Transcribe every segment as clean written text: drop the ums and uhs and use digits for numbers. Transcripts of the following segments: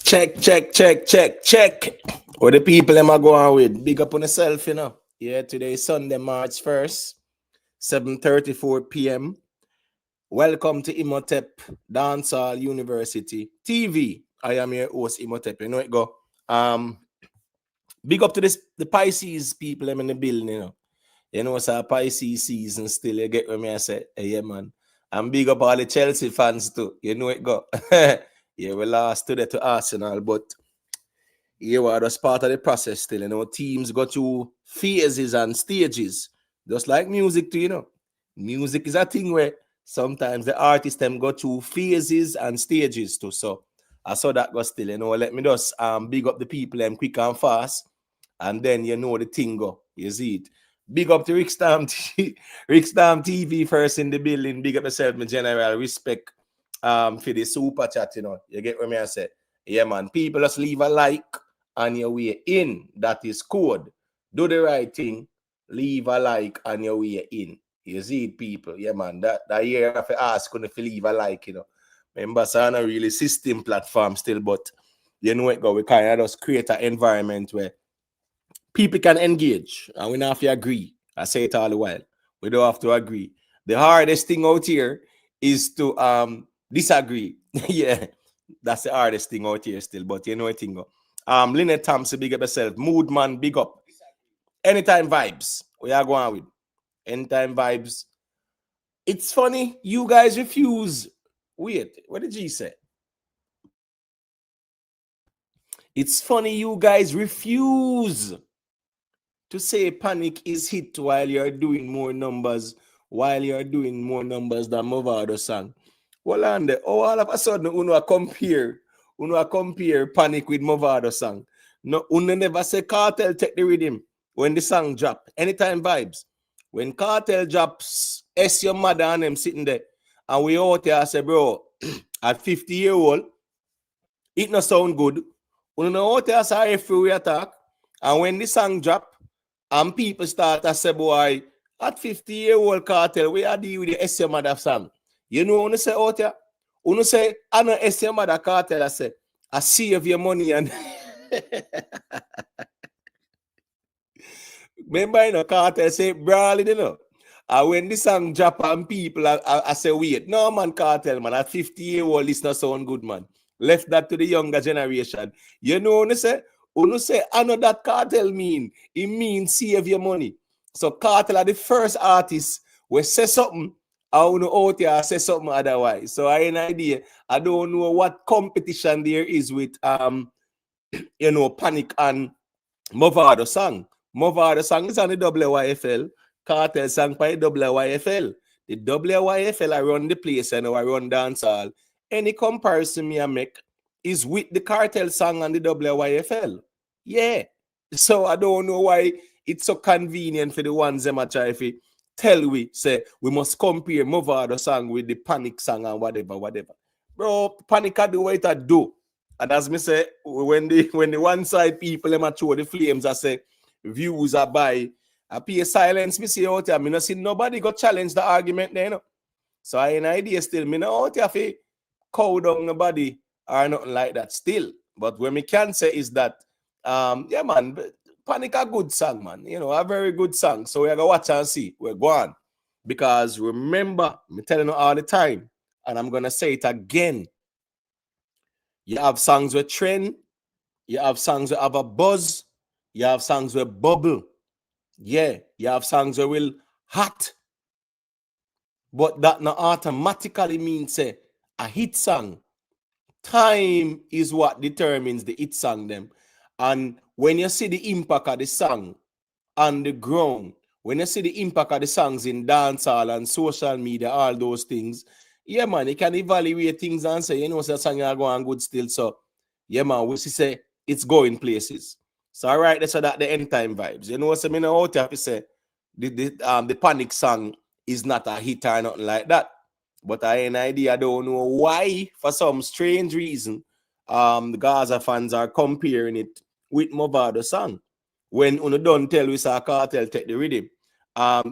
Check, check, check, check, check. What the people am I going with? Big up on yourself, you know. Yeah, today is Sunday, March 1st, 7:34 p.m. Welcome to Imhotep Dancehall University TV. I am your host, Imhotep. You know it go. Big up to the Pisces people I'm in the building, you know. You know, it's a Pisces season still. You get what me I say? Hey, yeah, man. And big up all the Chelsea fans too. You know it go. Yeah, we lost today to Arsenal, but yeah, well, that's part of the process still. You know, teams go through phases and stages, just like music too, you know. Music is a thing where sometimes the artists them go through phases and stages too. So I saw that go still, you know. Let me just big up the people them quick and fast, and then you know the thing go. You see it. Big up to Rickstam TV first in the building. Big up yourself, my general. Respect for the super chat, you know. You get what me I say? Yeah, man. People just leave a like on your way in. That is code. Do the right thing. Leave a like on your way in. You see it, people. Yeah, man. That year I have to ask if you leave a like, you know. Remember, so not really system platform still, but you know it go. We kind of just create an environment where people can engage, and we don't have to agree. I say it all the while. We don't have to agree. The hardest thing out here is to disagree. Yeah, that's the hardest thing out here still. But you know what thing go. Lynette Thompson, big up yourself. Mood man, big up. Anytime vibes. We are going with. Anytime vibes. It's funny, you guys refuse. Wait, what did G say? It's funny, you guys refuse to say Panic is hit while you're doing more numbers, than Mavado sang. Well, and all of a sudden, uno compare Panic with Mavado song. No, uno never say Cartel take the rhythm when the song drop. Anytime vibes. When Cartel drops, S your mother and them sitting there, and we out there say, bro, at 50-year-old, it no sound good. Uno out there say if we attack, and when the song drop, and people start to say, boy, at 50-year-old Cartel, we are dealing with the SM Mother song. You know, when say out here, when say, I know SM Mother Cartel, I say, I save your money and remember, you know, Cartel say, brawling, you know. And when the song drop and people, I say, wait, no, man, Cartel, man, at 50-year-old, this not sound good, man. Left that to the younger generation. You know, when say, I know that Cartel mean. It means save your money. So Cartel are the first artist who say something, I want to out here say something otherwise. So I have an idea. I don't know what competition there is with you know, Panic and Mavado song. Mavado song is on the WYFL. Cartel song by WYFL. The WYFL I run the place and I run dancehall. Any comparison me I make is with the Cartel song on the WYFL. Yeah. So I don't know why it's so convenient for the ones them I try to tell we say we must compare Mavado song with the Panic song and whatever. Bro, Panic I do what I do. And as me say, when the one side people them throw the flames, I say views are by. I pay silence. Me see out here. Me not see nobody go challenge the argument there, you know. So I an idea still. Me not out here for cow down nobody or nothing like that still. But what me can say is that yeah, man, Panic a good song, man. You know, a very good song. So we're gonna watch and see. We're going. Because remember, me telling you all the time, and I'm gonna say it again. You have songs with trend, you have songs that have a buzz, you have songs with bubble. Yeah, you have songs that will hot. But that not automatically means a hit song. Time is what determines the hit song them. And when you see the impact of the song on the ground, when you see the impact of the songs in dancehall and social media, all those things, yeah, man, you can evaluate things and say, you know, the song are going good still. So, yeah, man, we say it's going places. So, all right, so that the end time vibes. You know, so me know out to say the Panic song is not a hit or nothing like that. But I have an idea. I don't know why, for some strange reason, the Gaza fans are comparing it with Mavado song. When you don't tell we saw Cartel take the rhythm.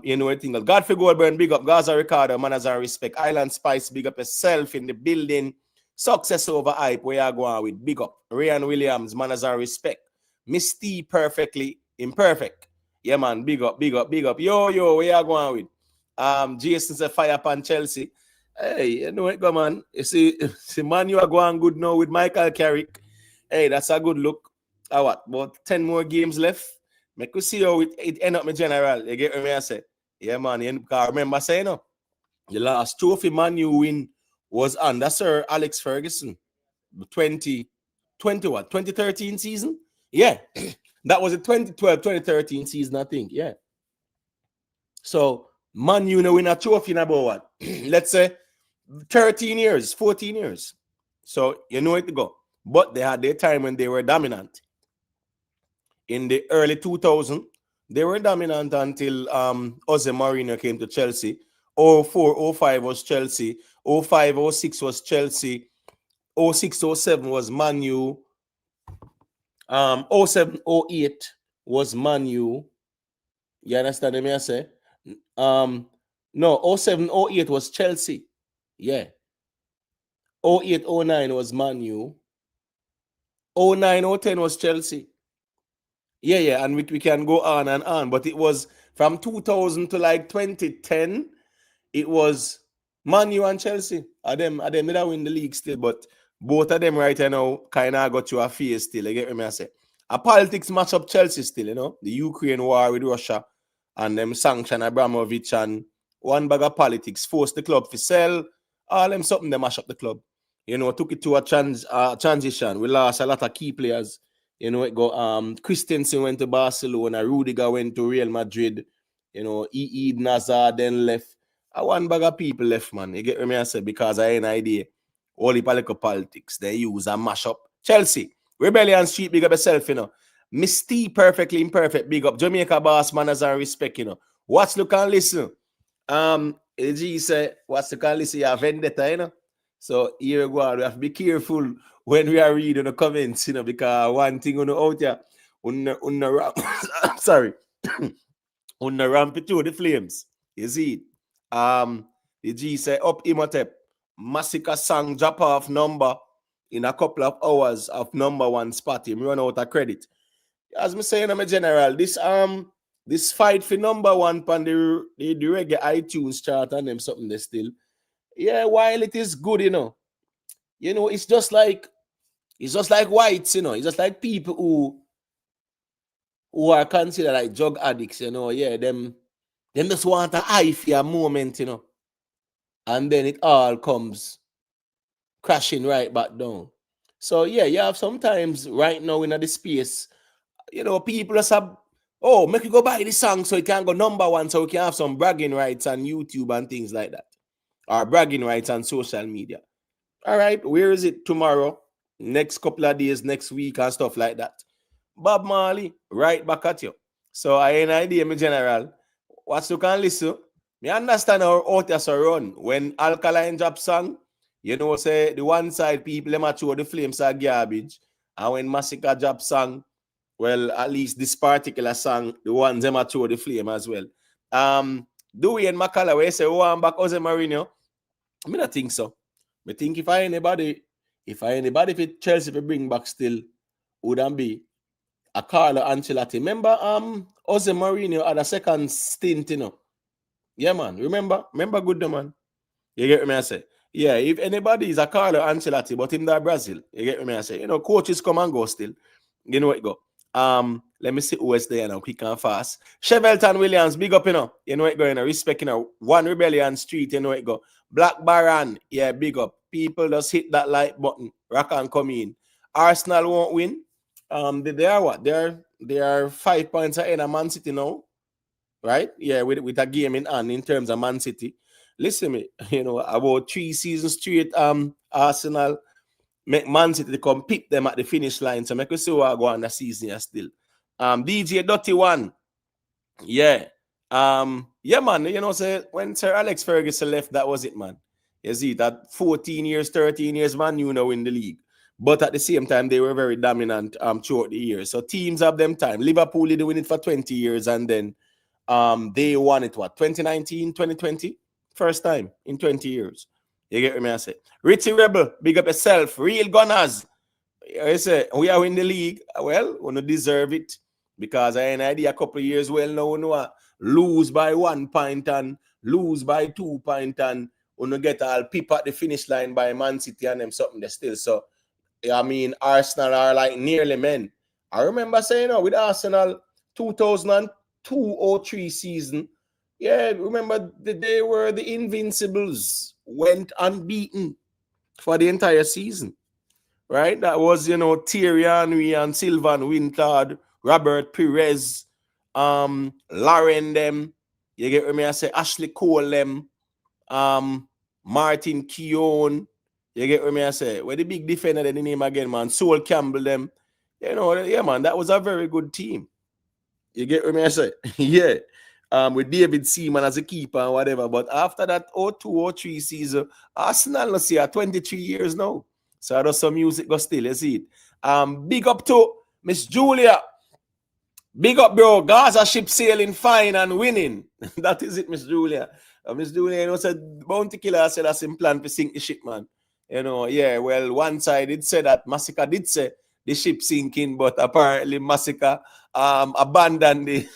You know anything else. God for Goldburn, big up. Gaza Ricardo, manners and respect. Island Spice, big up yourself in the building. Success over hype, where you going with? Big up. Ryan Williams, manners and respect. Miss T, perfectly imperfect. Yeah, man, big up, big up, big up. Yo, where you going with? Jason said fire upon Chelsea. Hey, you know it, go, man. You see, man, you are going good now with Michael Carrick. Hey, that's a good look. What? About 10 more games left. Make you see how it end up, my general. You get what I say? Yeah, man. You remember saying, no? The last trophy Man U win was under Sir Alex Ferguson. 2013 season? Yeah. That was a 2012-2013 season, I think. Yeah. So, Man U win a trophy in about what? Let's say 13 years, 14 years. So, you know it to go. But they had their time when they were dominant. In the early 2000s, they were dominant until Jose Mourinho came to Chelsea. 04, 05 was Chelsea. 05, 06 was Chelsea. 06, 07 was Man U. 07, 08 was Man U. You understand what I say? No, 07, 08 was Chelsea. Yeah. 08, 09 was Man U. 09, 010 was Chelsea. Yeah, and we can go on and on. But it was from 2000 to like 2010, it was Man U and Chelsea. Them that win the league still, but both of them right now kind of got you a phase still. You get what I say? A politics match up Chelsea still, you know? The Ukraine war with Russia and them sanction Abramovich and one bag of politics forced the club to sell. All them something they mash up the club. You know, took it to a transition. We lost a lot of key players. You know, it go Christensen went to Barcelona, Rudiger went to Real Madrid, you know, Eden Hazard then left. A one bag of people left, man. You get what I say? Because I ain't idea. All the political politics they use and mash up. Chelsea, Rebellion Street, big up yourself, you know. Miss T, perfectly imperfect, big up. Jamaica boss, manners and respect, you know. Watch, look and listen. AG said, watch, look and listen, you have vendetta, you know. So here we go. We have to be careful when we are reading the comments, you know, because one thing on the out here, on the sorry, on the ramp through the flames. You see it? The G said up Imhotep, Masicka song drop off number in a couple of hours of number one spot. Him run out of credit. As me saying, I'm a general. This fight for number one on the reggae iTunes chart and them something they still. Yeah, while it is good, you know, it's just like whites, you know, it's just like people who are considered like drug addicts, you know. Yeah, them just want a high for a moment, you know, and then it all comes crashing right back down. So yeah, you have sometimes right now in the space, you know, people just have, oh, make you go buy this song so it can go number one, so we can have some bragging rights on YouTube and things like that. Or bragging rights on social media. All right, where is it tomorrow? Next couple of days, next week, and stuff like that. Bob Marley, right back at you. So I ain't idea, my general. What you can listen? Me understand how artists are run. When Alkaline drop song, you know, say the one side people them throw the flames are garbage. And when Masicka drop song, well, at least this particular song, the ones them throw the flame as well. Dewey and Makala, where you say, oh, I'm back Jose Mourinho. I mean, I think so. I think if anybody for Chelsea to bring back still, wouldn't be a Carlo Ancelotti. Remember, Jose Mourinho had a second stint, you know. Yeah, man. Remember good, man. You get what I say? Yeah, if anybody is a Carlo Ancelotti, but in that Brazil, you get what I say? You know, coaches come and go still. You know what it go. Let me see who is there now, quick and fast. Chevelton Williams, big up, you know. You know it go, you know, respect, you know. One Rebellion Street, you know it go. Black Baron, yeah, big up. People just hit that like button. Rock and come in. Arsenal won't win. They are what? They are 5 points ahead of Man City now. Right? Yeah, with a game in hand in terms of Man City. Listen me, you know, about 3 seasons straight, Arsenal make Man City come pick them at the finish line. So make us see what go on the season here still. DJ Dirty One. Yeah. Yeah, man. You know, say when Sir Alex Ferguson left, that was it, man. You see that 14 years, 13 years, man, you know, in the league. But at the same time, they were very dominant throughout the years. So teams have them time. Liverpool did win it for 20 years, and then they won it 2019, 2020? First time in 20 years. You get what I say? Richie Rebel, big up yourself. Real Gunners. I say, we are in the league. Well, we don't deserve it. Because I had an idea a couple of years well now, we know lose by 1 point and lose by 2 point and we don't get all people at the finish line by Man City and them something they still. So, I mean, Arsenal are like nearly men. I remember saying, with Arsenal 2002-03 season, yeah, remember they were the Invincibles, went unbeaten for the entire season, right? That was, Thierry Henry and Sylvain Wintard, Robert Perez, Lauren them, you get what I say, Ashley Cole them, Martin Keown, you get what I say, where the big defender, the name again, man, Sol Campbell them, yeah, man, that was a very good team. You get what I say? Yeah. With David Seaman as a keeper and whatever. But after that 02-03 season, Arsenal, let's see, 23 years now. So I do some music go still, you see it. Big up to Miss Julia. Big up, bro. Gaza ship sailing fine and winning. That is it, Miss Julia. Miss Julia, said Bounty Killer said that's him plan to sink the ship, man. Yeah, well, one side it said that Masicka did say the ship sinking, but apparently Masicka abandoned the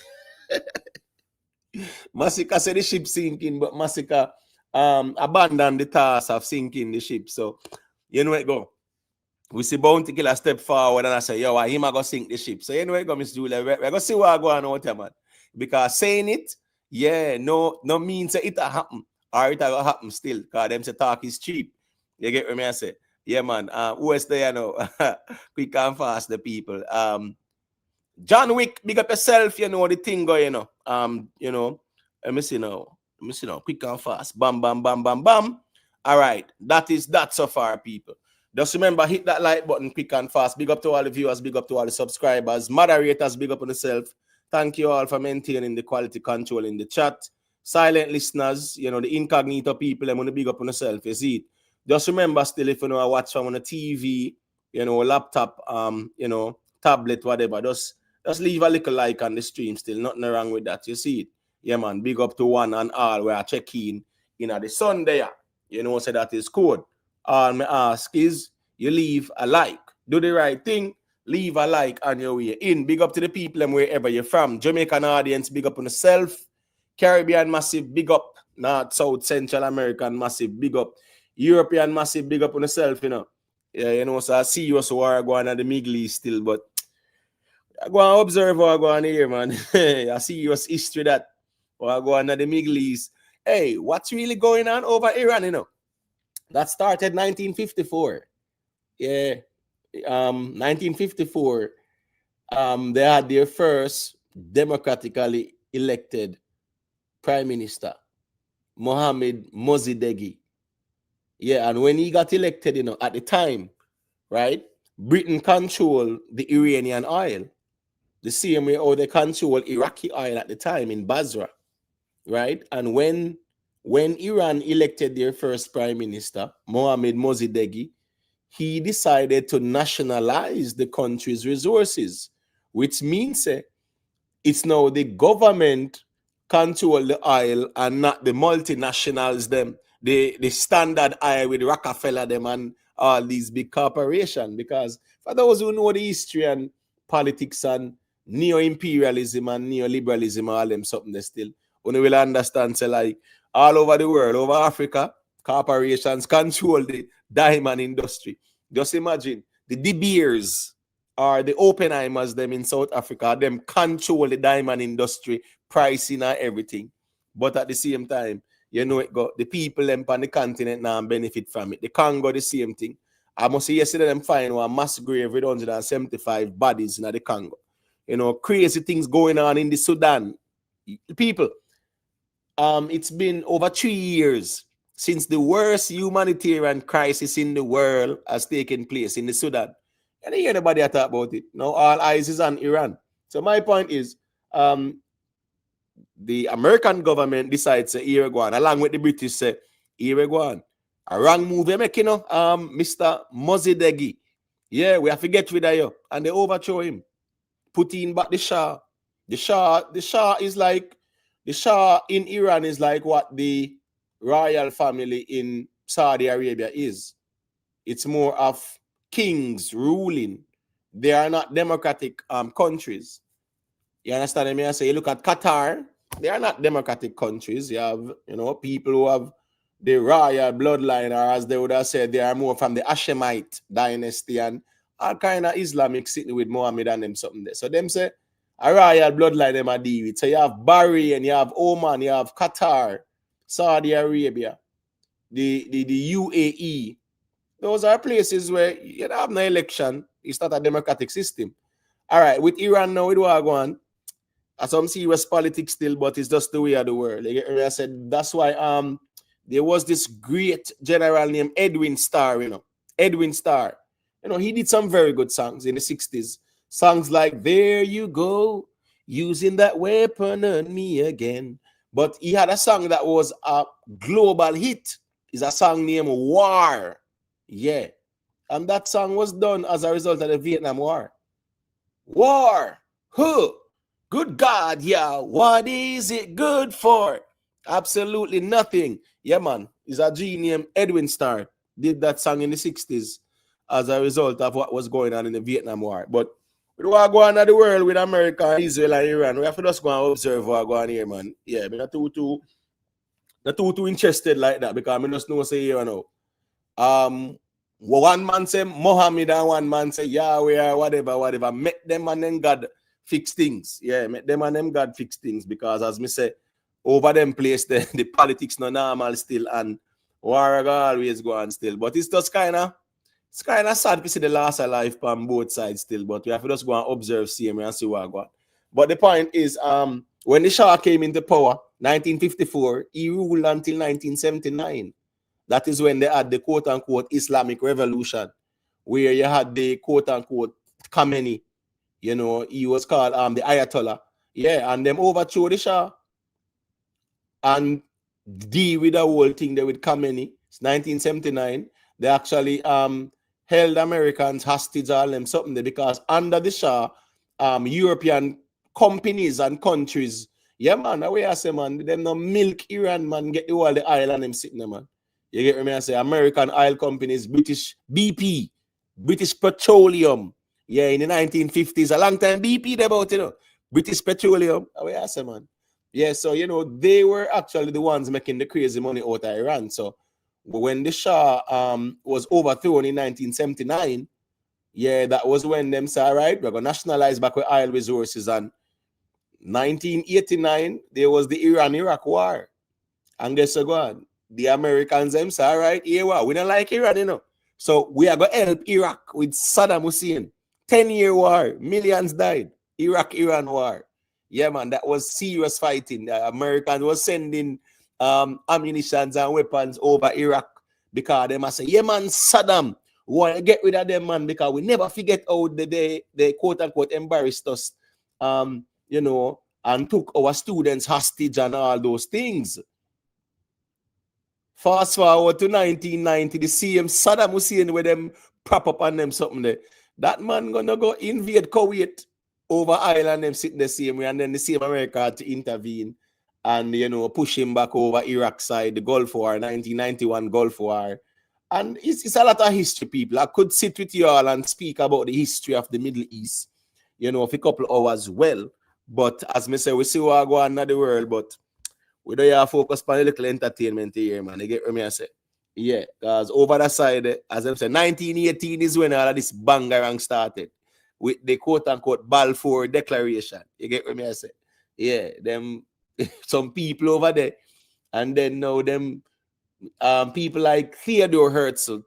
Masicka said the ship sinking, but Masicka abandoned the task of sinking the ship. So, you know where it go. We see Bounty Killer step forward and I say, yo, him I go sink the ship. So, you know where it go, Miss Julia. We're going to see what I go on out here, man. Because saying it, yeah, no means it happen. Or it will happen still. Because them say talk is cheap. You get what I say? Yeah, man. Who is there, quick and fast, the people. John Wick, big up yourself, the thing going, let me see now, quick and fast, bam, bam, bam, bam, bam. All right, that is that so far, people. Just remember, hit that like button, quick and fast. Big up to all the viewers, big up to all the subscribers, moderators, big up on yourself. Thank you all for maintaining the quality control in the chat. Silent listeners, the incognito people, I'm going to big up on yourself, you see it. Just remember still, if I watch from on a TV, laptop, tablet, whatever, just leave a little like on the stream still. Nothing wrong with that. You see it? Yeah, man. Big up to one and all where I check in the Sunday. So that is code. All me ask is you leave a like. Do the right thing. Leave a like on your way in. Big up to the people and wherever you're from. Jamaican audience, big up on yourself. Caribbean massive, big up. North, South, Central American massive, big up. European massive, big up on yourself, Yeah, so I see you so are going at the Middle East still, but I go and observe what I go on here, man. I see your history that I go on at the Middle East. Hey, what's really going on over Iran, That started 1954. Yeah. 1954. They had their first democratically elected prime minister, Mohammed Mossadegh. Yeah, and when he got elected, at the time, right, Britain controlled the Iranian oil. The same way how they control Iraqi oil at the time in Basra, right? And when Iran elected their first prime minister, Mohammed Mossadegh, he decided to nationalize the country's resources, which means it's now the government control the oil and not the multinationals, them, the Standard Oil with Rockefeller, them, and all these big corporations. Because for those who know the history and politics and neo-imperialism and neoliberalism, all them something they still, when we will understand, say, like, all over the world, over Africa, corporations control the diamond industry. Just imagine, the De Beers or the Oppenheimers, them in South Africa, them control the diamond industry, pricing and everything. But at the same time, the people them on the continent now benefit from it. The Congo, the same thing. I must say yesterday them find one mass grave with 175 bodies in the Congo. Crazy things going on in the Sudan. People, it's been over 3 years since the worst humanitarian crisis in the world has taken place in the Sudan. And I hear nobody talk about it. Now all eyes is on Iran. So my point is, the American government decides to here go on, along with the British say, here go on. A wrong move you make, Mr. Mossadegh. Yeah, we have to get rid of you. And they overthrow him. Put in back the Shah. The Shah is like, the Shah in Iran is like what the royal family in Saudi Arabia is. It's more of kings ruling. They are not democratic countries. You understand me? I say, you look at Qatar, they are not democratic countries. You have, people who have the royal bloodline, or as they would have said, they are more from the Hashemite dynasty and all kind of Islamic sitting with Muhammad and them something there. So them say a royal bloodline them are deal with. So you have Bahrain, you have Oman, you have Qatar, Saudi Arabia, the UAE. Those are places where you don't have no election. It's not a democratic system. All right, with Iran now, it will go on. Some serious politics still, but it's just the way of the world. I said that's why there was this great general named Edwin Starr, Edwin Starr. He did some very good songs in the 60s. Songs like There You Go, Using That Weapon on Me Again. But he had a song that was a global hit. It's a song named War. Yeah. And that song was done as a result of the Vietnam War. War. Huh. Good God, yeah. What is it good for? Absolutely nothing. Yeah, man. It's a G named Edwin Starr. Did that song in the 60s as a result of what was going on in the Vietnam War. But with what going on in the world with America, Israel, and Iran, we have to just go and observe what going on here, man. Yeah, I'm not too interested like that because I just know say here now. One man say Muhammad and one man say Yahweh or whatever. Make them and then God fix things. Yeah, make them and them God fix things because as me say, over them place the politics no normal still and war always go on still. But it's just kind of sad to see the loss of life on both sides still. But we have to just go and observe, see and see what go on. But the point is, when the Shah came into power, 1954, he ruled until 1979. That is when they had the quote-unquote Islamic Revolution, where you had the quote-unquote Khamenei. He was called the Ayatollah. Yeah, and them overthrew the Shah and deal with the whole thing there with Khamenei. It's 1979. They actually held Americans hostage all them something there because under the Shah, European companies and countries, yeah, man, the way I say, man, them no milk Iran, man, get all the oil and them sitting there, man. You get me? I say American oil companies, British BP, British Petroleum. Yeah, in the 1950s, a long time BP about, British Petroleum. The way I say, man. Yeah, so, they were actually the ones making the crazy money out of Iran. So when the Shah was overthrown in 1979, yeah, that was when them said, all right, we're going to nationalize back with oil resources. And 1989, there was the Iran-Iraq war. And guess what? The Americans them say, all right, here we don't like Iran, So we are going to help Iraq with Saddam Hussein. 10-year war, millions died. Iraq-Iran war. Yeah, man, that was serious fighting. The Americans were sending ammunition and weapons over Iraq because they must say, yeah, man, Saddam, we want to get rid of them, man, because we never forget how they quote-unquote embarrassed us, and took our students hostage and all those things. Fast forward to 1990, the same Saddam Hussein with them prop up on them something there. That man gonna go invade Kuwait over Ireland, them sitting the same way, and then the same America had to intervene and push him back over Iraq side, the Gulf War, 1991 Gulf War. And it's a lot of history, people. I could sit with you all and speak about the history of the Middle East, for a couple of hours well. But as me say, we see what go on in the world, but we don't have focus on a little entertainment here, man. You get what I say? Yeah, because over the side, as I said, 1918 is when all of this bangarang started with the quote-unquote Balfour Declaration. You get what I say? Yeah, them some people over there, and then now them people like Theodore Herzl.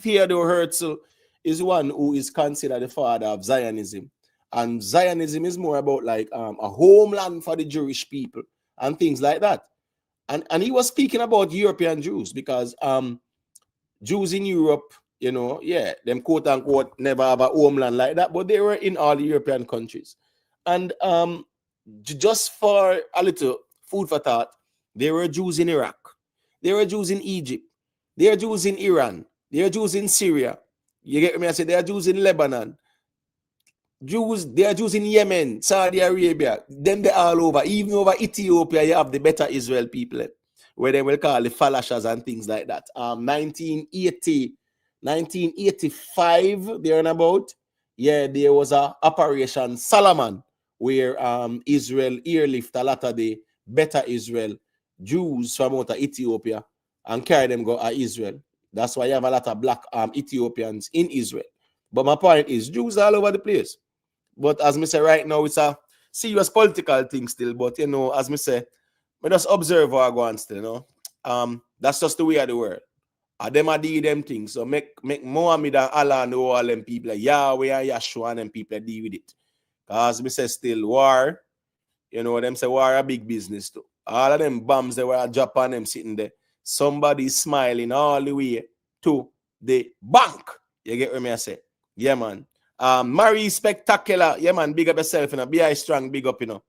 Theodore Herzl is one who is considered the father of Zionism. And Zionism is more about like a homeland for the Jewish people and things like that. And he was speaking about European Jews because Jews in Europe, them quote unquote never have a homeland like that, but they were in all the European countries. And just for a little food for thought, there were Jews in Iraq, there were Jews in Egypt, there are Jews in Iran, there are Jews in Syria. You get me? I say there are Jews in Lebanon. There are Jews in Yemen, Saudi Arabia, them they're all over. Even over Ethiopia, you have the better Israel people. where they will call the falashas and things like that. 1985, there and about, yeah, there was a Operation Solomon where Israel airlift a lot of the better Israel Jews from out of Ethiopia and carry them go to Israel. That's why you have a lot of black Ethiopians in Israel. But my point is, Jews all over the place. But as me say right now, it's a serious political thing still. But you know, as me say, we just observe what I go on still, you know. That's just the way of the world. Them are do them things. So make Muhammad and Allah and all them people, like Yahweh and Yahshua and them people deal with it. Because me say still war, you know, them say war a big business too. All of them bombs they were at Japan, them sitting there. Somebody smiling all the way to the bank. You get what me I say? Yeah, man. Mary Spectacular. Yeah, man. Big up yourself, you know. Be strong, big up, you know.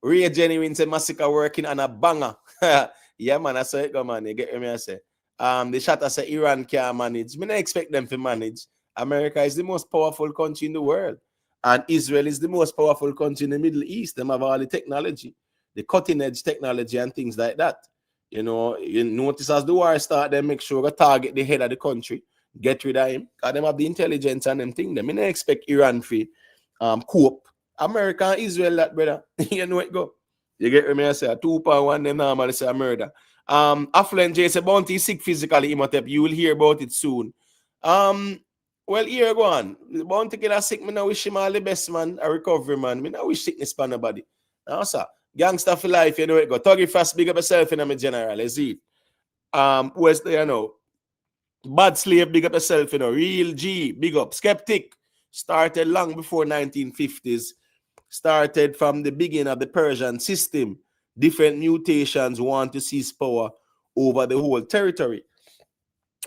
Ray Genuine said Masicka working on a banger. Yeah, man. I say it go, man. You get what me I say? The shot I say Iran can't manage. Me not expect them to manage. America is the most powerful country in the world. And Israel is the most powerful country in the Middle East. Them have all the technology, the cutting edge technology and things like that. You know, you notice as the war start, they make sure to target the head of the country, get rid of him. Because them have the intelligence and them thing. Them I don't expect Iran to cope. America and Israel, that brother. You know it go. You get what I say? 2.1 them normally say a murder. Affluent J say Bounty is sick physically, Imhotep. You will hear about it soon. Well, here go on. Bounty killer sick. Me now wish him all the best, man. A recovery, man. Me now wish sickness for nobody. Now, sir. Gangster for life, you know it go. Tuggy fast, big up yourself in my general. Is it? Where's the, you know? Bad slave, big up yourself, you know. Real G, big up. Skeptic started long before 1950s. Started from the beginning of the Persian system. Different mutations want to seize power over the whole territory.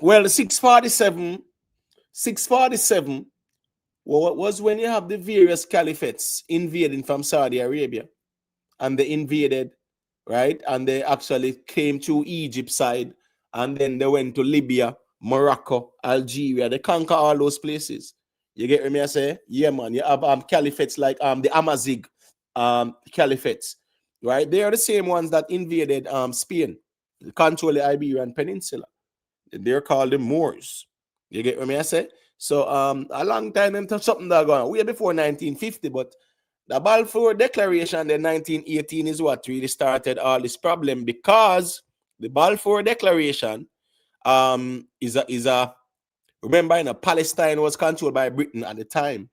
Well, the 647 was when you have the various caliphates invading from Saudi Arabia. And they invaded, right? And they actually came to Egypt side. And then they went to Libya, Morocco, Algeria. They conquer all those places. You get me I say? Yeah, man. You have caliphates like the Amazigh caliphates, right? They are the same ones that invaded Spain, control the Iberian Peninsula. They're called the Moors. You get me I say? So a long time them to something that gone way before 1950, but the Balfour Declaration in 1918 is what really started all this problem, because the Balfour Declaration is a remember, you know, Palestine was controlled by Britain at the time.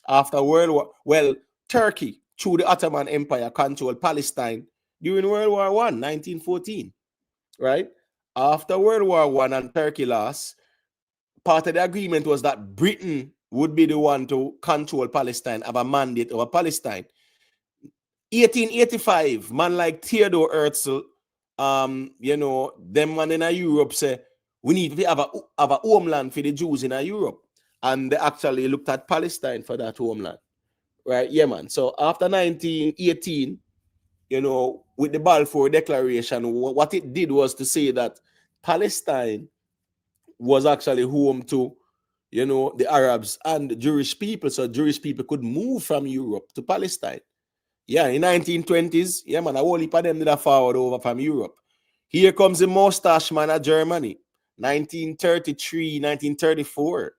After World War, well, Turkey through the Ottoman Empire controlled Palestine during World War I, 1914, right? After World War I and Turkey lost, part of the agreement was that Britain would be the one to control Palestine, have a mandate over Palestine. 1885, man like Theodore Herzl, you know, them man in Europe say, we need to have a homeland for the Jews in Europe. And they actually looked at Palestine for that homeland. Right? Yeah, man. So after 1918, you know, with the Balfour Declaration, what it did was to say that Palestine was actually home to, you know, the Arabs and the Jewish people. So Jewish people could move from Europe to Palestine. Yeah, in 1920s, yeah, man, a whole heap of them did a forward over from Europe. Here comes the mustache man of Germany, 1933, 1934.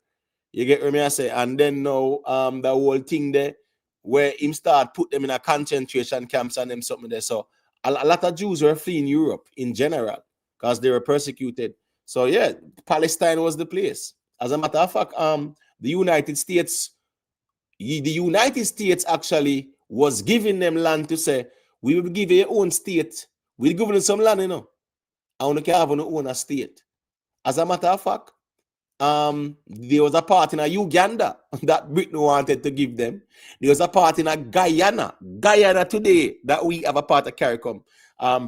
You get what I say? And then now, the whole thing there, where him start put them in a concentration camps and them something there. So a lot of Jews were fleeing Europe in general because they were persecuted. So yeah, Palestine was the place. As a matter of fact, the United States actually was giving them land to say, we will give you your own state. We'll give you some land, you know. And you can have your own state. As a matter of fact, there was a part in Uganda that Britain wanted to give them. There was a part in Guyana today that we have a part of CARICOM.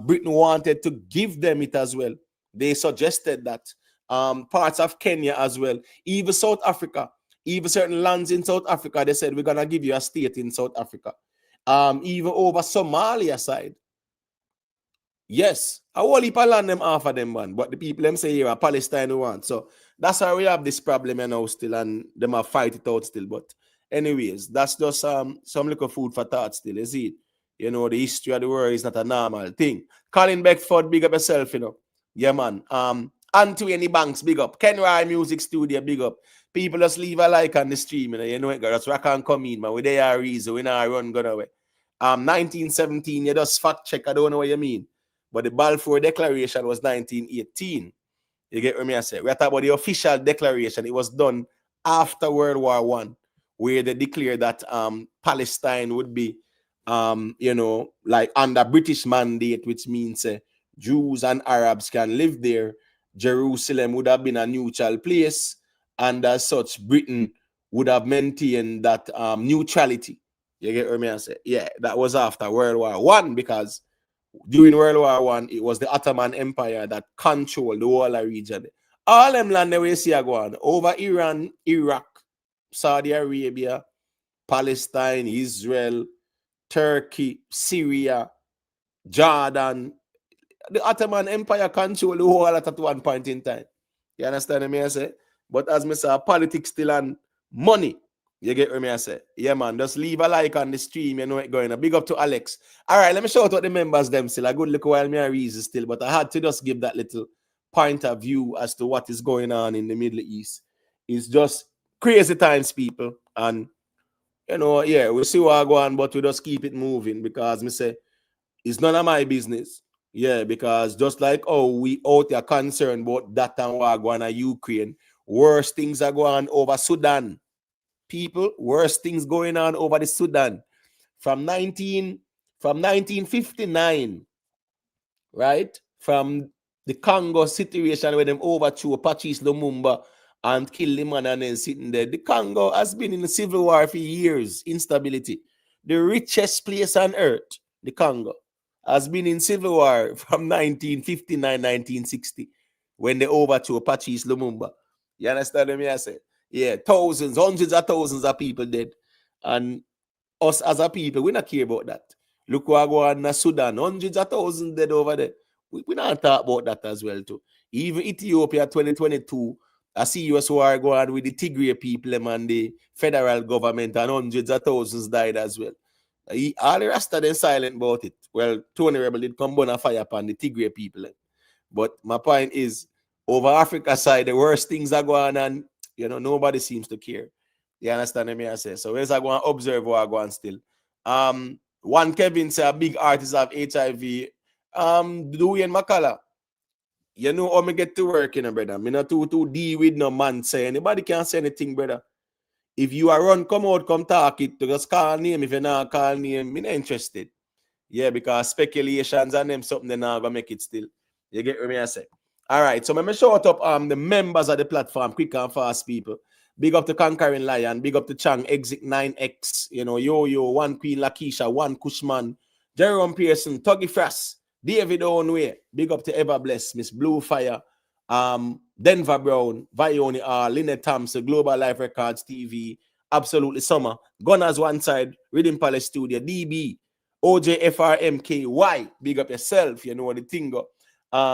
Britain wanted to give them it as well. They suggested that parts of Kenya as well, even South Africa, even certain lands in South Africa, they said, we're going to give you a state in South Africa. Even over Somalia side. Yes, I whole heap of land them off of them, man. But the people them say here Palestine want. So that's how we have this problem now still, and them are fight it out still. But anyways, that's just some little food for thought still, is it? You know, the history of the world is not a normal thing. Colin Beckford, big up yourself, you know. Yeah, man. Anthony Banks, big up. Ken Rye Music Studio, big up. People just leave a like on the stream, you know it, that's where I can't come in, man. We there are reason, we not run gun away. 1917, you just fact check, I don't know what you mean. But the Balfour Declaration was 1918. You get what I say? We're talking about the official declaration. It was done after World War I, where they declared that Palestine would be, you know, like under British mandate, which means Jews and Arabs can live there. Jerusalem would have been a neutral place, and as such, Britain would have maintained that neutrality. You get what I say? Yeah, that was after World War I, because during World War I, it was the Ottoman Empire that controlled the whole region. All them land the way see go on over Iran, Iraq, Saudi Arabia, Palestine, Israel, Turkey, Syria, Jordan. The Ottoman Empire controlled the whole at one point in time. You understand me? I say? But as I say, politics still and money. You get what I say? Yeah, man. Just leave a like on the stream. You know it going. A big up to Alex. All right, let me shout out the members them still. A good look while me a reason still. But I had to just give that little point of view as to what is going on in the Middle East. It's just crazy times, people. And, you know, yeah, we'll see what go on, but we just keep it moving because me say, it's none of my business. Yeah, because just like we out there concerned about that and what going on in Ukraine, worse things are going on over Sudan. People, worse things going on over the Sudan from 1959, right? From the Congo situation where them overthrew Patrice Lumumba and killed the man and then sitting there. The Congo has been in a civil war for years, instability. The richest place on earth, the Congo, has been in civil war from 1959, 1960, when they overthrew Patrice Lumumba. You understand what I say? Yeah, thousands, hundreds of thousands of people dead. And us as a people, we not care about that. Look what go on in Sudan, hundreds of thousands dead over there. We not talk about that as well too. Even Ethiopia 2022, I see US war go on with the Tigray people and the federal government, and hundreds of thousands died as well. All the rest of them silent about it. Well, Tony Rebel did come on a fire upon the Tigray people. But my point is, over Africa side, the worst things are going on, and you know, nobody seems to care. You understand what I say? So where's I going to observe what I go on still? One Kevin say a big artist have HIV. Dwayne McCullough. You know how me get to work, you know, brother. Me not too deal with no man say anybody can't say anything, brother. If you are run, come out, come talk it. Just call name. If you're not call name, me not interested. Yeah, because speculations and them something they not gonna make it still. You get what I say? All right, so let me shout up the members of the platform, quick and fast, people. Big up to Conquering Lion, big up to Chang, Exit 9X, you know, Yo-Yo, One Queen Lakeisha, One Cushman, Jerome Pearson, Tuggy Frass, David Owenway, big up to Everbless, Miss Blue Fire, Denver Brown, Vioni R, Lynette Thompson, Global Life Records TV, Absolutely Summer, Gunners One Side, Rhythm Palace Studio, DB, OJFRMKY, big up yourself, you know what the thing go.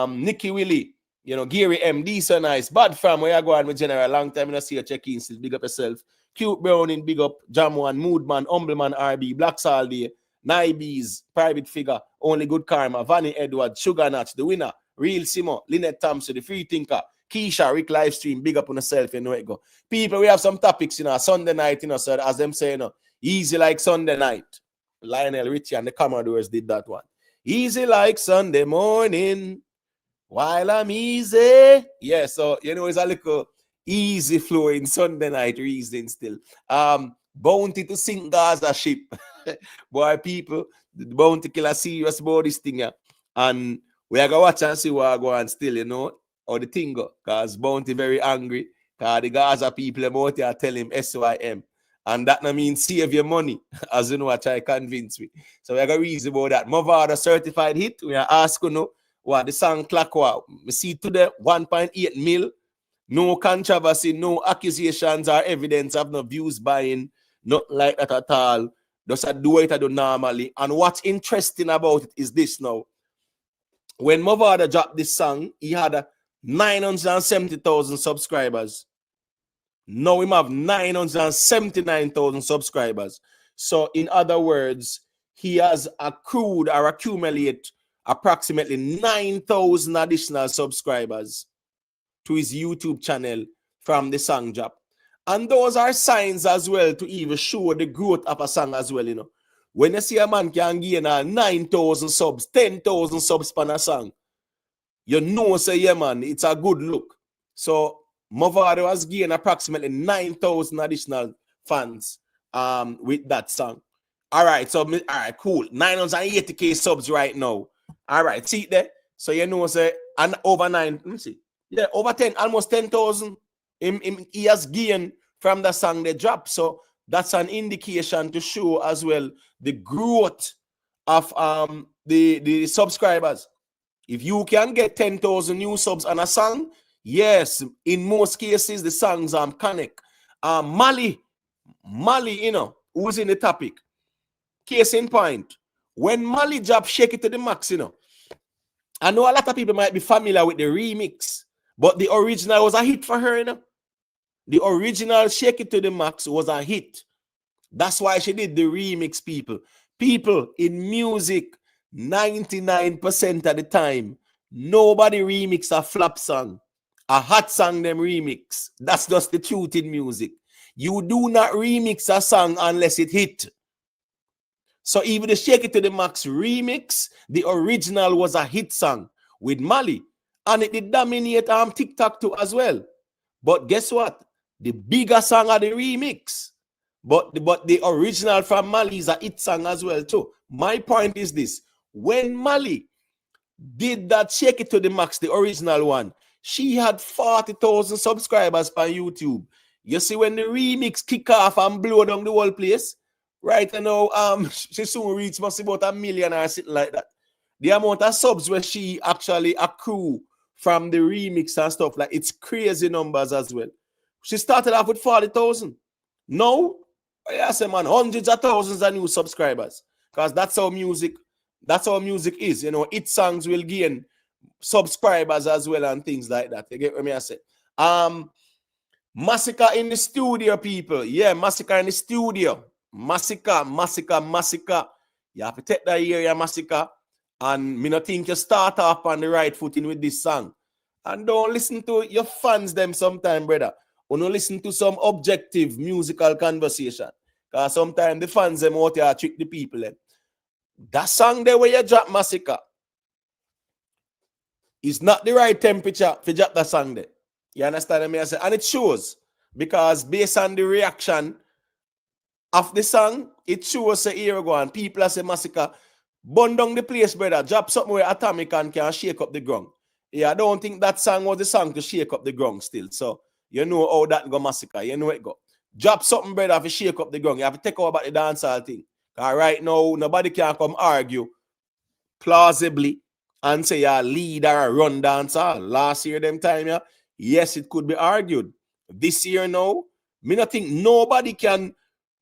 Nicky Willie, you know, Gary MD, so nice. Bad fam, where you go on with General, long time I see you check in still, big up yourself. Cute Browning, big up, Jamwan, Moodman, Humbleman RB, Black Saldy, Naibees, Private Figure, Only Good Karma, Vanny Edward, Sugar Natch, The Winner, Real Simo, Lynette Thompson, The Free Thinker, Keisha, Rick Livestream, big up on yourself, you know it go. People, we have some topics, you know, Sunday night, you know, so as them say, you know, easy like Sunday night. Lionel Richie and the Commodores did that one. Easy like Sunday morning, while I'm easy. Yeah, so, you know, it's a little easy flowing Sunday night reason still. Bounty to sink Gaza ship. Boy, people, the Bounty Killer serious about this thing. Yeah. And we are going to watch and see what go on still, you know, or the thing go. Because Bounty very angry. Because the Gaza people about here tell him SYM. And that no means save your money, as you know, I try to convince me. So we are going to reason about that. Mavado certified hit. We are asking, you know, what the song clock wow. We see today 1.8 mil. No controversy, no accusations or evidence of no views buying, not like that at all. Just do it I do normally. And what's interesting about it is this now. When Mavado dropped this song, he had 970,000 subscribers. Now we have 979,000 subscribers. So in other words, he has accrued or accumulated approximately 9,000 additional subscribers to his YouTube channel from the song drop. And those are signs as well to even show the growth of a song as well, you know. When you see a man can gain 9,000 subs, 10,000 subs per a song, you know, say, yeah, man, it's a good look. So Mavado has gained approximately 9,000 additional fans with that song. All right, so, all right, cool. 980K subs right now. All right, see there? So, you know, say, and over 9, let me see. Yeah, over 10, almost 10,000 he has gained from the song they dropped. So, that's an indication to show as well the growth of the subscribers. If you can get 10,000 new subs on a song, yes, in most cases, the songs connect. Mali, you know, who's in the topic. Case in point, when Mali dropped Shake It to the Max, you know, I know a lot of people might be familiar with the remix, but the original was a hit for her, you know. The original Shake It to the Max was a hit. That's why she did the remix, people. People in music, 99% of the time, nobody remix a flop song. A hot song them remix. That's just the truth in music. You do not remix a song unless it hit. So even the Shake It to the Max remix, the original was a hit song with Mali. And it did dominate TikTok too as well. But guess what? The bigger song are the remix. But the original from Mali is a hit song as well too. My point is this. When Mali did that Shake It to the Max, the original one, she had 40,000 subscribers on YouTube. You see when the remix kick off and blow down the whole place? Right now, she soon reached must about 1 million or something like that. The amount of subs where she actually accrue from the remix and stuff, like it's crazy numbers as well. She started off with 40,000. Now, I say, man, hundreds of thousands of new subscribers. Because that's how music is. You know, it songs will gain subscribers as well and things like that. You get what I say? Masicka in the studio, people. Yeah, Masicka in the studio. Masicka. You have to take that area, Masicka. And me not think you start off on the right footing with this song. And don't listen to your fans them sometime, brother. Or no listen to some objective musical conversation. Because sometimes the fans them out here trick the people. Them. That song there where you drop Masicka is not the right temperature for drop that song there. You understand me? I say? And it shows. Because based on the reaction of the song, it shows a year ago and people say Masicka, burn down the place, brother. Drop something where atomic and can shake up the ground. Yeah, I don't think that song was the song to shake up the ground still. So you know how that go Masicka. You know it go. Drop something, brother, to shake up the ground. You have to take over about the dancehall thing. Because right now, nobody can come argue plausibly and say a lead or a run dancehall. Last year, them time, yeah, yes, it could be argued. This year now, me not think nobody can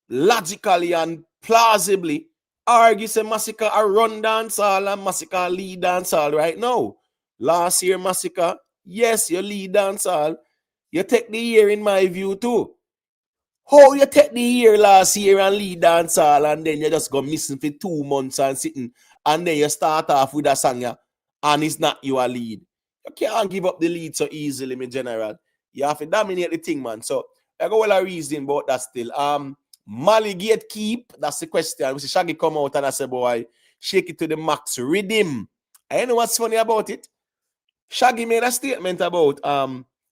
logically and plausibly argue say Masicka a run dancehall and Masicka lead dancehall right now. Last year, Masicka, yes, you lead dancehall. You take the year in my view too. How you take the year last year and lead dancehall and then you just go missing for 2 months and sitting and then you start off with a song and it's not you a lead. You can't give up the lead so easily, in general. You have to dominate the thing, man. So I go well a reason about that still. Mali gatekeep, that's the question. We see Shaggy come out and I say, boy, Shake It to the Max, rhythm. And you know what's funny about it? Shaggy made a statement about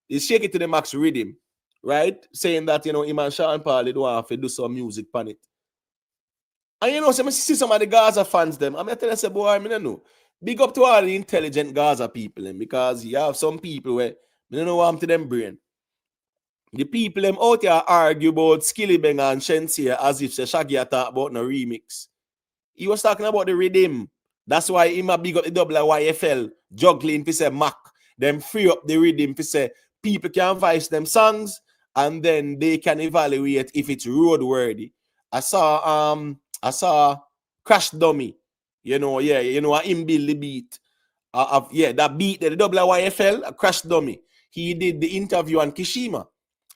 is Shake It to the Max rhythm, right? Saying that, you know, him and Sean Paul, they don't have to do some music on it. And you know, so I see some of the Gaza fans them. I'm telling you, boy, I don't know. Big up to all the intelligent Gaza people, them, because you have some people where I don't know what I'm to them brain. The people them out here argue about Skillibeng and Shenseea as if Shaggy talk about no remix. He was talking about the rhythm. That's why he might big up the double YFL juggling to say Mac. Them free up the rhythm to say people can voice them songs and then they can evaluate if it's roadworthy. I saw Crash Dummy. You know, yeah, you know, him build the beat. That beat, the double YFL, Crash Dummy. He did the interview on Kishima.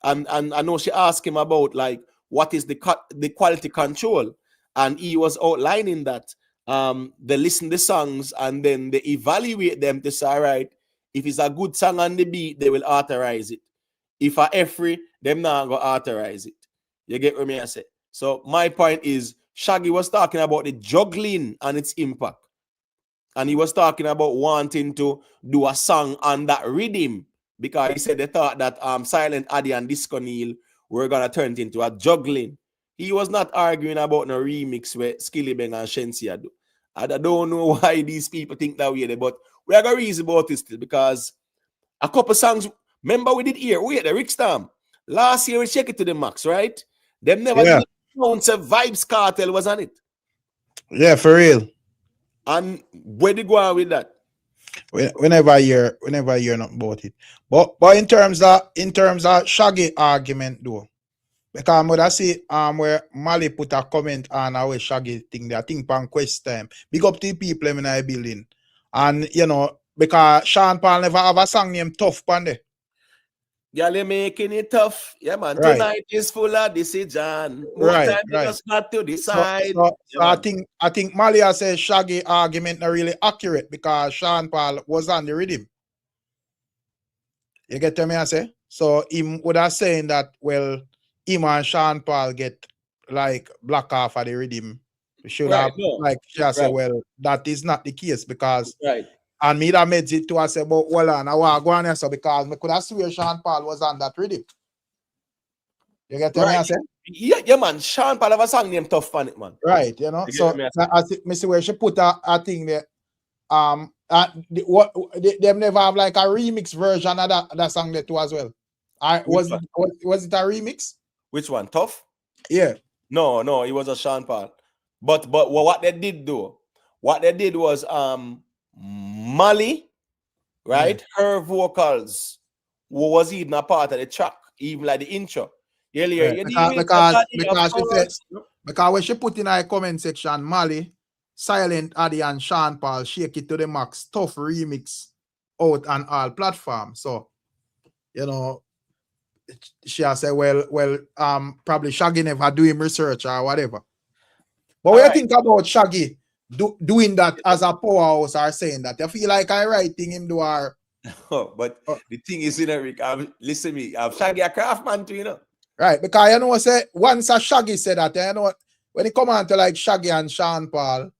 And I know she asked him about like what is the quality control. and he was outlining that they listen to the songs and then they evaluate them to say, all right, if it's a good song on the beat, they will authorize it. If a free, them not gonna authorize it. You get what I say? So my point is, Shaggy was talking about the juggling and its impact. And he was talking about wanting to do a song on that rhythm because he said they thought that Silent Addy and Disco Neil were gonna turn it into a juggling. He was not arguing about no remix where Skilly Bang and Shensia do. I don't know why these people think that way, but we are gonna reason about this still because a couple songs. Remember we did here. We had the Rick Storm. Last year we check it to the max, right? Them never did it. Say Vibes Cartel was on it. Yeah, for real. And where they go on with that? Whenever I hear nothing about it. But in terms of Shaggy argument though, because I see where Mali put a comment on our Shaggy thing there. I think on quest time. Big up to the people in the building. And you know, because Sean Paul never have a song named Tough Pande. Y'all making it tough. Yeah, man. Right. Tonight is full of decision. More time you just got to decide. So I think Malia says Shaggy argument not really accurate because Sean Paul was on the rhythm. You get me I say? So him would have saying that, well, him and Sean Paul get like black off of the rhythm. Should have like she say, well, that is not the case because and me that made it to I say, but well, I want to go on here so because I could have swear Sean Paul was on that rhythm. You get me I say? Yeah, man. Sean Paul have a song named Tough on it, man. Right, you know. So I see where she put a thing there. Them never have like a remix version of that song there too as well. Was it a remix? Which one? Tough? Yeah. No, it was a Sean Paul. But what they did was Mali, right? Her vocals was even a part of the track, even like the intro. Because she said, because when she put in her comment section, Mali, Silent Addy and Sean Paul shake it to the max, tough remix out on all platforms. So, you know, she has said, well, probably Shaggy never do him research or whatever. But what you think about Shaggy doing that as a powerhouse or saying that? You feel like I writing him do our but the thing is, Rick, listen me, I'm Shaggy a craftsman too, you know. Right, because you know what say once a Shaggy said that, you know what, when it come on to like Shaggy and Sean Paul,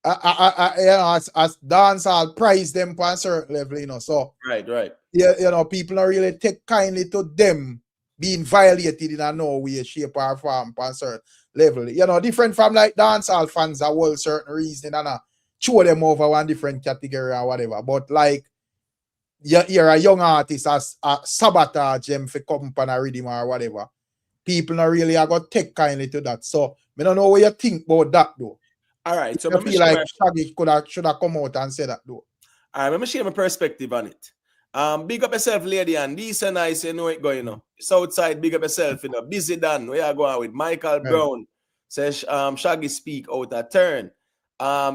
you know, as dancehall prize them for a certain level, you know. So right. You know, people don't really take kindly to them being violated in a no way, shape, or form for a certain level. You know, different from like dancehall fans that will certain reason and throw them over one different category or whatever. But like you're a young artist as a sabotage them for come on a rhythm or whatever. People not really are going to take kindly to that. So I don't know what you think about that though. All right. So I feel like Shaggy should have come out and say that though. All right, let me share my perspective on it. Big up yourself, lady, and decent nice, you know it going on. Southside, big up yourself, you know. Busy Dan, where you going with Michael Brown. Says Shaggy speak out a turn.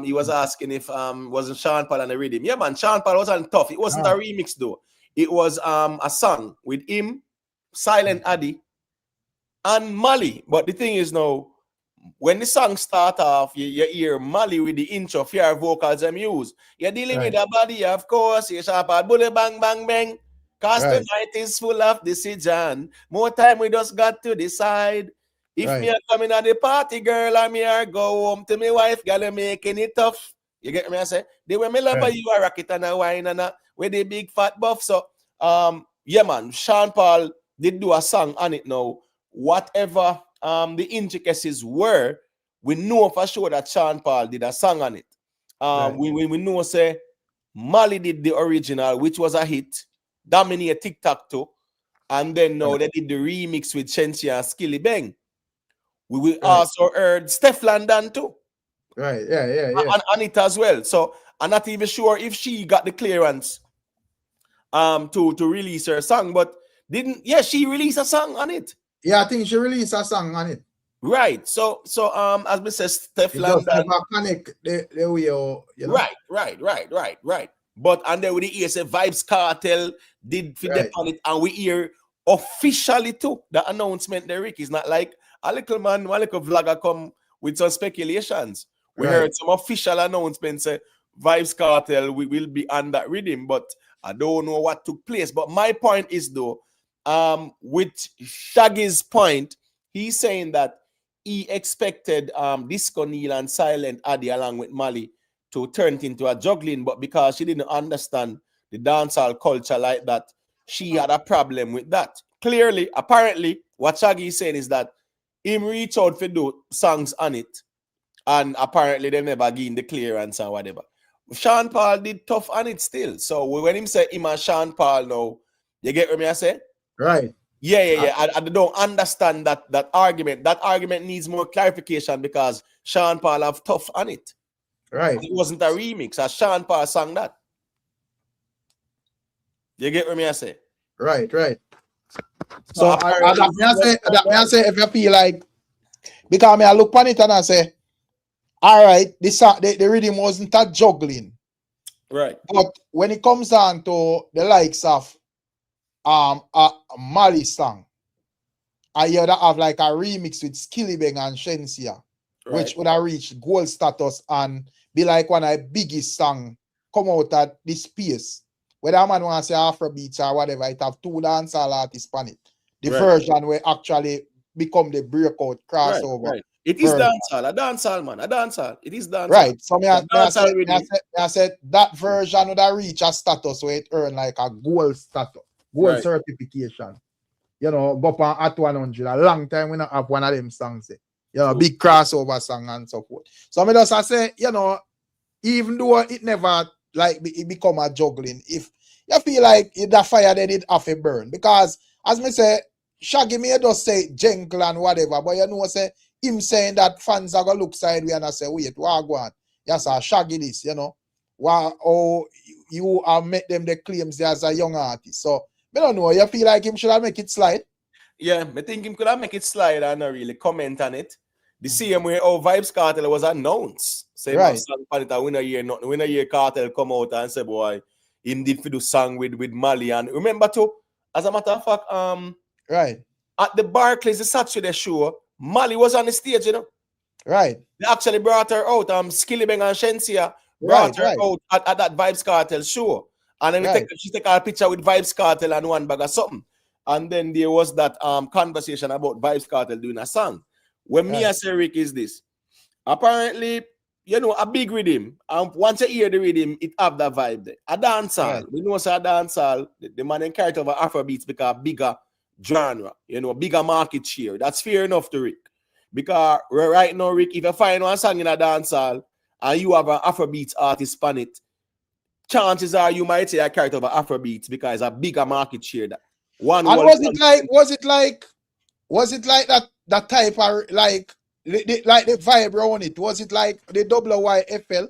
He was asking if wasn't Sean Paul on the rhythm. Yeah, man, Sean Paul wasn't tough. It wasn't a remix though. It was a song with him, Silent Addy, and Mali. But the thing is now, when the song start off, you hear Mali with the intro, fear vocals and use. You're dealing with a body, of course. You sharp out, bullet bang bang bang. Cause the night is full of decision. More time we just got to decide. If me are coming at the party, girl, and me are go home to my wife, girl, making it tough. You get me? I say, they were me love you a rocket and a wine and with the big fat buff. So, yeah, man, Sean Paul did do a song on it now. Whatever the intricacies were, we know for sure that Sean Paul did a song on it. We know say Mali did the original, which was a hit, dominate TikTok too, and then now they did the remix with Shensia and Skilly Bang. We also heard Steph London too. Right, yeah. And it as well. So I'm not even sure if she got the clearance to release her song, but she released a song on it. Yeah, I think she released a song on it. Right. So as we said, Steph London connect the way you know. Right. But and then with the ESA Vibes Cartel did fit them on it, and we hear officially too the announcement. The Rick is not like a little man, a little vlogger come with some speculations. We heard some official announcements say Vybz Kartel will be on that rhythm, but I don't know what took place. But my point is though, with Shaggy's point, he's saying that he expected Disco Neil and Silent Addy along with Mali to turn it into a juggling, but because she didn't understand the dancehall culture like that, she had a problem with that. Clearly, apparently, what Shaggy is saying is that him reach out for do songs on it, and apparently they never gained the clearance or whatever. Sean Paul did tough on it still. So when him say him and Sean Paul now, you get what me I say? Right. Yeah. I don't understand that argument. That argument needs more clarification because Sean Paul have tough on it. Right. It wasn't a remix. As Sean Paul sang that. You get what me I say? Right. So I say if you feel like, because I look on it and I say, all right, the rhythm wasn't that juggling. Right. But when it comes down to the likes of a Mali song, I hear that have like a remix with Skillibeng and Shensia, which would have reached gold status and be like one of the biggest songs come out at this space. Whether a man want to say Afrobeats or whatever, it have 2 dancehall artists on it. The version where actually become the breakout crossover. Right. It is dancehall, a dancehall, man, a dancehall. It is dancehall. Right. So I said that version would have reached a status where it earned like a gold status, gold certification. You know, go up at 100. A long time we not have one of them songs. You know, big crossover song and so forth. So I say, you know, even though it never like it become a juggling, if you feel like the fire then it have a burn. Because as me say, Shaggy may just say gentle and whatever, but you know say him saying that fans are gonna look sideways and I say, wait, what go on? Yes, I Shaggy this, you know. Or you have met them the claims as a young artist. So I don't know, you feel like him should have make it slide? Yeah, I think him could have make it slide and not really comment on it. The same way Vybz Kartel was announced. Say winner year Kartel come out and say, boy, him did for the song with Mali. And remember too, as a matter of fact, at the Barclays, the Saturday show, Mali was on the stage, you know. Right. They actually brought her out. Skillibeng and Shensia brought her out at that Vybz Kartel show. And then she take a picture with Vybz Kartel and one bag of something. And then there was that conversation about Vybz Kartel doing a song. When me and Rick is this. Apparently, you know, a big rhythm. Once you hear the rhythm, it have that vibe there. A dancehall. We know say a dancehall, the man in character of Afrobeats because bigger genre, you know, bigger market share. That's fair enough to Rick. Because right now, Rick, if you find one song in a dancehall and you have an Afrobeats artist on it, chances are you might say a character of Afrobeats because it's a bigger market share. That one. And was it like that type of like the vibe around it? Was it like the WYFL,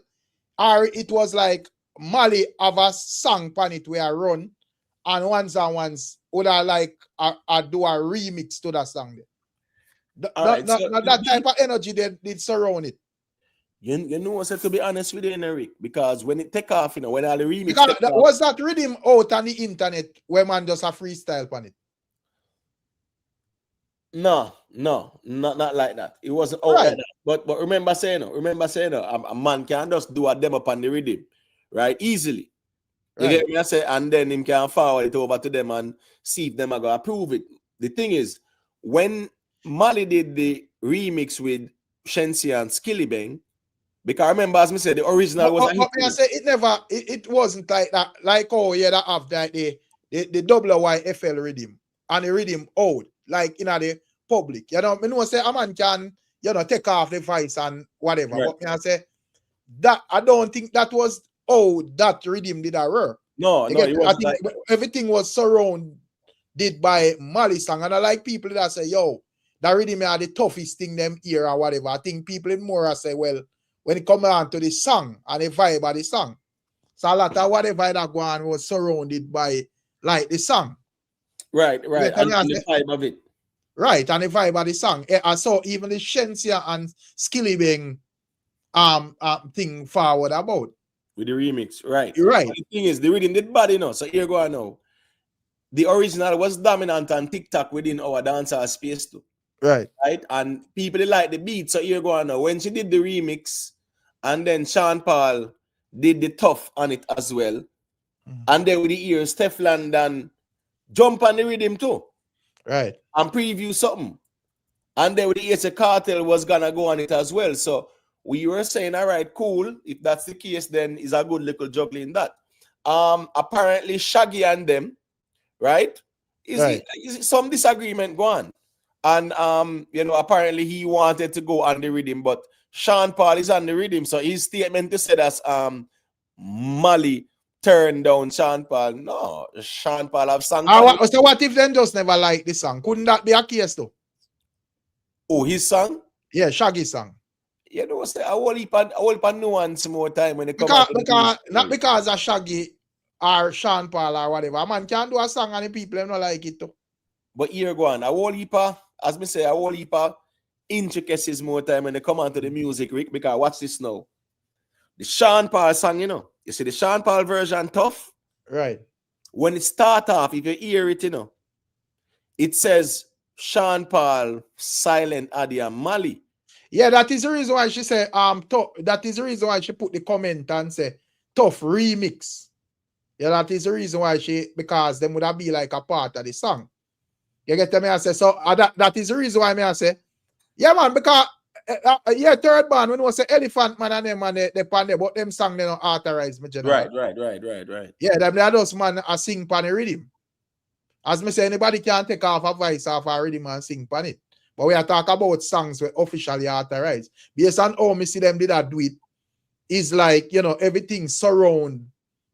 or it was like Mali have a song on it where I run and ones would I like I do a remix to that song? That type of energy did surround it. You know what's to be honest with you, Eric, because when it take off, you know, when all the remix was that rhythm out on the internet where man just a freestyle on it? No, not like that. It wasn't out like that. But remember saying, a man can just do a demo upon the rhythm, right? Easily. You get me? I say, and then him can forward it over to them and see if them are gonna approve it. The thing is, when Mali did the remix with Shensia and Skillibeng, because I remember as me said, the original was a hit. I say it wasn't like that. Like that have like the WYFL rhythm and the rhythm out like in the public. You know, I know say a man can take off the voice and whatever. Right. But I say that I don't think that was that rhythm did a work. No, I think everything was surrounded by Mali song, and I like people that say, "Yo, that rhythm are the toughest thing them hear or whatever." I think people more say, "Well, when it comes down to the song and the vibe of the song, so a lot of whatever that go on was surrounded by like the song." Right, and the vibe of it. Right, and the vibe of the song. I saw even the Shensia and Skillibeng thing forward about. With the remix, right. Right. But the thing is, the rhythm did bad, you know. So here go on now. The original was dominant on TikTok within our dancehall space too. Right. And people they like the beat. So here go on now. When she did the remix, and then Sean Paul did the tough on it as well. And then with the ears, Steffland and jump on the rhythm too. Right. And preview something. And then with the Ace Cartel was gonna go on it as well. So we were saying, all right, cool. If that's the case, then it's a good little juggling that. Apparently Shaggy and them, right? Is some disagreement going on? And apparently he wanted to go on the rhythm, but Sean Paul is on the rhythm. So his statement to say that Mali turned down Sean Paul. No, Sean Paul have sung. So what if them just never like the song? Couldn't that be a case though? Oh, his song? Yeah, Shaggy's song. You know, say I will heap nuance more time when it comes not because of Shaggy or Sean Paul or whatever. A man can do a song and the people don't like it too. But here go on. I will heap, as me say, I will heap intricacies more time when they come onto the music, Rick, because watch this now. The Sean Paul song, you see the Sean Paul version tough? Right. When it start off, if you hear it, it says Sean Paul, Silent Addy, and Mali. Yeah, that is the reason why she said that is the reason why she put the comment and say tough remix. Yeah, that is the reason why because them would have be like a part of the song. You get me? I say so. That is the reason why I say, yeah, man. Because third band when we say Elephant Man and them and they pan there, but them song they don't authorize me general. Right. Yeah, them they those man sing pan the rhythm. As me say, anybody can take off a voice off a rhythm and sing pan it. But we are talking about songs where officially authorized. Based on how me see them did that do it, is like, everything surround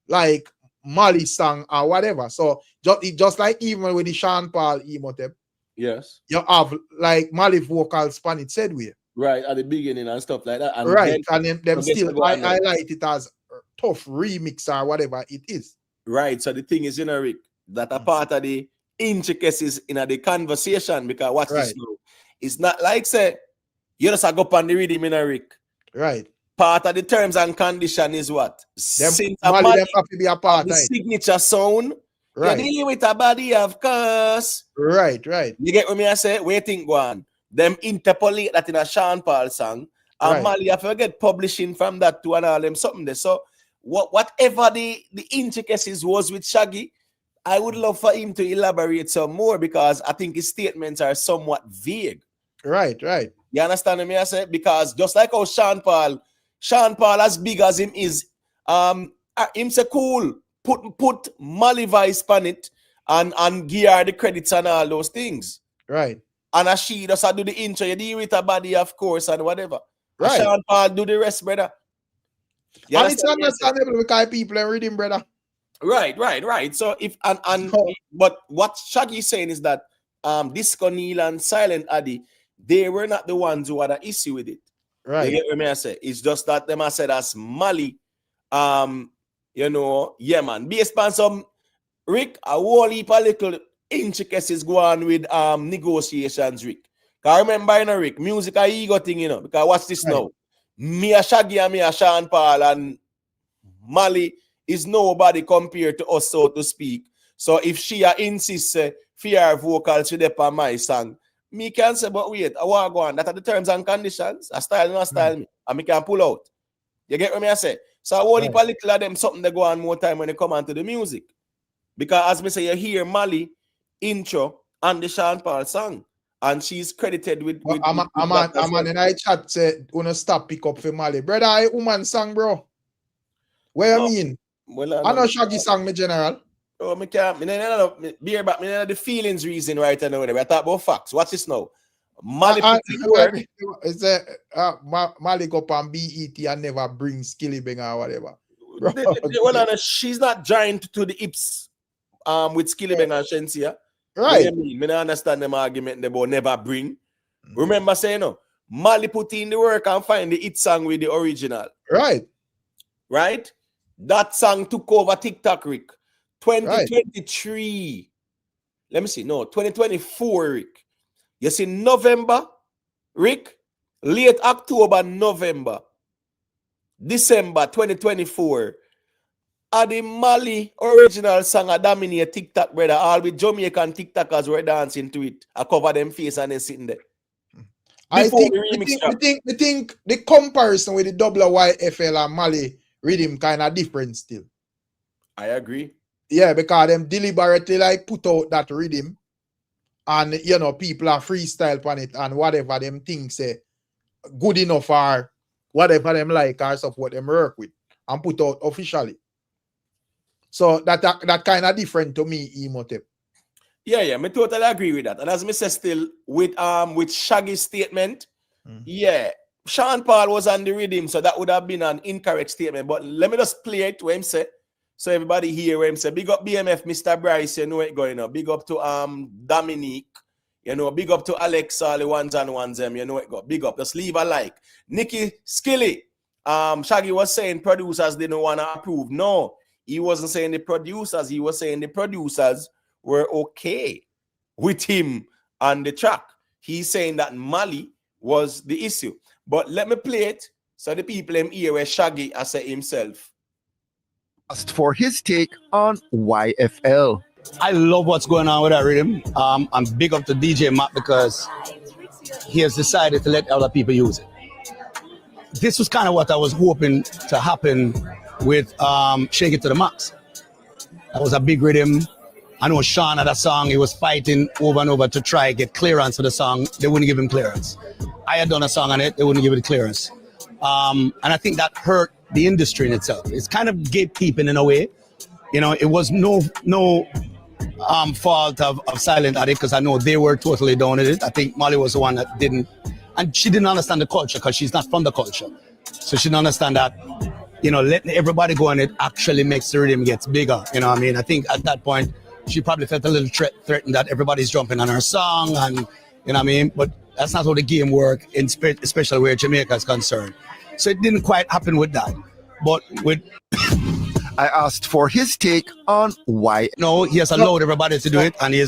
like Mali song or whatever. So just like even with the Sean Paul emotive, yes, you have like Mali vocals span it said we. Right, at the beginning and stuff like that. And right, and them still I highlight it as tough remix or whatever it is. Right, so the thing is, Rick, that a part of the intricacies in the conversation, because watch this now. It's not like say you just go up on the rhythm, Rick. Right. Part of the terms and condition is what? Them have to be a part of the signature sound. Right. You're dealing with a body, of course. Right. You get what me I say? Waiting go on. Them interpolate that in a Sean Paul song. And Mali, I forget publishing from that to and all them something there. So whatever the intricacies was with Shaggy, I would love for him to elaborate some more because I think his statements are somewhat vague. Right. You understand me? I say? Because just like how Sean Paul, as big as him is, him say cool, put Mali vice on it and give her the credits and all those things. Right. And as she does do the intro, you deal with a body, of course, and whatever. Right. And Sean Paul do the rest, brother. And it's understandable because people are reading, brother. Right. So if but what Shaggy is saying is that Disco Neil and Silent Addy, they were not the ones who had an issue with it. Right. You get what I say? It's just that them I said as Mali, yeah, man. Based on some Rick, a whole heap of little intricacies go on with negotiations, Rick. Cause remember, Rick, music a ego thing, because watch this now. Me a Shaggy and me a Sean Paul and Mali is nobody compared to us, so to speak. So if she insists for her vocals to dep on my song, me can say, but wait, I want to go on. That are the terms and conditions. A style not style me. And me can pull out. You get what I say? So I want a little of them something they go on more time when they come onto the music. Because as me say, you hear Mali intro and the Sean Paul song. And she's credited with I'm in I chat say, wanna stop pick up for Mali. Brother, I woman song, bro. What you mean? Well, I know Shaggy song, me general. Oh, me can't. Me beer back. Me know the feelings reason right now. We talk about facts. Watch this now. Mali it's Mali go up on BET and never bring Skillibeng or whatever. Well, she's not joined to the hips with Skillibeng and Shensia. Right. What do you mean? I don't understand them argument they will never bring. Remember saying Mali put in the work and find the hit song with the original. Right? That song took over TikTok, Rick. 2023. Let me see. No, 2024, Rick. You see, November, Rick, late October, November, December 2024. The Mali original song a dominate TikTok, brother. All with Jamaican TikTokers were dancing to it. I cover them face and they sitting there. I think the comparison with the WYFL and Mali rhythm kind of different still. I agree. Yeah, because them deliberately like put out that rhythm and you know people are freestyle on it and whatever them things say good enough or whatever them like or support them work with and put out officially. So that kind of different to me, Emotep. Yeah, me totally agree with that. And as me say still, with Shaggy's statement, yeah, Sean Paul was on the rhythm, so that would have been an incorrect statement. But let me just play it where him say, so everybody hear where him say, big up BMF, Mr. Bryce, you know it going on. Big up to Dominique, you know, big up to Alex, all the ones and ones, you know it go. Big up, just leave a like. Nikki Skilly, Shaggy was saying producers didn't want to approve. No, he wasn't saying the producers, he was saying the producers were okay with him on the track. He's saying that Mali was the issue. But let me play it so the people in here where Shaggy has said himself. Asked for his take on YFL. I love what's going on with that rhythm. I'm big up to DJ Matt because he has decided to let other people use it. This was kind of what I was hoping to happen with Shake It to the Max. That was a big rhythm. I know Sean had a song, he was fighting over and over to try to get clearance for the song. They wouldn't give him clearance. I had done a song on it, they wouldn't give it clearance. And I think that hurt the industry in itself. It's kind of gatekeeping in a way. You know, it was no fault of Silent Addict because I know they were totally down with it. I think Molly was the one that didn't, and she didn't understand the culture because she's not from the culture. So she didn't understand that, you know, letting everybody go on it actually makes the rhythm gets bigger. You know what I mean? I think at that point, she probably felt a little threatened that everybody's jumping on her song and, you know what I mean? But that's not how the game works, especially where Jamaica is concerned. So it didn't quite happen with that. But with... I asked for his take on why. No, he has allowed everybody to do it and he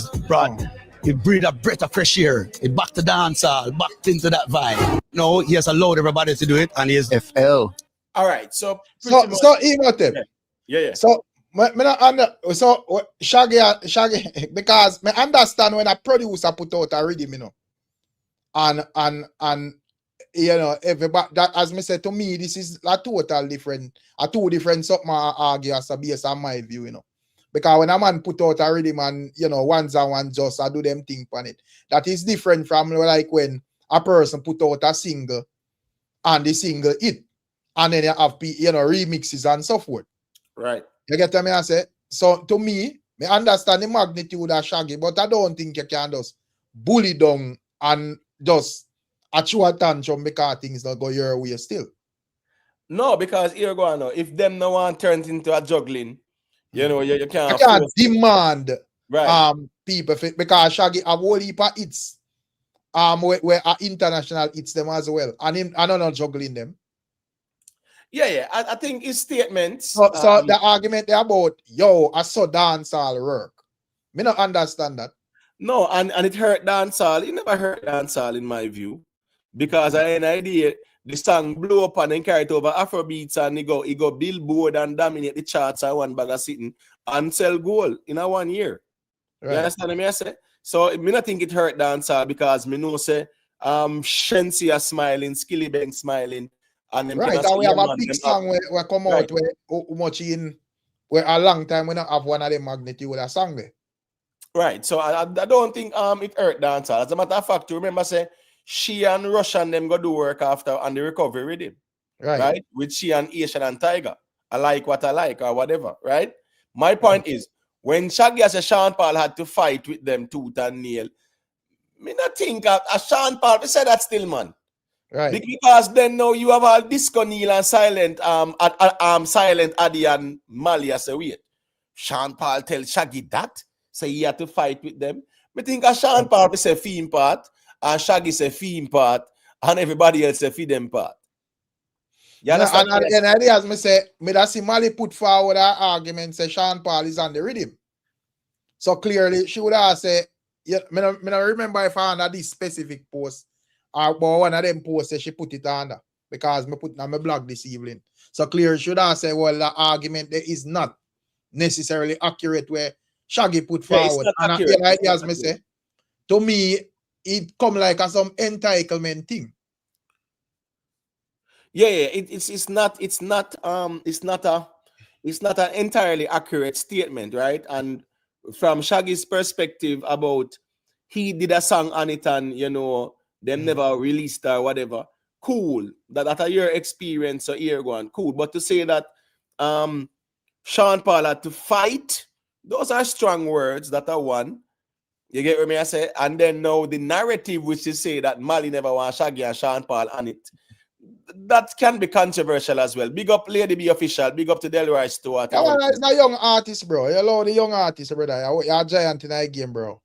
breathed a breath of fresh air. He backed the dancehall, backed into that vibe. No, he has allowed everybody to do it and he is FL. All right, so Emotep. Yeah. So Shaggy, because I understand when a producer put out a rhythm, you know, and you know, everybody that, as me said, to me, this is a total different, two different something I argue as a based on my view, you know. Because when a man put out a rhythm and, you know, ones and one just I do them thing on it. That is different from like when a person put out a single and the single hit and then you have, you know, remixes and so forth. Right. You get what I say? So to me, I understand the magnitude of Shaggy, but I don't think you can just bully down and just a short tantrum because things don't go your way still. No, because here go on now. If them no one turns into a juggling, you know, you can't demand people because Shaggy have whole heap of hits where are international hits them as well. And him, I don't know juggling them. Yeah. I think his statements. So the argument there about I saw dancehall work. Me not understand that. No, and it hurt dancehall. It never hurt dancehall in my view. Because I had an idea, the song blew up and then carried over Afrobeats and he go Billboard and dominate the charts and one bag of sitting and sell gold in a 1 year. Right. You understand what I say? So me not think it hurt dancehall because me know say Shensi are smiling, Skilly Bank smiling. And right, and we have a big song where come out where a long time we don't have one of them magnitude with a song there. Right. So I don't think it hurt dancehall. As a matter of fact, you remember say she and Russian them go do work after on the recovery with him. Right? With she and Asian and Tiger. I like what I like or whatever, right? My point is when Shaggy as a Sean Paul had to fight with them tooth and nail, me not think a Sean Paul, we say that still, man. Right. Because then now you have all Disco Neil and Silent Silent Addy and Mali as a wait. Sean Paul tell Shaggy that, so he had to fight with them. Me think a Sean Paul is a theme part, and Shaggy is a theme part, and everybody else a feed them part. You understand? And as me say, me that see Mali put forward an argument say Sean Paul is on the rhythm. So clearly she would have said, yeah, me not remember if I under this specific post. Or one of them posts she put it under because me put it on my blog this evening. So clear should I say, well, the argument there is not necessarily accurate where Shaggy put forward. And as me say, to me, it come like a some entitlement thing. Yeah, it's not an entirely accurate statement, right? And from Shaggy's perspective about he did a song on it and them never released or whatever. Cool. That are your experience or year one. Cool. But to say that Sean Paul had to fight, those are strong words. That are one. You get what I say? And then now the narrative which is say that Mali never want Shaggy and Sean Paul on it. That can be controversial as well. Big up Lady B Official. Big up to Delroy Stewart. Yeah, it's a young artist, bro. You allow the young artist, brother. You're a giant in that game, bro.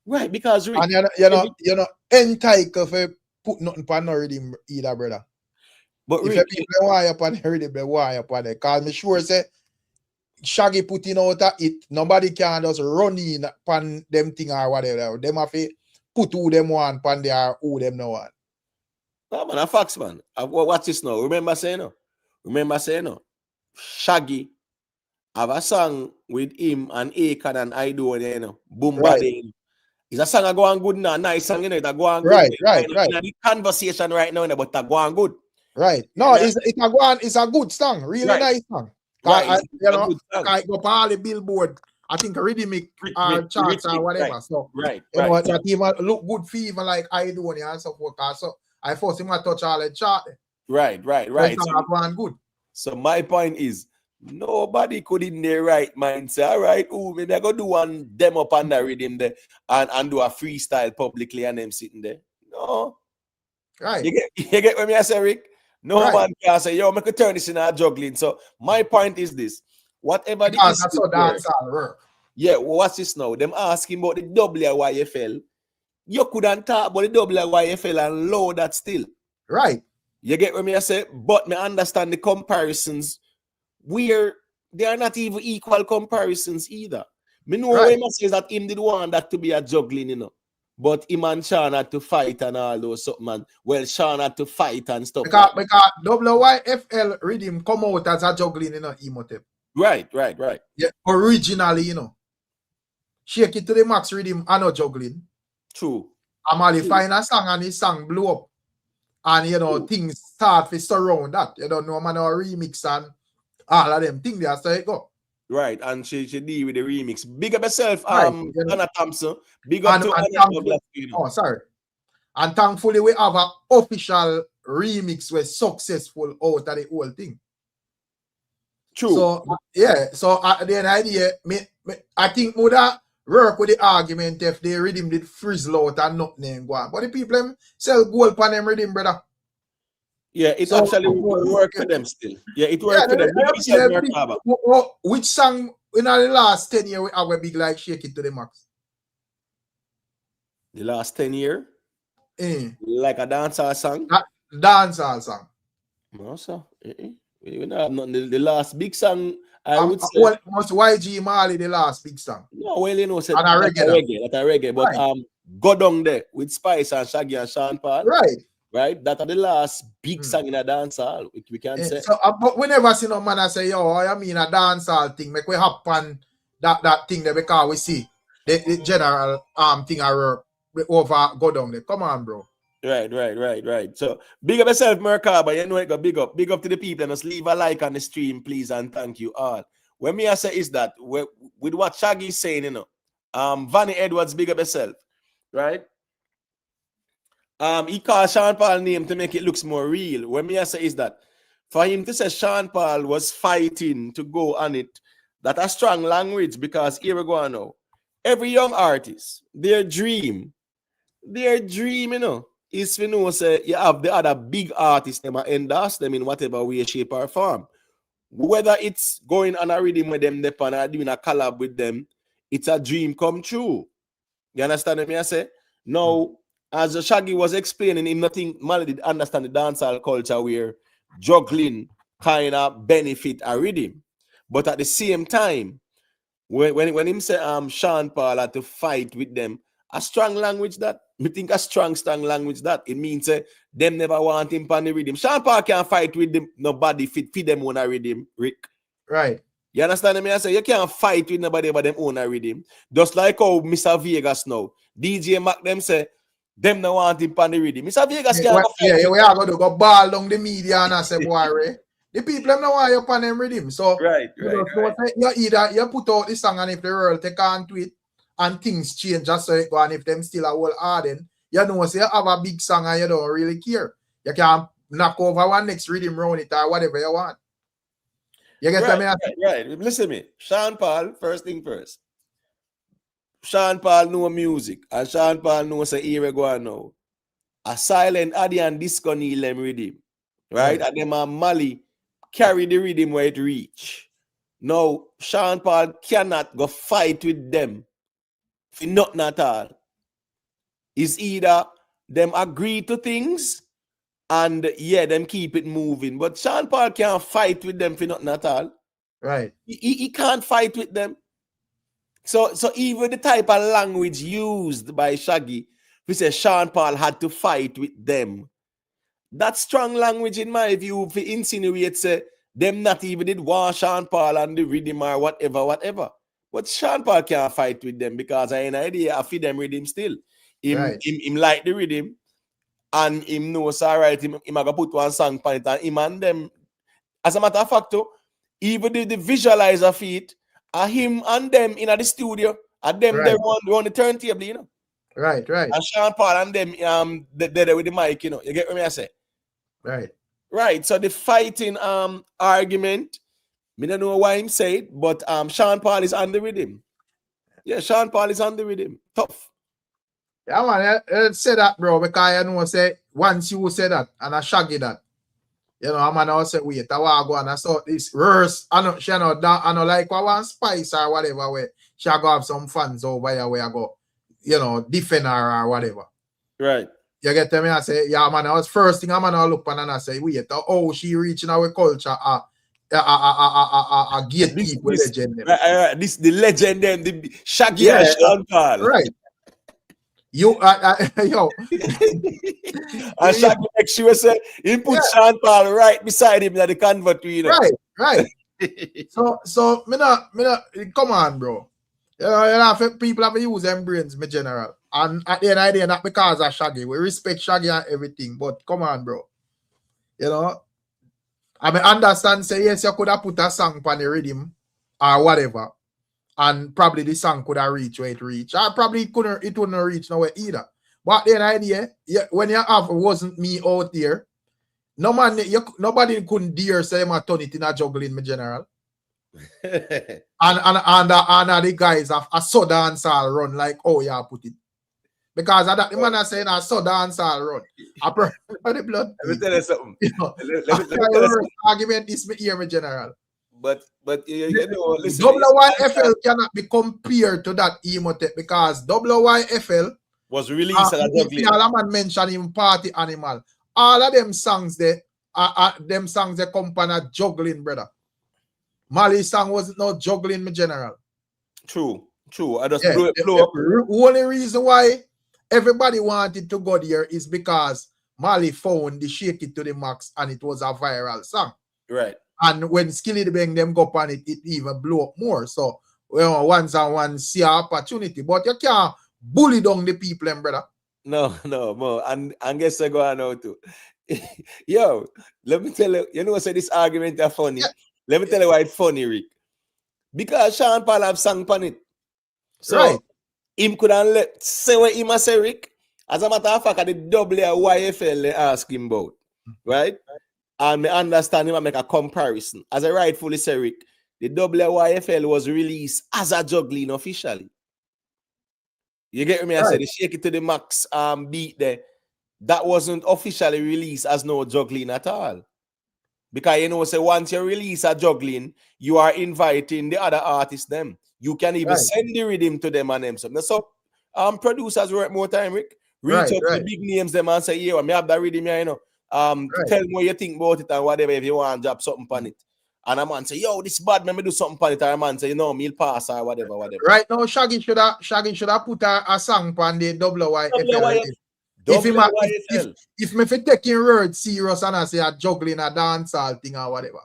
Right, because Rick, and you're not entitled for put nothing on no rhythm either, brother. But if Rick, you people want you upon the rhythm, they want you upon it. Because me sure say Shaggy putting out of it, nobody can just run in upon them thing or whatever. Them have to put who them want upon there or who them no want. No, man, a facts, man. Watch this now. Remember saying no. Shaggy have a song with him and Akon and I do, Boom Body. It's a song that go on good now. Nice song, it go on good. Right. The conversation right now, but that go on good. Right. No, right. It's a good song. Really nice song. Right. I go all the billboard. I think rhythmic charts or whatever. Right. So right. That even look good for even like I do and so forth. So I force him to touch all the chart. Right. So going good. So my point is, nobody could in their right mind say, all right, maybe I go do one demo up on the rhythm there and do a freestyle publicly and them sitting there. No. Right. You get what I say, Rick? No man can say, yo, I could turn this in a juggling. So my point is this. Whatever the that's how dancehall work. Yeah, what's this now? Them asking about the WYFL. You couldn't talk about the WYFL and low that still. Right. You get what I say? But me understand the comparisons where they are not even equal comparisons either. Me know what I say is that him did want that to be a juggling, But him and Sean had to fight and all those something, man. Well, Sean had to fight and stuff. Because WYFL rhythm come out as a juggling, Emotape. Right. Yeah, originally, Shake It to the Max rhythm and no juggling. True. Amali find a song and his song blew up. And, things start to surround that. You don't know, man, or remix and all of them things there, so it go. Right, and she deal with the remix. Big up yourself, Anna Thompson. Big up to Anna. Sorry. And thankfully, we have an official remix was successful out of the whole thing. True. So, so at the end of the day, I think would work with the argument if they rhythm did frizzle out and nothing go on. But the people sell gold on them rhythm, brother. Yeah, it actually work for them still. Yeah, it worked for them. Which song in the last 10 years we have a big like Shake It to the Max? The last 10 years? Like a dancehall song? Dancehall song. No, sir. We don't have nothing. The last big song, I would say. Must YG Marley the last big song? No, well, said that's a reggae. But go down there with Spice and Shaggy and Sean Paul. Right? That are the last big song in a dancehall, we can say. So, but we never see no man that say, yo, I mean a dancehall thing, make we happen that thing there because we see the general thing over go down there. Come on, bro. Right. So big up yourself, Merkaba. You know it go big up. Big up to the people and just leave a like on the stream, please, and thank you all. What me I say is that with what Shaggy is saying, Vanny Edwards, big up yourself, right? He called Sean Paul name to make it looks more real. What me I say is that for him to say Sean Paul was fighting to go on it, that's a strong language because here we go now. Every young artist, their dream, is to say you have the other big artists them endorse them in whatever way, shape, or form. Whether it's going on a rhythm with them, or doing a collab with them, it's a dream come true. You understand what I say? Now, as Shaggy was explaining, him nothing Mali did understand the dancehall culture where juggling kind of benefit a rhythm. But at the same time, when him say Sean Paul had to fight with them, a strong language that we think a strong language that it means them never want him on the rhythm. Sean Paul can't fight with them, nobody fit them on a rhythm, Rick. Right. You understand me? I say you can't fight with nobody but them own a rhythm. Just like how Mr. Vegas now. DJ Mac them say them no want him on the rhythm. Mr. Vegas we are going to go ball down the media and I say, boy, the people them know why you on them rhythm. So right. You either you put out the song and if the world take on to it and things change just so it go and if them still a whole harden, you know, say you have a big song and you don't really care. You can knock over one next rhythm round it or whatever you want. You get me? Right. Listen to me. Sean Paul, first thing first. Sean Paul know music and Sean Paul knows a year ago now. A silent Addy and Disco Neil them rhythm. Right? And them and Mali carry the rhythm where it reach. Now, Sean Paul cannot go fight with them for nothing at all. It's either them agree to things and them keep it moving. But Sean Paul can't fight with them for nothing at all. Right. He can't fight with them. So even the type of language used by Shaggy, we say Sean Paul had to fight with them. That strong language, in my view, if it insinuates them not even did want Sean Paul and the rhythm or whatever. But Sean Paul can't fight with them because I have an idea I feed them rhythm still. Him like the rhythm and him knows all right, him gonna put one song on it and him and them. As a matter of fact, even the visualizer feed are him and them in the studio, and them they run the turntable, you know. Right. And Sean Paul and them they're with the mic, you know. You get what I say? Right. So the fighting argument, I don't know why him say it, but Sean Paul is on the rhythm. Yeah, Sean Paul is on the rhythm. Tough. Yeah, man, say that, bro, because you know, say once you say that and I Shaggy that, you know, I'm gonna say wait, I want to go and I saw this verse. I know like what one Spice or whatever where she go have some fans over here where I go, you know, defend her or whatever. Right. You get me? I say, yeah, man, I was first thing I'm gonna look and I say, wait, oh, she reaching our culture, a gatekeeper legend. This the legend them, the Shaggy and Sean Paul. Right. Yo. And Shaggy make sure say he put Sean Paul right beside him at the convert, you know. Right. so me not come on, bro. You know, people have to use them brains, me general. And at the end of the day, not because of Shaggy. We respect Shaggy and everything, but come on, bro. You know, I mean, understand, say, yes, you could have put a song on the rhythm or whatever, and probably the song could have reached where it reached. Or probably it wouldn't reach nowhere either. But the idea, when you have wasn't me out there, nobody couldn't dare say I turn it in a juggling, my general. and the guys have a so dancehall run like, oh yeah, put it. Because of that, the man is saying I saw dancehall run. The blood. Let me tell you something. You know, let me tell you something. Argument is me here, my general. But you know, listen. WYFL cannot be compared to that Emotech because WYFL was released as a juggling. All man mentioned him Party Animal. All of them songs they come on a juggling, brother. Mali's song wasn't no juggling, my general. True. I just blow up. The only reason why everybody wanted to go there is because Mali found the Shake It to the Max and it was a viral song. Right. And when Skilly the Bang them go up on it, it even blew up more. So, once and one see an opportunity. But you can't bully down the people, brother. No, more. And guess I go on now too. Yo, let me tell you, you know, say this argument are funny. Yeah. Let me tell you why it's funny, Rick. Because Sean Paul have sang on it. So him could have say what him say, Rick. As a matter of fact, the WYFL they ask him about. Right? And me understand him and make a comparison. As I rightfully say, Rick, the WYFL was released as a juggling officially. You get me? I said the Shake It to the Max beat there. That wasn't officially released as no juggling at all. Because you know, say once you release a juggling, you are inviting the other artists them. You can even send the rhythm to them and them. So producers work more time, Rick. Reach out to the big names them and say, yeah, I have that rhythm here, you know. Tell me what you think about it and whatever if you want to drop something on it. And a man say, yo, this bad, let me do something on it. And a man say, you know, me'll pass or whatever. Right now, Shaggy should have put a song on the WYFL. If me taking words serious and I say a juggling a dancehall thing or whatever,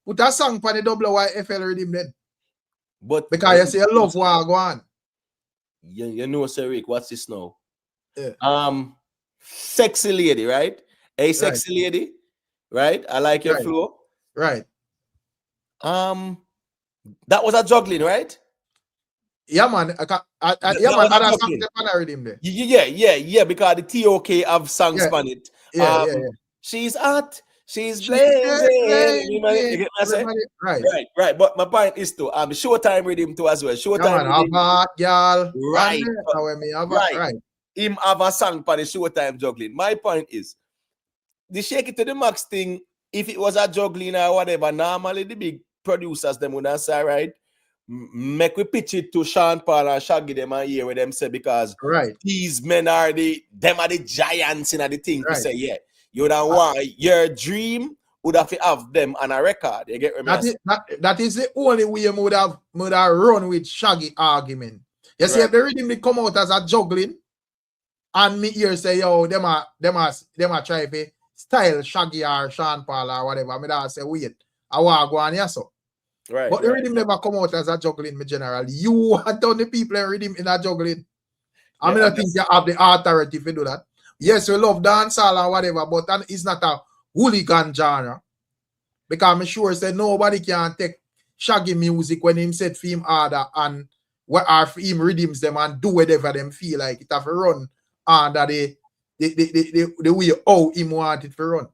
put a song on the WYFL rhythm then. But because you say you love what go on. You know, Sir Rick, what's this now? Yeah. Sexy lady, right? A sexy lady, right? I like your flow. Right. That was a juggling, right? Yeah, man. Yeah, man. Other songs on the rhythm there. Yeah. Because the TOK have songs on it. Yeah. She's hot. She's blazing. Right. But my point is to Showtime rhythm too as well. Showtime rhythm. Girl. Right. Right. Him have a song for the Showtime juggling. My point is, the Shake It to the Max thing, if it was a juggling or whatever, normally the big producers them would say, right, make we pitch it to Sean Paul and Shaggy them and hear what them say, because these men are the giants in the thing to say, yeah, you don't want your dream would have to have them on a record. You get what that is the only way you would have run with Shaggy argument. You see, if the rhythm they come out as a juggling, and me here say, yo, them are try to style Shaggy or Sean Paul or whatever. I mean, I say, wait, I want to go on here, so. But the rhythm never come out as a juggling, me general. You want on the people and rhythm in a juggling. I mean, I think you have the authority to do that. Yes, we love dancehall and whatever, but it's not a hooligan genre. Because I'm sure say nobody can take Shaggy music when him set for him order and what are for him rhythms them and do whatever them feel like. It have to run under the way how him want it to run.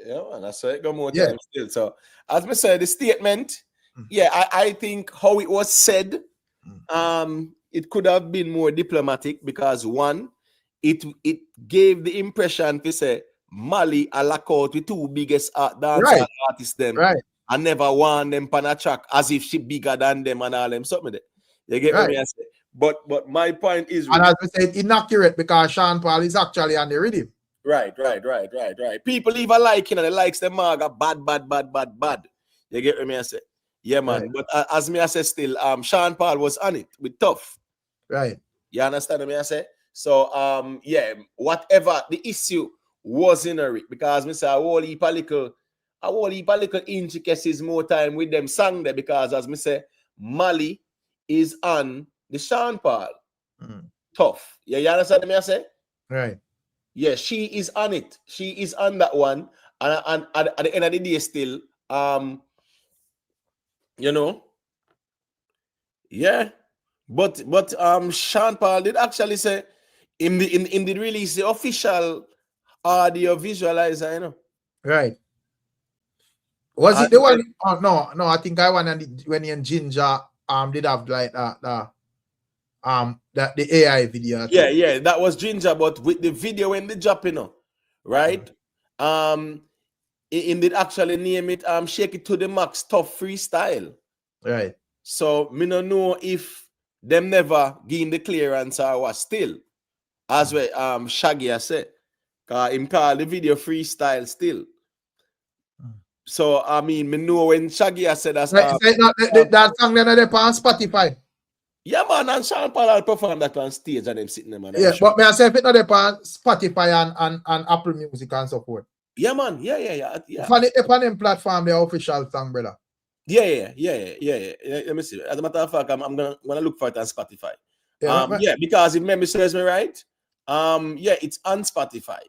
Yeah, man, that's why it got more time still. So, as I said, the statement, I think how it was said, it could have been more diplomatic, because one, it gave the impression to say Mali a lock out with two biggest dancehall artists them, and never won them pan a track as if she bigger than them and all them something there. You get what I say? But my point is, and as we said, inaccurate, because Sean Paul is actually on the rhythm. Right. People even like, they likes them maga bad. You get what I say? Yeah, man. But as me I say still, Sean Paul was on it with tough. Right. You understand what I say? So whatever the issue was in it, because me say I will heap a little intricacies more time with them song there, because as me say, Mali is on the Sean Paul. Tough. Yeah, you understand what I say? Right. Yeah, she is on it. She is on that one. And at the end of the day still, But Sean Paul did actually say in the release, the official audio visualizer, Right. Was it the one? Oh, no, I think I want when you and Ginger did have like that the AI video. Yeah, that was Ginger, but with the video when they drop, right? It did actually name it Shake It to the Max Tough Freestyle. Right. So me no know if them never gain the clearance or what still. As well Shaggy has said. Cause him call the video freestyle still. So I mean, me know when Shaggy has said that that song then they on Spotify. Yeah, man, and Sean Paul will perform that on stage and them sitting there, man. Yeah, but me I say if it not there on Spotify and Apple Music and so forth. Yeah, man. Yeah. On them platform, the official song, brother. Yeah. Let me see. As a matter of fact, I'm gonna look for it on Spotify. Yeah, because if memory serves me right, it's on Spotify.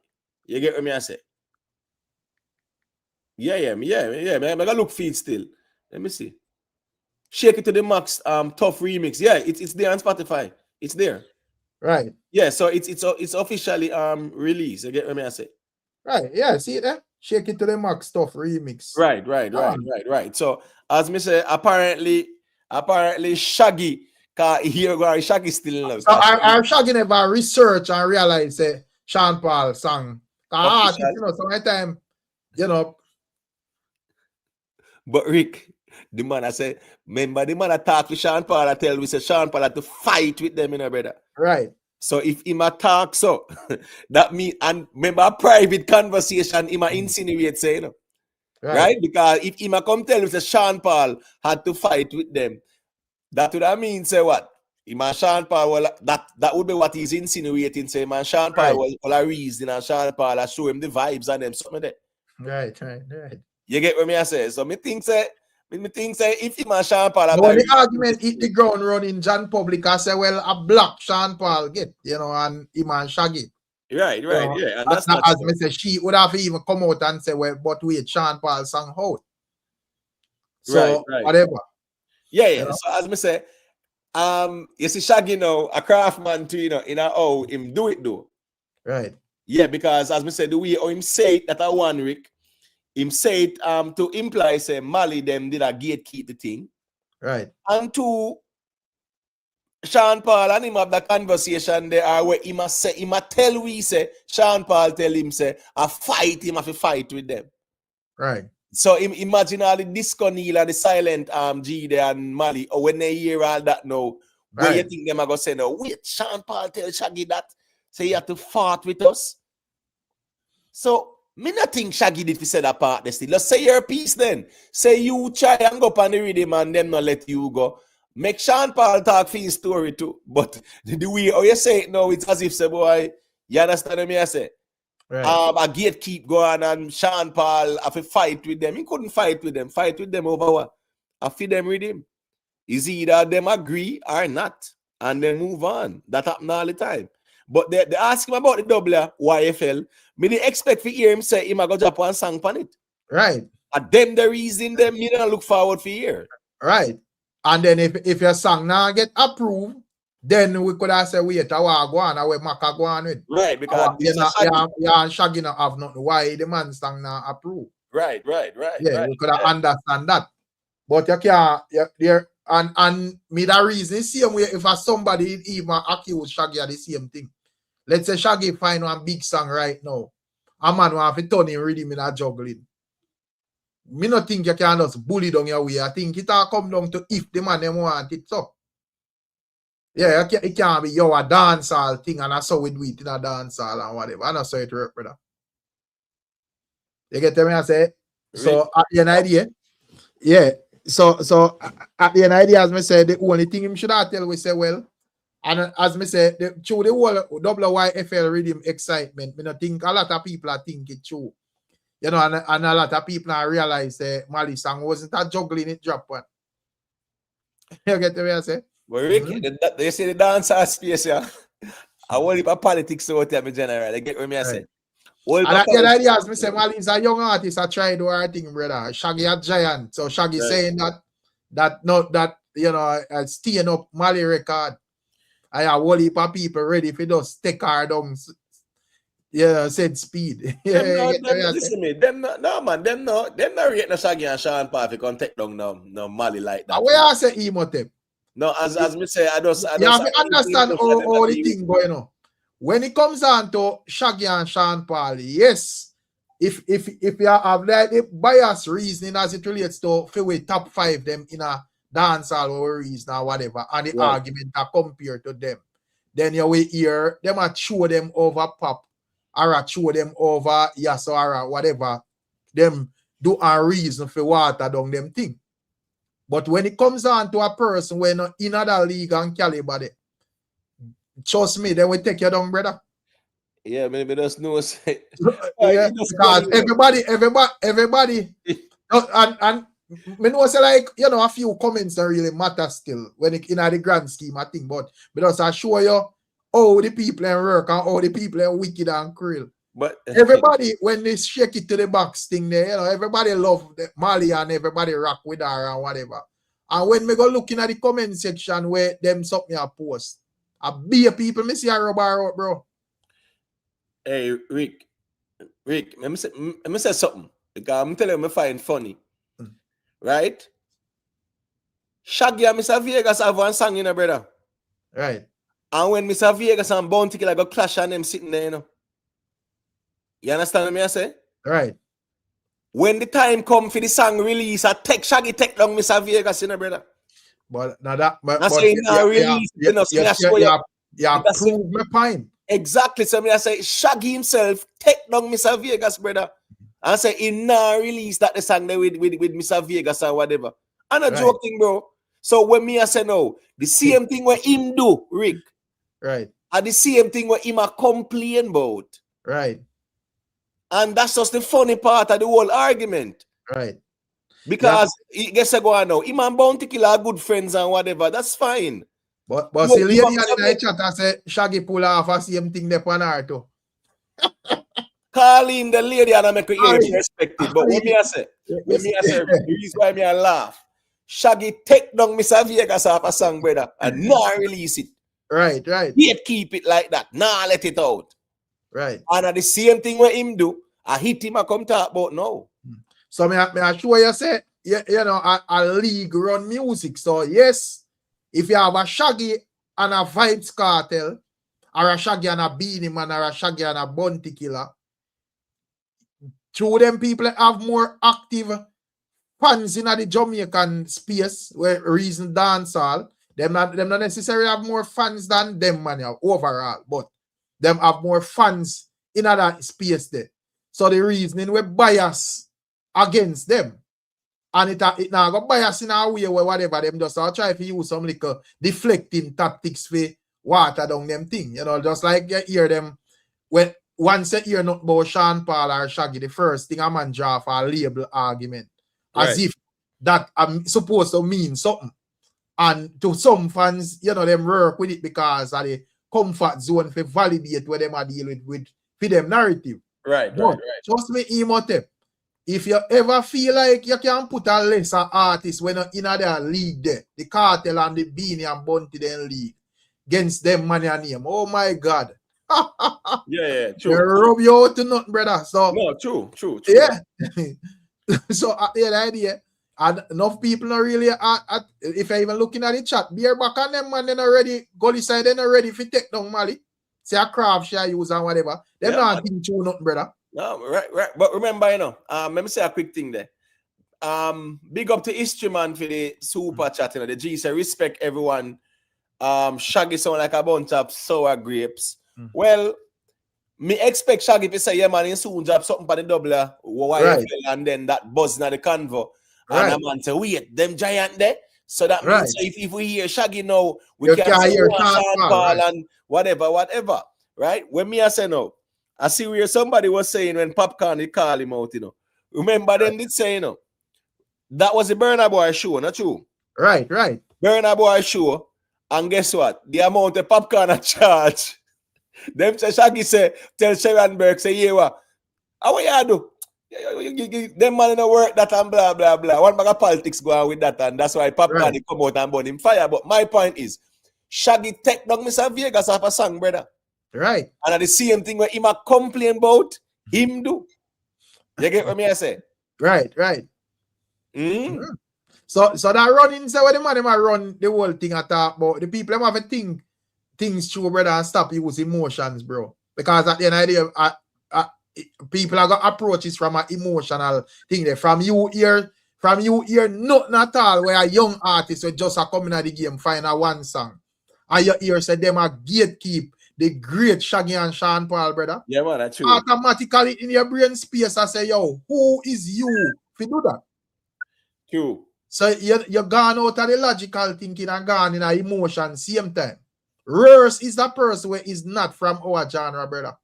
You get what I say? Yeah. I'm gonna look for it still. Let me see. Shake It to the Max, Tough Remix. Yeah, it's there on Spotify. It's there. Right. Yeah, so it's officially released. You get what I say? Right. Yeah. See it there? Shake It to the Max Tough Remix. Right. So as me say, apparently Shaggy, cause Shaggy still in love. So our Shaggy never research and realize Sean Paul song. Sometimes, But Rick, the man I say, remember the man I talk to Sean Paul, I tell we say Sean Paul had to fight with them, brother. Right. So if him a talk so, that mean, and remember a private conversation, him a insinuate say, right? Because if him a come tell me say Sean Paul had to fight with them, that would mean say what? Him and Sean Paul, that would be what he's insinuating, say, man, Sean Paul was all a reason, and Sean Paul I show him the vibes and them, something there. Right. You get what I say? So me think say if him and Sean Paul when the argument hit the ground running, John Public I say, well, a black Sean Paul get, and him and Shaggy. Right. Yeah. And that's not as me say, she would have even come out and say, well, but wait, Sean Paul sang out. So whatever. Yeah. You know? So as me say, you see Shaggy now, a craftman too, in how him do it though. Right. Yeah, because as me say, the way how him say it that I want Rick, him say it to imply say Mali them did a gatekeep the thing. Right. And to Sean Paul and him have the conversation there where he must tell we say Sean Paul tell him say I fight him have to fight with them. Right. So imagine all the disco Neil and the silent G there and Mali, or when they hear all that now, where you think them are gonna say no, wait, Sean Paul tell Shaggy that, say you have to fight with us. So me not think Shaggy did to say that part this thing. Let's say your piece then. Say you try and go up on the rhythm and them not let you go. Make Sean Paul talk for his story too. But the way how you say it now, it's as if say boy, you understand what I say? Right. A gate keep going and Sean Paul have to fight with them. He couldn't fight with them. Fight with them over what? I feed them with him. Is either them agree or not. And then move on. That happen all the time. But they ask him about the double YFL. Me they expect to hear him say him a go drop one song on it. Right. And them the reason them me don't look forward for hear. Right. And then if your song now get approved, then we could have said wait a while go on where Maka go on with. Right, because Shaggy not have nothing. Why the man song now approved? Right. Yeah, we could have understand that. But you can't and me the reason same way if somebody even accuse Shaggy of the same thing. Let's say Shaggy find one big song right now. A man want to turn him rhythm in a juggling. Me not think you can just bully down your way. I think it all come down to if the man them want it so. Yeah, it can't be your dancehall thing and I saw we do it in a dancehall and whatever. I know so it work, brother. You get me? I say. So at the end of the day, yeah. So at the end of the day, as me say, the only thing him should have tell we say, well, and as me say, through the whole WYFL rhythm excitement, me not think a lot of people are think it true. You know, and a lot of people now realize Mali song wasn't a juggling it drop one. You get the way I say? Well, Rick, they say the dancer space, yeah. I want to politics out there, me general. They get what me say. And at the idea, as me say, Mali's a young artist. I try to do our thing, brother. Shaggy a giant, so Shaggy saying that you know, staying up Mali record. I have a whole heap of people ready for just take her down. Yeah, said speed. Listen me. Them not rate no Shaggy and Sean Paul if you can take down no Mali like that. Where I say Emotep? No, as me say, I just you have to understand how the thing going on. When it comes on to Shaggy and Sean Paul, yes, if you have like a bias reasoning as it relates to top 5 them in a dancehall or reason or whatever, and the argument are compared to them, then you will hear them a show them over pop or a show them over yes or whatever them do a reason for water down them thing. But when it comes on to a person when in other league and caliber, trust me, they will take you down, brother. Yeah, maybe just know. Yeah, because everybody, and me know say like you know a few comments that really matter still when it in the grand scheme I think, but because I show you how the people in work and how the people in wicked and cruel. But everybody when they shake it to the box thing there, you know, everybody love Mali and everybody rock with her and whatever. And when me go looking at the comment section where them something a post, I be a people me see a rubber out, bro. Hey Rick, let me say something because I'm telling you, I find funny, right? Shaggy and Mr. Vegas have one song, you know, brother. Right. And when Mr. Vegas and Bounty Killer go clash on them sitting there, you know. You understand what I say? Right. When the time come for the song release, I take Shaggy take down Mr. Vegas, you know, brother. But now that, but release, you know, prove my point. Exactly. So I say Shaggy himself take down Mr. Vegas, brother. And say he now release that the song there with Mr. Vegas or whatever. And a joking, bro. So when me I say no, the same thing what him do, Rick. Right. And the same thing what him a complain about. Right. And that's just the funny part of the whole argument. Right. Because guess I go on now. Him and Bounty Killer are good friends and whatever. That's fine. But see, lady in the chat I say Shaggy pull off the same thing there on her too. Call in the lady and I make her ears respected. But what me I say? The reason why me I laugh. Shaggy take down Mr. Vegas off a song, brother, and not release it. Right. Yet keep it like that. Nah, let it out. Right. And the same thing what him do, I hit him, I come talk about now. So me I sure you say, you know, a league run music. So yes, if you have a Shaggy and a Vibes Cartel, or a Shaggy and a Beanie Man, or a Shaggy and a Bounty Killer, two of them people have more active fans in the Jamaican space where reason dancehall. Them not necessarily have more fans than them man overall, but them have more fans in that space there. So the reasoning we bias against them. And it now got bias in a way where whatever them just try to use some like deflecting tactics for water down them thing. You know, just like you hear them when once you hear not about Sean Paul or Shaggy, the first thing a man draw for a label argument. As if that supposed to mean something. And to some fans, you know, them work with it because of the comfort zone for validate what them are dealing with for them narrative. Right. Trust me, Imhotep. If you ever feel like you can put a lesser artist when you're in their league there, the Cartel and the Beanie and Bounty then league, against them money and name, oh my God. Yeah, true. They rub you out to nothing, brother. So, no, true. Yeah. So the idea, and enough people not really if you're even looking at the chat, beer back on them man, then already gully side, then already if you take down Mali, say a craft share use and whatever. Them not think true nothing, brother. No, right. But remember, you know, let me say a quick thing there. Big up to History Man for the super chat, you know. The G say respect everyone. Shaggy sound like a bunch of sour grapes. Well, me expect Shaggy to say, yeah, man, he soon drop something for the doubler, and then that buzzing at the convo. And a man say, wait, them giant there. So that means if we hear Shaggy now, we can hear Sean Paul and whatever. Right? When me I say no, I see where somebody was saying when Popcorn he call him out, you know. Remember them did say, you know, that was the Burna Boy show, not true? Right. Burna Boy show. And guess what? The amount of Popcorn at charge. Them say Shaggy say, tell Sharon Burke, say, yeah, what? How you do? Them man in the work that and blah, blah, blah. One bag of politics go on with that, and that's why Popcorn come out and burn him fire. But my point is, Shaggy take down Mr. Vegas off a song, brother. Right. And at the same thing where him a complain about, him do. You get what me I say? Right. So that running, so when the man run the whole thing I talk about, the people them have to think things through, brother, and stop use emotions, bro. Because at the end of the day, people are got approaches from an emotional thing there. From you hear nothing at all where a young artist will just come in the game, find a one song. And you hear say them a gatekeep the great Shaggy and Sean Paul, brother. Yeah, man, that's true. Automatically in your brain space, I say, yo, who is you if you do that? True. So you're gone out of the logical thinking and gone in an emotion same time. Rarest is that person where is not from our genre, brother.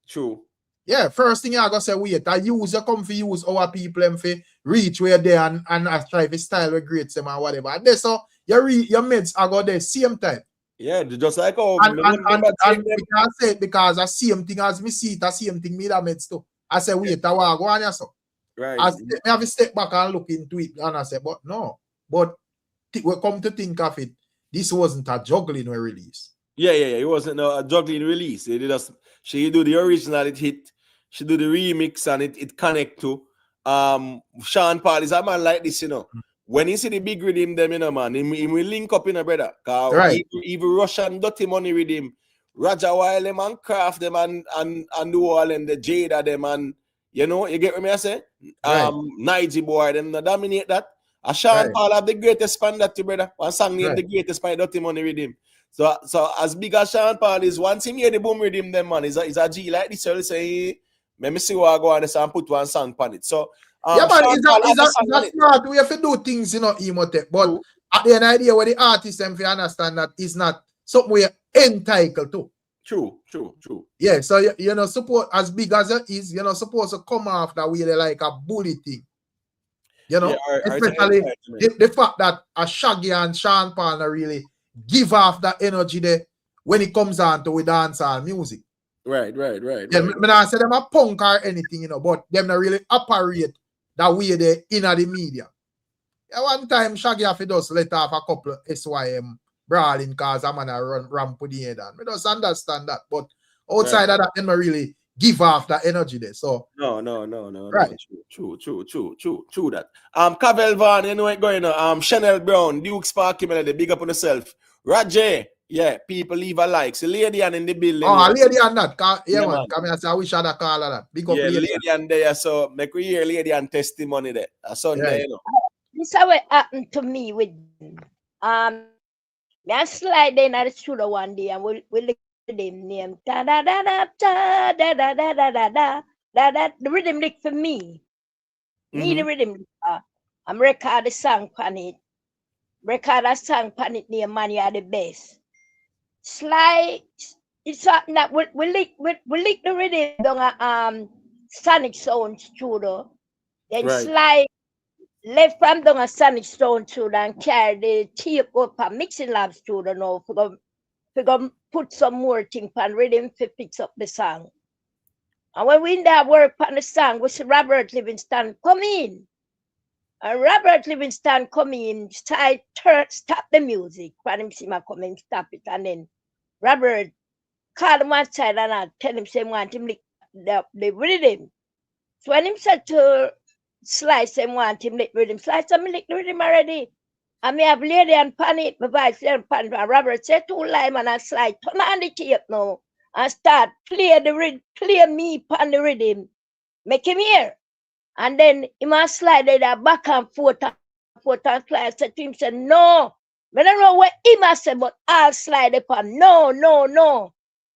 True. Yeah, first thing I gotta say, wait, you come for use our people and for reach where they and I try to style with great them and whatever. And that's so your meds are go there same time. Yeah, just like and I say because the same thing as me see it, the same thing me that meds too. I say, wait, I want to go on here, so. Right. I have to step back and look into it, and I say, but no. But we come to think of it, this wasn't a juggling release. Yeah. It wasn't a juggling release. She do the original, it hit. She do the remix and it connect to. Sean Paul is a man like this, you know. When you see the big rhythm, them, you know, man, he will link up in a brother. Right. Even Russian dirty money with him. Raja Wild them and Craft them and do all them, the Jada them and you know, you get what me I say? Nige boy, them dominate that. Sean Paul have the greatest span that brother. One song named the greatest span dirty money with him. So as big as Sean Paul is, once he made the boom with him, them man, is a G like this. So say, let me see what I go on this and put one song on it. So yeah, but it's smart. We have to do things, you know, Imhotep. But at the end of the day, where the artist them fi understand that is not something we're entitled to. True. Yeah, so you know, suppose as big as it is, you know, supposed to come off that way like a bully thing. You know, especially the fact that a Shaggy and Sean Paul really give off that energy there when it comes on to with dancehall music. Right. Yeah, me not say them a punk or anything, but them not really operate that way they in the media. Yeah, one time Shaggy have to just let off a couple of SYM brawling cause a man a run ramp with the head on. Me just understand that. But outside of that, them not really give off that energy there. So No. right. True that. Cavell Van, you know what going on. Chanel Brown, Duke Sparky Melody, big up on yourself. Roger, yeah, people leave a like. So lady and in the building. Oh, lady and that. Yeah, Man. Come here, say I wish I had a call of that. Big up Yeah, lady. lady and there, so make we hear lady and testimony there. A Sunday, This is what happened to me with I slide in at the studio one day and we look at them name da da da da da da da da da da da da the rhythm lick for me. Me the rhythm I'm record the song pan it. Record a song pan it near man you are the best. Slide it's something that we lick the rhythm down Sonic Sound studio. Then slide left from down a Sonic Stone studio and carry the tape up a mixing lab studio now for go put some more things on rhythm to fix up the song. And when we in there work on the song, we see Robert Livingston come in. And Robert Livingston come in, stop the music. When him see me come in, stop it. And then Robert called him one side and I tell him say want him the rhythm. So when him said to Slice him want him lick rhythm. Slice him lick the rhythm already. I may have lady and pan it, my vice and pan. Robert said to Lime and I slide, turn on the tape now and start play me pan the rhythm. Make him hear. And then he must slide there back and forth and slide. Said to him, said, no. I don't know what he must say, but I'll slide upon. No.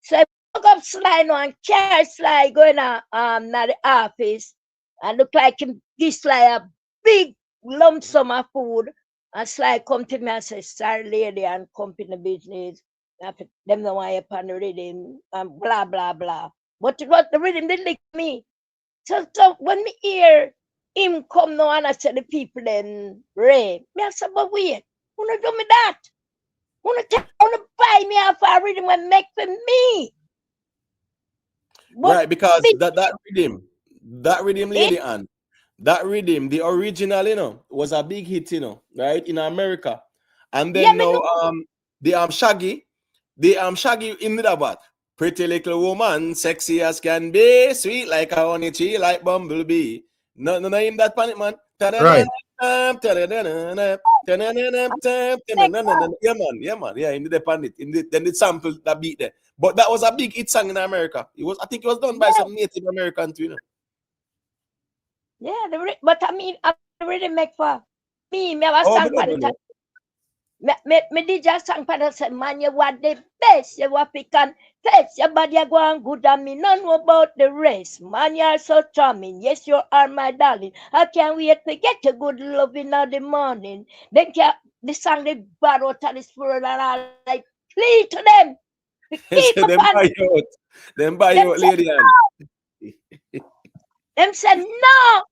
So I pick up slide now and carry slide going to the office and look like him give slide a big lump sum of food. And slide come to me and say, sorry lady and company business. Them no want you upon the rhythm and blah blah blah. But what the rhythm did lick me. So when me hear him come now and I say the people then Ray, me I say, but wait, who not do me that? Who not buy me off a rhythm and make for me? But right, because that rhythm lady and that rhythm, the original, was a big hit, right, in America. And then the Shaggy in the what? Pretty little woman, sexy as can be, sweet like a honey tree, like bumblebee. No, in that panic, man. Right. Yeah, man. Yeah, in the panic. Then the sample that beat there. But that was a big hit song in America. I think it was done by some Native American too, Yeah, but I mean, I really make for me. Me have a song for the time. Me did just song for the say, man, you want the best. You want pecan best. Your body are going good and me none know about the rest. Man, you are so charming. Yes, you are my darling. I can't wait to get a good love in the morning. Then the song they borrow to this world and I like plead to them. Them buy out, lady. Them said no.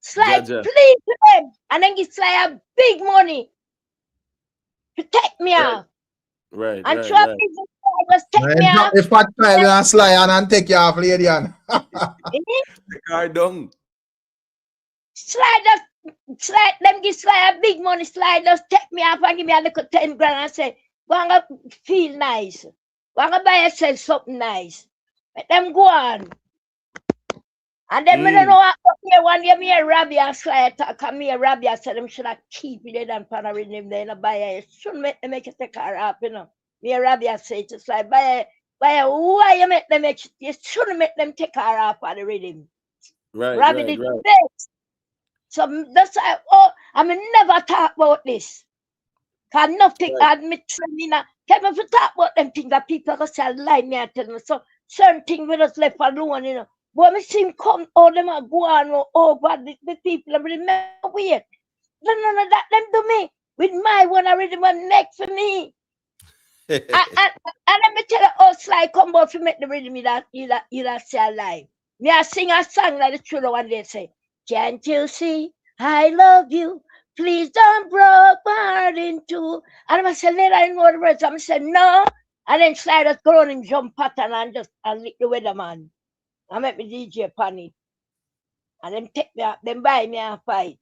Slide please to them. And then give Slide a big money to take me out. Right. And right. Just take me out. If I try and Slide and take you off, lady. The car down. Slide, them give Slide a big money. Slide just take me off and give me a little 10 grand and say, go and feel nice. Go and buy yourself something nice. Let them go on. And then I don't know what here one year me a Rabia Slide come me a Rabia said them should have keep it and panarin him then buy it. Shouldn't make it take her up, Me a Rabia say to Slide buy why you make them make you shouldn't make them take her up on the rhythm. Right. Rabia did best. So that's I mean never talk about this. Cause nothing admit me now. Can't even talk about them things that people go say lie me and tell me. So certain things we just left alone, When we see him come, them are go on, God, the people are really weird. None of that, them do me. With my one, I really want next for me. and let me tell you, Slide come out to make the rhythm you say alive. Me I sing a song like the children one day say, can't you see, I love you. Please don't break my heart in two. And I say, later I know the words. I say, no, And then slide us go on him jump pattern and lick the weatherman. I make me DJ pan it. And them take me up, them buy me a fight.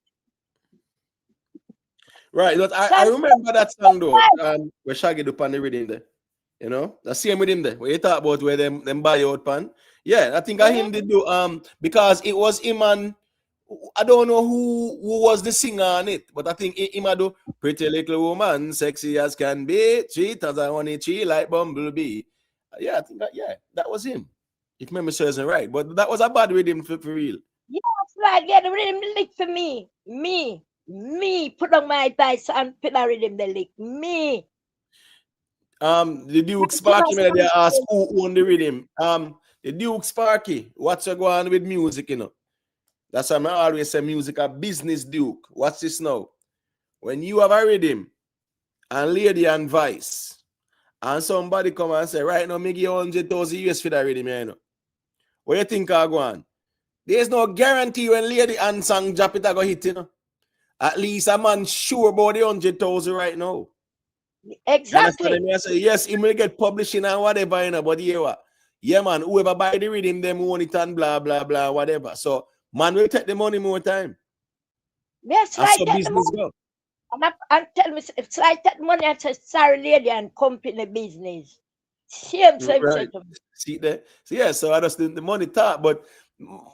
Right, but I remember that song though. Where Shaggy do pan the rhythm there. You know, the same with him there. Where you talk about where them buy out pan. Yeah, I think I him did do because it was him and I don't know who was the singer on it, but I think him do pretty little woman, sexy as can be, treat as I want it, she like bumblebee. Yeah, I think that was him. If memory serves me right, but that was a bad rhythm for real. Yeah, that's right. Yeah, the rhythm lick for me. Me. Put on my dice and put the rhythm the lick. Me. The Duke Sparky they ask who owned the rhythm. The Duke Sparky, what's going on with music, you know? That's why I always say music a business, Duke. What's this now? When you have a rhythm and lady and vice, and somebody come and say, right now, me give 100,000 US for that rhythm, you know. What you think I go on? There's no guarantee when lady and song drop it, I go hit, you know. At least a man sure about the 100,000 right now. Exactly. I say, yes, he may get publishing and whatever, you know, but yeah, man, whoever buy the rhythm, them own it and blah, blah, blah, whatever. So, man will take the money more time. Yes, that's like how business go. And tell me, if I take money, I say, sorry, lady, and company business. Same Right. See there? So, yeah, so I just the money talk, but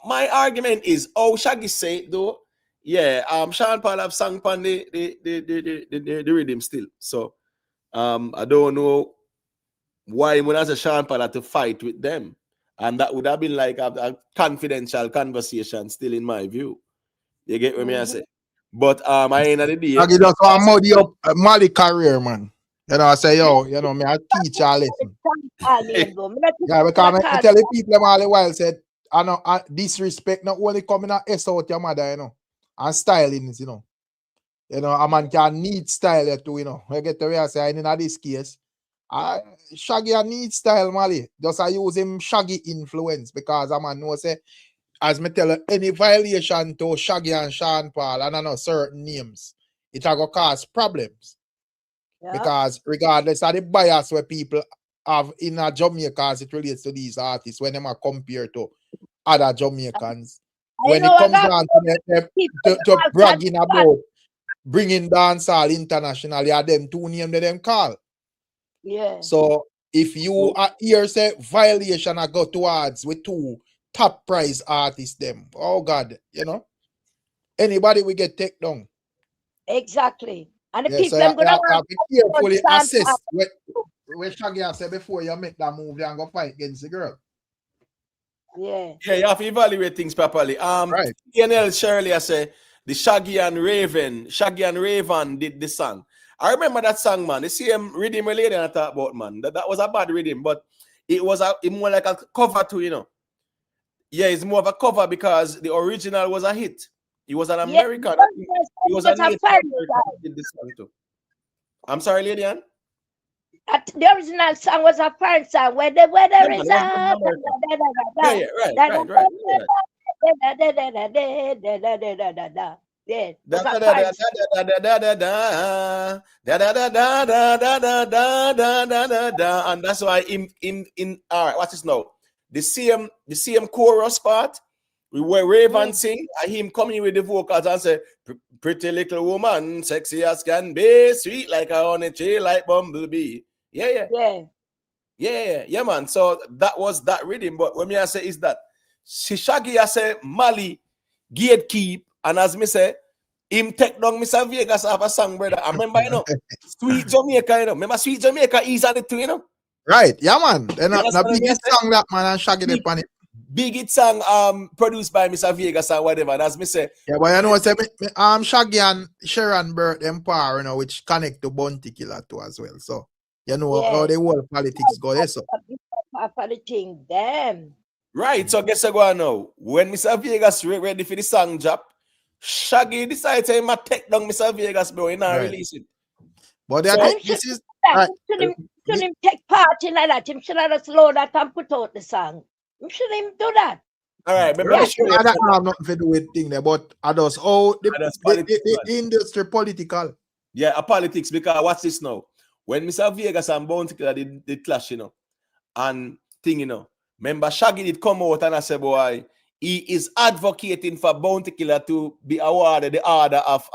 my argument is, Shaggy say it though. Yeah, Sean Paul have sung on the rhythm still. So, I don't know why when I say Sean Paul had to fight with them. And that would have been like a confidential conversation still in my view. You get what me I say? But I ain't at the day. Shaggy just want to muddy up Mali career, man. You know, I say, yo, you know, me I teach a lesson. Yeah, because I tell the people all the while said, I know disrespect not only coming and S out your mother, you know, and styling, you know. You know, a man can need style too, you know. I get the way I say, in this case, Shaggy a need style, Mali. Just I use him Shaggy influence because a man knows say, as me tell you, any violation to Shaggy and Sean Paul and I know certain names, it will go cause problems. Yeah. Because regardless of the bias where people have in a Jamaica as it relates to these artists, when they are compared to other Jamaicans, when it comes down to bragging about bringing dancehall internationally, are them two names that them call. Yeah. So if you are here say violation I go towards with two top prize artists them, oh God, you know, anybody will get taken down. Exactly. And the people so them gonna be carefully assess what Shaggy said before you make that move and go fight against the girl. Yeah. Yeah, you have to evaluate things properly. Right. TNL Shirley I say the Shaggy and Raven did the song. I remember that song, man. The same rhythm related I talk about, man. That was a bad rhythm, but it was more like a cover too, you know. Yeah, it's more of a cover because the original was a hit. It was an American. It was a Native American did this song too. I'm sorry, Lady Ann? The original song was a foreign song where the weather is up. Yeah, right. Yeah. And that's why in all right, what's this now? The same chorus part where Raven sing and him coming with the vocals and say, pretty little woman, sexy as can be, sweet like a honey tree, like bumblebee. Yeah, man. So that was that rhythm. But when me I say is that Shaggy I say Mali gatekeep. And as me say, him take down Mr. Vegas have a song, brother. I remember, you know, Sweet Jamaica, you know. Remember Sweet Jamaica is on it too, you know. Right, yeah, man. They're not big hit song that man and Shaggy the pan it. Big hit song produced by Mr. Vegas and whatever. And as me say. Yeah, but you know what Shaggy and Sharon Burt Empire, you know, which connect to Bounty Killer too as well. So you know how the whole politics go there. So them. Right, so guess what now? When Mr. Vegas ready for the song drop, Shaggy decided to him take down Mr. Vegas, bro, and not release it. But this is should him take part in that. Him should have slow that and put out the song. Him should him do that. All right, but I don't have nothing to do with thing there, but I just the industry political. Yeah, a politics because what's this now? when Mr. Vegas and Bounty Killer did clash, you know, and thing, you know, remember Shaggy did come out and I said, boy, he is advocating for Bounty Killer to be awarded the order of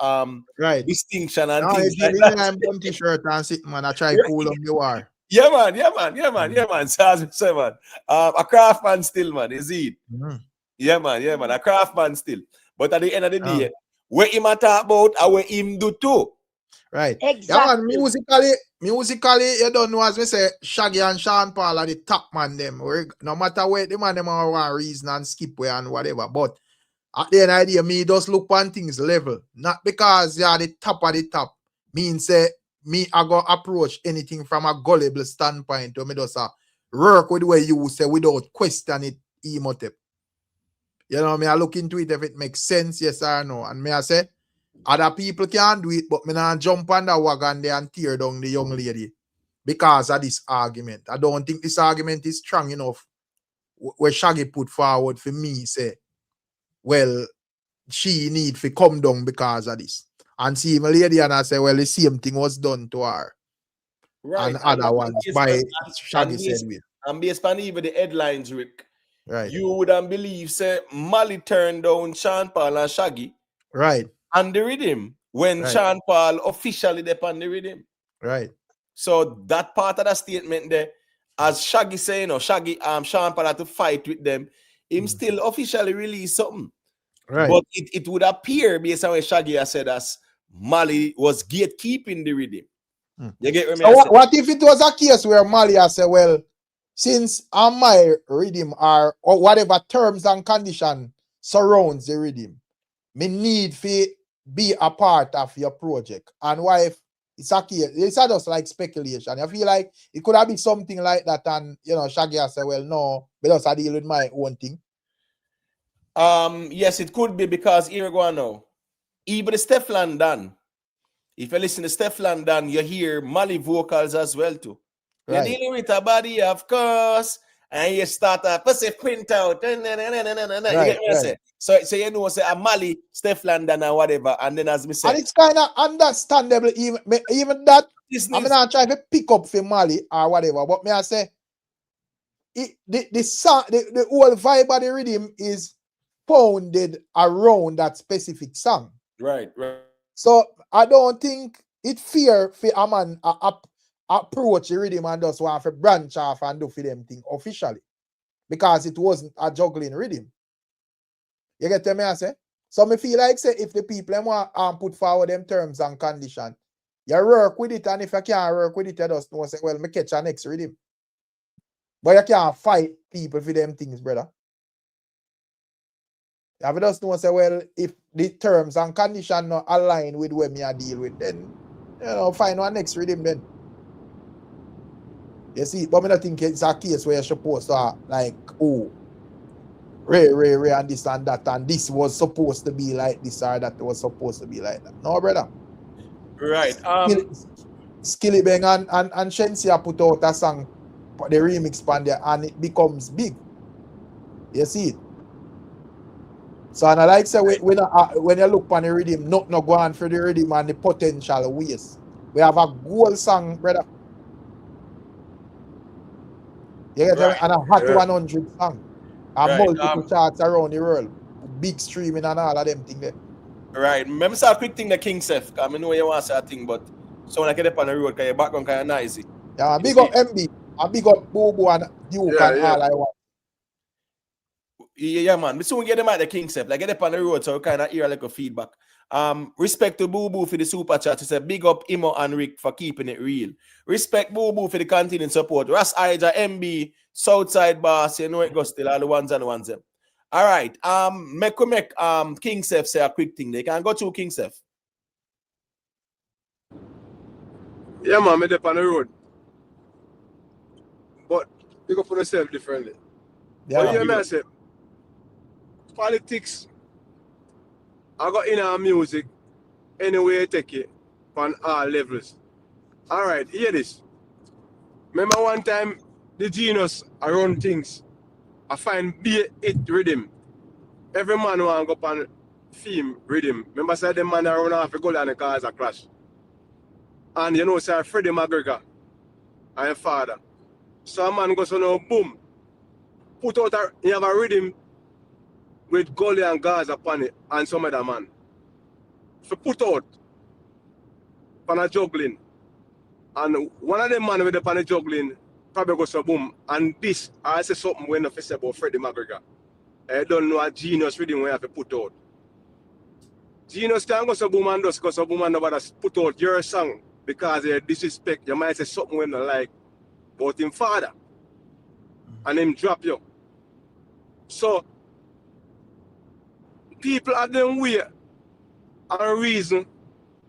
distinction and things like that. I'm Bounty shirt and sit, man. I try cool on the war. Yeah, man. So as I say, man, a craftsman still, man, is it? Yeah, man, a craftsman still. But at the end of the day, what him a talk about and what him do too. Right. Exactly. Yeah, man, musically, you don't know, as we say, Shaggy and Sean Paul are the top man them. No matter where the man them are one reason and skip way and whatever. But at the end of the day, me just look on things level. Not because you are the top of the top. Means say me I go approach anything from a gullible standpoint to me just work with the way you say without question it emotive. You know, me I look into it if it makes sense, yes or no. And me I say other people can do it, but me not jump on the wagon there and tear down the young lady because of this argument. I don't think this argument is strong enough where Shaggy put forward for me say, well, she need to come down because of this. And see my lady and I say, well, the same thing was done to her. Right. And other ones by Shaggy said with. And based on even the headlines, Rick, right. You wouldn't believe, say, Mali turned down Sean Paul and Shaggy. Right. And the rhythm when Sean Paul officially depend on the rhythm. Right. So that part of the statement there, as Shaggy saying, or Shaggy Sean Paul had to fight with them, him still officially released something. Right. But it would appear, based on what Shaggy has said, as Mali was gatekeeping the rhythm. You get so what if it was a case where Mali has said, well, since my rhythm or whatever terms and condition surrounds the rhythm, me need to be a part of your project. And why if it's a case, it's just like speculation. I feel like it could have been something like that, and you know, Shaggy has said, well, no, because I deal with my own thing. Yes, it could be because here we go now. Even the Stefflan done. If you listen to Stefflan done, you hear Mali vocals as well too. You're dealing with a body, of course, and you start a print out. You get what I say? So you know, say a Mali, Stefflan done or whatever, and then as me say, and it's kind of understandable, even that. I'm not trying to pick up for Mali or whatever, but me I say the song, the whole vibe of the rhythm is founded around that specific song. Right. So I don't think it's fair for a man approach the rhythm and just want to branch off and do for them thing officially, because it wasn't a juggling rhythm. You get what I say? So me feel like say if the people want put forward them terms and conditions, you work with it, and if you can't work with it, you just know say, well, me catch a next rhythm. But you can't fight people for them things, brother. You just know say, well, if the terms and conditions not align with what me I deal with, then you know, find one next rhythm then. You see, but I don't think it's a case where you're supposed to like, oh, Ray, and this and that, and this was supposed to be like this or that was supposed to be like that. No, brother. Right. Skilly Bang and Shensia put out a song, the remix band there, and it becomes big. You see it? So, and I like say when you look on the rhythm, not go on for the rhythm and the potential ways. We have a goal song, brother. You get right. And a hot 100 song. And multiple charts around the world. Big streaming and all of them things there. Right. Remember say a quick thing the King Seth. I know you want to say a thing, but so when I get up on the road, because your background kind of noisy. Yeah, big up MB. And big up Bobo and Duke and all I want. Yeah, man. We soon get them at the King Seth. Like get up on the road so we kind of hear like a feedback. Respect to Boo Boo for the super chat. He said big up Imo and Rick for keeping it real. Respect Boo Boo for the continuing support. Ras Ija, MB, Southside Boss, you know it goes still all the ones and ones them. All right. Make King Seth say a quick thing. They can go to King Seth. Yeah, man, I'm up on the road. But you go put yourself differently. Yeah, but you know, I say, politics, I got in our music anyway you take it on all levels. All right, hear this. Remember one time the genius around things, I find be it rhythm. Every man want to go on theme rhythm. Remember say the man around half a goal and the cars a clash. And you know, say Freddie McGregor and your father. So a man goes on now, boom, put out you have a rhythm with Gully and Gaza upon it and some other man. So put out on a juggling. And one of them man with the pan juggling probably goes so boom. And this, I say something when I say about Freddie McGregor. I don't know a genius rhythm we have to put out. Genius can go so boom and just go so boom and nobody put out your song because you disrespect. You might say something when you like about him father. And him drop you. So people have them way and reason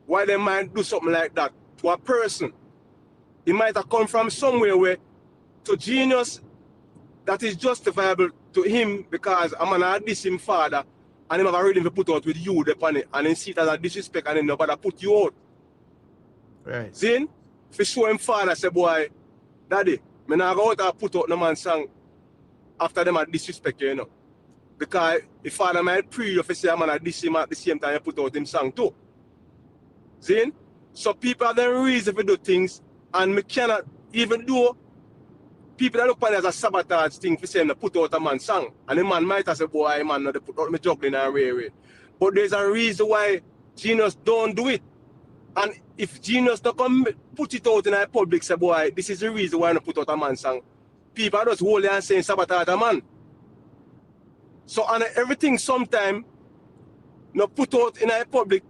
why they might do something like that to a person. It might have come from somewhere where to genius that is justifiable to him because I'm gonna diss him father and him have a rhythm to put out with you upon it and then see it as a disrespect and then nobody put you out. Right. See? If you show him father say boy, daddy, me not go out and put out no man's song after them a disrespect you, you know. Because if father might pre you if you say I'm gonna diss him at the same time you put out him song too. See? So people have the reason to do things and me cannot, even though people that look upon it as a sabotage thing for saying to put out a man's song. And the man might have said, boy, man, no, they put out me juggling and rare. But there's a reason why genius don't do it. And if genius don't come put it out in the public, say, boy, this is the reason why I don't put out a man's song. People are just holding and saying sabotage a man. So and everything sometime no put out in the public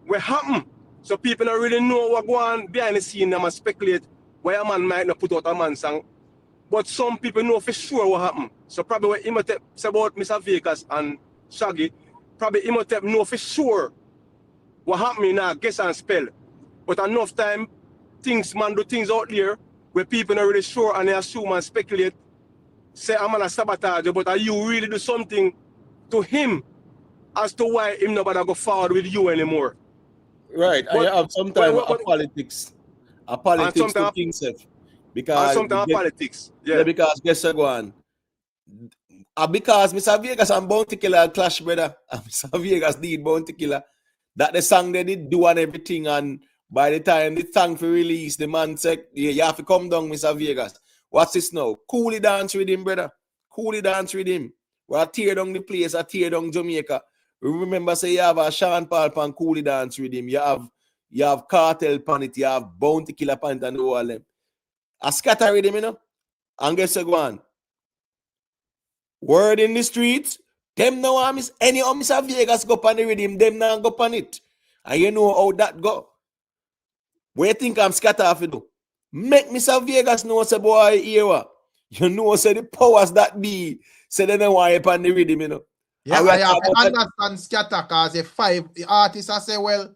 will happen. So people don't really know what going on behind the scene and speculate why a man might not put out a man's song. But some people know for sure what happened. So probably what Imhotep say about Mr. Vegas and Shaggy, probably Imhotep know for sure what happened in a guess and spell. But enough time, man do things out there where people not really sure and they assume and speculate, say I'm gonna sabotage you, but are you really do something to him as to why him nobody go forward with you anymore? Right, But, and you have sometimes a politics to things because sometimes politics. Yeah, because guess what go on. Because Mr. Vegas and Bounty Killer clash, brother. And Mr. Vegas did Bounty Killer. That the song they did do and everything, and by the time the song for release, the man said, yeah, you have to come down, Mr. Vegas. What's this now? Coolly dance with him, brother. Coolly dance with him. We'll tear down the place, I tear down Jamaica. Remember, say you have a Sean Paul pan Coolly dance with him. You have Cartel pan it, you have Bounty Killer pan it and all of them. I scatter with him, you know. And guess what, go on. Word in the streets, them now miss any of Mr. Vegas go pan the rhythm, them now go pan it. And you know how that go. What you think I'm scatter off do? Make Mr. Vegas know, say boy, here. You know, say the powers that be, say they don't want you pan the rhythm, you know. Yeah, I understand scatter because the five artists I say, well,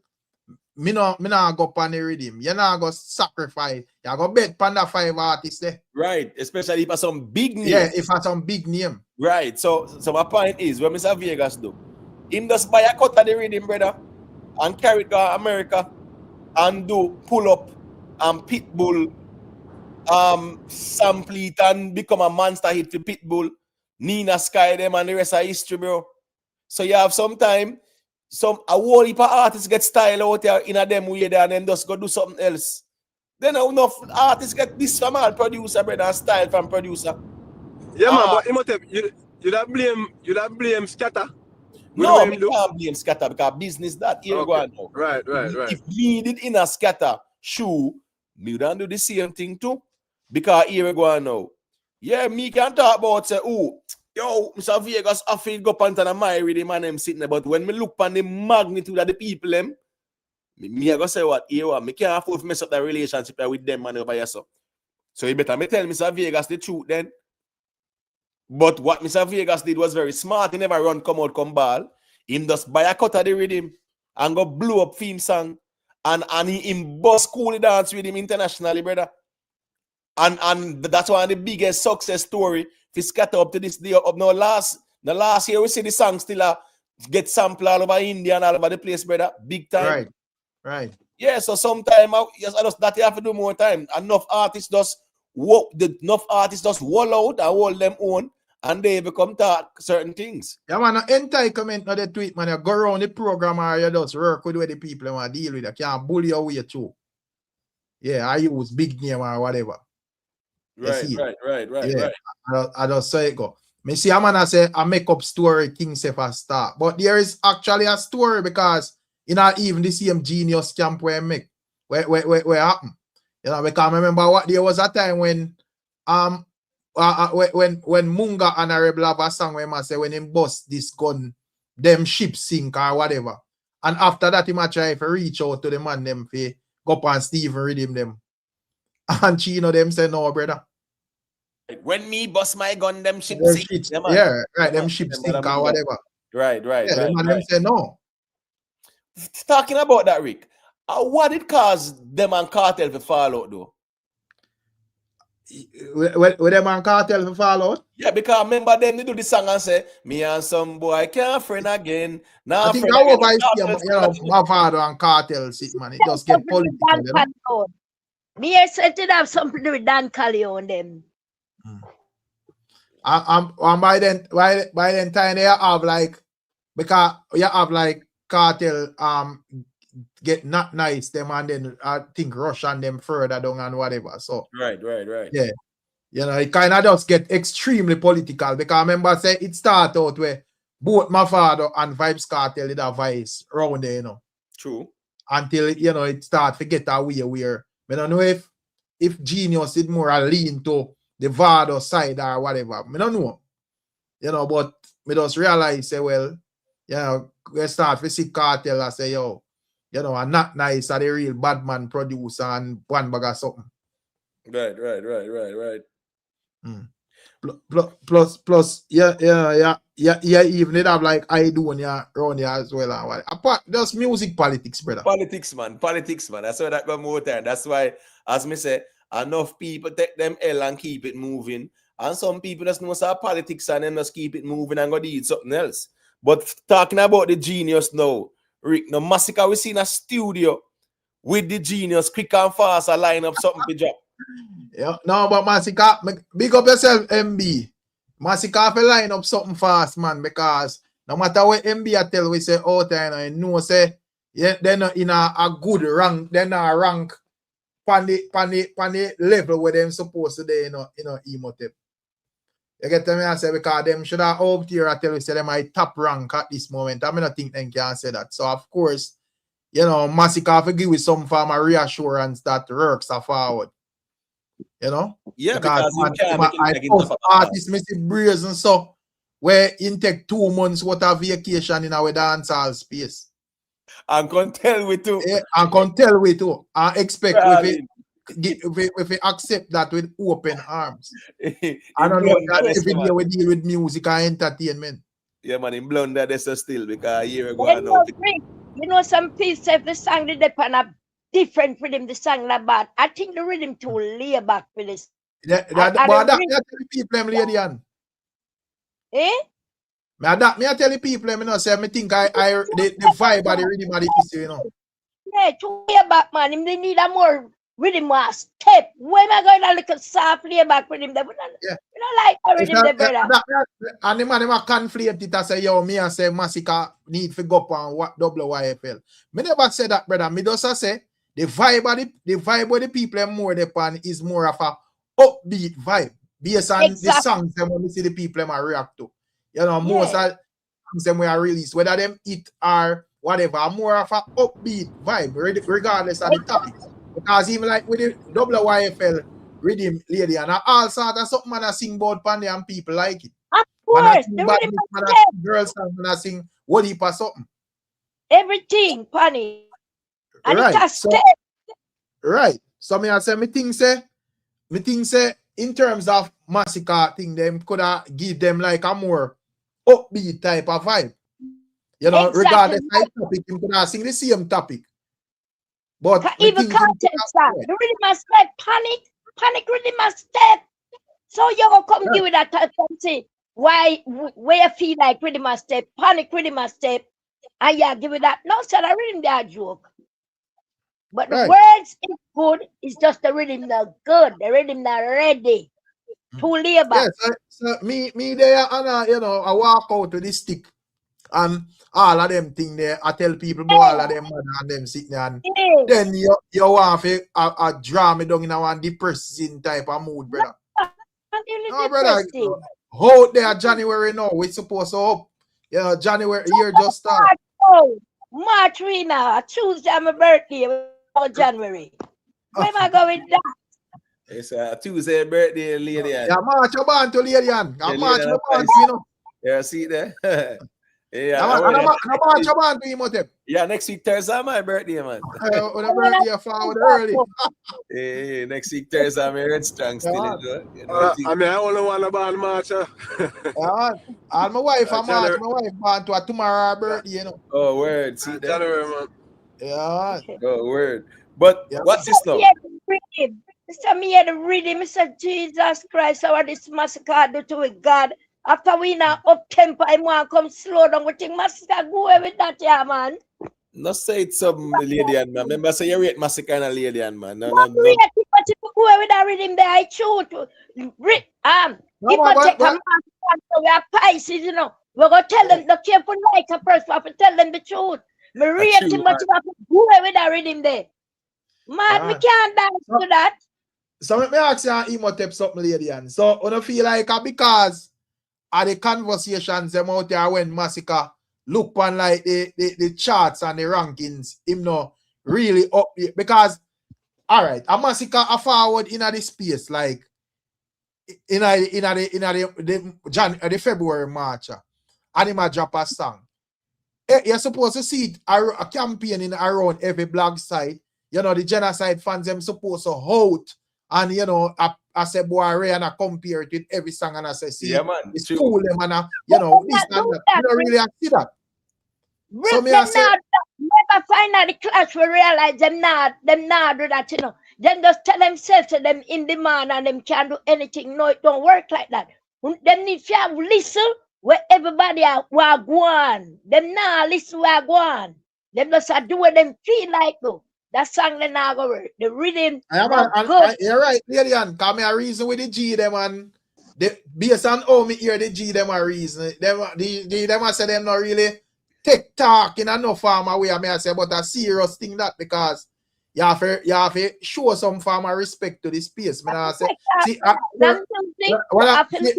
me not go pan the rhythm. You not go sacrifice. You go bet pan the five artists there. Right, especially if for some big name. Yeah, if for some big name. Right, so my point is, what Mr. Vegas do, him just buy a cut of the rhythm, brother, and carry it to America, and do pull up and Pitbull, sample it and become a monster hit for Pitbull, Nina Sky them and the rest of history, bro. So you have some time, a whole heap of artists get style out there in a them way there and then just go do something else. Then enough artists get this from all producer, brother, and style from producer. Yeah, man, but Imhotep, you don't blame Scatter? No, we can't blame Scatter because business that here go on now. Right. If me did in a Scatter shoe, me don't do the same thing too. Because here we go on now. Yeah, me can talk about say, oh, yo, Mr. Vegas often go pant and my with him and them sitting there. But when me look on the magnitude of the people them, me I go say what here, me can't afford to mess up the relationship with them man over here. So you better me tell Mr. Vegas the truth then. But what Mr. Vegas did was very smart. He never run, come out, come ball. Him just buy a cut of the rhythm and go blow up theme song. And he bust Coolly dance with him internationally, brother. And that's one of the biggest success story. If you scatter up to this day up now the last year we see the song still get sampled all over India and all over the place, brother. Big time. Right. Yeah, so sometimes that you have to do more time. Enough artists just wall out and hold them on and they become talk certain things. Yeah, man, entitlement on the tweet, man. You go around the program or you just work with the people and deal with it. You can't bully your way through. Yeah, I use big name or whatever. Right. Yeah, I just say it go. Me see a man I say a make up story King Sef a start. But there is actually a story because even the same genius camp where make where happen. You know, because I remember what there was a time when when Munga Honorable have a song where I say when him bust this gun, them ship sink or whatever. And after that, he might try to reach out to the man them for go up and Steve and redeem them. And Chino them say no, brother. When me bust my gun, them ship Them sink. ships, Yeah, man. yeah, right. Them ships sink or whatever. Right. Yeah, them say no. Talking about that, Rick, what did cause them and Cartel to fall out though? With them and Cartel to fall out? Yeah, because remember them they do the song and say, me and some boy can't friend again. Now I think that over Mavado and Cartel sit, man. It just get political, you know? Me I said it have something to do with DANCEHALL on them. And by then time they have like, because you have like Cartel get not nice them and then I think rush on them further down and whatever. So right. Yeah. You know, it kind of just get extremely political because I remember say it start out where both Mavado and Vibes Cartel did a vice around there, you know. True. Until it start to get away where I don't know if Genius did more lean to the Vado side or whatever. I don't know. You know, but we just realize say, well, we start to see Cartel and say, yo, I'm not nice are the real bad man producer and one bag of something. Right. Plus, even it have like I do around here as well. And what. Apart, just music politics, brother. Politics, man. That's why that got more time. That's why, as me say, enough people take them L and keep it moving. And some people just know say politics and then just keep it moving and go do something else. But talking about the genius now, Rick, now Masicka, we see in a studio with the genius, quick and fast, a line up something to drop. Yeah, no, but Masicka, big up yourself, MB. Masicka have to line up something fast, man, because no matter what MB I tell we say all time, I know say they're not in a good rank, they're not rank on the level where they're supposed to be, emotive. You get me? I say because them should have out here I tell you say them my top rank at this moment. I mean I think they can say that. So of course, Masicka have to give with some form of reassurance that works are forward. Yeah, because you can't make artists Missy Brazen and so where in take 2 months what a vacation in our dancehall space. And can tell we too. Yeah, and can tell we too. And expect if we accept that with open arms. I don't know that every day we deal with music and entertainment. Yeah, man, in blunder this is still because a year ago I know. Some people say the song they depend on different rhythm, the song about. I think the rhythm too lay back for this. That the people them lady on. Eh? I tell the people them, say I think the vibe of the rhythm of the piece, Yeah, too lay back, man. They need a more rhythm step. When am I going to look at soft lay back rhythm? We don't like the rhythm there, brother. And the man conflate it and say, yo, me and say Masicka need to go up on what WYFL. Me never say that, brother. Me just say the vibe of the people more depend is more of a upbeat vibe based on the songs that we see the people react to. Most of them we are released, whether them it or whatever, more of a upbeat vibe, regardless of the topic. Because even like with the WYFL rhythm lady and all sorts of something man I sing about Pandy and people like it. Of course, girls and sing what heap or something. Everything, Panny. And right. So me think say in terms of Masicka thing, them could have give them like a more upbeat type of vibe. Regardless of the topic, you could have sing the same topic. But even content the rhythm must step, panic rhythm must step. So you gonna come give it that and say where you feel like rhythm must step, panic rhythm must step, and give it that. No, sir, the rhythm that joke. But the words is good, it's just the rhythm not good, the rhythm not ready to labor. Yeah, so me there and I walk out with this stick and all of them thing there. I tell people about all of them and them sitting there, and then you want to draw me down in a one depressing type of mood, brother. No, brother. Out there January now, we supposed to up. Yeah, January year just start. March we now. Tuesday my birthday. January. Where am I going down? It's a Tuesday birthday, lady. Yeah, March you born to lady. March you born to, you know. Yeah, see there. Yeah, March you born to him, Motep. Yeah, next week Thursday my birthday, man. On a birthday forward early. Hey, next week Thursday I'm red strong still. I mean, I only want to born March. And my wife and March, my wife born to a tomorrow birthday, you know. Oh, word. See that? January, man. Yeah. Oh, word. But what's this now? Mr. Me had the rhythm, Mr. Jesus Christ, how this Masicka do to it, God. After we now up tempo, I want to come slow down. We think Masicka go away with that, yeah, man. No say it's some lady and man. Remember, say you rate Masicka and a lady and man. No. But if you go away with that rhythm there, I choose to. If I take a man, we are Pisces, you know. We're going to tell them, the careful like a person, I have to tell them the truth. Me rate him, but you have to go away with that rhythm there. Man, we can't dance to that. So let me ask you, Imhotep something, lady. And so, I don't feel like because of the conversations them out there when Masicka look on like the charts and the rankings, him no really up because all right, a Masicka a forward in the space like in the February March, and him a drop a song. You're supposed to see a campaign in around every blog site. You know, the genocide fans them supposed to hold. And you know, I say boy Ray and I compare it with every song and I say, see, yeah, man, it's cool them and you know, this and that. You don't really see that. So me I say never find out the clash we realize them not do that, you know. Them just tell themselves to them in demand and them can't do anything. No, it don't work like that. Them need to listen where everybody are go on. Them not listen where go on. Them just do what them feel like though. That song they not go work. The rhythm. You're right, Lilian. Come here, reason with the G them and based on how me hear the G them a reason. Them I say them not really take talk in enough form of way. I may say, but a serious thing that because you have to show some form of respect to the space. I say, see,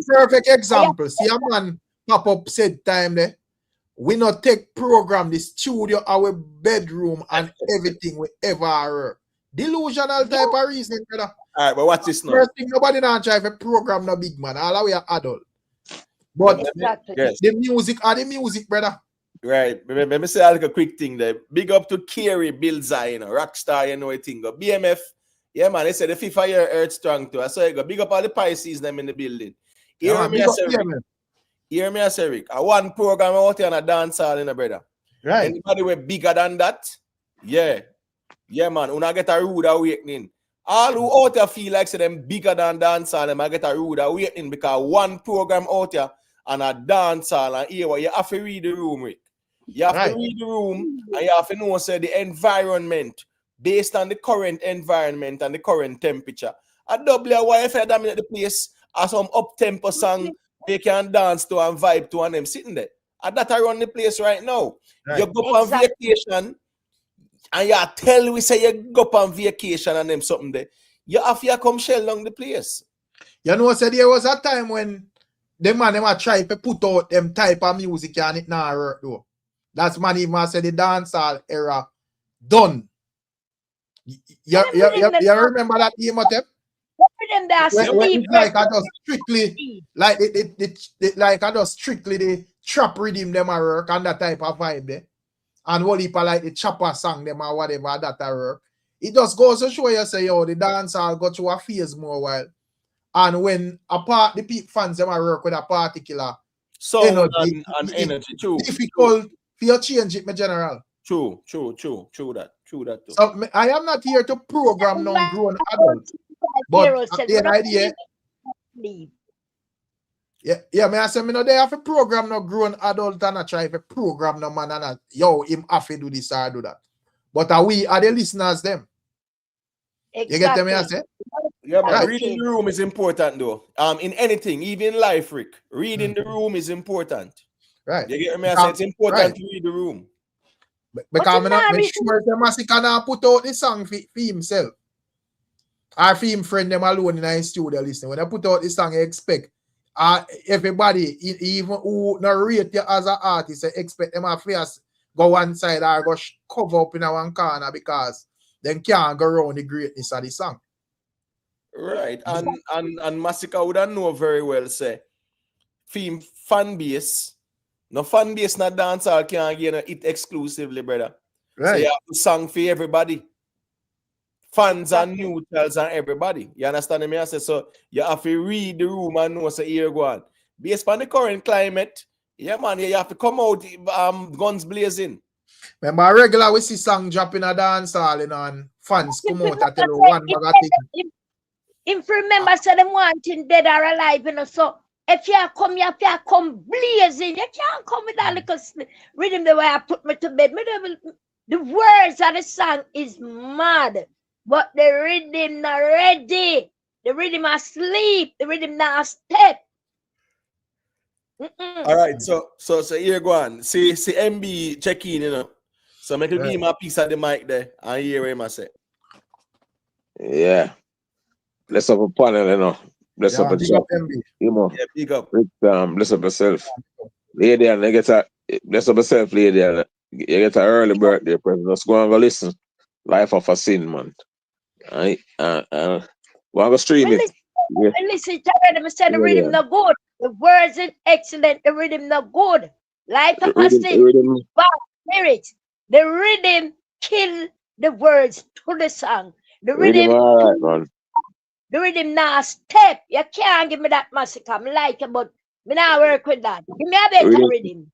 perfect example. See a man pop up said time there. We not take program, the studio, our bedroom, and everything we ever heard. Delusional type of reason, brother. All right, but what's this now? First thing, nobody not try to program no big man. All we are adult. But the music, brother. Right. Let me say a little quick thing there. Big up to Kerry, Bill Zai, you know, Rockstar, you know, I think. BMF, yeah, man, they said the FIFA year Earth strong too. I saw you go. Big up all the Pisces them in the building. Hear me, I say, Rick. I one program out here on a dance hall, in a brother. Right. Anybody way bigger than that? Yeah. Yeah, man. When I get a rude awakening. All who out here feel like say them bigger than dance hall, them I get a rude awakening because one program out here on a dance hall and here you have to read the room, Rick. You have to read the room and you have to know say the environment based on the current environment and the current temperature. A double if you dominate the place as some up tempo song they can dance to and vibe to and them sitting there. And that I run the place right now. Right. You go on vacation and you tell we say you go on vacation and them something there. You have to come shell down the place. You know, so there was a time when them man them try to put out them type of music and it not work though. That's man even say the dancehall era done. You remember that Imhotep? Like I just strictly like like I just strictly the trap rhythm them a work and that type of vibe there. And what if I like the chopper song them or whatever that a work. It just goes to show you say yo the dancehall go through a phase more while. And when the fans them a work with a particular energy, energy, true. Difficult for you change it, my general. True that too. So I am not here to program no grown adults. But the idea, may I say me no they have a program no grown adult and I try to program no man and him have to do this or do that. But we are the listeners them. Exactly. You get them, I say? Yeah, but right. Reading the room is important though. In anything, even life, Rick. Reading the room is important. Right. You get me? I say it's important to read the room. Because I'm not sure if Masicka now put out the song for himself. Or for him friend them alone in his studio listening. When I put out the song, you expect everybody, even who not rate you as an artist, you expect them to first go one side or go cover up in one corner because then can't go around the greatness of the song. Right. And Masicka would know very well, say, film fan base. No fan base, not dancehall can't get it exclusively, brother. Right. So you have to song for everybody. Fans and neutrals and everybody. You understand me? I say, so you have to read the room and know say here go on. Based on the current climate, yeah man, you have to come out guns blazing. Remember regular we see song dropping a dancehall and fans come out and tell you one bag of thing. If remember say them wanting dead or alive, you know, so if you come, you have to come blazing. You can't come with that little rhythm the way I put me to bed. The words of the song is mad, but the rhythm not ready. The rhythm asleep. The rhythm not step. All right, so here go on. See MB check in, you know. So make give him a piece of the mic there and hear him I say. Yeah. Bless up a panel, you know. Bless up a chat. You know. Yeah, big up. Bless up yourself. Lady and you get a bless up yourself, lady, and you get an early birthday present. Just go and go listen. Life of a Sin, man. Alright. Go and go stream it. Listen to them say the rhythm no good. The words is excellent. The rhythm no good. Life of a Sin. Bad spirit. The rhythm kill the words to the song. The rhythm alright, man. The rhythm now step. You can't give me that Masicka. I like it, but me not work with that. Give me a better rhythm.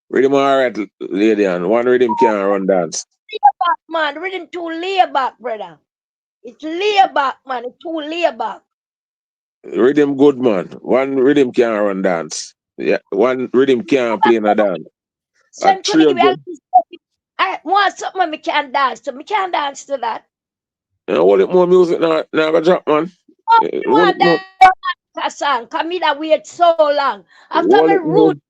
Rhythm alright, lady, and one rhythm can't run dance. Lay back, man. The rhythm too lay back, brother. It's lay back, man. It's too lay back. Rhythm good, man. One rhythm can't run dance. Yeah, one rhythm can't play in a dance. I want something I can dance to. I can't dance to that. You know, what more music now go drop, man? A song. Come in and wait so long. After my root,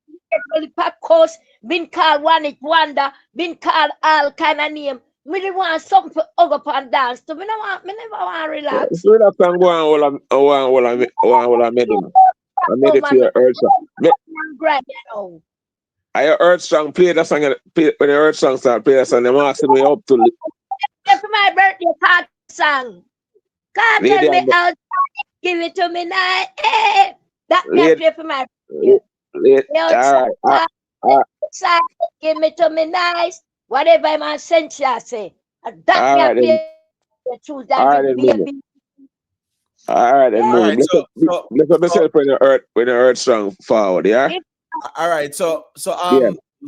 course, been called One It Wonder, been called all kind of name. Me really want something to hug up and dance to. Me never want to relax. So that can go on all I made him. I made it to your earth song. I heard song, play that song, when the earth song start, play that song, them asking me up to for my birthday card song. Can't tell me outside, give it to me now. Hey, that can play for my outside, give me to me nice. Whatever my sense I say. That can play. Choose that baby. All right, let's up yourself when the earth strong forward, yeah? All right, so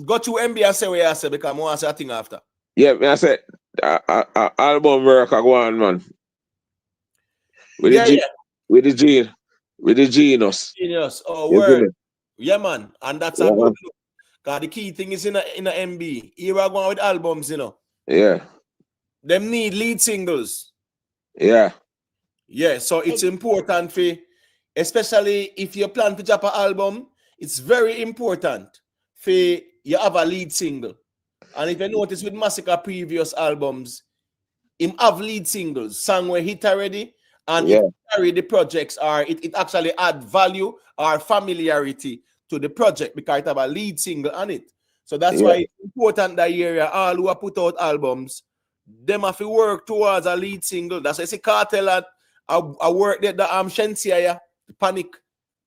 go to MB and say what you say because I want to say a thing after. Yeah, I said album work I go on, man. With the genius. Genius. Oh, word. Yeah, man. And that's a good look. Because the key thing is in a MB. Here we are going with albums, you know. Yeah. Them need lead singles. Yeah. Yeah, so it's important for, especially if you plan to drop an album, it's very important for you have a lead single. And if you notice with Masicka previous albums, him have lead singles, song where hit already, and it carry the projects, or it actually add value or familiarity to the project because it have a lead single on it. So that's why it's important that area, all who have put out albums, them have to work towards a lead single. That's why it's a cartel I work there, the Shensia, Panic.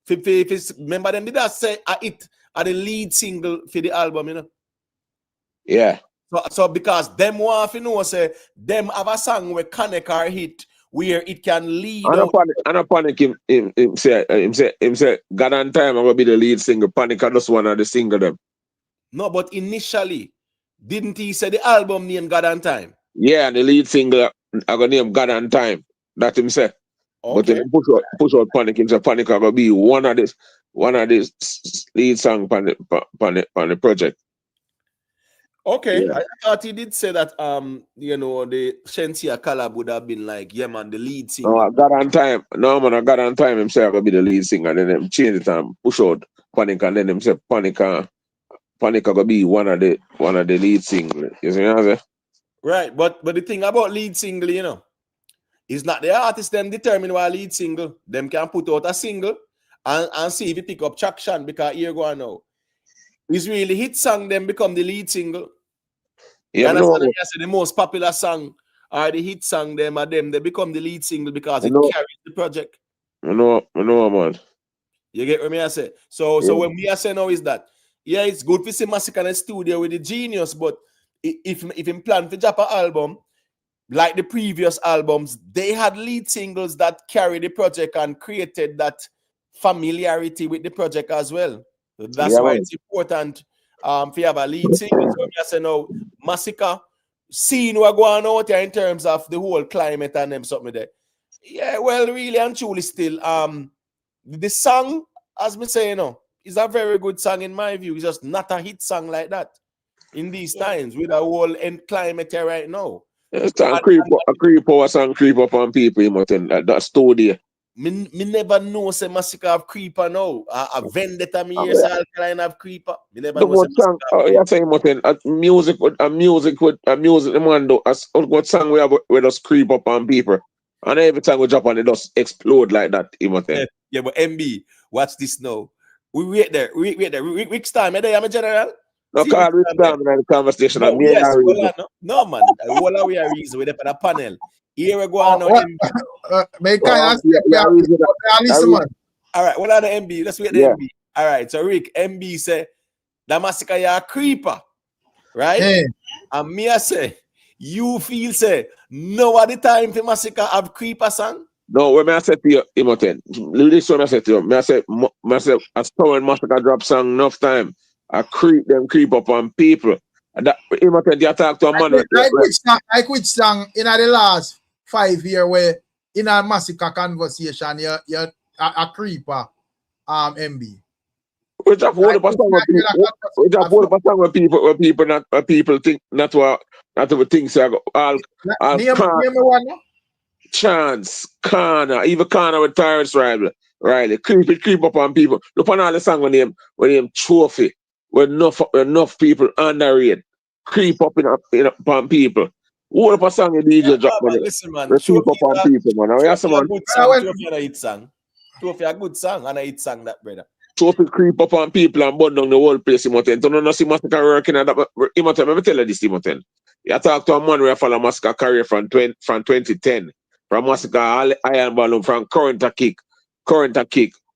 Remember them did that say it are the lead single for the album, you know? Yeah. So because them want to know, say, them have a song where connect or hit where it can lead out. Panic him say, God on Time, I'm going to be the lead single. Panic, I just one of the single them. No, but initially, didn't he say the album name God on Time? Yeah, and the lead single, I got name God on Time. That him say. Okay. But then push out Panic, him say Panic, I going to be one of this lead song on the project. Okay, yeah. I thought he did say that you know, the Shensia collab would have been like, yeah man, the lead singer. No, I got on time. No man, I got on time. Him say I could be the lead singer, and then them change it and push out Panic, and then him say Panic Panic gonna be one of the lead singles. You see what I'm saying? Right, but the thing about lead single, you know, is not the artist them determine what lead single. Them can put out a single and see if it pick up traction, because here go on now. It's really hit song them become the lead single. Yeah, and no, that's the most popular song or the hit song them are them, they become the lead single because it carries the project. I know, man. You get what me I say? So Yeah. when we are saying now is that, yeah, it's good to see Masicka in the studio with the genius, but if him plan to drop an album, like the previous albums, they had lead singles that carry the project and created that familiarity with the project as well. That's why it's important if you have a lead single. So I say now, Masicka, seeing what going on out here in terms of the whole climate and them something there. Yeah, well, really and truly still, the song, as me say, you know, is a very good song in my view. It's just not a hit song like that in these times with the whole end climate here right now. It's a creep up on people, that studio. Me never know say Masicka have creeper now. A vendetta me yes, alkaline have creeper. Me never know say song, you're saying music, the man do. What song we have with us creep up on people, and every time we drop on it, just explode like that. Yeah, but MB, watch this now. We wait there. Rick's time, I'm a general. No, call Rick down in the conversation. No, yes, no, man. All we are reason with the panel. Here we go on now. All right, what are the MB? Let's wait the MB. All right, so Rick, MB say the Masicka you a creeper, right? Hey. And me I say, you feel say no at the time for Masicka have creeper song? No, when I said to you, Imoten, this one I said to you, I said, as when Masicka drop song enough time, I creep up on people. And that Imoten, you talk to a man. I quit song in the last 5 years where in a Masicka conversation, you're a creeper, MB. We just hold up a song where people think not what things are all Chance, Kana, even Kana with Tyrus Riley, creep up on people. Look on all the song when him trophy, when enough people underrated, creep up upon people. Hold up a song in DJ drop, man. Listen, man. Creep up on people, man. Trophy a good song and a hit song that, brother. Trophy creep up on people and burn down the whole place, Imoten. Don't know see Masicka working at that. Imoten, let me tell you this, Imoten. You talk to a man who follow Masicka career from 2010. From Masicka, Iron Balloon, from current a kick,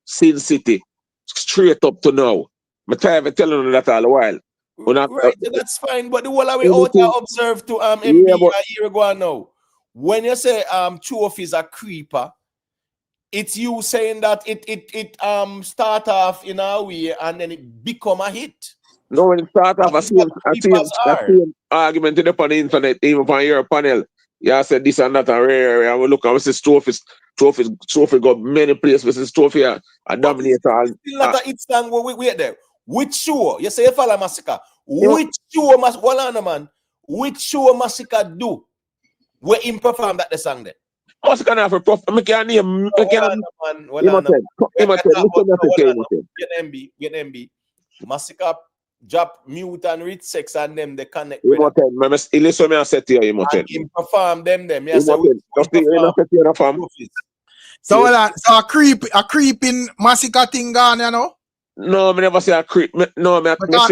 Sin City, straight up to now. I'm telling you that all the while. Right, that's fine, but the whole way out there observe to MB a year ago now. When you say trophies are creeper, it's you saying that it start off in a way and then it become a hit. No, when it start off, I see argument on the internet, even on your panel. Yeah, I said this and that, and I will look, I see trophy go many places, this trophy a dominator. Still not a hit song where we wait there. Which show? You say you follow Masicka. Which show man? Which show Masicka do where him perform that the song there? Masicka have a prof. I can't name. Get MB. Masicka drop mute and read sex and them they connect with them. Listen, me I said to you, Imoten. Him perform them. So a creeping Masicka thing gone, you know? No, I never say a creep. No, because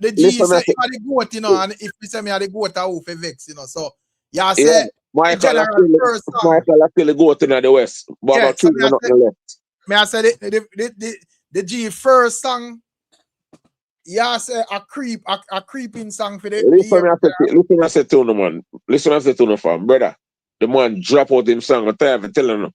the G say you are the goat, you know, and if you say me are the goat, I will vex, you know. So yeah, say Michael actually goat in the West, but about 2 minutes on the left. Me I say the G first song. Yeah, say a creeping song for the. Listen, I said to no man. Listen, I said to no fam, brother. The man drop out him song. I'm telling you.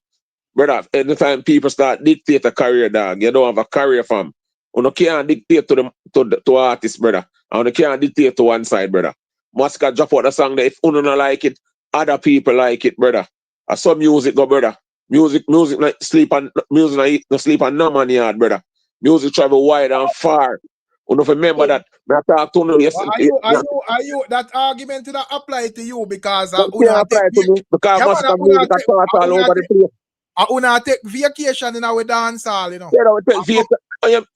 Brother, anytime people start dictate a career, dog, you don't have a career, fam. You can't dictate to artists, brother. And you can't dictate to one side, brother. Masicka drop out the song that if you don't like it, other people like it, brother. I saw music go, brother. Music like sleep on no man yard, brother. Music travel wide and far. You don't remember that. I talk to you yesterday. Are you that argument that apply to you because apply to me because Masicka music all over the place. I wanna take vacation in our dance hall, you know. Yeah, I take vacation. Hear me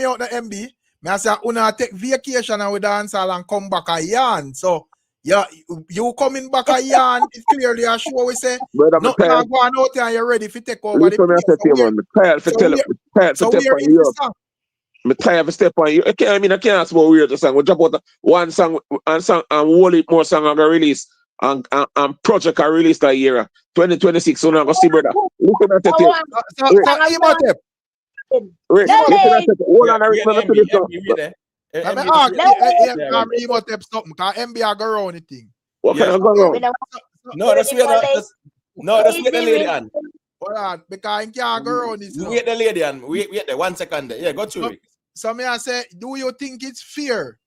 out the MB. Me I say, una take vacation and we dance all and come back a yarn. So, yeah, you coming back a yarn, it's clearly a show we say, Brother, no, go on out there and you're ready to take over the listen, I place. said to you, man. So we're in the song. I'm tired of step on you. I can't ask about weird song. We drop out one song and whole it more song I'm gonna release. And project I release that year. 2026. So now I'm gonna see, brother. Listen, I said to you. Rick, listen, I said to you. Hold on, Rick. Let me tell you something. MB I go around the thing. What kind of go wrong? No, that's where the lady on. Hold on, because I can't go around this. Wait the lady on. Wait there 1 second. Yeah, go through it. So me I say, do you think it's fair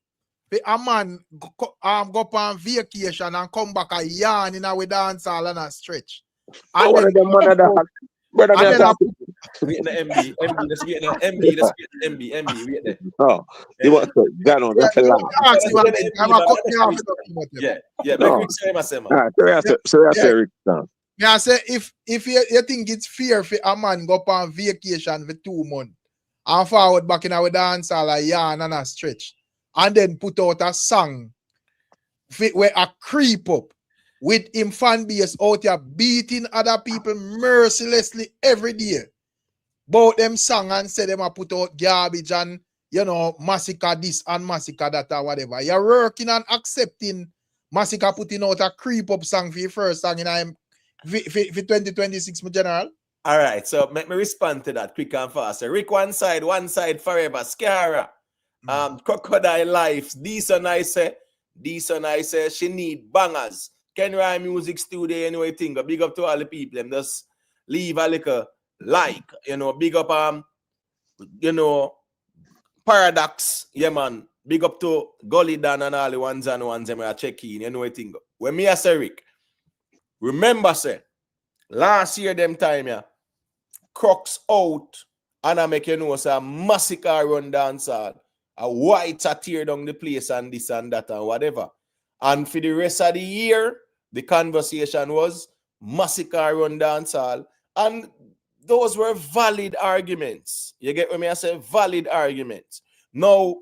for a man go up on vacation and come back a yarn in our dance all and a stretch? And One of them man of that. Brother, wait the MB, let's get the MB, wait there. Oh, you want to get on that's a lot. Yeah, make Rick say myself. So I say Rick down. Yeah, I say if you think it's fair for a man go up on vacation for 2 months and forward back in our dance all a yarn and a stretch and then put out a song where a creep up with him fan base out here beating other people mercilessly every day. Both them song and say them a put out garbage and Masicka this and Masicka that or whatever. You're working and accepting Masicka putting out a creep up song for your first song in for 2026, my general. All right, so let me respond to that quick and fast. Rick, one side forever. Scara, Crocodile Life. Decent I say, she need bangers. Ken Ryan Music Studio, anyway, thing. Big up to all the people. Them just leave a little like, big up, Paradox, yeah, man. Big up to Gully Dan and all the ones them I check in, anyway, thing. When me I say Rick, remember, say, last year, them time, yeah, Crocs out, and I make you know, say, a Masicka run dancehall, a white a tear down the place, and this and that, and whatever. And for the rest of the year, the conversation was Masicka run dancehall, and those were valid arguments. You get what me I say? Valid arguments. Now,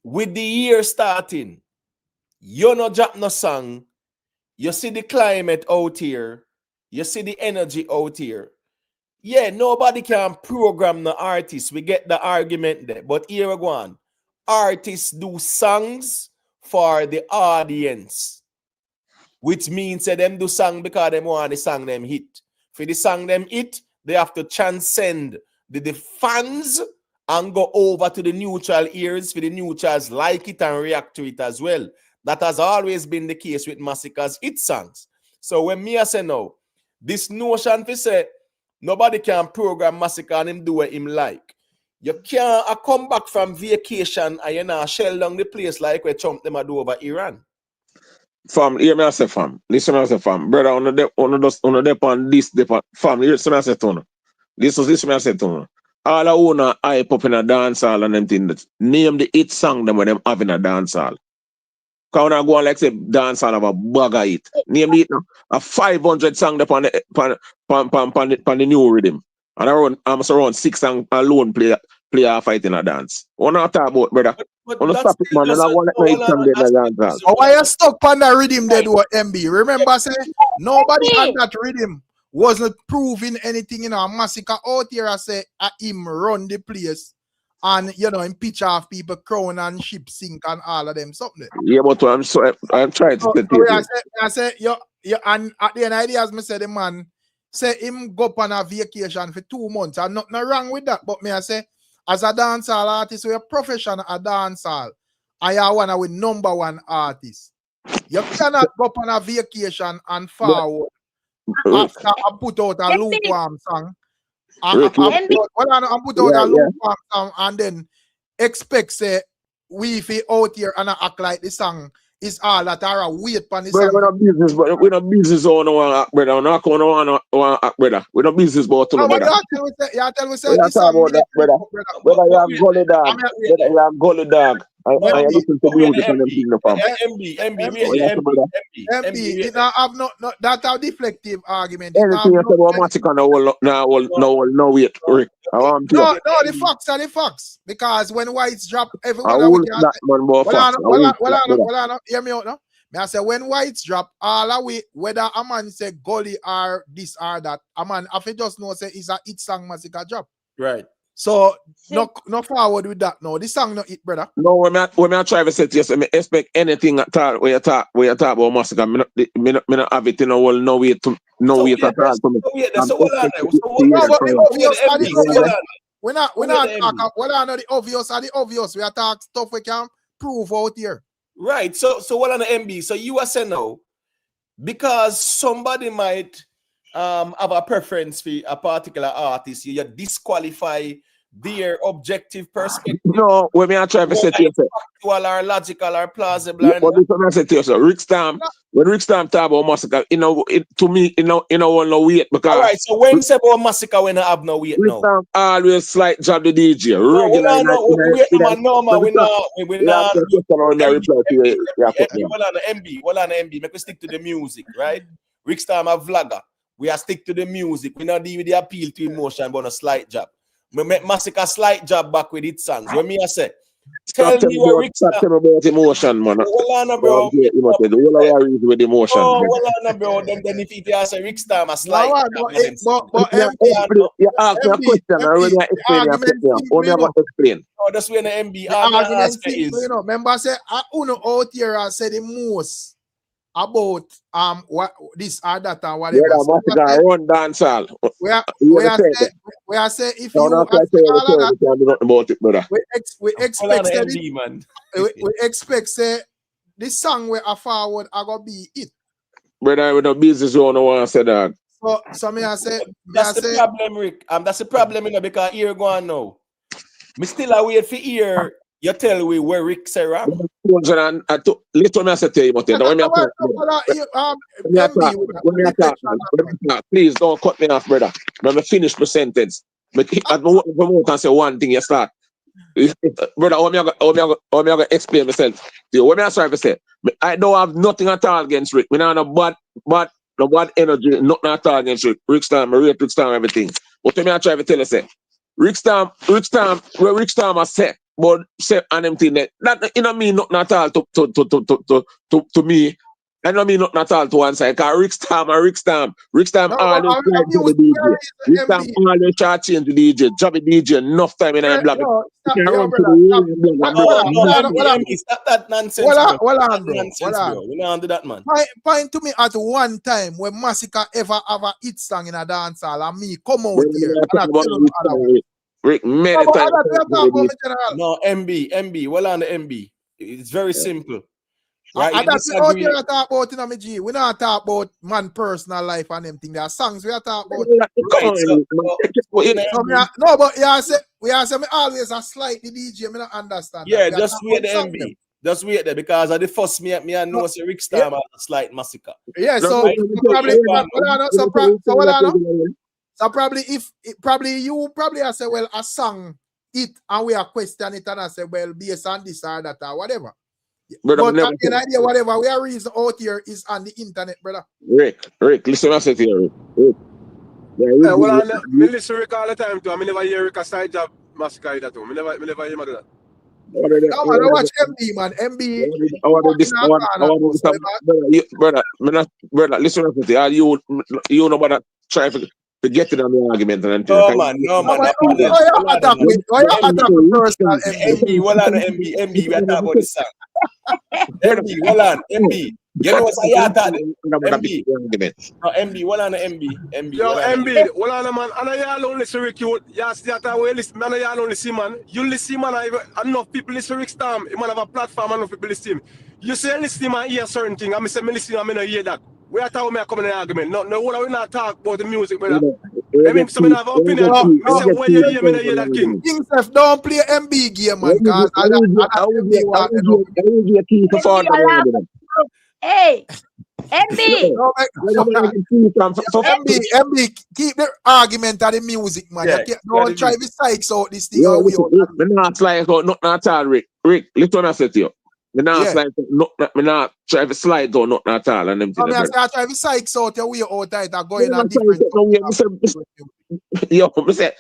with the year starting, you no drop no song. You see the climate out here. You see the energy out here. Yeah, nobody can program the artists. We get the argument there. But here we go on. Artists do songs for the audience. Which means that them do song because they want the song them hit. For the song them hit, they have to transcend the fans and go over to the neutral ears for the neutrals like it and react to it as well. That has always been the case with Masicka's hit songs. So when me I say no, this notion to say nobody can program Masicka and him do what him like. You can't come back from vacation and you know shell down the place like where Trump them do over Iran. Fam, hear me I say fam. Listen I say fam. Brother, on this fam, listen I say to you. This me I say to you. All I wanna hype up in a dance hall and them things. Name the hit song them when them having a dance hall. Because when I go on like say dance hall have a bag of it. Name the hit now. A 500 song upon the new rhythm. And around 6 songs alone play a fight in a dance. What not talk about, brother? Wanna stop it, man. And I want to hit song there in a dance hall. Why you stuck on the rhythm they do MB? Remember say nobody on that rhythm wasn't proving anything, Masicka out here I say him run the place and him pitch off people crown and ship sink and all of them something. Yeah, but I'm trying to tell you. I say and at the end of the day, as me say the man say him go on a vacation for 2 months and nothing wrong with that. But me I say as a dancehall artist, we're a professional at dancehall. I are one of the #1 artists. You cannot go on a vacation and forward. After I put out a lukewarm song, I put out a lukewarm song and then expect say we feel out here and I act like the song is all that are wait for the song. We're not business on one brother. We're not going on one brother. We're not business about to brother. You tell me say this song about that brother. Brother, you have gully dog. You have gully dog. I listen to music and them things, no fam. MB, it not have no that a deflective argument. Anything you say about Masicka no wait, Rick. No, the facts are the facts. Because when whites drop, everyone I will that man more facts. Well, hear me out now. Me I say when whites drop, all the way, whether a man say gully or this or that, a man if you just know say it's a hit song Masicka drop. Right. So no forward with that. No, this song no hit, brother. No, when I try to say to you, so me expect anything at all when you talk about Masicka. Me not have it in a whole no way at all. So we're not talking. What are the obvious? Are the obvious? We are talking stuff we can prove out here. Right. So what on the MB? So you are saying no, because somebody might have a preference for a particular artist, you disqualify their objective perspective. No, when I try to say to you, factual or logical or plausible. Yeah, but this one I say to you, so Rick Stam, when Rick Stam talk about Masicka, to me, no weight because. All right, so when say about Masicka, when I have no weight Rick now. Stam always slight job the DJ. MB, make we stick to the music, right? Rick Stam a vlogger. We are stick to the music. We not deal with the appeal to emotion, but a slight job. We make Masicka slight job back with its songs. When me I say, tell me where Rick Stam about emotion, man. Hold on, bro. With emotion. Oh, hold on, bro. Then if you say Rick Stam a slight job, you ask me a question, I already explain your question. Only I want to explain. Oh, that's when the MB argument is. Remember, I say I uno out here I say the most about what this or that or whatever. Yeah, Masicka run dancehall. We are say if you about it, brother. We expect say this song where I forward I gonna be it. Brother, with the business you don't want to say that. So me I say that's the problem, Rick. That's the problem, because here go on now. Me still a wait for here. You tell me where Rick say rap. Little me I say to you, but please don't cut me off, brother. Let me finish my sentence. But I don't say one thing you start. Brother, how me I gonna explain myself? What me I try to say? I don't have nothing at all against Rick. Me not no bad energy, nothing at all against Rick. Rick Stam, I rate Rick Stam, everything. But me I try to tell you, say, Rick Stam has said, but say and them thing that you know mean nothing at all to me. I don't mean nothing at all to one side. Cause Rick Stam always try to the DJ. Rick Stam always try to change the DJ, job the DJ enough time in a block. Stop that nonsense. Bro. We don't do that, man. Point to me at one time when Masicka ever have a hit song in a dancehall and me come out here and I tell you otherwise. Rick, many times. No, MB. Well on the MB. It's very simple. Right? And that's what we talk about in my G. We not talk about man personal life and them things. There are songs we are talking about. No, but we are say me always a slight the DJ. Me not understand. Yeah, just wait the MB. Just wait there because of the first me I know say Rick Stam a slight Masicka. Yeah, so probably you probably say well a song it and we are question it and I say well based on this or that or whatever. But the idea whatever we are reason out here is on the internet, brother. Rick, listen what I say to you, Rick. I listen Rick all the time too. I never hear Rick a side job Masicka either too. I never hear him do that. No, man, I watch MB, man. MB. Brother, listen what I say. You know about try to get it on the argument and no man. MB, well on MB, we are talking about this song. MB, well on MB. You know what's I thought? MB, well on MB. Yo, MB, well on man. And I don't listen Rick. You that way listen. Man, I don't listen man. You listen man. Enough people listen Rick Stam. You man have a platform. Enough people listen. You say listen man hear certain thing. I say me listen. I not hear that. We are talking about coming in an argument. No, we not talk about the music, brother. I mean, some have an opinion. I say, where you hear me, hear that king. Kingself don't play MB game, man. Hey, MB. MB, keep the argument of the music, man. Yeah, Don't try to psych out this thing. Yeah, me not slide out nothing at all, Rick. Rick, listen, I said to you. Me not slide out, me not try to slide out nothing at all. And them things. I try to psych out your way out it are going on different. Yo, me say,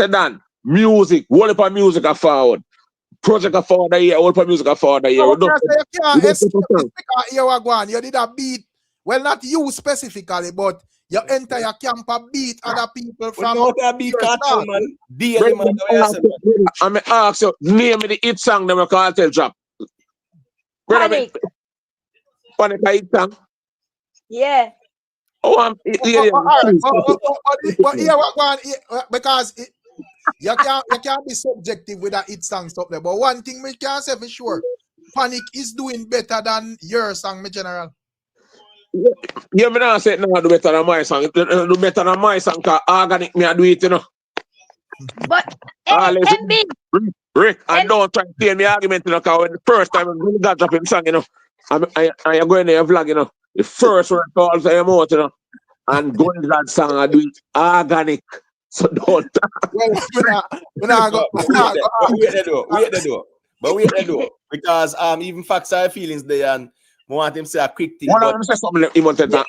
Dan, music, all up on music are forward. Project are forward a year, all up on music are forward a year. You can't escape this because here we go on. You did a beat, well, not you specifically, but your entire camp a beat other people from. Not a beat cartel, man. Daily, man. I'm going to ask you, name me the hit song them a cartel drop. Panic. Panic a hit song? Yeah. Oh, I'm but here we go on, because you can't be subjective with that hit song stuff there. But one thing we can say for sure, Panic is doing better than your song, my general. Yeah, me not say no do better than my song. Do better than my song because organic me I do it, you know. But MB. Rick, I don't try to play me argument, you know, because when the first time when God drop him song, you know, I go in there vlog, you know. The first one calls I am out, you know, and go in that song I do it organic. So don't. Well, wait the door. Because even facts are feelings there and I want him to say a quick thing. Well, I'm say something he wanted to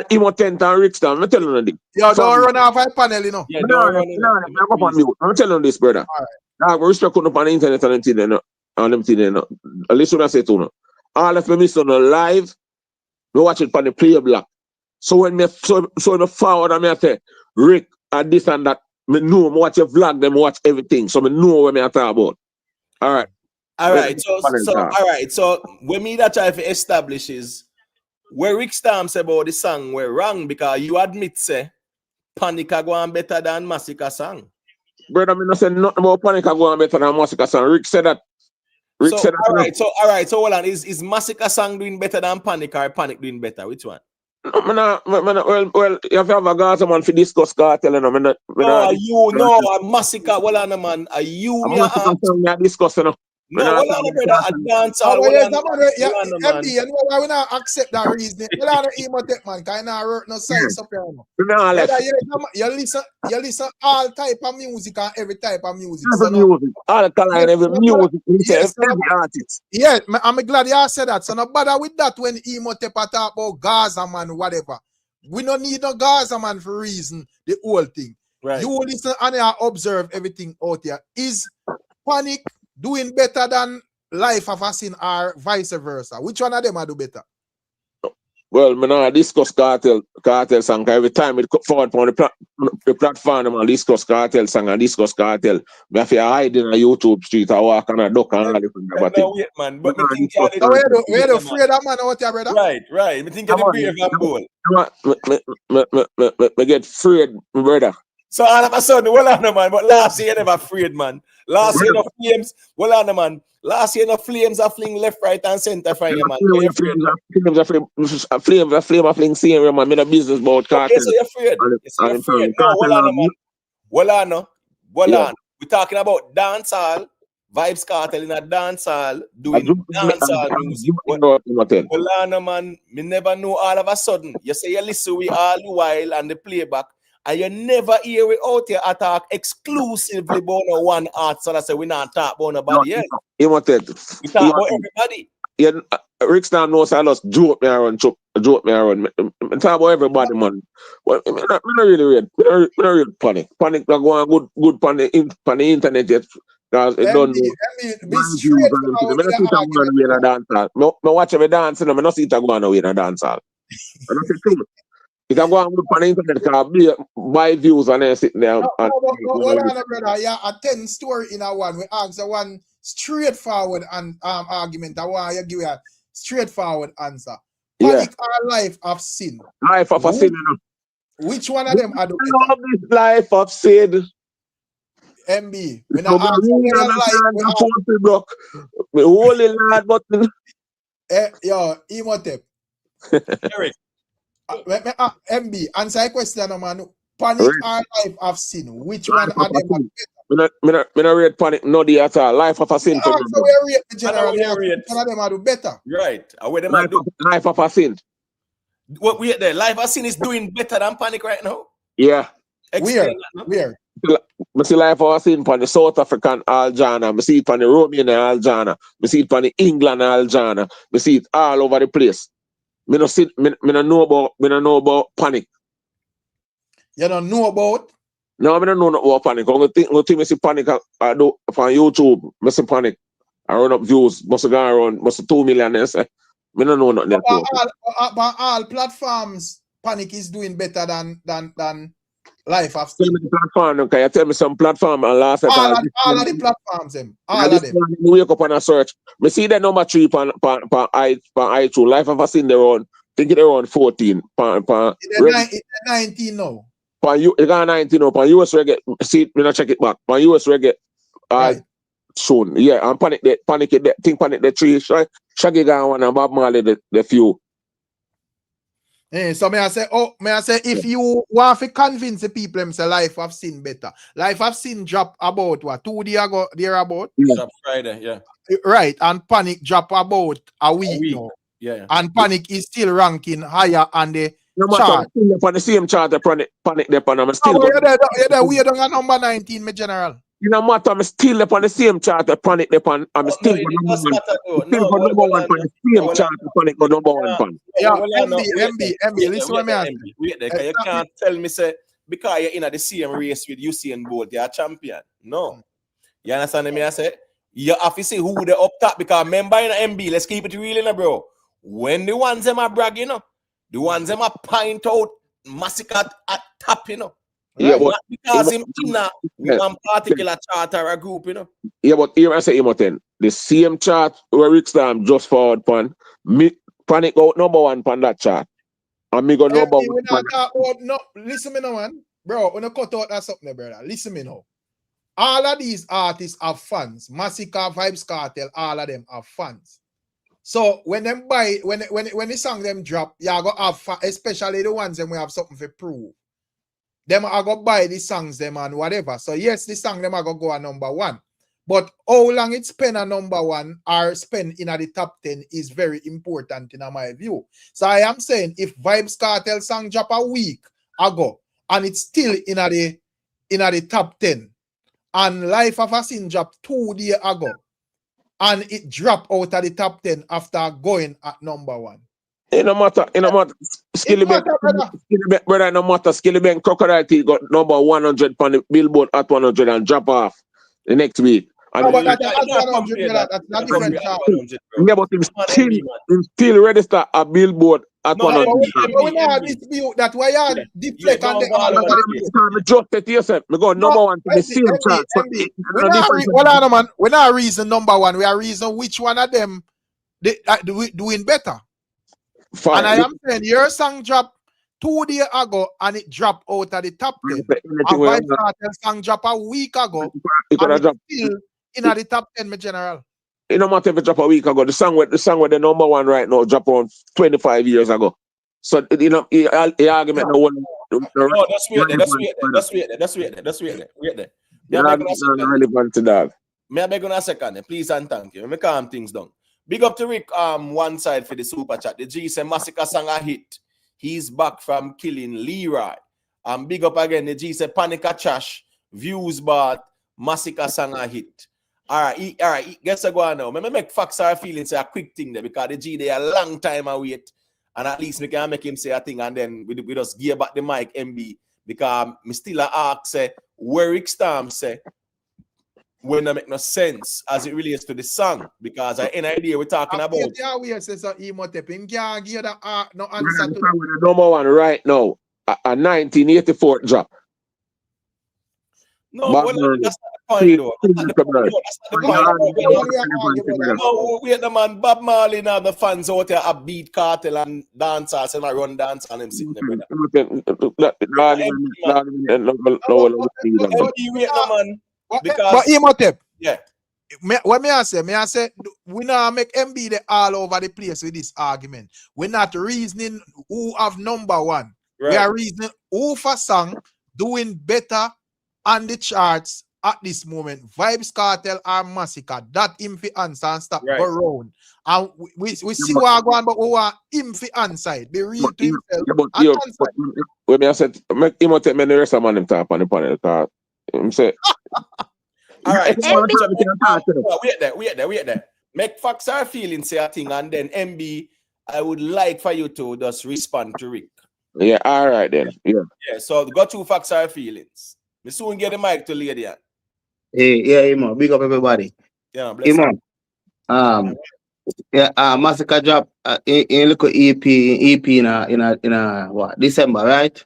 he wanted to Rick down. I'm telling you this. Yo, don't run off a panel, you know. Yeah, don't run it. I'm telling you this, brother. Now, respect on the internet and them thing, you know. Listen, I say to you. All of me miss on the live, we watch it on the player block. So when me forward and me say, Rick, and this and that, me know, me watch your vlog, them watch everything. So me know what me talk about. All right. All right. So when me that try to establish is where Rick Storm say about the song were wrong because you admit say Panic go on better than Masicka song. Brother, me not say nothing about Panic go on better than Masicka song. Rick said that. All right. So hold on. Is Masicka song doing better than Panic or Panic doing better? Which one? Well, you have to have a Gaza man for discuss cartel. A Masicka. Well, on man. Are you? Discuss, you know. No, well, on brother, a dancehall. You know why we not accept that reason? Well, on the emotek man, kind of work no size up here. You listen all type of music and every type of music. All kind of music. Every artist. Yeah, I'm glad you said that. So no bother with that when emotek talk about Gaza man, whatever. We don't need no Gaza man for reason. The whole thing. Right. You listen and you observe everything out here. Is Panic doing better than Life of a Sin or vice versa? Which one of them are do better? Well, me now discuss cartel song. Every time it come forward on the platform, I discuss cartel song and discuss cartel. Me have to hide in a YouTube street or walk on a duck and all different things. No, wait, man. But me think we're afraid of man out here, brother. Right. Me think you're brave and bold. Me get afraid, brother. So all of a sudden, well on man, but last year you never afraid, man. Last year no flames, well on man. Last year no flames are fling left, right, and center for you, man. Flames are fling same, man. Me the business about cartel. Okay, so you're afraid. No, well on man. Well on. We're talking about dancehall, Vibes Cartel in a dancehall, doing dancehall music. Well on man, me never know all of a sudden. You say you listen we all the while and the playback. And you never hear we out here attack exclusively about no one art. So I say we not talk about nobody else. We talk about everybody. Yeah, Rick Stam knows I just joke me around. I talk about everybody, man. Well, I'm not really read Panic. Panic not going good on the internet yet. Because it don't know. I watch every dance, and I don't see it going away in a dance hall. I don't see it. If I go on the internet, can buy views and then sit there. Hold on, brother. Yeah, a 10 story in a one. We ask one straightforward argument. I want you give a straightforward answer. Panic or Life of Sin? Life of a Sin. Which one of them are the better? This Life of Sin. MB. When I ask you your life, my holy lad button. Yo, Emotep. Eric. MB, answer a question, man. Panic or Life of Sin? Which one are them better? Me not read Panic no day at all. Life of a Sin for me. So we rate the general. we rate. One of them are do better. Right. Where them do? Life of a Sin. What we there? Life of Sin is doing better than Panic right now. Yeah. Explain Where? I see Life of a Sin on the South African Aljana. I see it on the Romanian Aljana. I see it on the England Aljana. I see it all over the place. Me no know about Panic. You don't know about? No, I don't know about Panic. Only thing I see Panic I do on YouTube. I see Panic. I run up views. Must have gone around. Must have 2 million. I say. I don't know nothing. But all platforms, Panic is doing better than Life of Sin. Platform, can you tell me some platform and last all of the platforms, all of them. Wake up and a search. Me see the number 3 pan I2. Life of a Sin they're on. Think they're on 14. It's 19 now. It got 19 up. On US reggae. See, me not check it back. On US reggae. Right. Soon. Yeah, and Panic the 3. Shaggy got one and Bob Marley the few. So may I say if you want to convince the people them say Life of Sin better. Life of Sin drop about what 2 days ago thereabout? Yeah. Drop Friday, yeah. Right, and Panic drop about a week now. Yeah. And Panic is still ranking higher on the chart. On the same chart, Panic there, I'm still. We don't have number 19, my general. You know what? I'm still up on the same chart. Panic there, I'm still number one on the same chart. Panic got number 1. Yeah, MB, listen to me. Wait there, you can't tell me say because you're in the same race with Usain Bolt, you're a champion. No, you understand me? I say you have to see who they up top because remember in MB, let's keep it real, bro. When the ones them are bragging, the ones them are point out Masicka at top, Yeah, but not because him in one particular chart or a group, Yeah, but here I say Imoten, the same chart where Rick Stam just forward pan, me Panic out number 1 pan that chart. And me go number 1. No, listen me now, man. Bro, when I cut out that something, brother. Listen me now. All of these artists have fans. Masicka, Vibes Cartel, all of them have fans. So when them buy, when the song them drop, you go have fun, especially the ones them we have something to prove. Them are go buy the songs them and whatever. So yes, the song them are go on number 1. But how long it spend on number 1 or spend in the top 10 is very important in my view. So I am saying if Vibes Cartel song drop a week ago and it's still in the top 10 and Life of a Sin drop 2 days ago and it drop out of the top 10 after going at number 1. It no matter. Skilly Bank, brother, no matter. Skilly Bank Crocodile Teeth got number 100 on the Billboard at 100 and drop off the next week. And but that's not different. Yeah, but him still register a Billboard at 100. But we not dispute that why you deflect on the just say to yourself, we go number 1 to the same chart. We're not reason number 1. We are reason which one of them doing better. Fine. And I am saying your song dropped 2 days ago and it dropped out of the top 10. And Vibes Cartel song dropped a week ago and it's still in the top 10, my general. It no matter if it drop a week ago. The song with the number 1 right now dropped on 25 years ago. So the argument no one. No, that's weird. You're not relevant to that. May I beg on a second, please and thank you. Let me calm things down. Big up to Rick, one side for the super chat. The G said Masicka sang a hit. He's back from killing Leroy. Big up again. The G said Panic a trash. Views bad. Masicka sang a hit. All right. Guess I go on now. Me make facts are feeling say a quick thing there because the G they a long time await. And at least we can make him say a thing and then we just give back the mic MB because me still ask say where Rick Stam say when that make no sense as it relates to the song because I any idea we're talking about. Yeah, we say so Imhotep. Him can't give the no answer to the number 1 right now. A 1984 drop. No, well, that's not the point though. That's not the point. No, wait the man. Bob Marley now the fans out there a beat Cartel and dancers and I run dance and him sitting there. But Imhotep, yeah. What may I say, we not make MB the all over the place with this argument. We're not reasoning who have number 1. Right. We are reasoning who for song doing better on the charts at this moment, Vibes Cartel or Masicka, that him fi answer and stop Right. go round. And we see what I want, but we want him fi answer. Be real to himself and answer. When I said, he must take me the rest of man him talk on the panel. Talk. Him say, all right. wait Wait there. Make facts or feelings say a thing, and then MB, I would like for you to just respond to Rick. Yeah, all right then. Yeah. Yeah, so got 2 facts or feelings. Me soon get the mic to lady. Yeah, man. Big up everybody. Yeah, bless Man. Masicka drop in look EP in a what December, right?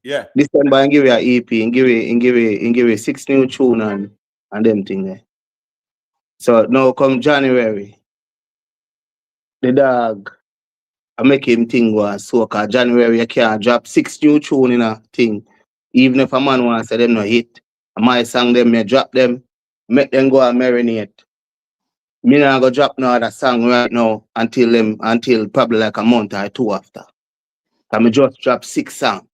Yeah. December and give you an EP and give you 6 new tune and them thing there. So now come January, the dog I make him thing was so cause January you can't drop 6 new tune in a thing. Even if a man wants to say them no hit. My song them me drop them, make them go and marinate. Me not go drop no other song right now until probably like a month or 2 after. And me just drop 6 songs.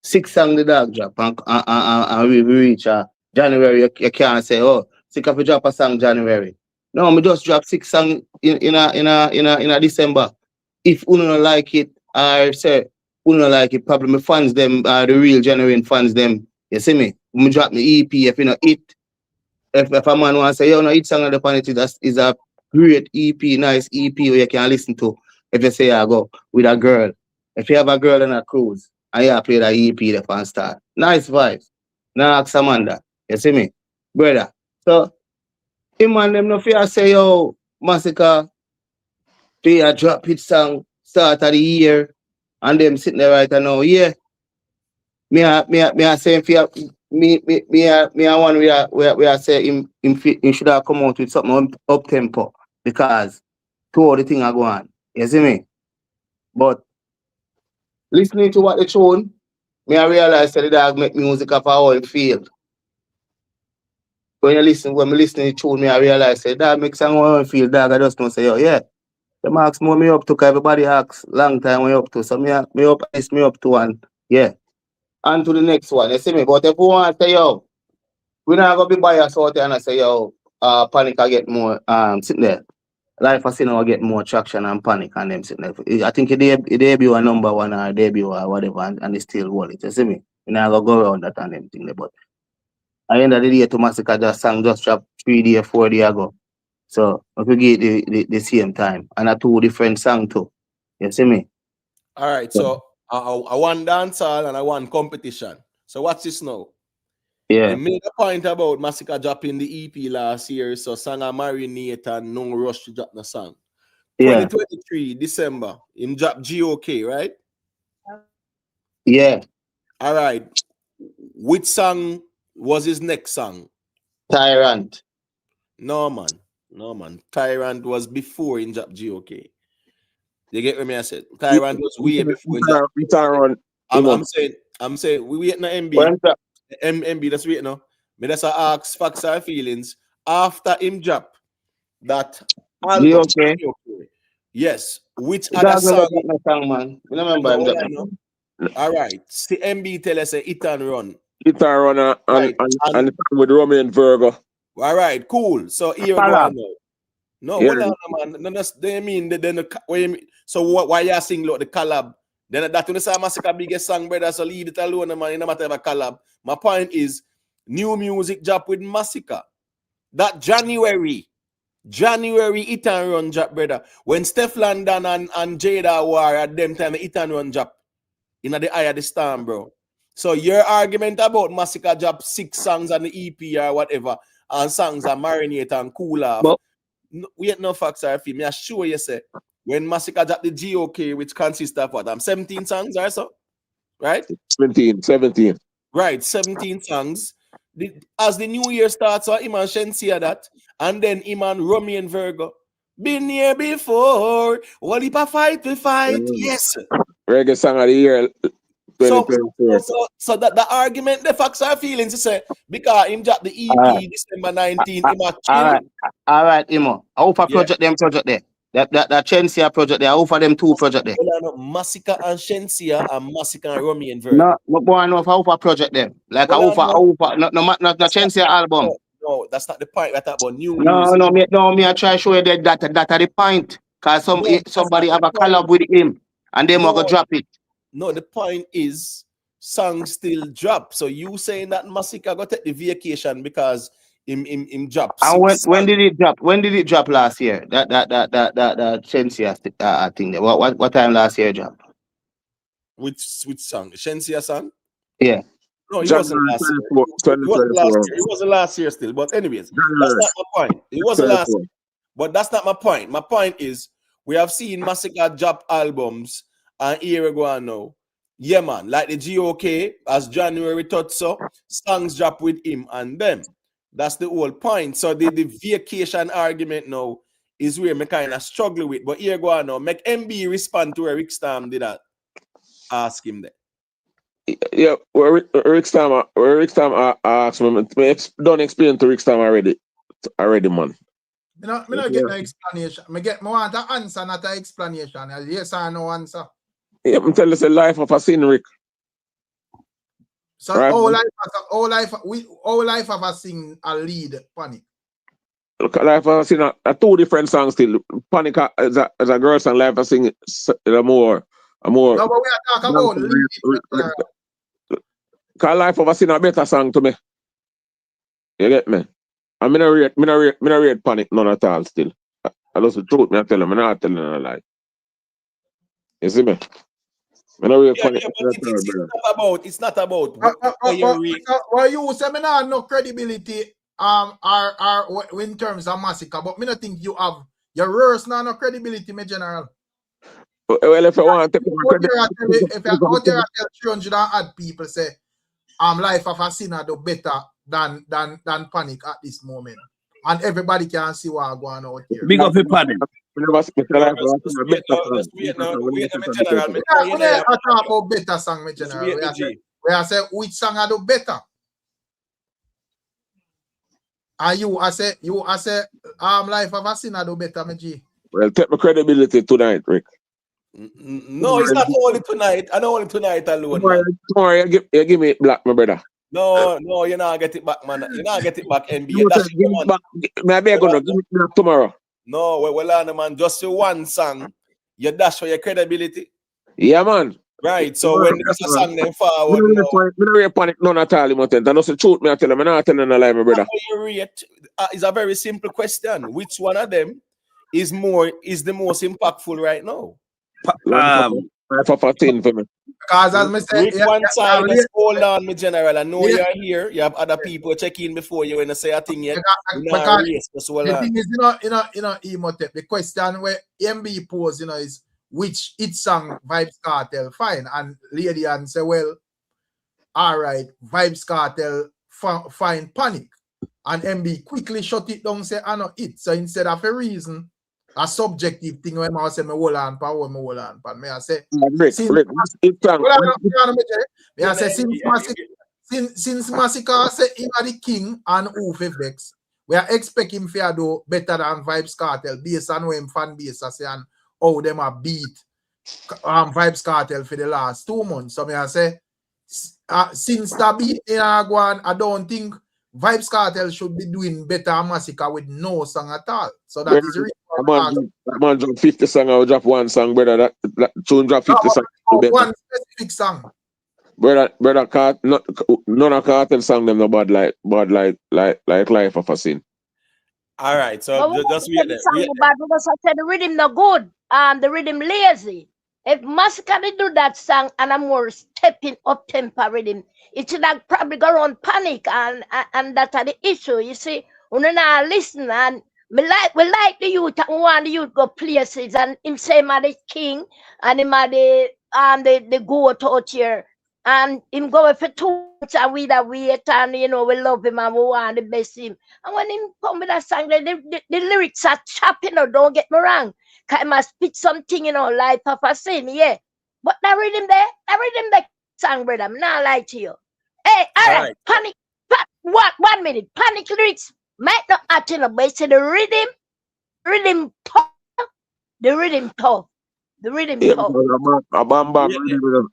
6 songs the dog drop and we reach January. You can't say, oh, sick of a drop a song January. No, me just drop 6 songs in a December. If you don't like it, I say you don't like it, probably my fans them the real genuine fans them. You see me? Me drop me EP if you know it. If a man wants to say, yo, no, each song on the planet is a great EP, nice EP where you can listen to. If you say, I go with a girl. If you have a girl on a cruise, and you play that EP, the fan star. Nice vibes. Now ask Amanda. You see me? Brother. So, him and them no fear say, yo, Masicka, play a drop hit song, start of the year, and them sitting there right now, yeah. Me a saying for me one we are saying him should have come out with something up tempo because two of the thing are going on. You see me? But listening to what they tune, me I realize that the dog make music of how it feel. When me listening to tune, me I realize that dog make song how I feel. Dog I just don't say, oh yeah. The marks more me up to cause everybody asks long time way up to. So me up to one. Yeah. And to the next one, you see me? But if you want to say, yo, we're not going to be biased out there and I say, yo, Panic I get more, sitting there. Life of Sin will get more traction and Panic and them sitting there. I think it debut a number 1 or debut or whatever and they still hold it, you see me? We're not going to go around that and them thing there. But at the end of the day, to Masicka just sang just dropped 3 days, 4 days ago. So we get the same time. And a 2 different songs too. You see me? All right, so I want dancehall and I want competition. So what's this now? Yeah. You made a point about Masicka dropping the EP last year, so sang a marinate and no rush to drop the song. Yeah. 2023, December, him drop GOK, right? Yeah. All right. Which song was his next song? Tyrant. No, man. Tyrant was before in drop GOK. You get what I said? Tyrant was way before in drop. I'm saying we wait na MB. MB, that's wait now. Me that's ask facts or feelings after him drop that album. Okay. Yes. Which other song? Man. I remember no. All right. See MB tell us it and run. It and run and with Romeo and Virgo. All right, cool. So here we go now. No, Yeah. hold on, man. No, that's they mean so why you sing the collab? Then that when you say Masicka biggest song, brother, so leave it alone, man. No matter if a collab. My point is new music drop with Masicka. That January it and run drop, brother. When Steph London and Jada were at them time, it and run drop in the eye of the storm, bro. So your argument about Masicka drop 6 songs on the EP or whatever, and songs are marinate and cool off. But, we ain't no facts or feel. Me assure you say when Masicka drop the GOK, which consists of what? 17 songs or so, right? 17. Right, 17 songs. As the new year starts, so Iman Shensia that, and then Iman Romeo and Virgo. Been here before. What if I fight? We fight. Yes. Reggae song of the year. So that the argument, the facts are feelings, you say, because him drop the EP December 19, all right, Imo. I hope I project there. That Shensia project there. How for them two project there? Masicka and Shensia and Masicka and Romeo and Verdi. No, boy, I know how for project them. Like Well, how for no Shensia album. No, that's not the point. I thought about new No, music. me I try show you that the point. Cause somebody have a collab with him and they go drop it. No, the point is songs still drop. So you saying that Masicka got take the vacation because him drop. And when did it drop? When did it drop last year? That Shensia thing there. What time last year drop? Which song? Shensia song? Yeah. No, it wasn't last year. It wasn't last year still. But anyways, that's not my point. It wasn't last year. But that's not my point. My point is we have seen Masicka drop albums and here we go on now. Yeah, man. Like the GOK, as January thought so, songs drop with him and them. That's the whole point. So the vacation argument now is where me kind of struggle with. But here go on now. Make MB respond to where Rick Stam did that. Ask him that. Yeah, Rick Stam asked me, don't explain to Rick Stam already, man. Me not get no explanation. Me want an answer, not an explanation. Yes or no answer. Yeah, I'm telling you, the life of a sin, Rick. So right. all life of a sing a lead Panic. Look, life of a sing a two different songs still. Panic as a girl song, life of a sing a more. No, but we are talking about lead. Cause life of a sing a better song to me. You get me? I mean, I read Panic none at all still. I just the truth, I tell them, I'm not telling a lie. You see me? But it's not about why you say me not no credibility are in terms of Masicka, but me not think you have your worst no credibility, me general. Well, if I want to if you go there and tell 300 odd people say life of a sinner do better than Panic at this moment. And everybody can see what going on out here. Big up your Panic. We talk about better song, my general. We are say which song I do better. And you say life of a sinner do better, my G. Well, take my credibility tonight, Rick. No, it's not only tonight. I don't only tonight alone. Tomorrow, you give me it black, my brother. No, you not get it back, man. You not get it back, NBA. Maybe I'm gonna give it back tomorrow. No, well, man, just for one song, you dash for your credibility. Yeah, man. Right, so when there's a song then forward, I don't Panic none at all, I know the truth, I tell them, I'm not telling a lie, my brother. It's a very simple question. Which one of them is the most impactful right now? For me. Because as I said, one side, just hold on, my general. I know you're here. You have other people checking before you when I say a thing yet. The thing is, Emotep, the question where MB pose, is which it song Vybz Kartel fine, and Lady and say, well, all right, Vybz Kartel fine Panic, and MB quickly shut it down, say, I know it. So instead of a reason, a subjective thing when I say me hold on, me I say since Masicka say him are the king and who vex, we are expecting him to do better than Vybz Kartel based on when fan base say and how them are beat Vybz Kartel for the last 2 months. So me I say since that beat in Aguan, I don't think Vybz Kartel should be doing better than Masicka with no song at all. So that is really man drop 50 songs, I will drop one song, brother. That tune drop 50 songs. One specific song. Brother, none of Kartel song them no bad like life of a sin. All right, so just wait there. Because I said the rhythm no good, the rhythm lazy. If Masicka did do that song and a more stepping up tempo rhythm, it should have probably go around Panic and that's the issue. You see, when you not listen and we like the youth and want the youth go places and him say him are the king and him are the goat out here and him go for 2 months and we that wait and we love him and we want the best him. And when him come with that song, the lyrics are chopping, don't get me wrong. Cause I must spit something, life of a sin, yeah. But that rhythm there, song, brother. I'm not lie to you. Hey, all right. Panic. 1 minute. Panic lyrics might not attend, but it's the rhythm The rhythm tough. The rhythm Yeah, tough. because a bam bam rhythm.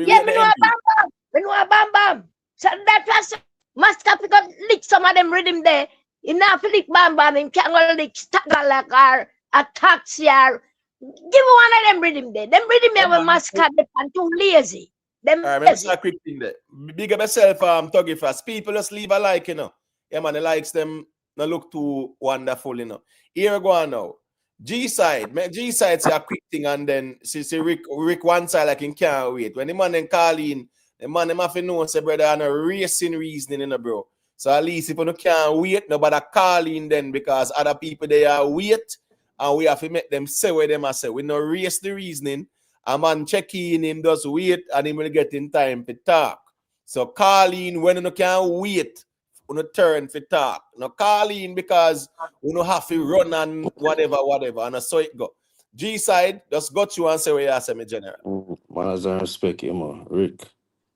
Yeah, me know a bam bam. Me know a bam bam. So that was Masicka pick up lick some of them rhythm there. You know, if you lick bam bam, him can't go lick Tagalog or a taxi or give one of them rhythm there. Them rhythm there with Masicka, they are too lazy. Them All right, lazy. a quick thing there. Big up yourself, Tuggy Fast. People just leave a like, you know. Yeah, man, the likes them not look too wonderful, you know. Here we go on now. G-side say a quick thing and then see Rick one side like he can't wait. When the man then call in, the man them have to know say brother and a racing reasoning, you know, bro. So at least if you can't wait, nobody call in then because other people they are wait and we have to make them say what them are say. We no race the reasoning. A man check in, him does wait and him will get in time to talk. So call in when you can't wait. You turn for talk. No call in because you don't have to run and whatever, and so it go. G side, just got you and say what you say, me general. Man, as I respect him, Rick.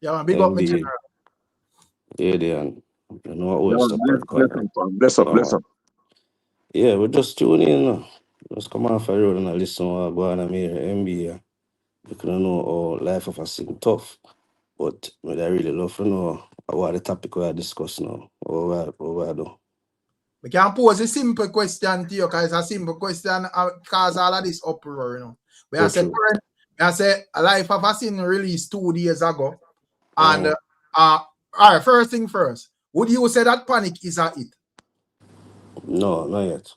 Yeah, man, big up me general. Yeah, they and you know what Yeah, stuff bless up. Yeah, we just tune in. Just come off the road and listen to what go on here, NBA. You can know how life of a sing tough. But I really love to know what the topic we are discussing now. What I do. We can pose a simple question to you, because it's a simple question cause all of this uproar, you know. We have said a Life of a Sin released 2 days ago. And all right, first thing first. Would you say that Panic is a hit? No, not yet.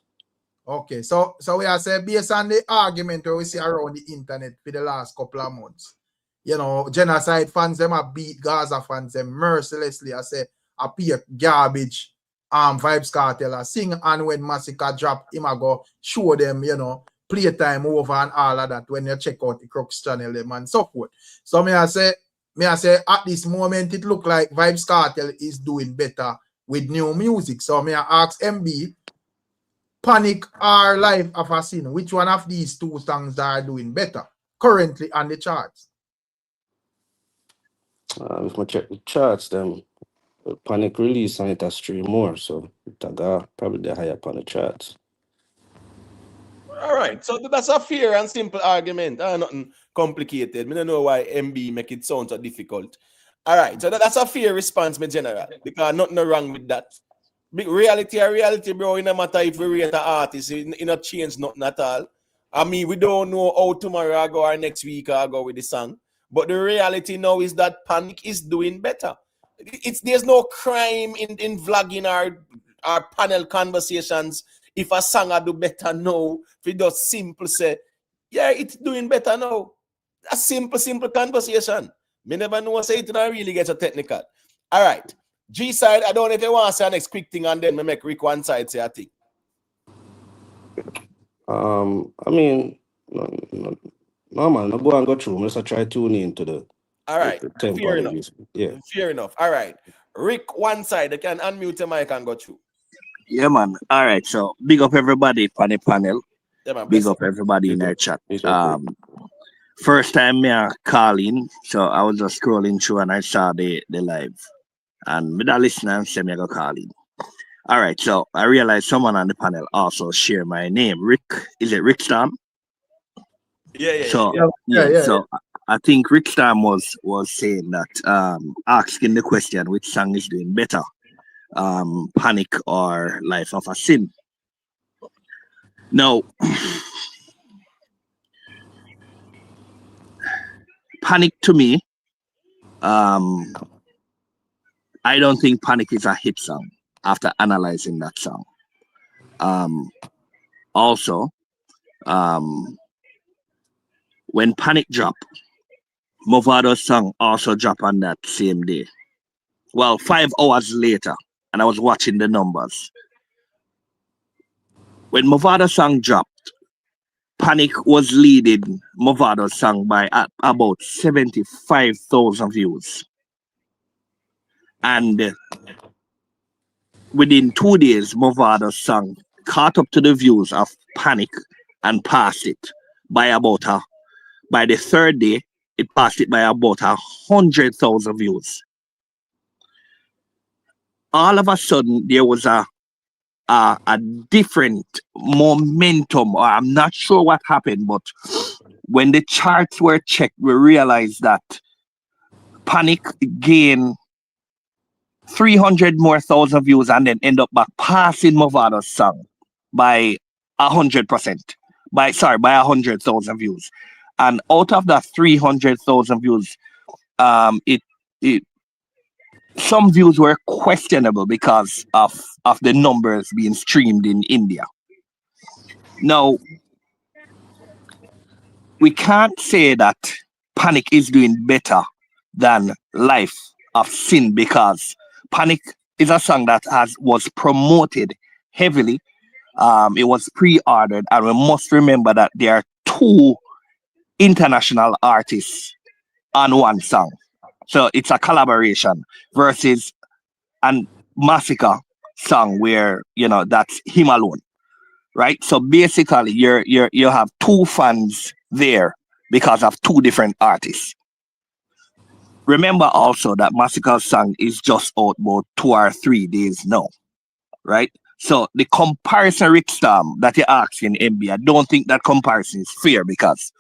Okay, so we are saying based on the argument we see around the internet for the last couple of months, you know, genocide fans them have beat Gaza fans them mercilessly. I say appear garbage. Vibes Cartel I sing, and when Masicka drop him, I go show them, you know, playtime over and all of that when you check out the Crux channel them and so forth. So me I say at this moment it look like Vibes Cartel is doing better with new music. So me I ask MB, Panic or Life of a Sin, which one of these two songs are doing better currently on the charts? If I check the charts, then Panic release and it has 3 more, so it got probably the higher on the charts. All right, so that's a fair and simple argument. Nothing complicated. I don't know why MB make it sound so difficult. All right, so that's a fair response, my general, because nothing wrong with that. Reality, bro. It no matter if we rate an artist, it not change nothing at all. I mean, we don't know how tomorrow I go or next week I go with the song. But the reality now is that Panic is doing better. There's no crime in vlogging our panel conversations. If a song I do better now, if it just simple say, yeah, it's doing better now. A simple conversation. Me never know say it not really get so technical. All right. G side, I don't know if you want to say next quick thing and then me make Rick one side say a thing. I mean, no man, no go and go through. Let's try tuning into the. All right, fair enough. Yeah, fair enough. All right, Rick one side, you can unmute your mic and go through. Yeah, man. All right, so big up everybody on the panel. Yeah, man, big up everybody in our chat. First time me calling, so I was just scrolling through and I saw the live. And with that listener, say me go calling. All right, so I realized someone on the panel also share my name. Rick, is it Rick Storm? Yeah. So I think Rick Storm was saying that asking the question which song is doing better, Panic or Life of a Sin. Now, Panic to me, I don't think Panic is a hit song after analyzing that song. Also, when Panic dropped, Mavado's song also dropped on that same day. Well, 5 hours later, and I was watching the numbers. When Mavado's song dropped, Panic was leading Mavado's song by about 75,000 views. And within 2 days, Mavado's song caught up to the views of Panic and passed it by by the 3rd day, it passed it by about 100,000 views. All of a sudden, there was a a different momentum, or I'm not sure what happened, but when the charts were checked, we realized that Panic gained 300 more thousand views and then end up back passing Mavado's song by 100%. By 100,000 views. And out of that 300,000 views, it some views were questionable because of the numbers being streamed in India. Now, we can't say that Panic is doing better than Life of Sin, because Panic is a song that was promoted heavily. It was pre-ordered, and we must remember that there are 2 international artists on one song. So it's a collaboration versus an Masicka song where, you know, that's him alone, right? So basically you have 2 fans there because of 2 different artists. Remember also that Masicka's song is just out about 2 or 3 days now, right? So the comparison, Rick Storm, that you're asking, MB, I don't think that comparison is fair, because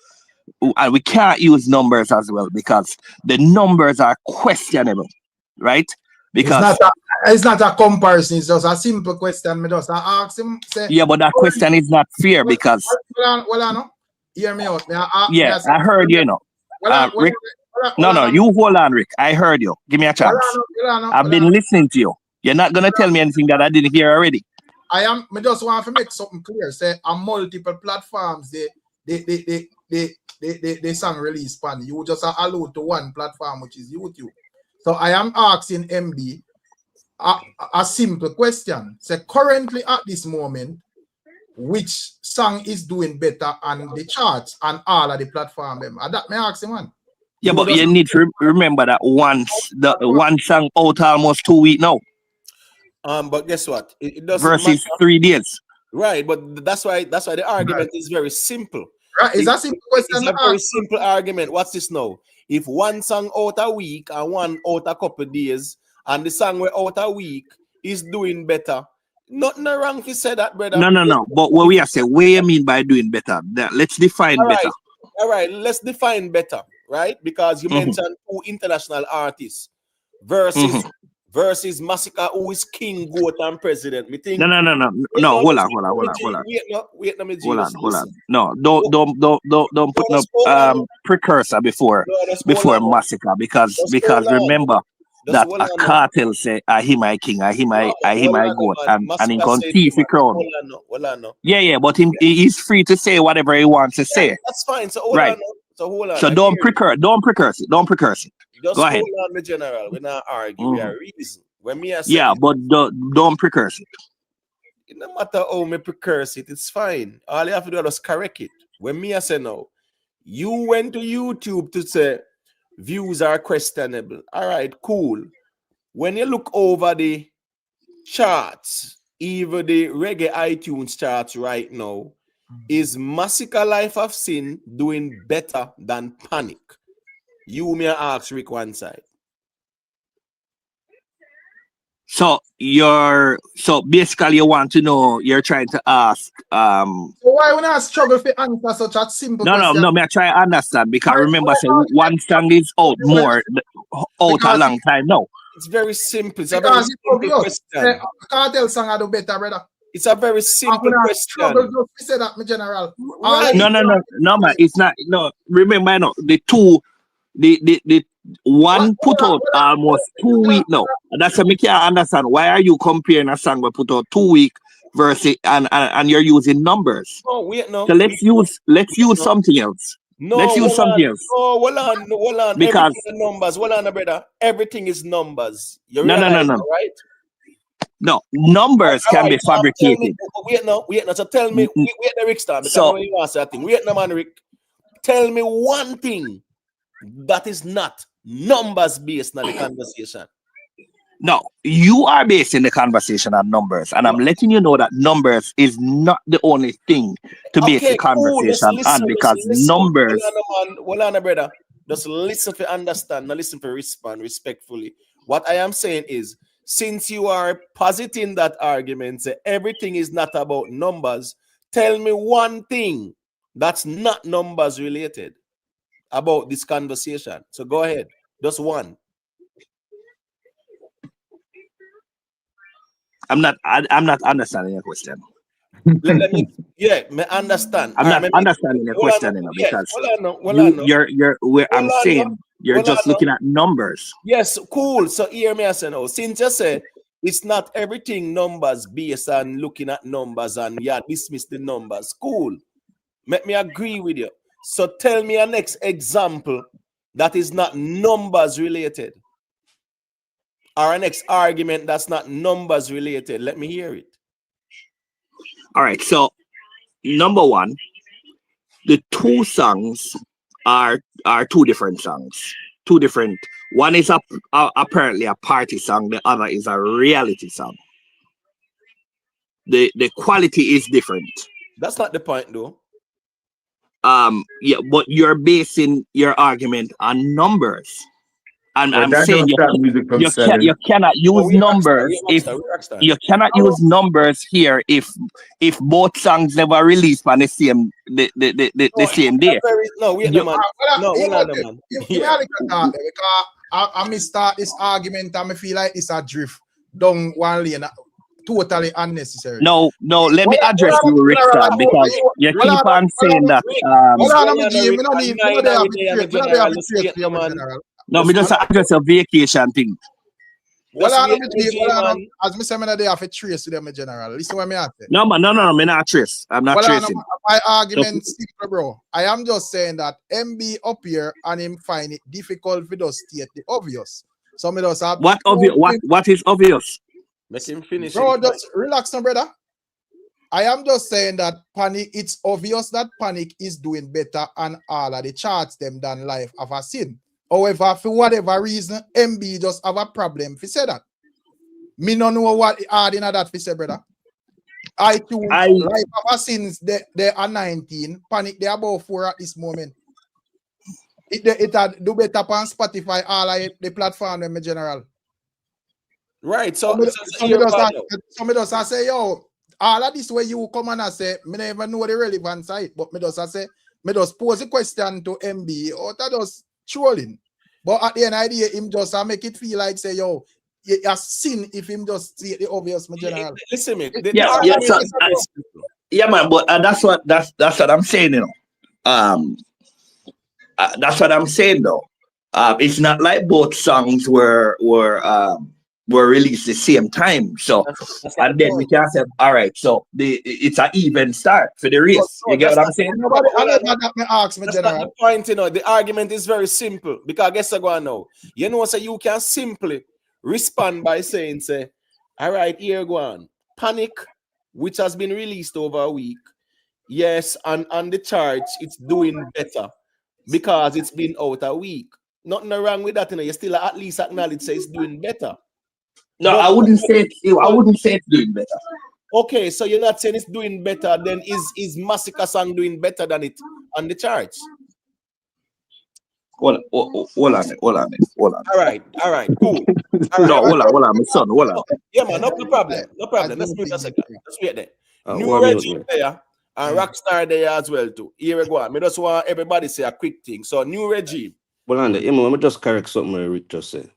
and we can't use numbers as well, because the numbers are questionable, right? Because it's not a comparison, it's just a simple question. Me just ask him, say, yeah, but that question is not fair because well, hear me out. I heard you, know. Rick, no, you hold on, Rick. I heard you. Give me a chance. I've been listening to you. You're not gonna tell me anything that I didn't hear already. Me just want to make something clear. Say on multiple platforms, they song release pan. You just allude to one platform, which is YouTube. So I am asking MB a simple question. Say currently at this moment, which song is doing better on the charts and all of the platforms? And that may ask him, man. Yeah, but you need to remember that one song out almost 2 weeks now. But guess what? It doesn't versus matter. 3 days. Right, but that's why the argument is very simple. Right, it's a simple question. It's a very simple argument. What's this now? If one song out a week and one out a couple of days, and the song we're out a week is doing better, nothing wrong to say that, brother. No. But what we are saying, what do you mean by doing better? Let's define better. All right, let's define better, right? Because you mentioned 2 international artists versus Masicka, who is king, goat, and president. Me think. No. Hold on. No, don't put no precursor before Masicka, because remember that a cartel say, "I hear my king, I hear my goat," and in conceive the crown. Yeah, but he's free to say whatever he wants to say. That's fine. So hold on. So don't precurse it. Just go ahead. Hold on, the general. We're not arguing. We are reason. When me but don't precurse it. It no matter how me precurse it, it's fine. All you have to do is just correct it. When me say no, you went to YouTube to say views are questionable. All right, cool. When you look over the charts, even the reggae iTunes charts right now, is Masicka Life of Sin doing better than Panic? You may ask Rick one side. So basically you want to know, you're trying to ask so why would I struggle to answer such a simple question? No, I try to understand, because remember say one song is out a long time now. It's very simple. It's a very simple question. Cartel song I do better, brother. It's a very simple question. Say that, my general. No, man, it's not. No, remember, no, the one put out almost 2 weeks now. That's what I can't understand. Why are you comparing a song we put out 2 weeks versus and you're using numbers? No. So let's use something else. Let's use something else. No, hold on. Because numbers. Hold on, brother. Everything is numbers. No. Right? No, numbers can be fabricated. Wait, no. So tell me, wait, Rick Star. So you answer that thing. Wait, no, man, Rick. Tell me one thing that is not numbers based on the conversation. No, you are basing the conversation on numbers, and I'm letting you know that numbers is not the only thing to base the conversation on, because numbers. Hold on, brother. Just listen for understand, not listen for respond respectfully. What I am saying is, since you are positing that argument, say everything is not about numbers, tell me one thing that's not numbers related about this conversation. So go ahead. Just one. I'm not understanding your question. Let me, yeah, me understand. I'm not understanding your question, because I'm saying you're just looking at numbers. Yes, cool. So hear me, I say now. Since you say it's not everything numbers based on looking at numbers and dismiss the numbers. Cool. Let me agree with you. So tell me a next example that is not numbers related. Or a next argument that's not numbers related. Let me hear it. All right. So number one, the two songs are two different songs. Two different. One is apparently a party song. The other is a reality song. The quality is different. That's not the point, though. Yeah, but you're basing your argument on numbers. And I'm saying you cannot use numbers you cannot use numbers here if both songs never released on the same same day. I may start this argument and I feel like it's a drift down one lane, totally unnecessary. No, let me address you, Rickson, because you keep on saying that. No, me just address a vacation thing. Well, as me say, I have to trace with them in general. Listen what me say. No, me not trace. I'm not tracing. My argument simple, bro. I am just saying that MB up here and him find it difficult for us state the obvious. So me just have what is obvious? Let him finish. Bro, just relax, no, brother. I am just saying that Panic. It's obvious that Panic is doing better on all of the charts them than Life of a Sin. However, for whatever reason, MB just have a problem. If you say that, me no know what hard in that. If you say, brother, iTunes, Life of a Sins, they are 19. Panic, they are about 4 at this moment. It had do better on Spotify, all of the platform in general. Right. So me just say, yo, all of this way you come and I say, me never know the relevant side, but me just say, me just pose a question to MB, or that just trolling. But at the end of the day, him just make it feel like say, yo, a sin if him just see the obvious, my general. Listen, me. Yeah, man, but that's what I'm saying, you know. That's what I'm saying, though. It's not like both songs were released the same time. So and then we can say, all right, so it's an even start for the race. You get what I'm saying? That's not the point, you know. The argument is very simple because I guess I go on now. You know, so you can simply respond by saying, say, all right, here go on. Panic, which has been released over a week. Yes, and on the charts, it's doing better because it's been out a week. Nothing wrong with that, you know. You still at least acknowledge say it's doing better. No, I wouldn't say it's doing better. Okay, so you're not saying it's doing better. Then is Masicka song doing better than it on the charts? Hold on. All right, cool. All right, hold on, my son, hold on. Yeah, man, no problem. Let's mute a second. Let's wait there. New Reggie there and Rockstar there as well too. Here we go. I just want everybody say a quick thing. So new regime. Well, let me just correct something Rick just said.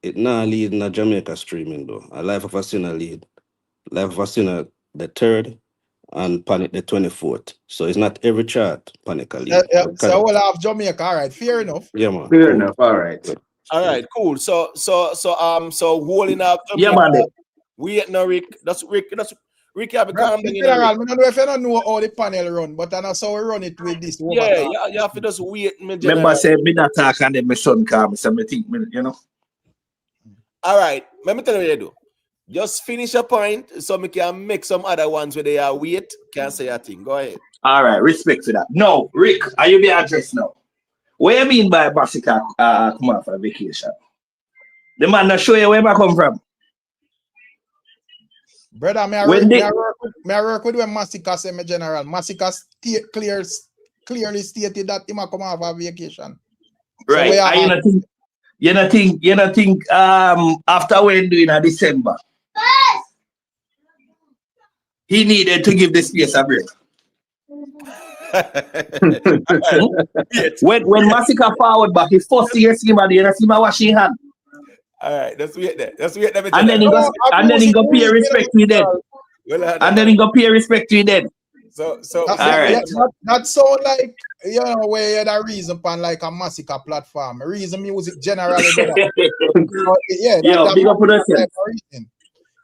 It now lead in a Jamaica streaming though. A Life of a Sinner lead. Life of a Sinner the 3rd and Panic the 24th. So it's not every chart Panic lead. So we'll have Jamaica, all right. Fair enough. Yeah, man. Fair enough, all right. All right, cool. So holding up. Yeah, man. We no Rick. That's Rick have calm down. I don't know if you don't know how the panel run, but I know so we run it with this. Yeah, you have to just wait. Remember, say me not talk and then my son come, so me think, you know. All right, let me tell you what you do. Just finish a point so we can make some other ones where they are wait. Can't say a thing. Go ahead. All right, respect for that. No, Rick, are you being addressed now? What you mean by Masicka come on for a vacation? The man not show you where I come from. Brother, may I work with when Masicka say me general. Masicka clearly stated that he might come off a vacation. Right. So You don't think after when doing a December, he needed to give the space a break. when Masicka forward back, his first year see him at the end, see him washing hand. All right, let's wait there. Let's wait there. And then he go pay respect to you then. And then he go pay respect to you then. So all right. That sound like, you know, where you had a reason pan like a Masicka platform. Reason music generally. Yeah, yo, big up for that.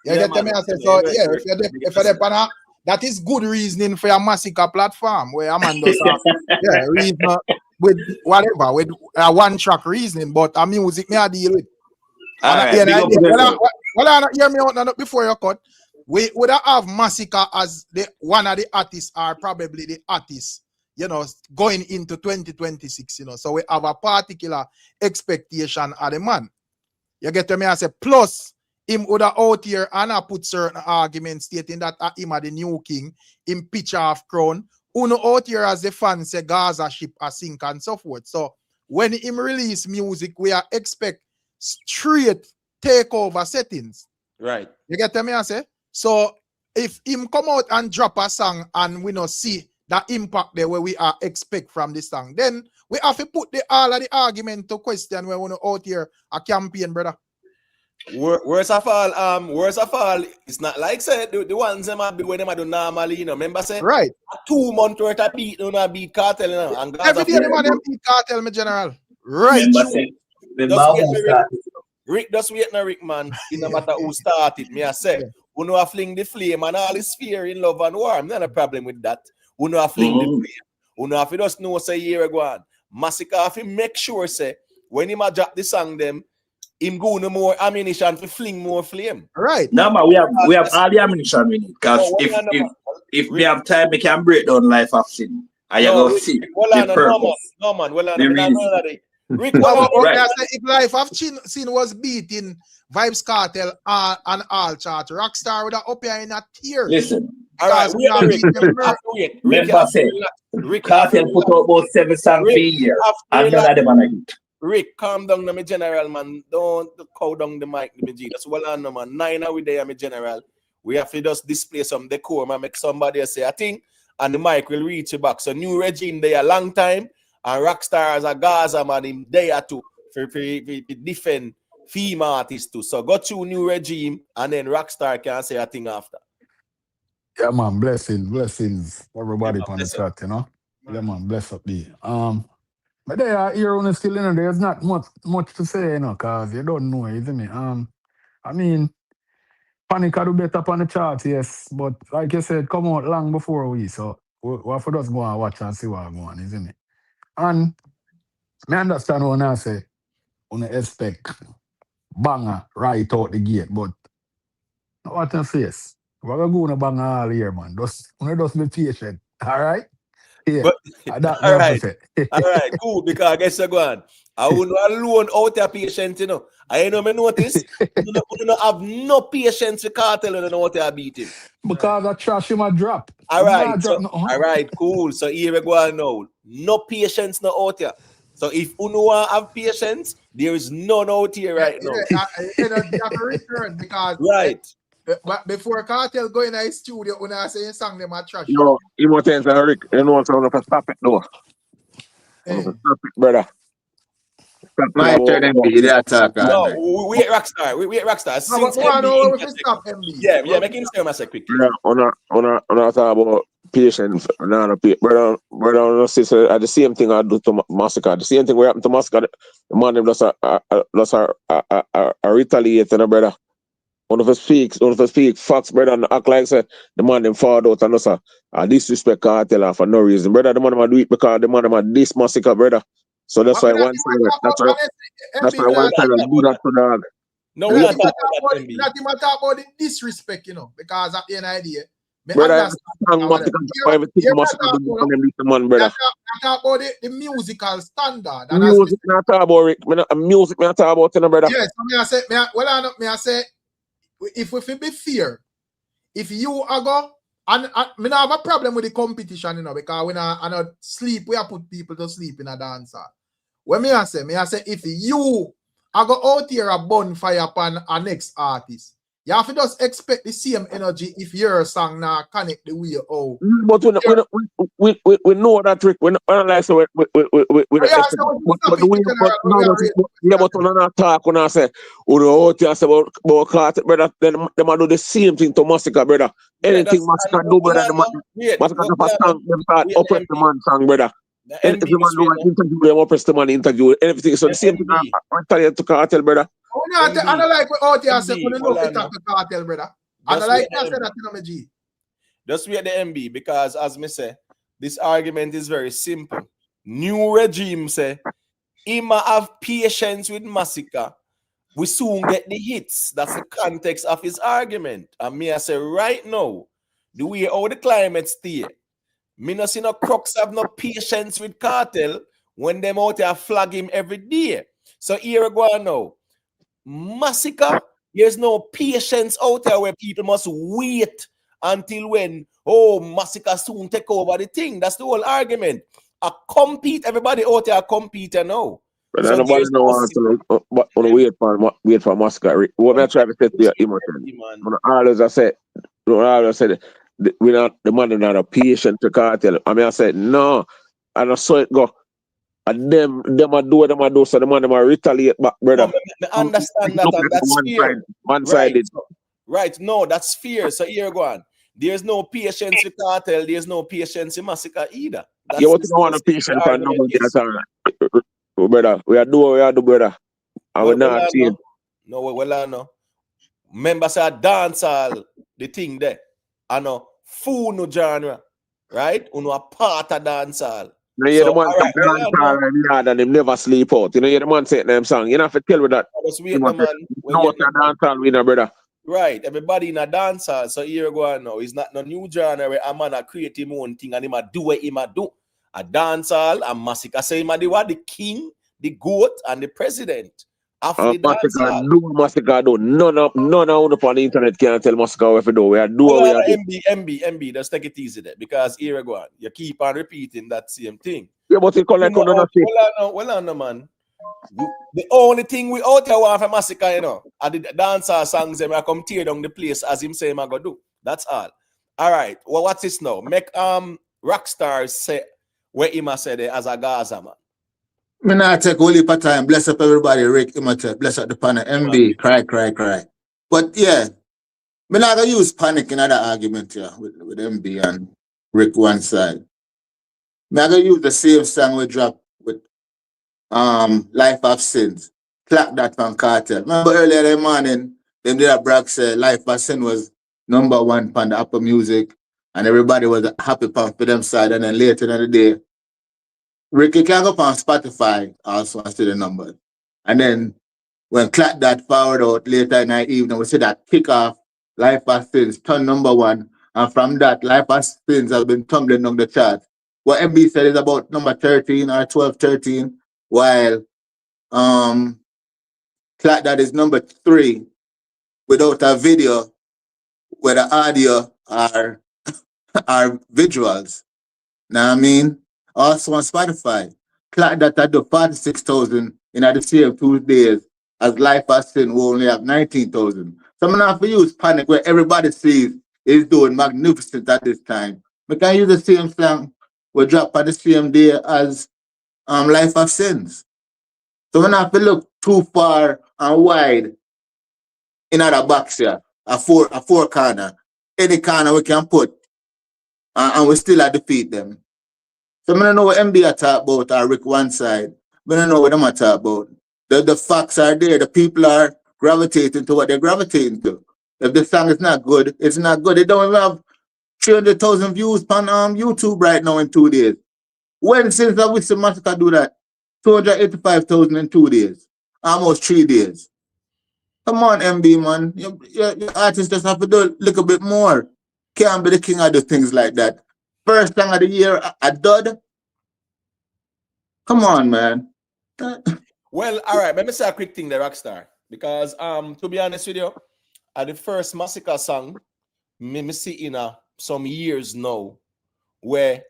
You get me? I say, so yeah, if you're pan that is good reasoning for your Masicka platform where a man does reason with whatever, with one track reasoning, but a music me I deal with. All right, well, I hear me out before you cut. We would have Masicka as one of the artists, or probably the artist, you know, going into 2026, you know. So we have a particular expectation of the man. You get to me? I say, plus him would have out here and I put certain arguments stating that him are the new king, in picture of crown. Uno out here as the fans say Gaza ship a sink and so forth. So when him release music, we are expect straight takeover settings. Right. You get to me? I say? So if him come out and drop a song and we not see that impact there where we are expect from this song, then we have to put all of the argument to question when we out here a campaign, brother. Worst of all, it's not like say the ones them be when them do normally, you know. Remember say right. A 2 month worth of beat, you know, beat cartel, you know, and every day them beat cartel, my general. Right. Rick, just wait now, Rick, man. It no matter who started, me I say. We know a fling the flame and all is fear in love and war. I'm not a problem with that. We know a fling the flame. We know if you just know say a year ago on. Masicka, if he make sure say when him a drop the song them, him go no more ammunition to fling more flame. Right. No, man, we have all the ammunition we need. Because if we have time, we can break down Life of Sin. And you go see the purpose. No, man. Well, Rick, if Life of Sin was beating Vibes Cartel and all chart, Rockstar would have up here in a tier. Listen, all right, Rick said, Cartel put out about 7 songs per year, and none of them are hit. Rick, calm down, my general, man. Don't cow down the mic, my G. That's well on, man. 9 are we there, my general. We have to just display some decorum and make somebody say a thing, and the mic will reach you back. So new regime there a long time, and Rockstar as a Gaza man in there too for defend female artists too. So go to new regime, and then Rockstar can say a thing after. Yeah, man, blessings, everybody on the chat, you know. Yeah, man, bless up the. But they are here on the still, you know, there's not much to say, you know, cause you don't know, isn't it? I mean, Panic do better on the chart, yes, but like you said, come out long before we, so we have to just go and watch and see what's going on, isn't it? And I understand what I say, on the expect banger right out the gate, but what I say is, we're going to bang all here, man. Just be patient, all right? Yeah, but, all right, all right, cool, because I guess you're going. I will not alone out there patient, you know. I know me notice, you don't have no patience with cartel, you know what they are beating. Because I trash him a drop. All right, all right, cool. So here we go now. No patience no out here. So if you want to have patience, there is none out here right now. You have to return because right. But before cartel go in a studio, when I say song them a trash. No, you want to answer Rick. You know what's going to stop it though. Stop it, brother. My turn MB, they attack. No, we at Rockstar. We at Rockstar. Since MB, yeah, make him say my quick. Yeah, on talk about patience. Brother, sister, at the same thing I do to Masicka. The same thing we happen to Masicka. The man them just a retaliating, brother. One of us speak facts, brother, and act like say the man them fall out and just disrespect cartel for no reason. Brother, the man them do it because the man them this Masicka, brother. So that's why one side, that's why one side do that to dog. No, we're not talking about not talk about the disrespect, you know, because at the end of the day, brother, talk about the musical standard. Music, not talk about Rick. Music, not talk about you, brother. Yes, I say, if we be fair, if you are go, and me not have a problem with the competition, you know, because when I not sleep, we have put people to sleep in a dancer. When me I say, if you I go out here a bonfire upon our next artist. You have to just expect the same energy if your song now connect the way oh. But we know that trick. We don't like so we expect. But the way but when I talk when I say out here say about Carter, brother, then them do the same thing to Masicka, brother. Anything Masicka do, brother, Masicka just a song them start oppress the man song, brother. And if the man do an interview, them oppress the man interview, everything. So the same thing I tell you to Cartel, brother. I don't like what out here say when you know it talk to Cartel, brother. I don't like that say that to G. Just wait the MB because as me say, this argument is very simple. New regime say, Ima have patience with Masicka. We soon get the hits. That's the context of his argument. And me I say right now, the way how the climate stay, me no see no crooks have no patience with Cartel when them out there flag him every day. So here we go now. Masicka, there's no patience out there where people must wait until when, oh, Masicka soon take over the thing. That's the whole argument. I compete, everybody out there compete now. But so nobody know but wait for Masicka. What I try to say to you, always I said, we not the man is not a patient to Cartel. I mean I said no, and I saw it go. And them a do, so the man them a retaliate back, brother. No, I understand that, and that's fair. One-sided. Right, no, that's fair. So here go on. There's no patience with Cartel, there's no patience in Masicka either. That's you want to want a patient for nobody at all. Brother, we are do, brother. I will not see it. No, well, I know. Members say dancehall, the thing there. I know, food no genre, right? You a part of dancehall. You know, the man dancehall and him never sleep out. You know, the man say them song. You know, have to tell me that. Dancehall winner, brother. Right, everybody in a dancehall. So here we go now. It's not no new genre where a man a create him own thing and him a do what him a do. A dancehall and Masicka say him a the king, the goat, and the president. After the dancehall. Masicka do. None of on the internet can tell Masicka what to do. We are MB, just take it easy there. Because here we go on. You keep on repeating that same thing. Yeah, but it connect on well on, man. The only thing we out here want from Masicka, you know, are the dancer songs them I come tear down the place as him say him I go do. That's all. All right. Well, what's this now? Make Rockstars say where him say there as a Gaza man. Me not take only part time. Bless up everybody. Rick Imate. Bless up the panel. MB. Cry. But yeah, me not gonna use panic in other argument here with MB and Rick one side. Me not gonna use the same song we drop with Life of Sins. Clap that from Cartel. Remember earlier that morning, them did a brag say Life of Sin was #1 on the Apple Music and everybody was happy for them side, and then later in the day, Ricky can go on Spotify also and see the numbers. And then when Clap that forward out later in the evening, we see that kick off Life of Sins turn #1. And from that, Life of Sins has been tumbling on the chart. What MB said is about number 13 or 12, 13, while Clap that is #3 without a video, where the audio are visuals. Now I mean? Also on Spotify. Clap that had the 46,000 in the same 2 days as Life of Sin will only have 19,000. So I'm gonna have to use panic where everybody sees is doing magnificent at this time. We can use the same song we drop on the same day as Life of Sins. So we don't have to look too far and wide in other box here. A four corner. Any corner we can put and we still defeat them. So I don't know what MB are talk about or Rick one side. I don't know what them are talk about. The facts are there. The people are gravitating to what they're gravitating to. If the song is not good, it's not good. They don't even have 300,000 views on YouTube right now in 2 days. When since I wish the Masicka do that? 285,000 in 2 days. Almost 3 days. Come on, MB, man. Your artists just have to do a little bit more. Can't be the king of the things like that. First song of the year, a dud. Come on, man. Well, all right. Let me say a quick thing, the Rockstar. Because to be honest with you, the first Masicka song, me see in some years now, where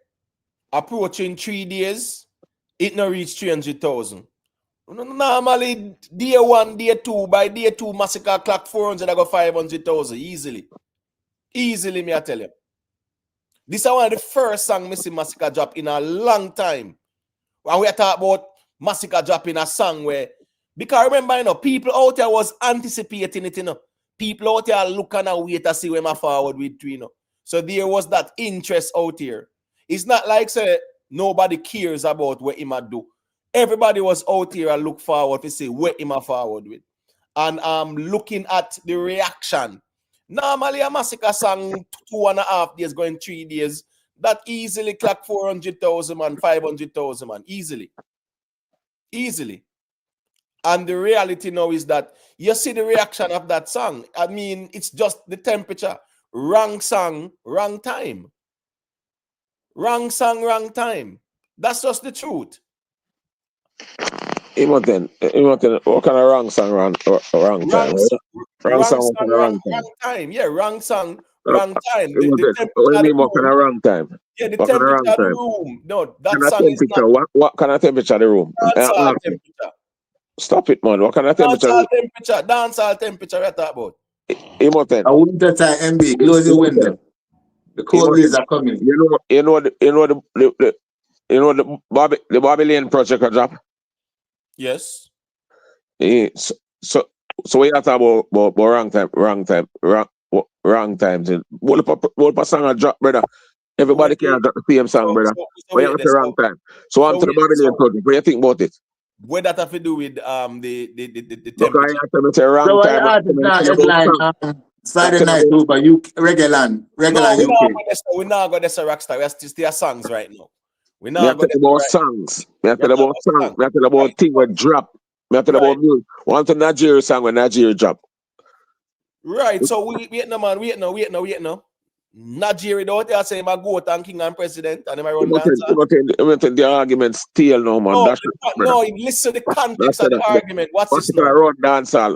approaching 3 days, it not reach 300,000. Normally, day 1, day 2, by day 2, Masicka clock 400, I got 500,000 easily. Easily, me I tell you. This is one of the first songs Missy Masicka drop in a long time. When we are talking about Masicka dropping a song where, because remember, you know, people out there was anticipating it, you know. People out there looking and wait to see where my forward with, you know. So there was that interest out here. It's not like say nobody cares about what him do. Everybody was out here and look forward to see what him forward with. And looking at the reaction. Normally a Masicka song 2.5 days going 3 days. That easily clock 400,000 man, 500,000 man, easily. Easily. And the reality now is that you see the reaction of that song. I mean, it's just the temperature. Wrong song, wrong time. Wrong song, wrong time. That's just the truth. What kind of wrong song, wrong time? Wrong song, wrong time. Yeah, wrong song, wrong time. What do you mean, what kind of wrong time? Yeah, the temperature of the room. No, that song is not... What kind of temperature of the room? Dancehall temperature. Stop it, man. What kind of temperature? Dancehall temperature we're talking about. A winter time, MB, close the window. The cold days are coming. You know the Babylon project a drop? Yes. Yeah, so we are talking about wrong times. What song a drop, brother? Everybody can drop the same song, brother. We have the wrong time. So on to the Babylon project. What do you think about it? What that have to do with the temperature? So Saturday night over you regular UK. We're not going to say rockstar. We're still songs right now. We're not going to about songs. We're talking about songs. We're talking about things that drop. We're talking about music. One to Nigeria song when Nigeria drop. Right. So wait now. Nigeria don't tell say my goat and king and president and I run dancehall. The argument still no man. No, listen to the context of the argument. What's this now? Run dancehall.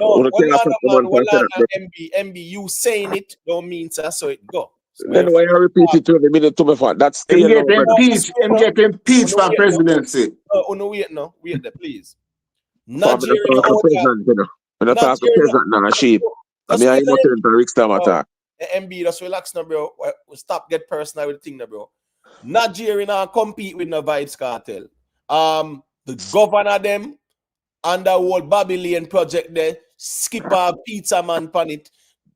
MB, you saying it don't mean so it go. Then why you repeat it 20 minutes to me for that's still I'm getting impeached for presidency. No, wait there, please. Nigeria When I talk to peasant and a sheep. I mean, I'm not telling the Rick Stam attack. MB, just relax now, bro. We stop get personal with the thing now, bro. Nigeria now compete with the Vibes Cartel. The governor them and the whole Babylon project there, Skipper, Pizza Man pan it.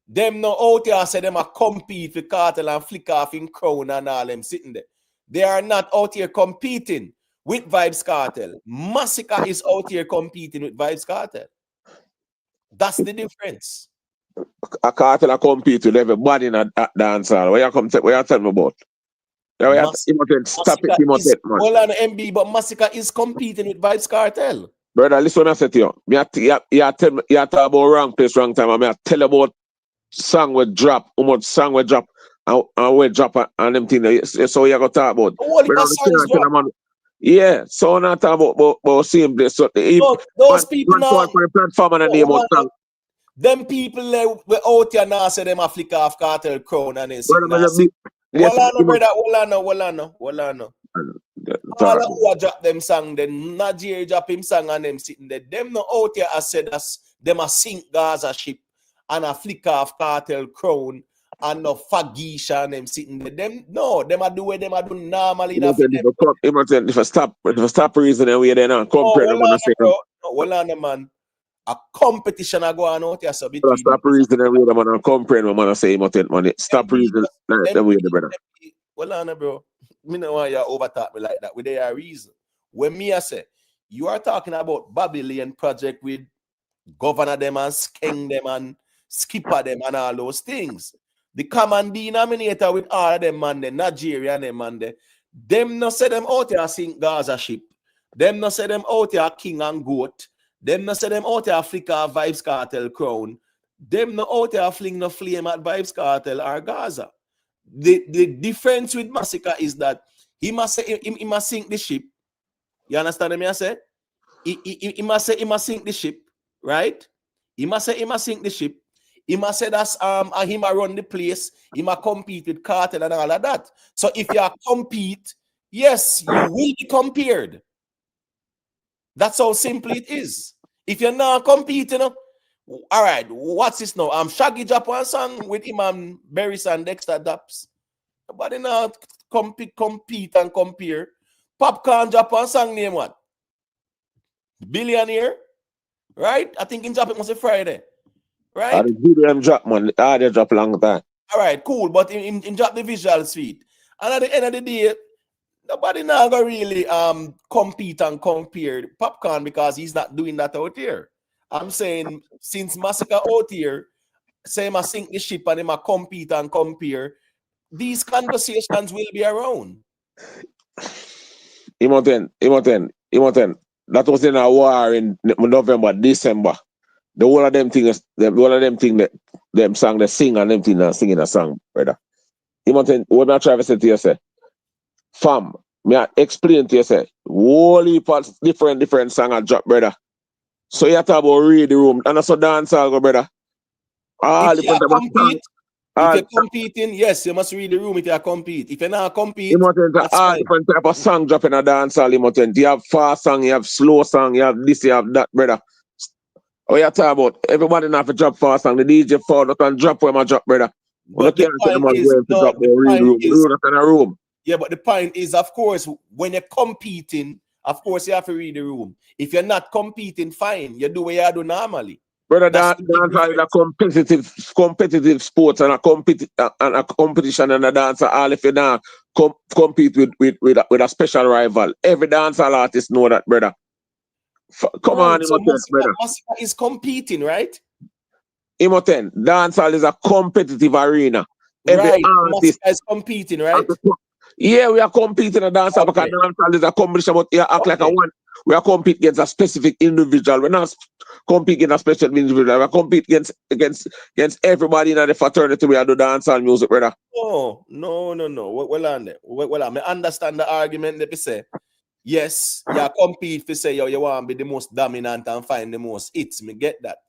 Them no out here say them a compete with Cartel and flick off in Crown and all them sitting there. They are not out here competing with Vibes Cartel. Masicka is out here competing with Vibes Cartel. That's the difference. A cartel a compete with everybody in a dancehall. Where you tell me about? Stop it, man. Hold on, MB, but Masicka is competing with Vibes Cartel. Brother, listen what I said to you. You talk about wrong place, wrong time. I tell you about song will drop, how much song will drop, and we drop and them things. So you got to talk about. Yeah, so not talk about same place. So those people now, platform and the name of song. Them people we out here now say them a flick off Cartel Crown and they say Hold on. All who drop them song, then Nigeria drop him song and them sitting there. Them no out here I said that's them a sink Gaza ship and a flick off Cartel Crown and no Fagisha and them sitting there. Them a do what them a do normally. If I stop reasoning we then hold on, man. A competition I go on out here so between. Stop reasoning we them and comprehend man say money. Stop reasoning that way, brother. Hold on, bro. Me know why you overtalk me like that. With their reason. When me I say you are talking about Babylon project with governor them and skeng them and skipper them and all those things. The common denominator with all of them man, the Nigerian them man, them no say them out here sink Gaza ship. Them no say them out here king and goat. Them no say them out here flick off Vibes Cartel Crown. Them no out here fling no flame at Vibes Cartel or Gaza. The difference with Masicka is that he must sink the ship. You understand me? I say he must sink the ship, right? He must sink the ship. He must say that's him run the place. He must compete with Cartel and all of that. So if you compete, yes, you will be compared. That's how simple it is. If you're not competing, all right, what's this now? Shaggy Japan song with Imam Berris and Dexter Daps. Nobody not compete and compare. Popcorn Japan song name what? Billionaire, right? I think in Japan it must be Friday, right? The video drop, man. They drop long time. All right, cool. But in drop the visual suite. And at the end of the day, nobody now gonna really compete and compare Popcorn because he's not doing that out here. I'm saying since Masicka out here, say I sink the ship and him a compete and compare, these conversations will be around. Imoten. That was in a war in November, December. The whole of them things, them song they sing and them thing and singing a song, brother. Imoten, what I try to say to you, say, fam, me I explain to you, say, whole heap of different song I drop, brother. So you talk about read the room, and that's a dance all go, brother. If you're competing, yes, you must read the room if you compete. If you're not compete, that's fine. Different type of song drop in a dance hall, you have fast song, you have slow song, you have this, you have that, brother. Oh, you talk about everybody not to drop fast song. The DJ fall not and drop where my drop, brother. But the point is, yeah, but the point is, of course, when you're competing, of course, you have to read the room. If you're not competing, fine. You do what you do normally. Brother, dance is a competitive sports and a competition and a dancer. All if you not compete with a special rival. Every dancer artist know that, brother. Come on, so Imoten, brother. Masicka is competing, right? Imoten, dancehall is a competitive arena. Every artist is competing, right? Yeah, we are competing in a dancehall because dancehall is a competition, but you act like a one. We are competing against a specific individual. We're not competing against a special individual. We compete against everybody in the fraternity. We are do dancehall music, brother. No. Well, I understand the argument that we say. Yes, you compete to say you want to be the most dominant and find the most hits. Me get that.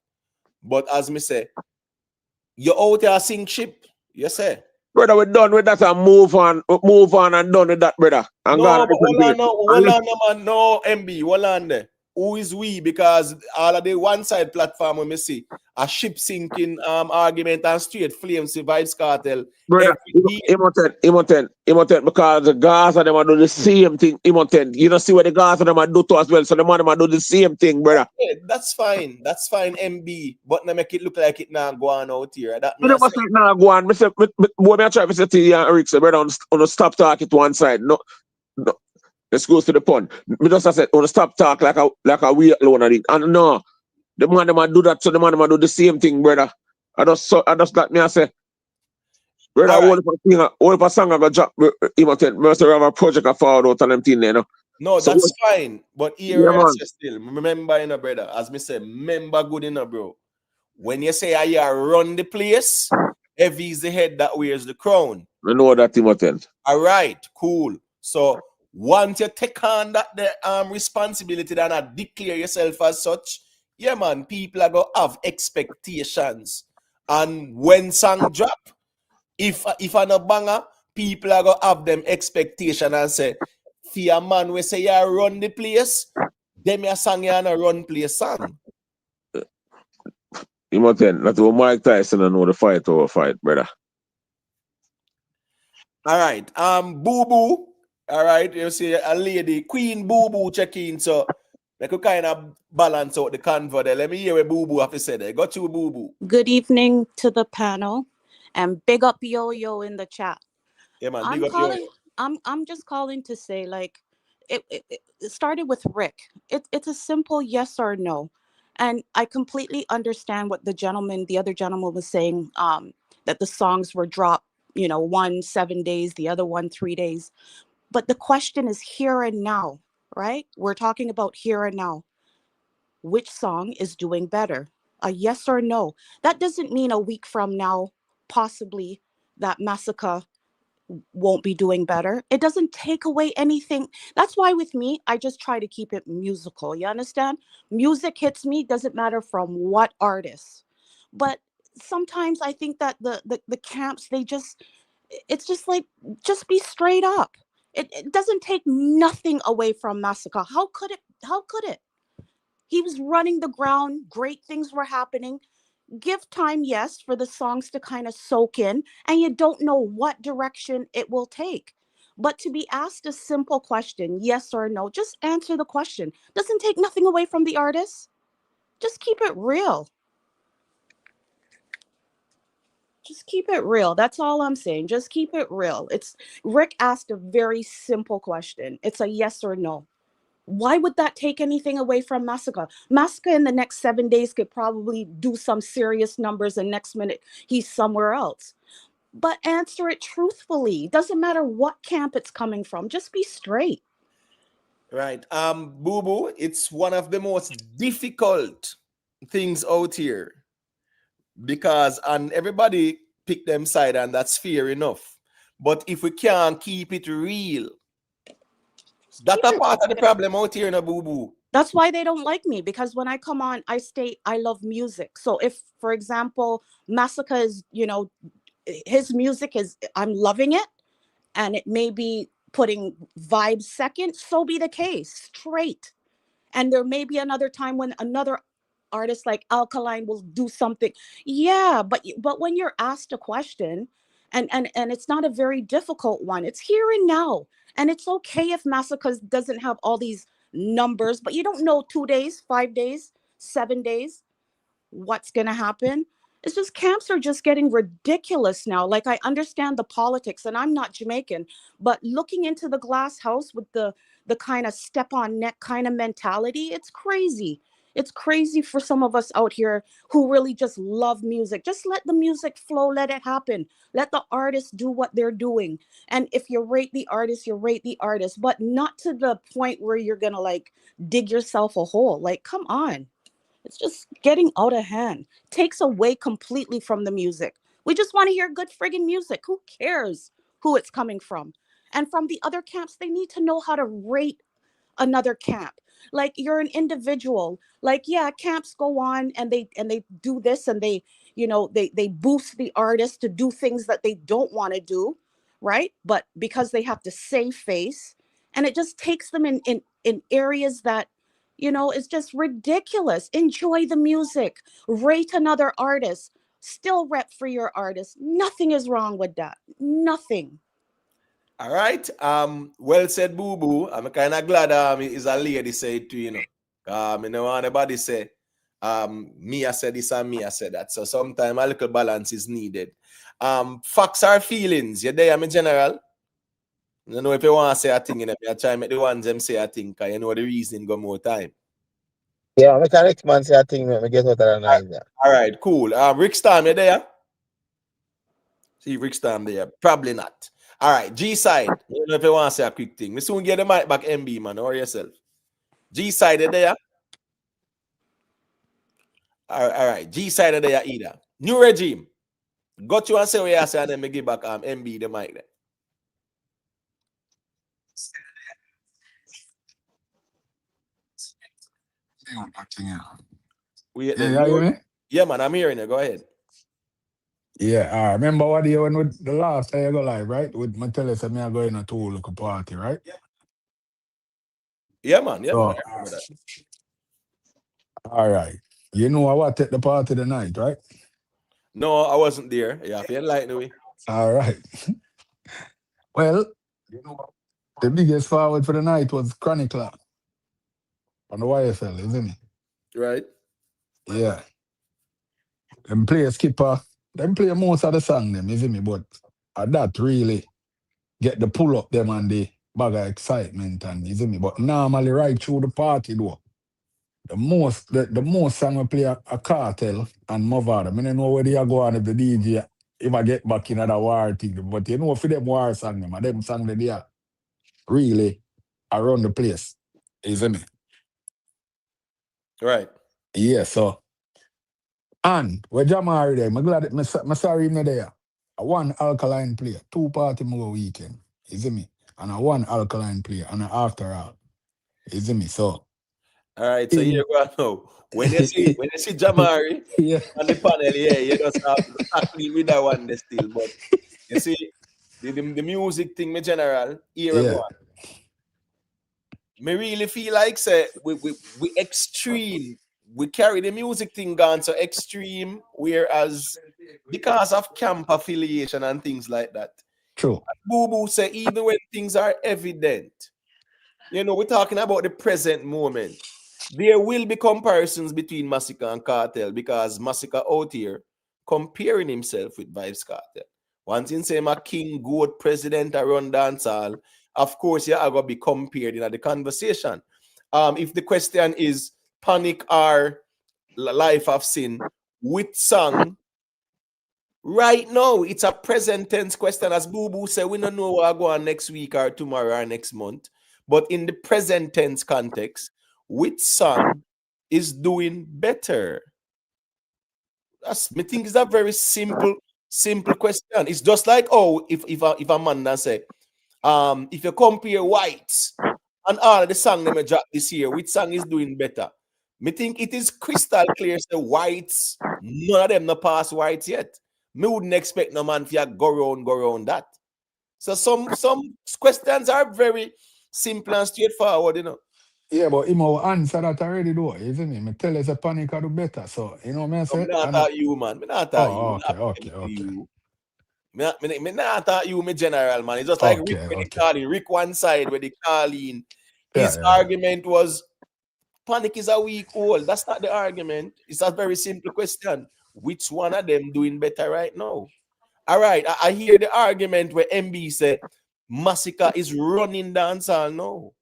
But as me say, you out here sink ship. You say. Brother, we're done with that and move on and done with that, brother. And hold on, no, MB, hold on there. Who is we? Because all of the one side platform when me see a ship sinking argument and straight flames Vibes Cartel. Brother, Imoten, because the Gaza them do the same thing, Imoten. You don't see what the Gaza them do to as well, so the man them do the same thing, brother. Okay, that's fine, MB. But now make it look like it now go on out here. That you never say it now go on. Boy, I try to say to you and Eric, say, brother, on stop talk it one side. No. Let's go to the point. Me just said, on stop talk like a we alone on it. And no, the man them do that, so the man them do the same thing, brother. I just that me I say, brother, all of a song I got drop Imoten. We have a project I forward out on them thing there, no. No, so that's fine. But here I say still, remember, brother, as me say, remember good bro. When you say I run the place, heavy is the head that wears the crown. I know that, Imoten. All right, cool. So once you take on that responsibility and not declare yourself as such, yeah, man, people are gonna have expectations. And when song drop, if I'm a banger, people are gonna have them expectation and say, for a man we say you run the place, them your song you and a run place song. Imoten, that's what Mike Tyson and know the fight over fight, brother. All right, Boo Boo. All right, you see a lady, Queen Boo Boo check in, so they could kind of balance out the convo there. Let me hear what Boo Boo have to say there. Got you, Boo Boo. Good evening to the panel, and big up Yo-Yo in the chat. Yeah, man, big up Yo-Yo. I'm just calling to say, like, it started with Rick. It's a simple yes or no, and I completely understand what the other gentleman was saying. That the songs were dropped, one 7 days, the other one 3 days. But the question is here and now, right? We're talking about here and now. Which song is doing better? A yes or no? That doesn't mean a week from now, possibly, that Masicka won't be doing better. It doesn't take away anything. That's why with me, I just try to keep it musical. You understand? Music hits me, doesn't matter from what artist. But sometimes I think that the camps, it's just like, just be straight up. It doesn't take nothing away from Masicka. How could it? He was running the ground. Great things were happening. Give time, yes, for the songs to kind of soak in, and you don't know what direction it will take. But to be asked a simple question, yes or no, just answer the question. Doesn't take nothing away from the artist. Just keep it real. Just keep it real. That's all I'm saying. Just keep it real. It's Rick asked a very simple question. It's a yes or no. Why would that take anything away from Masicka? Masicka in the next 7 days could probably do some serious numbers, and next minute he's somewhere else. But answer it truthfully. Doesn't matter what camp it's coming from. Just be straight. Right. Boo Boo, it's one of the most difficult things out here because and everybody pick them side, and that's fair enough. But if we can't keep it real, that's a part of the problem out here in a Boo Boo. That's why they don't like me, because when I come on, I state I love music. So if, for example, Masicka is, his music is, I'm loving it, and it may be putting vibes second, so be the case, straight. And there may be another time when another artist like Alkaline will do something. Yeah, but when you're asked a question, and it's not a very difficult one, it's here and now. And it's okay if Masicka doesn't have all these numbers, but you don't know 2 days, 5 days, 7 days, what's going to happen. It's just camps are just getting ridiculous now. Like, I understand the politics, and I'm not Jamaican, but looking into the glass house with the kind of step on neck kind of mentality, it's crazy. It's crazy for some of us out here who really just love music. Just let the music flow, let it happen. Let the artists do what they're doing. And if you rate the artist, you rate the artist, but not to the point where you're going to like dig yourself a hole. Like, come on. It's just getting out of hand. Takes away completely from the music. We just want to hear good friggin' music. Who cares who it's coming from? And from the other camps, they need to know how to rate another camp. Like, you're an individual. Like, yeah, camps go on and they do this, and they boost the artist to do things that they don't want to do, right? But because they have to save face, and it just takes them in areas that it's just ridiculous. Enjoy the music, rate another artist, still rep for your artist. Nothing is wrong with that. Nothing. All right. Well said, Boo Boo. I'm kind of glad is a lady say it too, I don't want anybody say me I said this and me I said that. So sometimes a little balance is needed. Facts are feelings. You there, in general? I don't know if you want to say a thing, I try to make the ones them say a thing, because you know the reason go more time. Yeah, make the next man say a thing, me get out of the noise. All right, cool. Rick Storm, you there? See Rick Storm there? Probably not. All right, G side. I don't know if you want to say a quick thing. We soon get the mic back, MB, man, or yourself. G side, you there? All right, G side, you there either. New regime. Got you and say what you say, and then me give back MB the mic there. Yeah, man, I'm hearing you. Go ahead. Yeah, I remember what you went with the last time you go live, right? With my tell us me I go in a tour local party, right? Yeah, man. Yeah, So, man. I remember that. All right. You know I was at the party tonight, right? No, I wasn't there. Yeah, if you enlighten me. All right. Well, the biggest forward for the night was Chronicler on the YFL, isn't it? Right. Yeah. Them play Skipper. Them play most of the song, them, isn't me? But that really get the pull up them and the bag of excitement, and isn't me? But normally right through the party though, the most song we play a Cartel and Mavado. I don't know where they go on if the DJ if I get back in the war thing. But you know for them war song them song that they are really around the place, isn't it? Right. Yeah, so and where Jamari there, I'm glad that my sorry him there. I one Alkaline player, 2 party more weekend, isn't me? And I one Alkaline player and after all, isn't me? So all right, so here we go. When you see Jamari on the panel, yeah, you just have to tackle with that one there still. But you see the music thing in general, here we go. me really feel like say we extreme. We carry the music thing gone so extreme, whereas because of camp affiliation and things like that. True. Boo Boo say even when things are evident, you know, we're talking about the present moment. There will be comparisons between Masicka and Cartel because Masicka out here comparing himself with Vibes Cartel. Once in say my king, goat, president, I run dancehall, of course, yeah, I gotta be compared in the conversation. If the question is Panic or Life of Sin, which song? Right now, it's a present tense question. As Boo Boo said, we don't know what will go on next week or tomorrow or next month. But in the present tense context, which song is doing better? That's me think it's a very simple question. It's just like if a man that say, if you compare Whites and all of the song they drop this year, which song is doing better? Me think it is crystal clear. Say Whites, none of them no pass Whites yet. Me wouldn't expect no man to go around that. So some questions are very simple and straightforward, you know. Yeah, but him will answer that already though, isn't he? Me tell us a Panic I do better. So you know what I say? Me not talk you, man. Me not talk you. Okay. Me not talk you, me general, man. It's just like Rick when he calling. Rick one side where they calling. His argument was Panic is a week old. That's not the argument. It's a very simple question. Which one of them doing better right now? All right, I hear the argument where MB said Masicka is running dancehall now.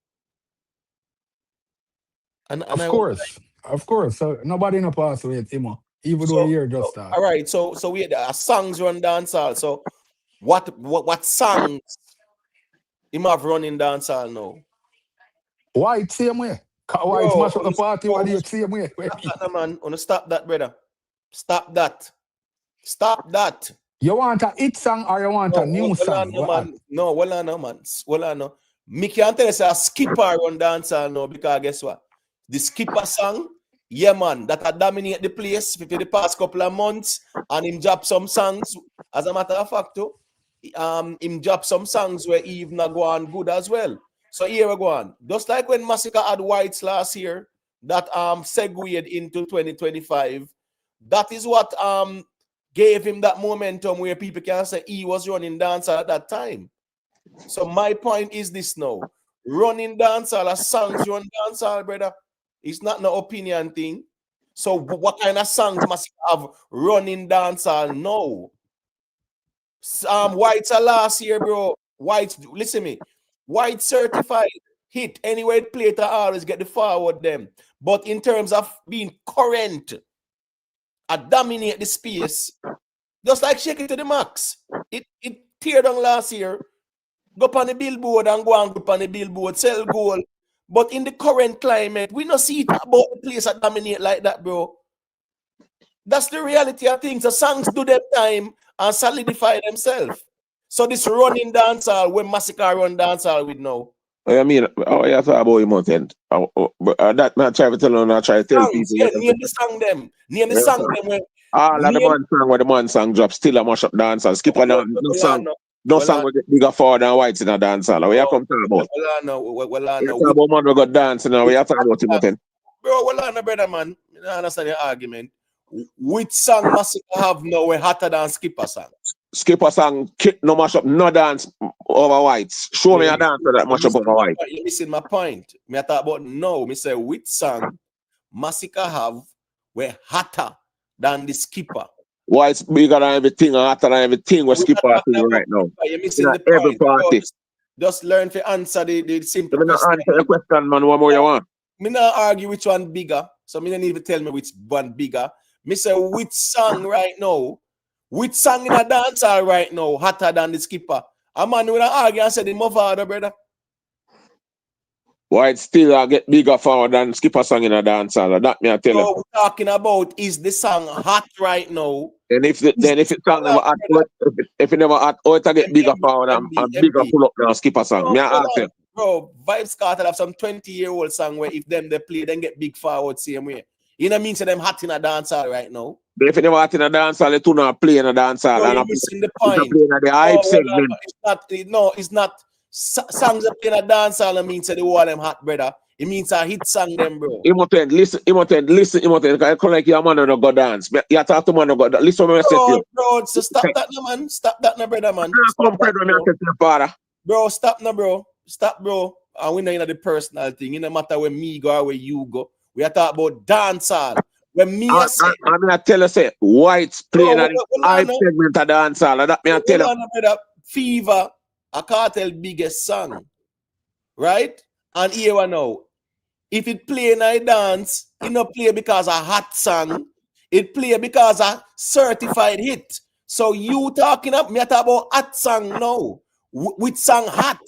Of course. So nobody in the past with him, even though you're just start. All right, so we had songs run dancehall. So what songs him have running dancehall now? White same way. White smash up the party. What do you same way? Man, wanna stop that, brother? Stop that. You want a hit song or you want a new song? Man. Me can't tell you say a skipper run dancehall now because guess what? The skipper song, yeah, man, that had dominate the place for the past couple of months, and him drop some songs. As a matter of fact, too, him drop some songs where he even go on good as well. So here we go on. Just like when Masicka had Whites last year, that segued into 2025. That is what gave him that momentum where people can say he was running dancehall at that time. So my point is this now. Running dancehall, as songs run dancehall, brother. It's not no opinion thing. So what kind of songs must have running dancehall now? Whites are last year, bro. Whites, listen to me. White certified hit. Anyway, play to always get the forward them. But in terms of being current, I dominate the space. Just like Shake It to the Max. It tear down last year. Go up on the billboard and go and go up on the billboard, sell goal. But in the current climate, we don't see it about the place that dominate like that, bro. That's the reality of things. The songs do their time and solidify themselves. So this running dancehall, when Masicka run dancehall with now. I mean, you talk about him mountain. That man try to tell you, not try to tell people. Yeah, name the song them. Name the song them. All of the man song where the man song drop still a mash up dancehall. Skip on no song. No song will get bigger forward than Whites in a dancehall. What you come talk about? You talk about man we got dancing now. What you talk about him mountain? Bro, brother man. I don't understand your argument. Which song Masicka have now we hotter than Skipper song? Skipper song no mash up, no dance over Whites. Show me a dance that mash up over Whites. You're missing my point. Me talk about no. Me say which song Masicka have we hotter than the Skipper? Whites bigger than everything and hotter than everything we Skipper doing right now. You're missing the every point. party. Just learn to answer the simple question. Answer the question, man. What more you want? Me not argue which one bigger. So me don't need to tell me which one bigger. Me say which song right now, which song in a dancehall right now hotter than the Skipper. A man will argue and say the Mavado, brother. White still get bigger forward than Skipper song in a dancehall. That me I tell you. So we're talking about is the song hot right now? And if it song never hot, if it never hot, it get bigger forward and bigger pull up than Skipper song. Me I ask you. Bro, Vibes Cartel have some 20-year-old song where if them they play, then get big forward same way. You know what I mean? So them hot in a dancehall right now. But if you never hot in a dancehall, they do not play in a dancehall. No, you're missing the point. Play in the hype segment. It's not songs that play in a dance hall means that the wall them hot, brother. It means a hit song them, bro. Listen. I call like your man no go dance. You talk to man no go dance. Listen what I say to you. Bro, so stop that no man. Stop that no, brother, man. Come Pedro, me say to your father. Bro, stop no, bro. Stop, bro. And we know in the personal thing. It no matter where me go or where you go. We are talking about dance hall. When me I say, I mean I tell you say whites playing at the high segment of dance hall. That me I tell you. Brother, Fever, a Cartel biggest song. Right? And here we know. If it play in a dance, it not play because a hot song. It play because a certified hit. So you talking up, me talk about hot song now. With song hot.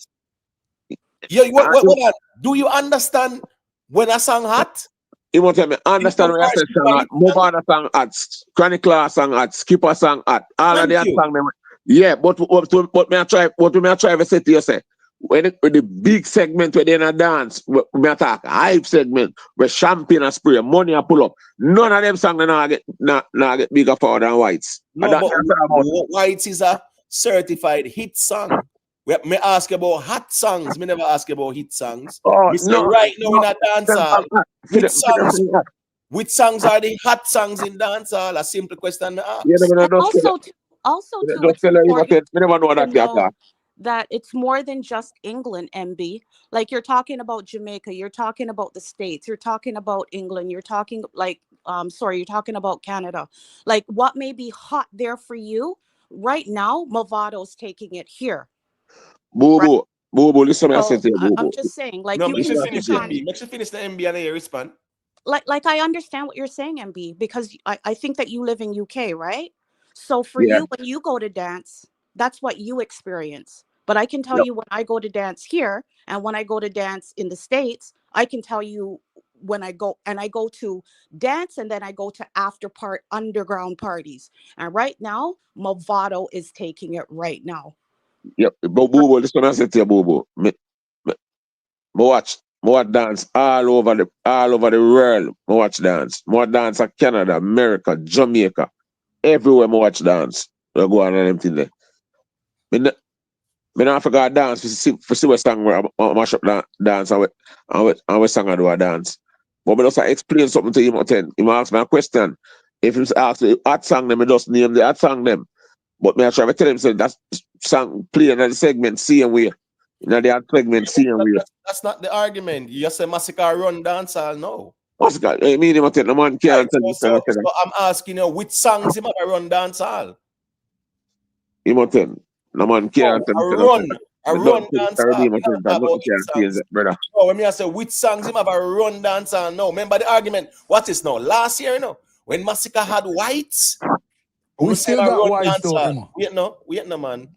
What, do you understand when a song hot? You want to tell me, understand what I said, song hot. Mavado song hot. Chronicler song hot. Skipper song hot. All of the hot song. Yeah, but me I try to say to you, say, when the big segment where they in a dance, we attack a hype segment where champagne and spray, money I pull up. None of them songs now get bigger for than whites. No, but whites is a certified hit song. Me ask about hot songs. Me never ask about hit songs. Oh, we say right now in a dance hall, which songs are the hot songs in dance hall? A simple question me ask. Yeah, also it's important to know that it's more than just England, MB. Like you're talking about Jamaica, you're talking about the States, you're talking about England, you're talking you're talking about Canada. Like what may be hot there for you right now, Mavado's taking it here. Boo, listen to me. I'm just saying, like no, you make can finish the MB and you respond. Like I understand what you're saying, MB, because I think that you live in UK, right? So for you, when you go to dance, that's what you experience. But I can tell you when I go to dance here and when I go to dance in the States, I can tell you when I go to dance and then I go to underground parties. And right now, Mavado is taking it right now. Yep, but Boo, listen to me, I say to you, Boo. Me watch dance all over the world. Me watch dance. More dance in Canada, America, Jamaica, everywhere. Me watch dance. We go on and them thing there. Me not forgot dance for see what song where I mash up dance and we song I do a dance. But me just explain something to him. He ask me a question. If he ask me hot song, them me just name the hot song them. But me I try to tell him say that song playing in the segment same way. In the hot segment same way. That's not the argument. You just say Masicka run dancehall, no. Masicka, I mean him no man can't tell me. So I'm asking you which songs him have run dancehall? Him no tell. No man can't tell me. I run dancehall. No, when me I say which songs him have a run dancehall, no. Remember the argument. What is now? Last year, when Masicka had whites. We still got whites though. Wait no man.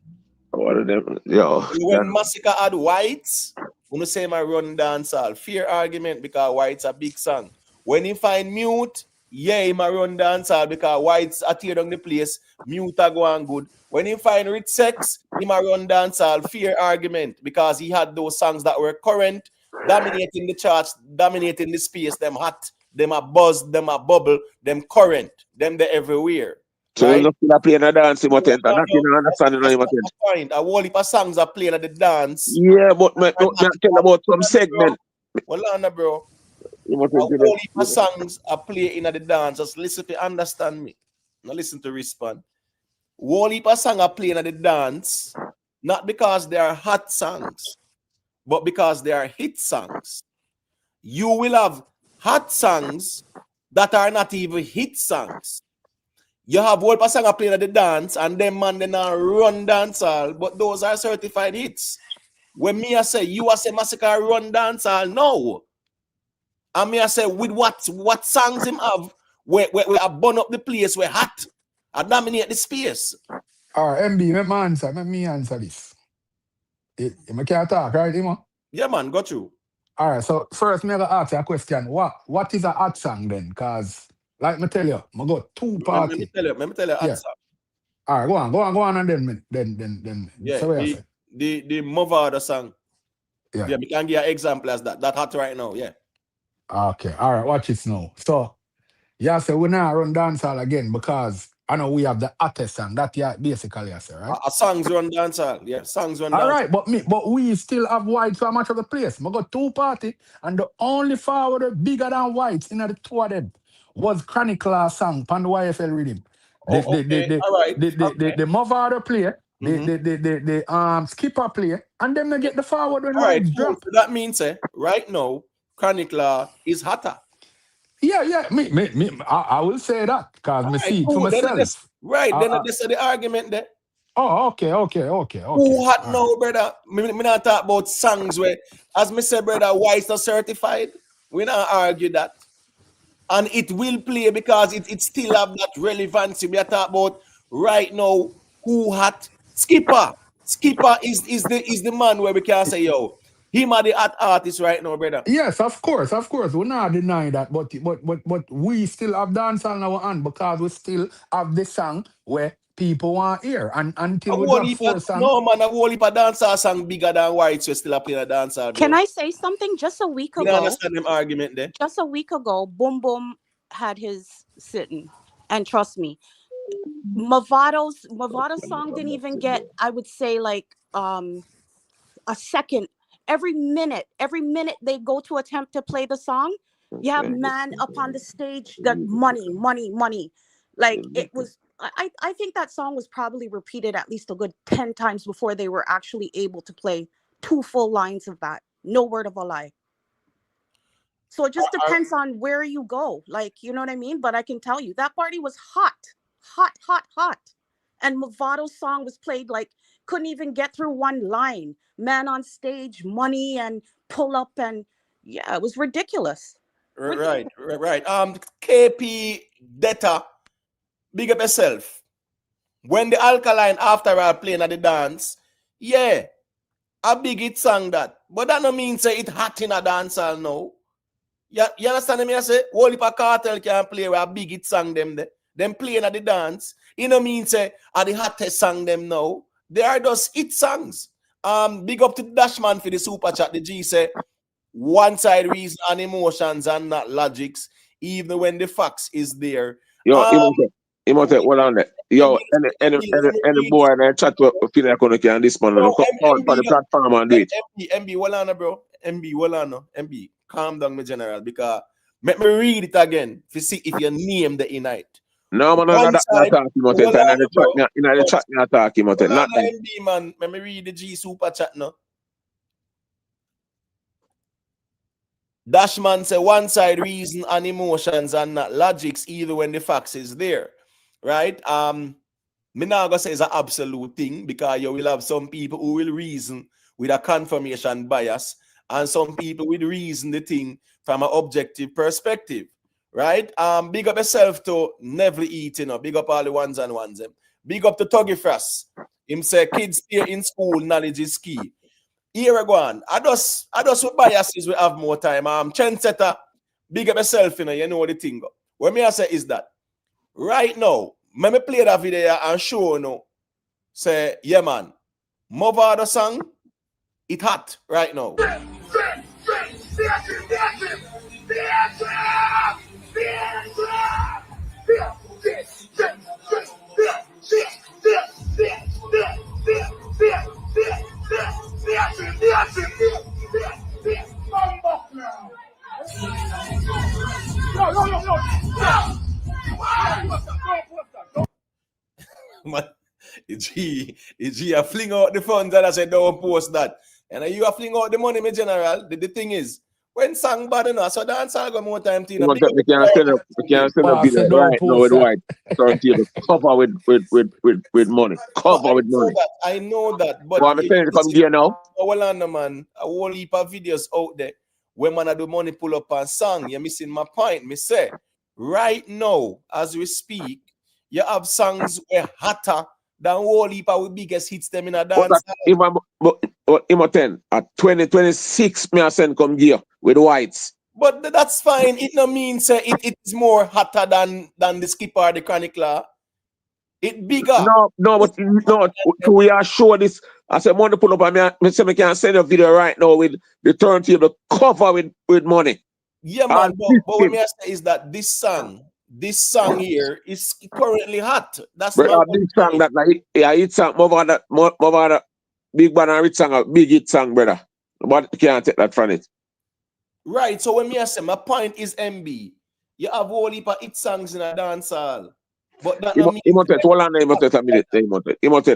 What of them? Yo. When Masicka had whites, when you say my run dancehall, fair argument because whites a big song. When you find mute, yeah, he might run dancehall because whites are tear down the place, mute are going good. When you find rich sex, he might run dancehall, fair argument because he had those songs that were current, dominating the charts, dominating the space, them hot, them a buzz, them a bubble, them current, them they everywhere. So right? You're not playing a dance, you understand? A whole heap of songs are playing at the dance. Yeah, but me tell about some segment. Well, on, bro. A whole heap of songs are playing at the dance. Just listen to understand me. Now listen to respond. Whole heap of songs are playing at the dance, not because they are hot songs, but because they are hit songs. You will have hot songs that are not even hit songs. You have whole song playing at the dance, and them man they not run dancehall, but those are certified hits. When me I say you are say Masicka run dancehall, no. And me I say with what songs him have where I burn up the place where hot, I dominate the space. All right, MB, let me answer this. You can't talk, right, Imo? Yeah, man, got you. All right, so first me gonna ask you a question. What is a hot song then? Cause like me tell you, I got two parties. Let me tell you hot song. All right, go on, and then. Yeah, so the Mavado song. Yeah, we can give an example as that hot right now. Yeah. Okay, all right, watch it now. So, yeah, so we now run dancehall again because I know we have the hottest song. That yeah, basically I say, right? Songs run dancehall. Yeah, songs run All dancehall. right, but we still have whites so much of the place. We got 2 party, and the only forwarder bigger than whites in the 2 of them was Chronic Class song on the YFL rhythm. Oh, okay, all right. The Mavado play, the skipper play, and then they get the forward when all right, whites cool. drop. So that means right now, Chronic Law is hotter. Yeah, I will say that because I see it for myself. Then this is the argument there. Oh, okay. Who hot now, brother? Me not talk about songs where, as me say, brother, whites are certified. We not argue that. And it will play because it still have that relevancy. We are talking about right now who hot. Skipper is the man where we can say, yo, him are the hot artist right now, brother. Yes, of course. We're not denying that, but we still have dancehall in our hand because we still have the song where people want to hear. And until we drop 4 songs. No, man, a whole heap of dancehall song bigger than whites. We still playing a dancehall. Can I say something? Just a week ago. You understand them argument there? Just a week ago, Boom Boom had his sitting, and trust me, Mavado's song didn't even get, I would say, like a second. Every minute they go to attempt to play the song, you have man up on the stage that money. Like it was, I think that song was probably repeated at least a good 10 times before they were actually able to play 2 full lines of that. No word of a lie. So it just depends on where you go. Like, you know what I mean? But I can tell you that party was hot. And Mavado's song was played like couldn't even get through 1 line. Man on stage, money and pull up, and yeah, it was ridiculous. Right. KP Data, big up yourself. When the Alkaline after all playing at the dance, yeah, a big hit song that. But that no mean say it hot in a dancehall now. You understand me? I say, whole heap of cartel can play with a big hit song them there. Them playing at the dance. You know mean say are the hottest song them now. They are those hit songs. Big up to Dashman for the super chat. The G say one side reason and emotions and not logics, even when the facts is there. Yo, he must say, well on that. Yo, any boy and chat to feel like on can this man come on for the platform and do it. MB, well on, bro. MB, well on. MB, calm down, my general, because let me read it again to see if you name the night. No, man, not talking about it. In the chat, not talking about it. Not that. MB, man. Let me read the G super chat now. Dashman say one side reason and emotions and not logics, either when the facts is there. Right? Me now gonna say it's an absolute thing because you will have some people who will reason with a confirmation bias and some people will reason the thing from an objective perspective. Right? Big up yourself to never eat, big up all the ones and ones. Big up to Tuggy Frost. Him say kids here in school, knowledge is key. Here again, I just with biases we have more time. Trendsetter, big up yourself, you know the thing. What me I say is that right now, let me play that video and show say, yeah man, Mavado song, it hot right now. Man, G, I fling out the funds and I said, don't post that. And you are fling out the money, my general. The thing is, when song bad enough, so dance I got more time to we can't send a video right now with white turntable cover with money. Cover with money. I know that, but I'm saying to come here now. Well on man, a whole heap of videos out there when man do money pull up and song. You're missing my point. Me say right now, as we speak, you have songs where hotter than whole heap of biggest hits them in a dance. But 10 at 2026, me I send come here with whites. But that's fine. It no means say it is more hotter than the skipper or the chronicler. It bigger. But we are sure this. I said, money pull up and me say me can send a video right now with the turntable cover with money. Yeah, man. But what me I say is that this song this song here is currently hot. That's Brother, my big song that like hit song, Mavado, big band and rich song, a big hit song, brother. But you can't take that from it. right. So when me I say my point is MB, you have whole heap of hit songs in a dance hall. But that not mean Hold on, a minute.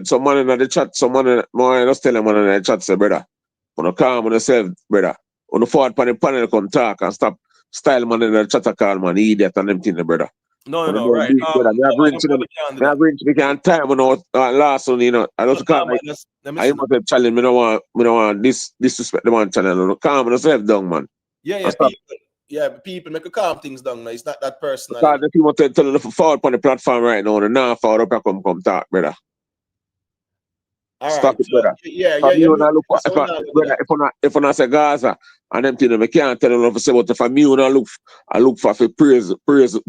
Some man in the chat, some man just tell them man in the chat, say, brother, when you calm on yourself, brother. When you forward pan the panel come talk and stop style man in the chat call man, idiot and them thing, brother. No, right. Brother, me agree to them. Me agree to me can time when last one, you know. I just can't I must have challenge, me don't want disrespect the man channel. Calm on yourself down, man. People make a calm things down now. It's not that personal. Because if you want to tell them to forward on the platform right now, and now forward up and come talk, brother. Stop it, brother. If I say Gaza and them things, I can't tell them to say, but if I look for praise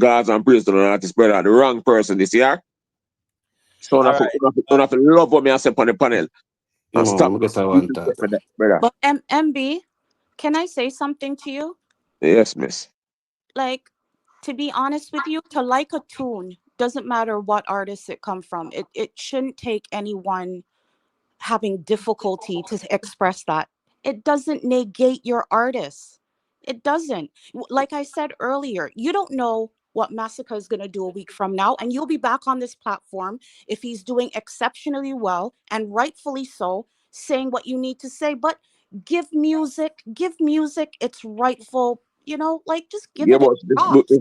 Gaza and praise to the artist, brother, the wrong person this year. So I have to love what me I say on the panel. And stop. Brother. But MB, can I say something to you? Yes, miss. Like, to be honest with you, to like a tune doesn't matter what artist it come from. It shouldn't take anyone having difficulty to express that. It doesn't negate your artist. It doesn't. Like I said earlier, you don't know what Masicka is going to do a week from now, and you'll be back on this platform if he's doing exceptionally well and rightfully so, saying what you need to say. But give music its rightful, like just give it its props.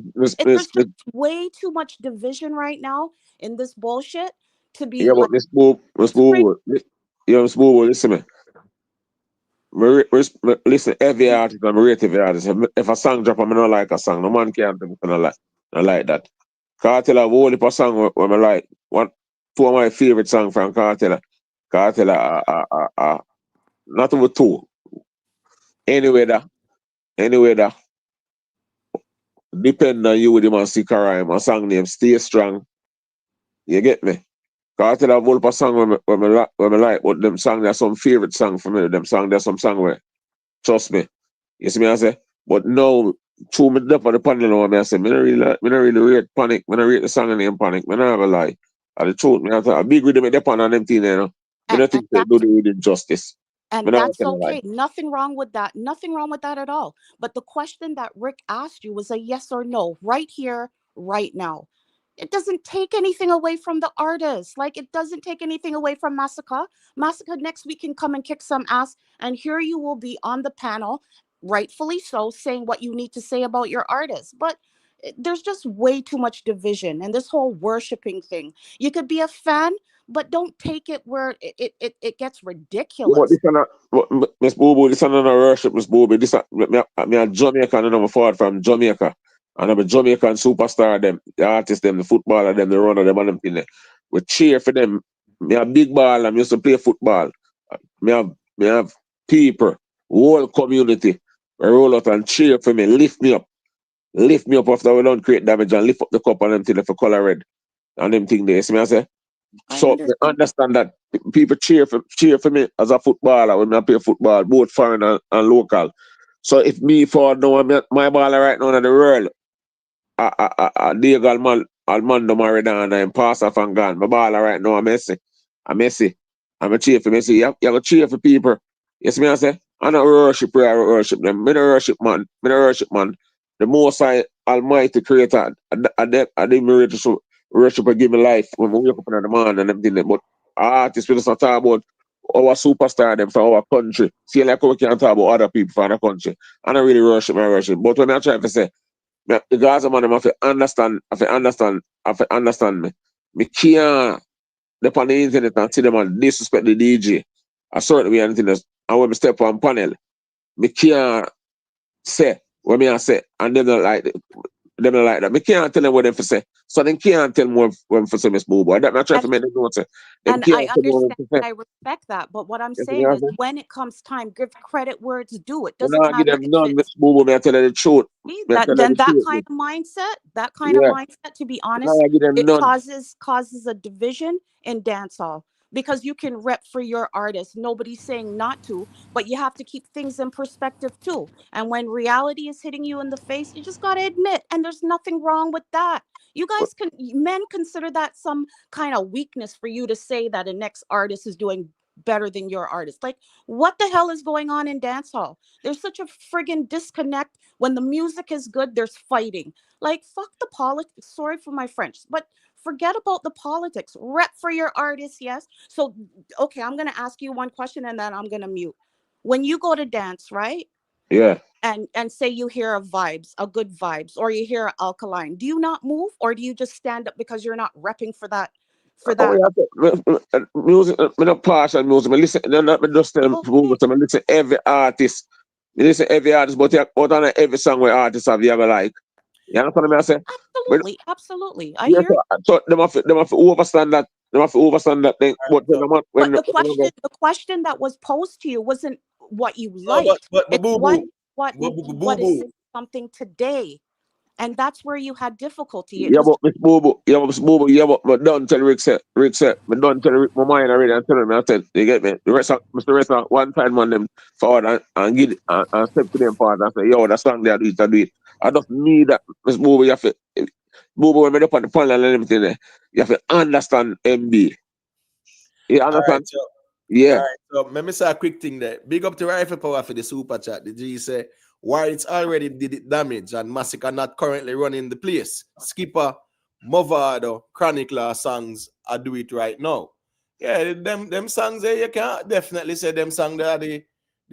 There's just way too much division right now in this bullshit to be but Miss Boo, listen me. Listen, every artist, I'm rate every artist. If a song drop, I don't like a song. No man can't tell me I like that. Cartel have a whole heap of song where I like. Two of my favorite songs from Cartel. Not over two. Anyway, that. Depend on you with the Masicka rhyme. A song name Stay Strong. You get me? Cartel have a whole heap of song where I like, but them song, there's some favorite song for me. Them song, there's some song where, trust me. You see me, I say? But no, through me up on the panel now, I say, I don't really rate Panic. I don't rate the song name Panic. I never lie. And the truth, I say, a big rhythm with the pan and them thing, you know. I don't think they do the rhythm justice. And that's okay. Nothing wrong with that. Nothing wrong with that at all. But the question that Rick asked you was a yes or no, right here, right now. It doesn't take anything away from the artist. Like, it doesn't take anything away from Masicka. Masicka next week can come and kick some ass, and here you will be on the panel, rightfully so, saying what you need to say about your artist. But there's just way too much division and this whole worshiping thing. You could be a fan, but don't take it where it gets ridiculous. Miss Boo, this is not a worship, Miss Boo. This me a Jamaican, and I'm forward from Jamaica. And I'm a Jamaican superstar, them, the artists, them, the footballer, them, the runner, them, and them thing. We cheer for them. Me a big ball, I'm used to play football. Me have people, whole community, roll out and cheer for me, lift me up after we don't create damage and lift up the cup and them thing for color red. And them thing there. See me I say? So I understand that people cheer for me as a footballer when I play football, both foreign and local. So if me for now my baller right now in the world, Diego Armando Maradona and pass off and gone. My baller right now I'm Messi. I'm a cheer for Messi. You have to cheer for people. Yes, me I say? I don't worship them. I don't worship man. The Most High Almighty Creator, I didn't worship and give me life when we wake up in the morning and everything. But artists we just talk about our superstar them for our country. See, like we can't talk about other people for the country. I don't really worship. But when I try to say, the Gaza man, I have to understand me. Me can't dep on the internet and see them and disrespect the DJ. A certain way and things. And when I step on panel, me can't say what me I say, and them don't like that. Me can't tell them what them for say. So they can't tell me what them for say, Miss Boo Boy. That I try to make them know say. And I understand and I respect that. But what I'm saying is when it comes time, give credit where it's due. It doesn't matter. Give them none, Miss Boo Boy, me I tell you the truth. That kind of mindset, to be honest, it causes a division in dancehall. because you can rep for your artist. Nobody's saying not to, but you have to keep things in perspective too. And when reality is hitting you in the face, you just got to admit, and there's nothing wrong with that. You guys men consider that some kind of weakness for you to say that a next artist is doing better than your artist. Like, what the hell is going on in dancehall? There's such a friggin' disconnect. When the music is good, there's fighting. Like, fuck the politics. Sorry for my French, but forget about the politics. Rep for your artist, yes. So, okay, I'm gonna ask you one question and then I'm gonna mute. When you go to dance, right? Yeah. And say you hear a good vibes, or you hear alkaline, do you not move, or do you just stand up because you're not repping for that? Music, me not partial music. Me listen, not me just move. So me listen every artist. Me listen every artist, but on every song where artists have you ever like. You understand what I say? Absolutely. I Yeah, hear. so them have to overstand that. Them have to overstand that thing. But the question that was posed to you wasn't what you liked. It's what is something today. And that's where you had difficulty. But Miss Boo, but don't tell Rick said, but don't tell Rick my mind already and tell him, I said, you get me? The rest of Mr. Rest one time on them forward and give it and step to them forward and say, yo, that song there, do it. I just need that, Miss Boo, you have to, Boo, when I up on the panel and everything there, you have to understand MB. You understand? All right, so let me say a quick thing there. Big up to Rifle Power for the super chat. The G say, why it's already did it damage and Masicka not currently running the place. Skipper, Mavado, Chronicler songs are do it right now. Yeah, them songs there, you can definitely say them songs there are the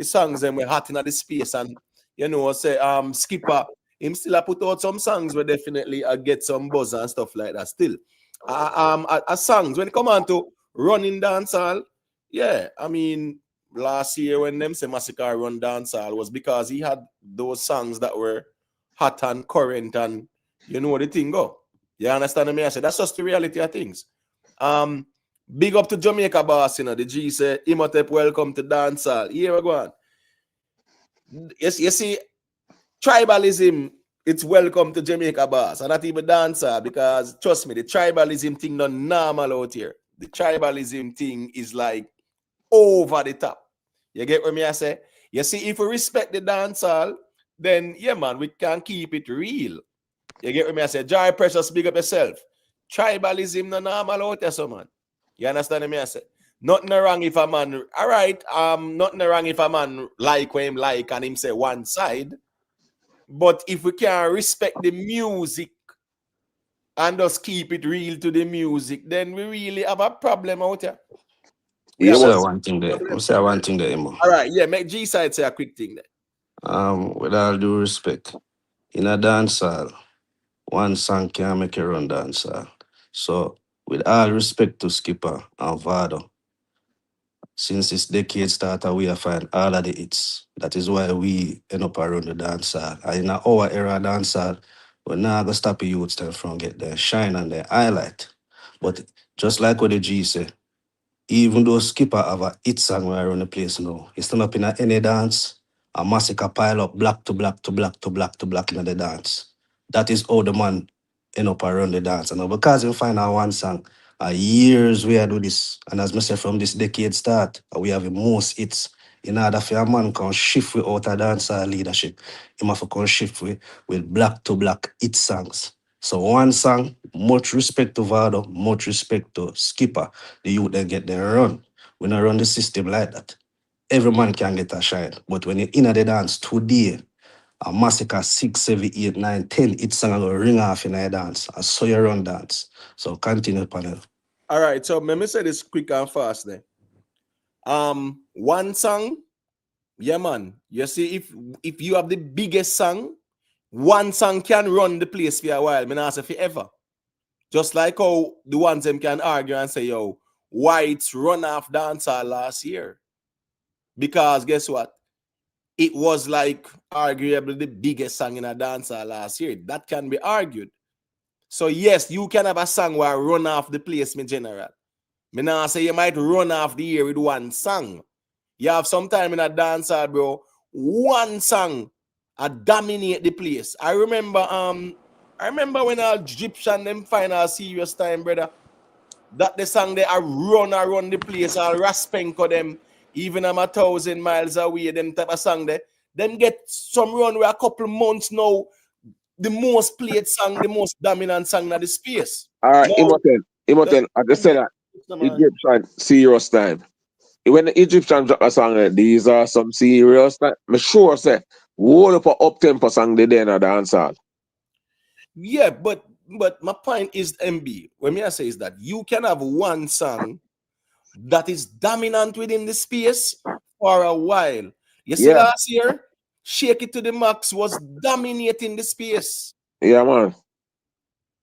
songs them were hot in the space, and you know, say Skipper, him still put out some songs where definitely get some buzz and stuff like that still. Songs when it come on to running dancehall, yeah, I mean, last year when them say Masicka run dancehall was because he had those songs that were hot and current, and you know the thing go. You understand me? I said that's just the reality of things. Big up to Jamaica boss, you know. The G say, Imhotep, welcome to dancehall. Here we go on. Yes, you see, tribalism, it's welcome to Jamaica boss, and not even dancehall, because trust me, the tribalism thing not normal out here. The tribalism thing is like over the top. You get what me I say? You see, if we respect the dancehall, then yeah, man, we can keep it real. You get what me I say? Jai Precious, big up yourself. Tribalism no normal out there, so man. You understand me I say? Nothing wrong if a man, all right, nothing wrong if a man like what him like and him say one side. But if we can respect the music and just keep it real to the music, then we really have a problem out here. We say one thing there. Emo. All right, yeah, make G side say a quick thing there. With all due respect, in a dancehall, one song can make you run dancehall. So, with all respect to Skipper and Vado, since this decade started, we have find all of the hits. That is why we end up around the dancehall. And in our era dancehall, we're not gonna stop the youths from get their shine and their highlight. But just like what the G say, even though Skipper have a hit song where around the place now, he stand up in any dance, a Masicka pile up black to black to black to black to black in the dance. That is how the man end up around the dance. And because we find out one song, years we are do this, and as I said from this decade start, we have the most hits. In order for a man can shift without a dancer leadership, he must can shift with black to black hit songs. So one song, much respect to Vado, much respect to Skipper. The youth they get their run. We not run the system like that. Every man can get a shine. But when you're in the dance today, a Masicka 6, 7, 8, 9, 10, it's song will ring off in a dance. I saw you run dance. So continue, panel. All right, so let me say this quick and fast then. One song, yeah, man. You see, if you have the biggest song, one song can run the place for a while. Me not say forever. Just like how the ones them can argue and say, yo, why it's run off dancehall last year? Because guess what? It was like arguably the biggest song in a dancehall last year. That can be argued. So yes, you can have a song where run off the place, in general. Me now say you might run off the year with one song. You have some time in a dancehall, bro. One song dominate the place. I remember when our Egyptian them final serious time, brother. that the song they are run around the place, all Raspenko them, even I'm 1,000 miles away, them type of song there. Them get some run where a couple months now, the most played song, the most dominant song in the space. All right, Imoten, I just said that Egyptian serious time. When the Egyptian drop a song, these are some serious time. I'm sure say, whole up a up-tempo song they there in a dancehall. Yeah, but my point is, MB, what me I say is that you can have one song that is dominant within the space for a while. You see, last year, Shake It to the Max was dominating the space. Yeah, man.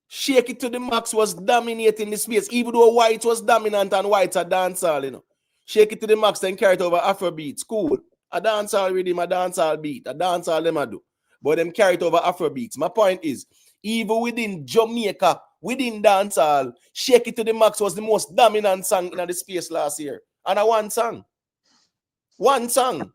Shake It to the Max was dominating the space, even though White was dominant and White's a dancehall, you know. Shake It to the Max, then carry it over Afrobeats. Cool. A dancehall rhythm, a dancehall beat, a dancehall them I do. But them carry it over Afrobeats. My point is, even within Jamaica, within dancehall, Shake It to the Max was the most dominant song in the space last year. And a one song. One song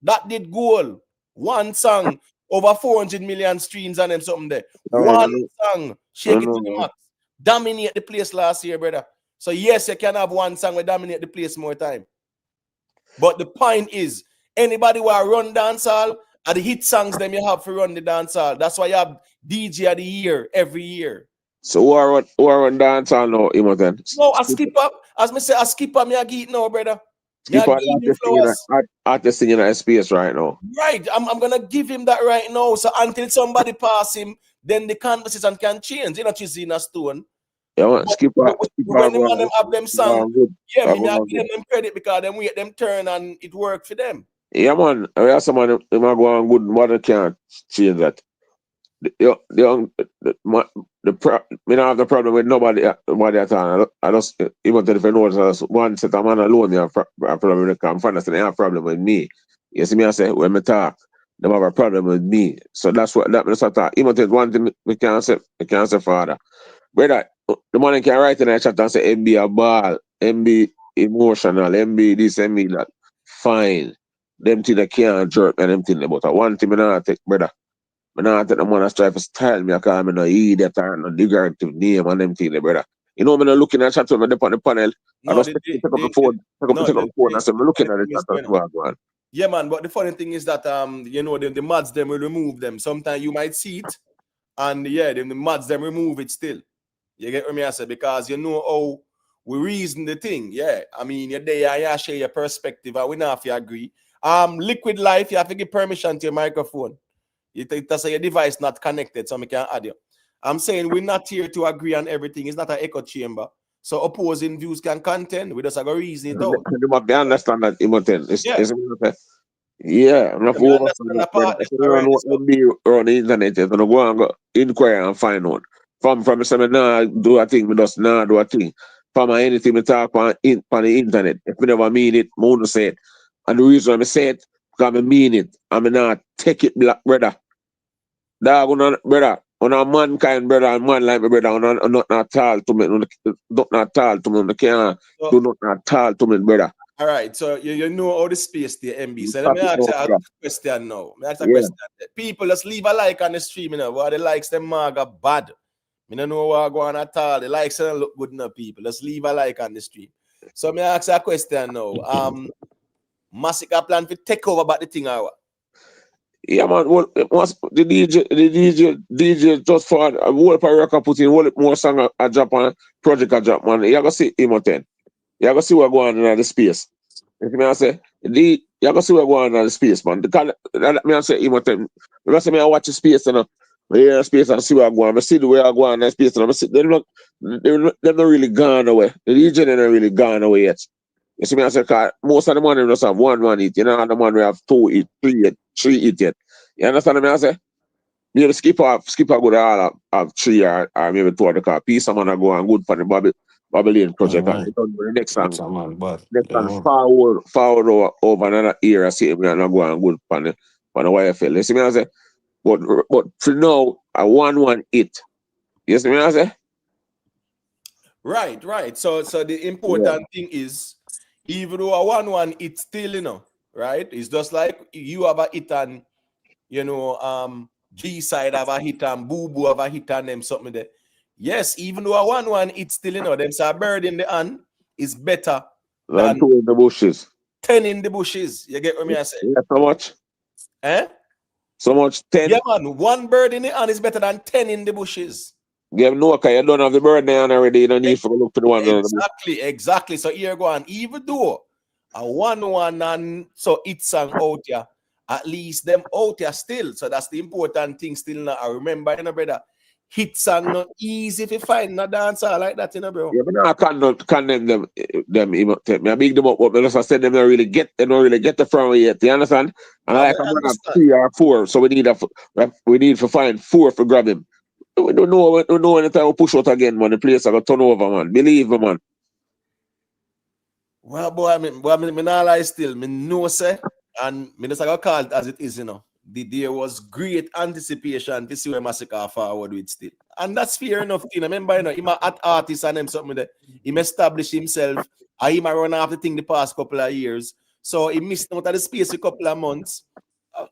that did goal. One song, over 400 million streams and them something there. One song, Shake It to the Max, dominate the place last year, brother. So yes, you can have one song that dominate the place more time. But the point is, anybody who run dancehall, are the hit songs them you have to run the dancehall. That's why you have DJ of the year every year. So who are on dancehall now, Imoten? No, I skip up. As me say, I skip up, me I get it now, brother. Skip up artist singing at space right now. Right, I'm gonna give him that right now. So until somebody pass him, then the conversation can change. You know, she's in a stone. Yeah, skip up. When the man them have them song, yeah, me I give them credit because them wait them turn and it worked for them. Yeah, man. I have somebody who might go on good, mother can't change that. Me don't have the problem with nobody at all. I just, even if I know one set of man alone, they have a problem with the conference, they have a problem with me. You see me, I say, when me talk, they have a problem with me. So that's what that means. Even if one thing we can't say, father. Brother, the man can write in the chat and say, MB a ball, MB emotional, MB this, MB that. Fine. Them things that can't jerk and them things, but one thing I not take, brother. I not take the man that's trying to style me, I call me no idiot or no decorative name and them things, brother. You know, I'm not looking at chat when I'm on the panel. I just take up the phone, and say, I'm looking at the chat as well. Yeah, man, but the funny thing is that, you know, the mods, them will remove them. Sometimes you might see it, and yeah, the mods, them remove it still. You get what I say? Because you know how we reason the thing. Yeah, I mean, you're there, you share your perspective, and we not have to agree. Liquid Life, you have to give permission to your microphone. You think that's your device not connected, so we can add you. I'm saying we're not here to agree on everything. It's not an echo chamber. So opposing views can contend. We just have a reason it out. I understand that, Imoten. Yeah, I'm not over on the internet. I'm gonna go and go inquire and find out. From say nah do a thing, me just nah do a thing. From anything me talk on the internet. If me never mean it, I won't say it. And the reason I say it, because I mean it, I mean not take it black, brother. Dog, brother, on a mankind, brother, and man like me, brother, not at all to me, not at all to me, can't do not at all to me, brother. All right, so you know all the space the MB. So let me ask you a question now. Question. People just leave a like on the stream, you know, why the likes them maga bad. I don't know what going on at all. The likes don't look good enough, people. Just leave a like on the stream. So let me ask you a question now. Masicka plan to take over about the thing or what? Yeah, man. Well, the DJ just for a whole record put in whole more song a drop on project a drop, man. You gotta see Imoten. You gotta see what going on in the space. You know what I say? You gotta see what going on in the space, man. Me I say Imoten. Me I say me I watch the space and hear the space and see what going on. I see the way I go on in the space and I see they're not really gone away. The DJ not really gone away yet. You see me I say, most of the money just have one eat. You know, the man we have 2 eat, 3 eat yet. You understand me I say? Maybe skip go to all of 3 or maybe 2 of the car. Piece of man I go and good for the Babylon project. And the next song, forward over another year, I see me and I go and good for the YFL. You see me I say? But for now, I 1 eat. You see me I say? Right. So the important thing is, even though a 1-1, it's still, you know, right? It's just like you have a hit and, you know, G side have a hit and Boo Boo have a hit and them something there. Yes, even though a 1-1, it's still, you know, them say a bird in the hand is better than than 2 in the bushes. 10 in the bushes. You get what me I say? Yeah, so much? Eh? So much 10? Yeah, man. 1 bird in the hand is better than 10 in the bushes. Give no, because you don't have the bird there already. You don't need to look for the one. Exactly. So here go on. Even though a 1-1 and so it's song out here, at least them out here still. So that's the important thing still now. I remember, you know, brother, hit song not easy to find a dancer like that, you know, bro. Yeah, but I can't condemn them. I big them up, but I said them don't really get the front yet. You understand? And like I'm gonna have 3 or 4, so we need to find 4 for grab him. We don't know anytime we push out again, man. The place are gonna turn over, man. Believe me, man. Well, boy, I mean, not lie still. Me know, say, and me just gonna call it as it is, you know. There was great anticipation to see where Masicka forward with still. And that's fair enough, thing. Remember, you know, him an artist and him something that him established himself. And him run after thing the past couple of years. So he missed out of the space a couple of months.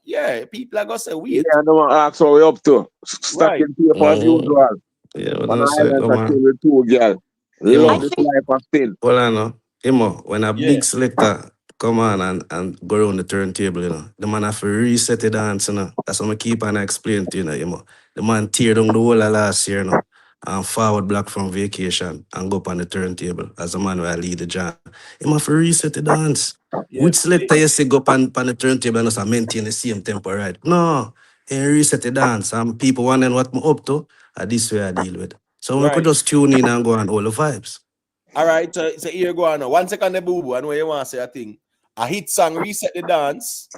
Yeah, people are gonna say, wait. Yeah, I don't ask what we up to. Stacking paper as usual. Yeah, On well, say, island, I man. with 2 girl. Love this life of spin. Well, I know. Imo, when a big selector come on and go around the turntable, you know, the man have to reset the dance, you know. That's what I keep on explaining to you, know, Imo. The man tear down the whole of last year, you know, and forward block from vacation and go up on the turntable as a man who lead the jam. He have to reset the dance. Which selector you say go up on the turntable and just maintain the same tempo, right? No, he reset the dance and people wondering what I'm up to, this way I deal with. So we could just tune in and go on all the vibes. All right, so here go on. 1 second, the boo boo. I know you want to say a thing. A hit song reset the dance,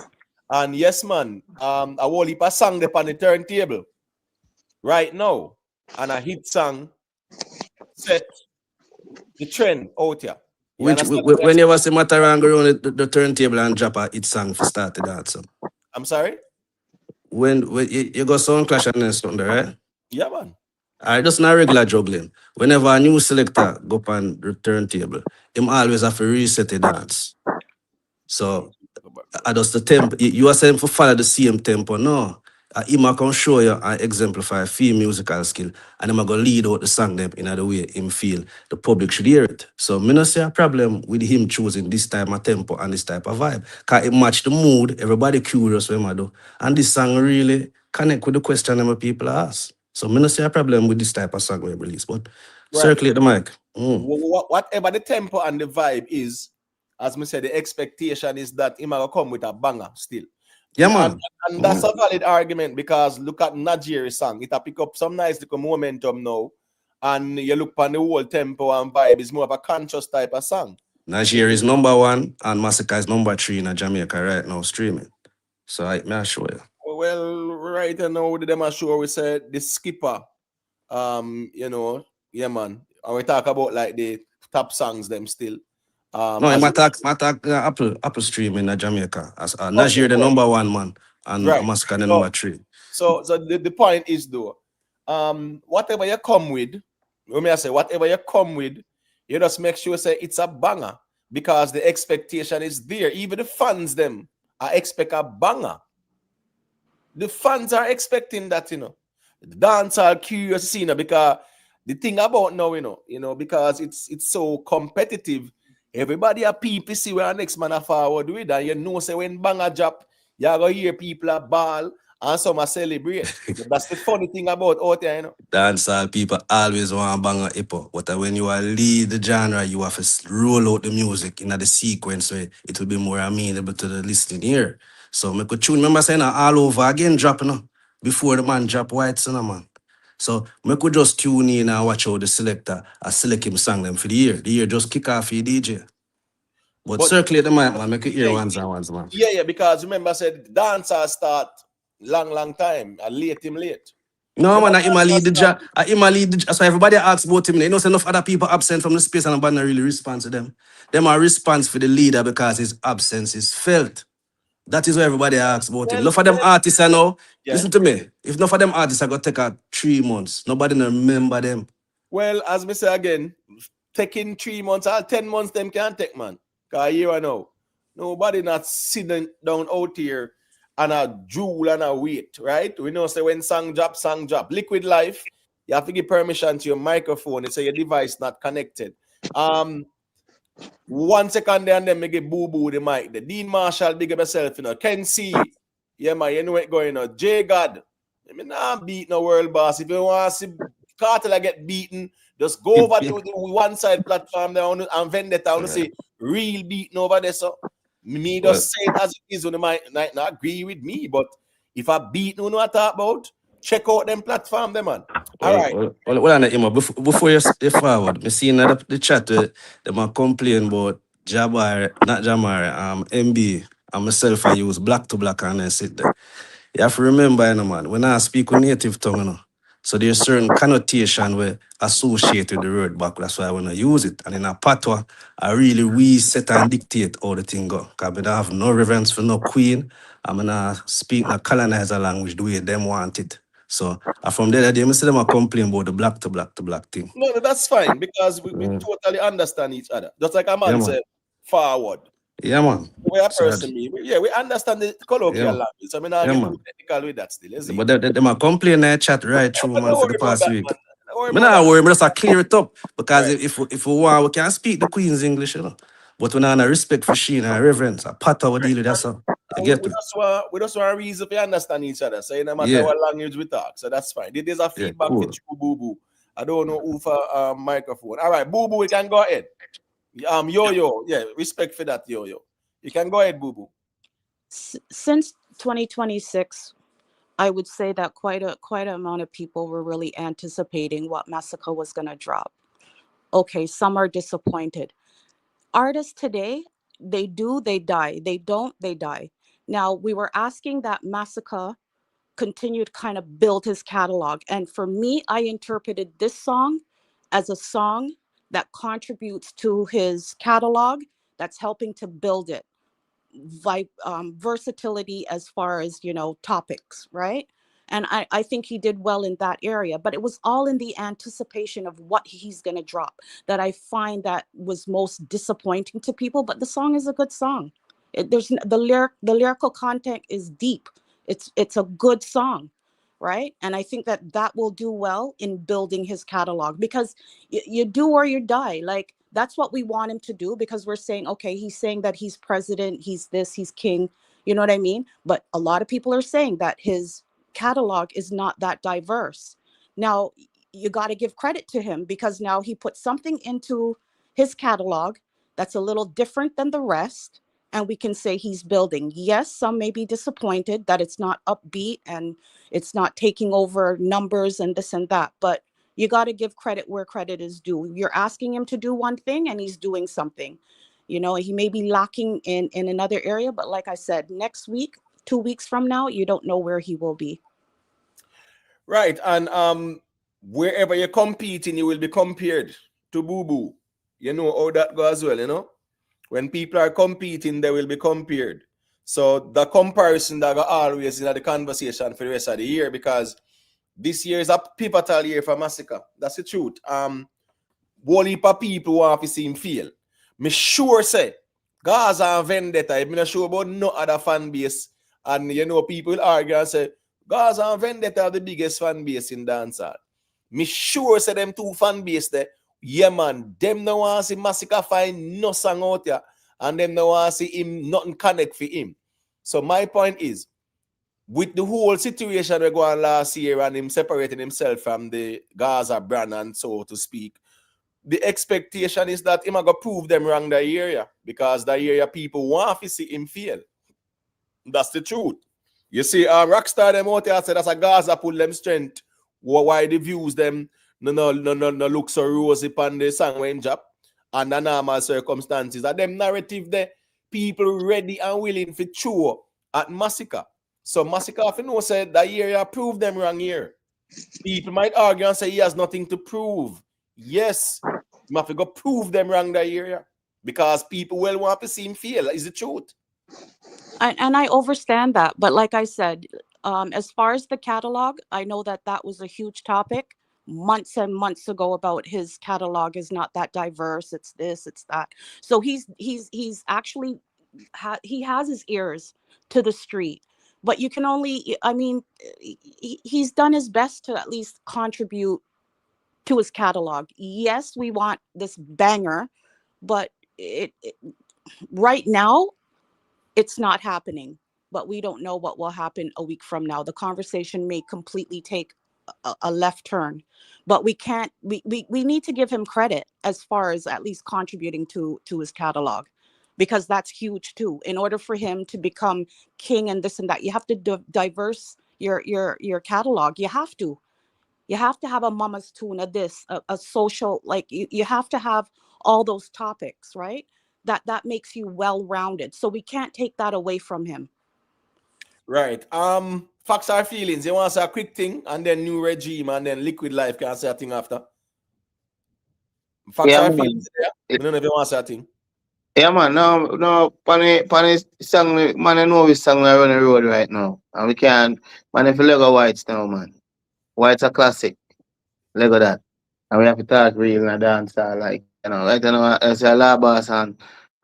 and yes, man. A whole heap of song up on the turntable right now, and a hit song set the trend out here. When you was the matter and go around the turntable and drop a hit song for start the dance. I'm sorry. When you go sound clash and then something, right? Yeah, man. I just not regular juggling. Whenever a new selector go up on the turntable, him always have to reset the dance. So I just the tempo. You are saying for follow the same tempo, no. Him can show you and exemplify feel musical skill, and him go lead out the song them in the way him feel the public should hear it. So me not see a problem with him choosing this type of tempo and this type of vibe. Cause it match the mood. Everybody curious what I do, and this song really connect with the question that people ask. So me not see a problem with this type of song we release, but circulate the mic. Whatever the tempo and the vibe is, as me said, the expectation is that he might come with a banger still. Yeah, man. And that's a valid argument because look at Nigeria's song. It'll pick up some nice little momentum now. And you look on the whole tempo and vibe, it's more of a conscious type of song. Nigeria is #1 and Masicka is #3 in Jamaica right now streaming. So I'll show you. Well, right now, them are sure we said the skipper. You know, yeah, man. And we talk about like the top songs them still. No, my talk Apple streaming in Jamaica. As Nigeria the #1 man and Masicka the #3. So the point is though, whatever you come with, let me say whatever you come with, you just make sure say it's a banger because the expectation is there. Even the fans them I expect a banger. The fans are expecting that, you know. The dance are curious, you know, because the thing about now, you know, because it's so competitive. Everybody a people see where our next man are forward with, and you know, say when banger drop, you're gonna hear people a ball and some are celebrate. That's the funny thing about out there, you know. Dancehall people always want to bang a hip hop, but when you are lead the genre, you have to roll out the music in the sequence so it will be more amenable to the listening ear. So I could tune. Remember saying all over again drop, you know, before the man drop whites, you know, man. So I could just tune in and watch how the selector select him song them for the year. The year just kick off for the DJ. But circulate the mic, man. Make it hear ones and ones, man. Yeah, because remember I said dancer start long time and late. No, man, I lead the job. So everybody asks about him. You know, enough other people absent from the space and nobody really respond to them. Them are response for the leader because his absence is felt. That is what everybody asks about him. Enough of them artists I know. Listen to me. If enough of them artists are going to take 3 months, nobody remember them. Well, as me say again, taking 3 months or 10 months, them can't take, man. Because here I know, nobody not sitting down out here and a jewel and a wait, right? We know say when song drop. Liquid Life, you have to give permission to your microphone. It's your device not connected. 1 second there and then me get boo the mic. The Dean Marshall, big up yourself, you know. Ken C. Yeah, man, you know what going on. J God. I mean, I'm beat no world boss. If you want to see Cartel get beaten, just go over to the one side platform there and Vendetta. I want to say real beaten over there. So me just say it as it is. You might not agree with me, but if I beat you know what I talk about, check out them platform there, man. All right. Well, before you forward, me seeing the chat them a complain about MB and myself I use black to black and I sit there. You have to remember, you know, man, when I speak with native tongue, you know, so there's certain connotation where associated with the word back. That's why I want to use it. And in a patois, I really reset and dictate how the thing go. Because I don't have no reverence for no queen. I'm going to speak in a colonizer language the way them want it. So from there, they say them a complain about the black to black to black thing. No, that's fine because we totally understand each other. Just like a man said, forward. Yeah, man. We are personally, we understand the colloquial language. So I mean, I get too technical with that still. But them a complain in chat right through, man, for the past week. I'm not worried, but just clear it up. Because if we want, we can speak the Queen's English, you know. But we don't have respect for she and reverence. A part of deal with that, so you get we just want a reason to understand each other. So no matter what language we talk. So that's fine. There's a feedback for Boo Boo. I don't know who for microphone. All right, Boo Boo, we can go ahead. Yo-Yo, yeah, respect for that, Yo-Yo. You can go ahead, Boo Boo. Since 2026, I would say that quite an amount of people were really anticipating what Masicka was going to drop. Okay, some are disappointed. Artists today, they do, they die. They don't, they die. Now, we were asking that Masicka continue to kind of build his catalog. And for me, I interpreted this song as a song that contributes to his catalog, that's helping to build it. Versatility as far as, you know, topics, right? And I think he did well in that area, but it was all in the anticipation of what he's going to drop that I find that was most disappointing to people. But the song is a good song. The lyrical content is deep. It's a good song, right? And I think that will do well in building his catalog, because you do or you die. Like, that's what we want him to do, because we're saying, okay, he's saying that he's president, he's this, he's king, you know what I mean? But a lot of people are saying that his catalog is not that diverse. Now, you got to give credit to him, because now he put something into his catalog that's a little different than the rest, and we can say he's building. Yes, some may be disappointed that it's not upbeat and it's not taking over numbers and this and that, but you got to give credit where credit is due. You're asking him to do one thing and he's doing something. You know, he may be lacking in another area, but like I said, next week, 2 weeks from now, you don't know where he will be. Right. And wherever you're competing, you will be compared to Boo Boo. You know how that goes as well, you know? When people are competing, they will be compared. So the comparison that are always in the conversation for the rest of the year, because this year is a pivotal year for Masicka. That's the truth. Whole heap of people want to see him fail. Me sure say Gaza and Vendetta, I'm not sure about no other fan base. And you know, people argue and say Gaza and Vendetta are the biggest fan base in dancehall. Me sure say them two fan base there. Yeah, man, them no want to see Masicka find no song out there, and them no want to see him nothing connect for him. So my point is, with the whole situation we go on last year and him separating himself from the Gaza brand and so to speak, the expectation is that him going to prove them wrong that area, because that area people want to see him fail. That's the truth. You see, Rockstar them out there said that's a Gaza pull them strength. Why the views them no look so rosy on the song when drop and the normal circumstances. That them narrative there, people ready and willing for show at Masicka. So Masicka, if you know, said that area proved them wrong here. People might argue and say he has nothing to prove. Yes, you have to go prove them wrong that area, because people will want to see him fail. Is the truth. And I understand that, but like I said, as far as the catalog, I know that was a huge topic months and months ago about his catalog is not that diverse. It's this, it's that. So he's actually he has his ears to the street, but you can only, I mean, he's done his best to at least contribute to his catalog. Yes, we want this banger, but right now it's not happening. But we don't know what will happen a week from now. The conversation may completely take a left turn, but we can't. We need to give him credit as far as at least contributing to his catalog, because that's huge too. In order for him to become king and this and that, you have to diverse your catalog. You have to have a mama's tune, a social, like you have to have all those topics, right? That makes you well-rounded. So we can't take that away from him. Right. Facts are feelings. You want to say a quick thing and then new regime and then liquid life can say a thing after. Facts are feelings. Yeah. I don't know if you want to say a thing. Yeah, man. No, Pani song, man, I know we song we run the road right now. And we can't, man, if you Lego Whites now, man. White's a classic. Lego that. And we have to talk real and dance, like, you know, right now, it's a Labas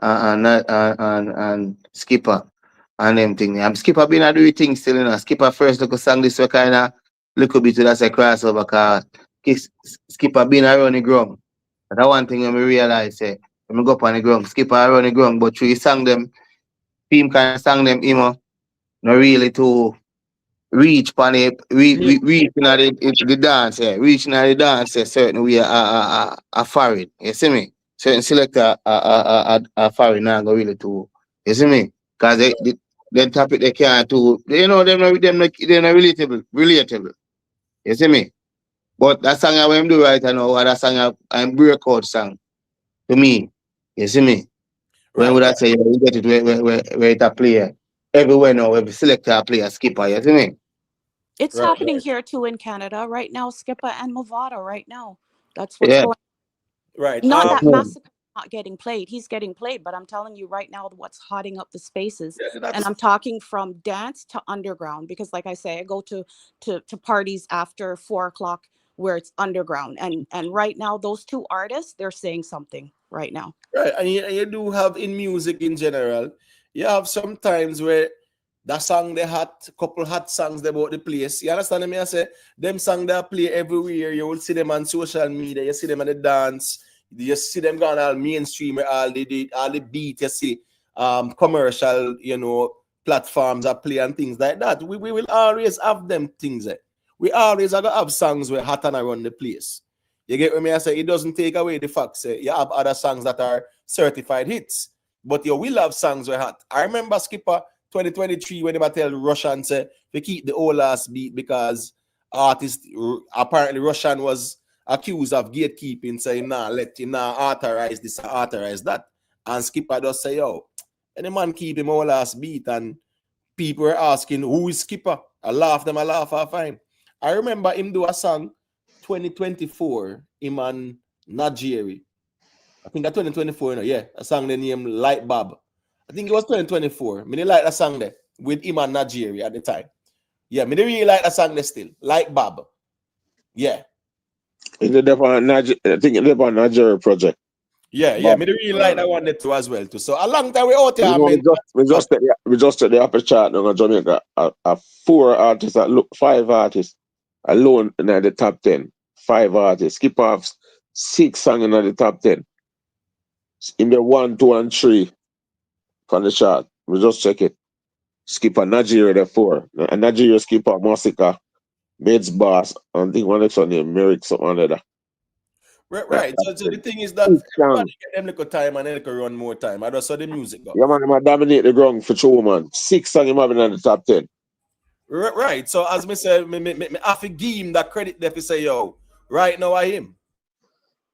and Skipper and them thing. And Skipper been a do things still, you know. Skipper first look song this way kind of little bit to that's a crossover car. Skipper been around the ground. But that one thing when we realize, when we go up on the ground, Skipper around the ground, but through sang them, team kind of sang them, not really to reach on it, reaching at the dance, reaching at the dance a certain way, a foreign, you see me? Certain selector a foreign now go really to, you see me? Because they topic they can't do, they're not relatable, you see me? But that song I want to do right now, that song I'm breakout song to me, you see me? When would I say you get it where it's a player everywhere now, every selector a player skipper, you see me? It's happening here too in Canada right now. Skipper and Mavado right now. That's what's going. Right. Not that Masicka not getting played. He's getting played, but I'm telling you right now what's hotting up the spaces. And I'm talking from dance to underground, because like I say, I go to parties after 4 o'clock where it's underground. And right now those two artists, they're saying something right now. Right. And you do have in music in general, you have some times where that song they had couple hot songs about the place. You understand me? I say them songs they play everywhere. You will see them on social media. You see them at the dance. You see them going all mainstream. All the beat. You see commercial. Platforms are play and things like that. We will always have them things. We always are gonna have songs where hot and around the place. You get what I say? It doesn't take away the fact that you have other songs that are certified hits, but you will have songs where hot. I remember Skipper 2023 when they tell Russian say they keep the old last beat because artist apparently Russian was accused of gatekeeping, saying authorize this, authorize that, and Skipper does say, yo, any man keep him old last beat, and people were asking who is Skipper. I laugh, fine. I remember him do a song 2024 him and Nigeria. I think that 2024, a song they named Light Bob. I think it was 2024. Me like that song there with him and Nigeria at the time. Yeah, me really like that song there still. Light Bob. Yeah. I think it's on Nigeria project. Yeah, me really like that one there too as well too. So a long time we out here. We just at the upper chart now in Jamaica. 4 artists, 5 artists alone in the top 10. 5 artists. Skip off 6 songs in the top 10. In the 1, 2, and 3 from the chart. We just check it. Skipper Nigeria the 4. And Nigeria skipper Masicka, Maids Boss, and I think one next one named Merrick, something like that. Right. So the thing is that everybody get them little time and then they run more time. I just saw the music go. Yeah, man, I dominate the ground for 2 man. 6 songs him having in the top 10. Right. So as me say, me have to give him that credit there to say, yo, right now I him.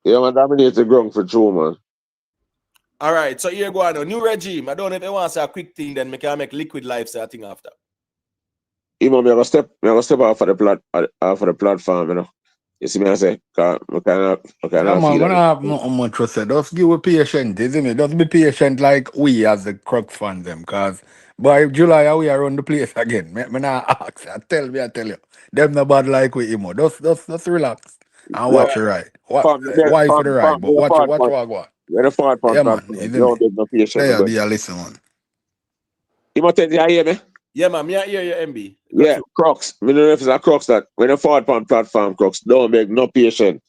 Yeah, man, dominate the ground for 2 man. All right, so here go on. New regime. I don't know if you want to say a quick thing, then we can make liquid life say a thing after. I'm gonna step off of the platform, you know. You see me, I say, man, gonna have nothing much to say. Just give a patient, isn't it? Just be patient like we as the Crux fans them, cause by July we are on the place again. Me not ask. I tell you. Them not bad like we emo. Just relax and watch it right. Why for the right? But watch what go. You're the part yeah, man. Don't get no patient. There be a listen one. You must tell you hear me? Yeah, man, me hear you, MB. Yeah, Crux. I don't know if it's a Crux that when you forward on platform, Crux, don't make no patient.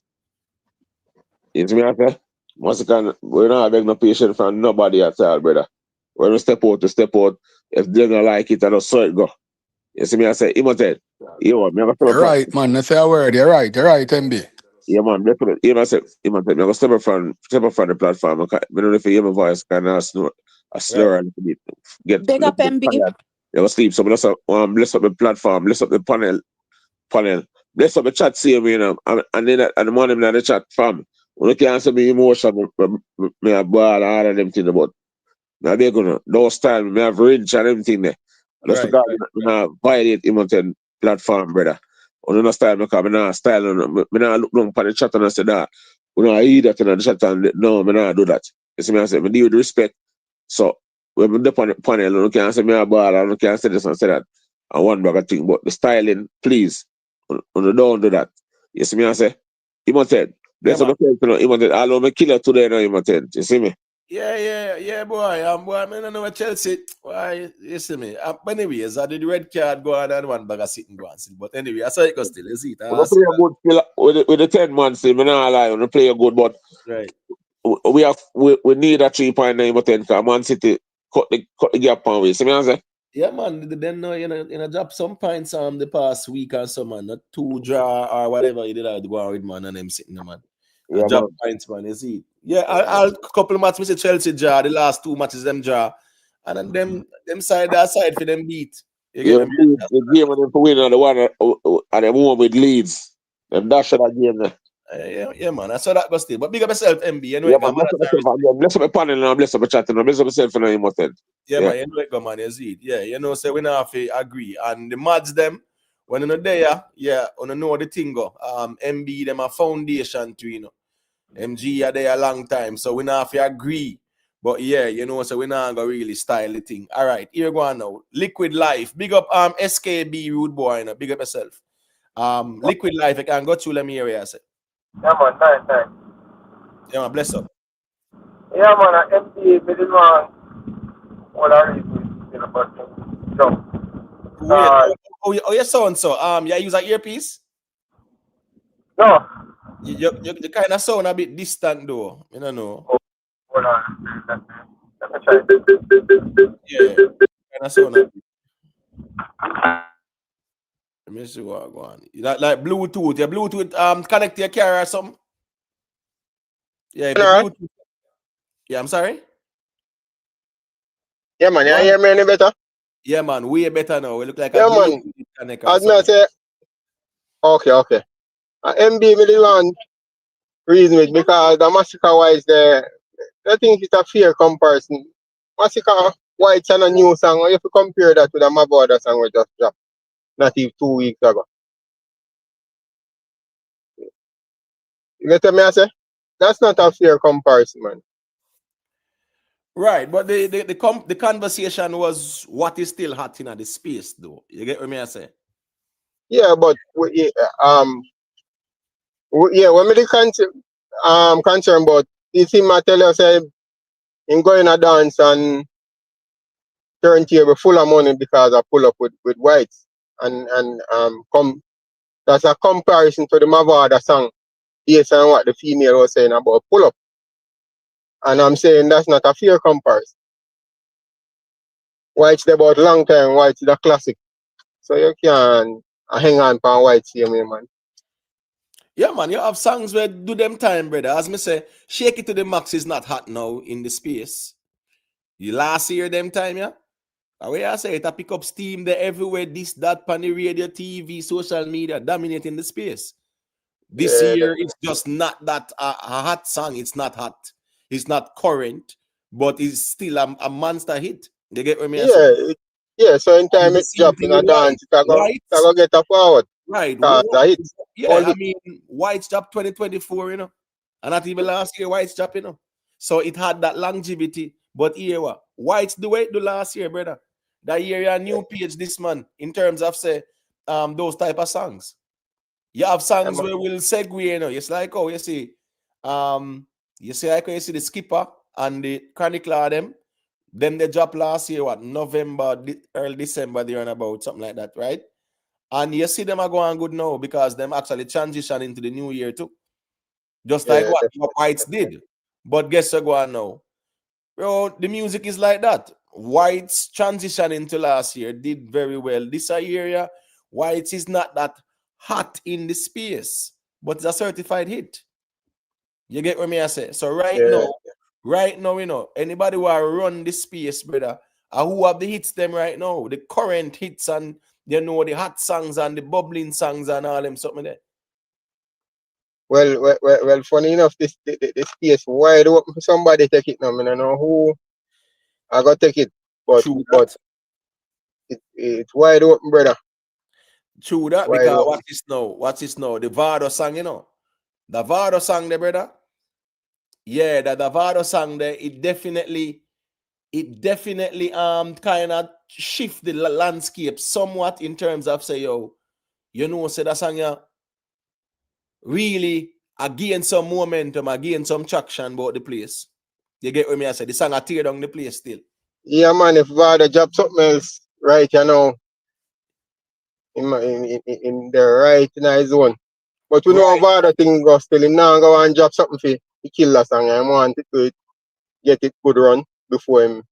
You see me after? Masicka, we're not having no patience from nobody at all, brother. When we step out, to step out. If they don't like it, I don't saw it go. You see me, I say, Imoted, you want me to You're right, man. Let's say a word. You're right, MB. yeah, man, definitely. You know, I say, Imoted, I'm going to step up from the platform. I don't know if you hear my voice, kind of a slur a little bit, get a Big little up bit MB. tired. You go sleep, so bless up the platform, bless up the panel, bless up the chat, see me, you know, and then at the morning, in the chat, fam, when you can't see me emotion, me a ball, all of them things about. Now they're gonna those time me have range and everything there. That's Right, because we not violate Imonten platform, brother. On no style because me not style me not look down upon the chat and I say that. We don't hear that in the chat and no, me not do that. You see me I say me deal with respect. So when we dip on the panel, you can't say me a ball and you can't say this and say that. And one bag of thing. But the styling, please, don't do that. You see me I say? Imonten. That's what I'm saying, Imonten. I love me killer today now, Imonten. You see me? Yeah, boy. Boy, I don't know what Chelsea. Why, you see me? But anyways, I did the red card go on and one bag of sitting go on. But anyway, I saw it go still. You see it? We play a good skill with the 10 man still. Me not lie, we play a good, but right. We need a 3.9 but 10 because Man City cut the gap on we. See me I say? Yeah, man. Then no, you know, drop some points the past week and so man, not 2 draw or whatever you did to go on with man and them sitting there, man. Yeah, drop man. points, man. You see? Yeah, I'll couple of matches, Mr. Chelsea draw. The last 2 matches them draw, and then them side for them beat. You get Yeah, me? the game of them to win on the one and them one with Leeds. Them dash that game there. Yeah, man. I saw that go still. But big up yourself, MB. You know Yeah, it, man. man. Bless up myself again. Bless up my panel and bless up my chat and bless up myself for no more. Yeah, man. You know it, go, man. You see it. Yeah, you know, so we not have to agree. And the mods them, when you're not there, yeah, on know the thing go. MB them a foundation to, you know. MG are there a long time, so we not have to agree. But yeah, you know, so we not gonna really style the thing. All right, here go on now. Liquid Life. Big up SKB Rude Boy, you know. Big up yourself. Liquid Life, I can go through let me hear what I say. Yeah, man, nice. Yeah, man, bless up. Yeah, man, I empty middle man. What are you in a person? So, Wait, your sound so you use an earpiece? no. You kind of sound a bit distant though. I don't know. Oh, hold on. Let me try. Yeah, kind of sound a bit. Let me see what go on. Like Bluetooth. Your Bluetooth connect to your car or something? Yeah, if Bluetooth. Yeah, I'm sorry. Yeah, man, you hear me any better? Yeah, man, way better now. We look like yeah, a man. Connect As me say, okay. MB me the one reason it because the Masicka wise there, I think it's a fair comparison. Masicka White's and a new song, you have to compare that with the Mavado song we just dropped, not even 2 weeks ago. You get me I say? That's not a fair comparison, man. Right, but the conversation was what is still hot in the space, though. You get what I say? Yeah, but when me the concern about you see I tell you say him going a dance and turntable full of money because I pull up with whites and come that's a comparison to the Mavado song based on what the female was saying about pull up. And I'm saying that's not a fair comparison. White's about long time, White's the classic. So you can hang on for White see me, man. Yeah, man, you have songs where do them time, brother. As me say, Shake It to the Max is not hot now in the space. You last year them time, yeah? The way I say it, I pick up steam there everywhere, this, that, pan the radio, TV, social media, dominating the space. This year, it's just not that a hot song. It's not hot. It's not current, but it's still a monster hit. You get what I say? Yeah, so in time it's dropping a dance, it's going to get a forward. Right. Yeah, Only. I mean, White's drop 2024, you know. And not even last year, White's drop, you know. So it had that longevity. But here, what? White's the way it do last year, brother. That year, you're a new page this month in terms of, say, those type of songs. You have songs where we'll segue, you know. It's like, oh, you see, like you see the Skipper and the Chronicler them. Then they dropped last year, what, November, early December, they're on about something like that, right? And you see them are going good now because them actually transition into the new year too. Just like what Whites did. But guess what now? Bro, the music is like that. Whites transition into last year did very well. This area, Whites is not that hot in the space, but it's a certified hit. You get what me I say? So right now, you know, anybody who run this space, brother, who have the hits them right now, the current hits and you know the hot songs and the bubbling songs and all them something there. Well, funny enough, this space wide open for somebody take it now. I don't know who I got take it, but it's wide open, brother. True that, Wide because open. what's this now? The Vado song, you know. The Vado song there, brother. Yeah, the Vado song there, it definitely kind of shift the landscape somewhat in terms of say, yo, you know, say that song yeah, really again some momentum, again some traction about the place. You get what me I say? The song I tear down the place still. Yeah, man, if Vada drop something else right, you know, in the right in his zone. But we know Vada thing go still him now go and drop something for the killer song. I want it to get it good run before him.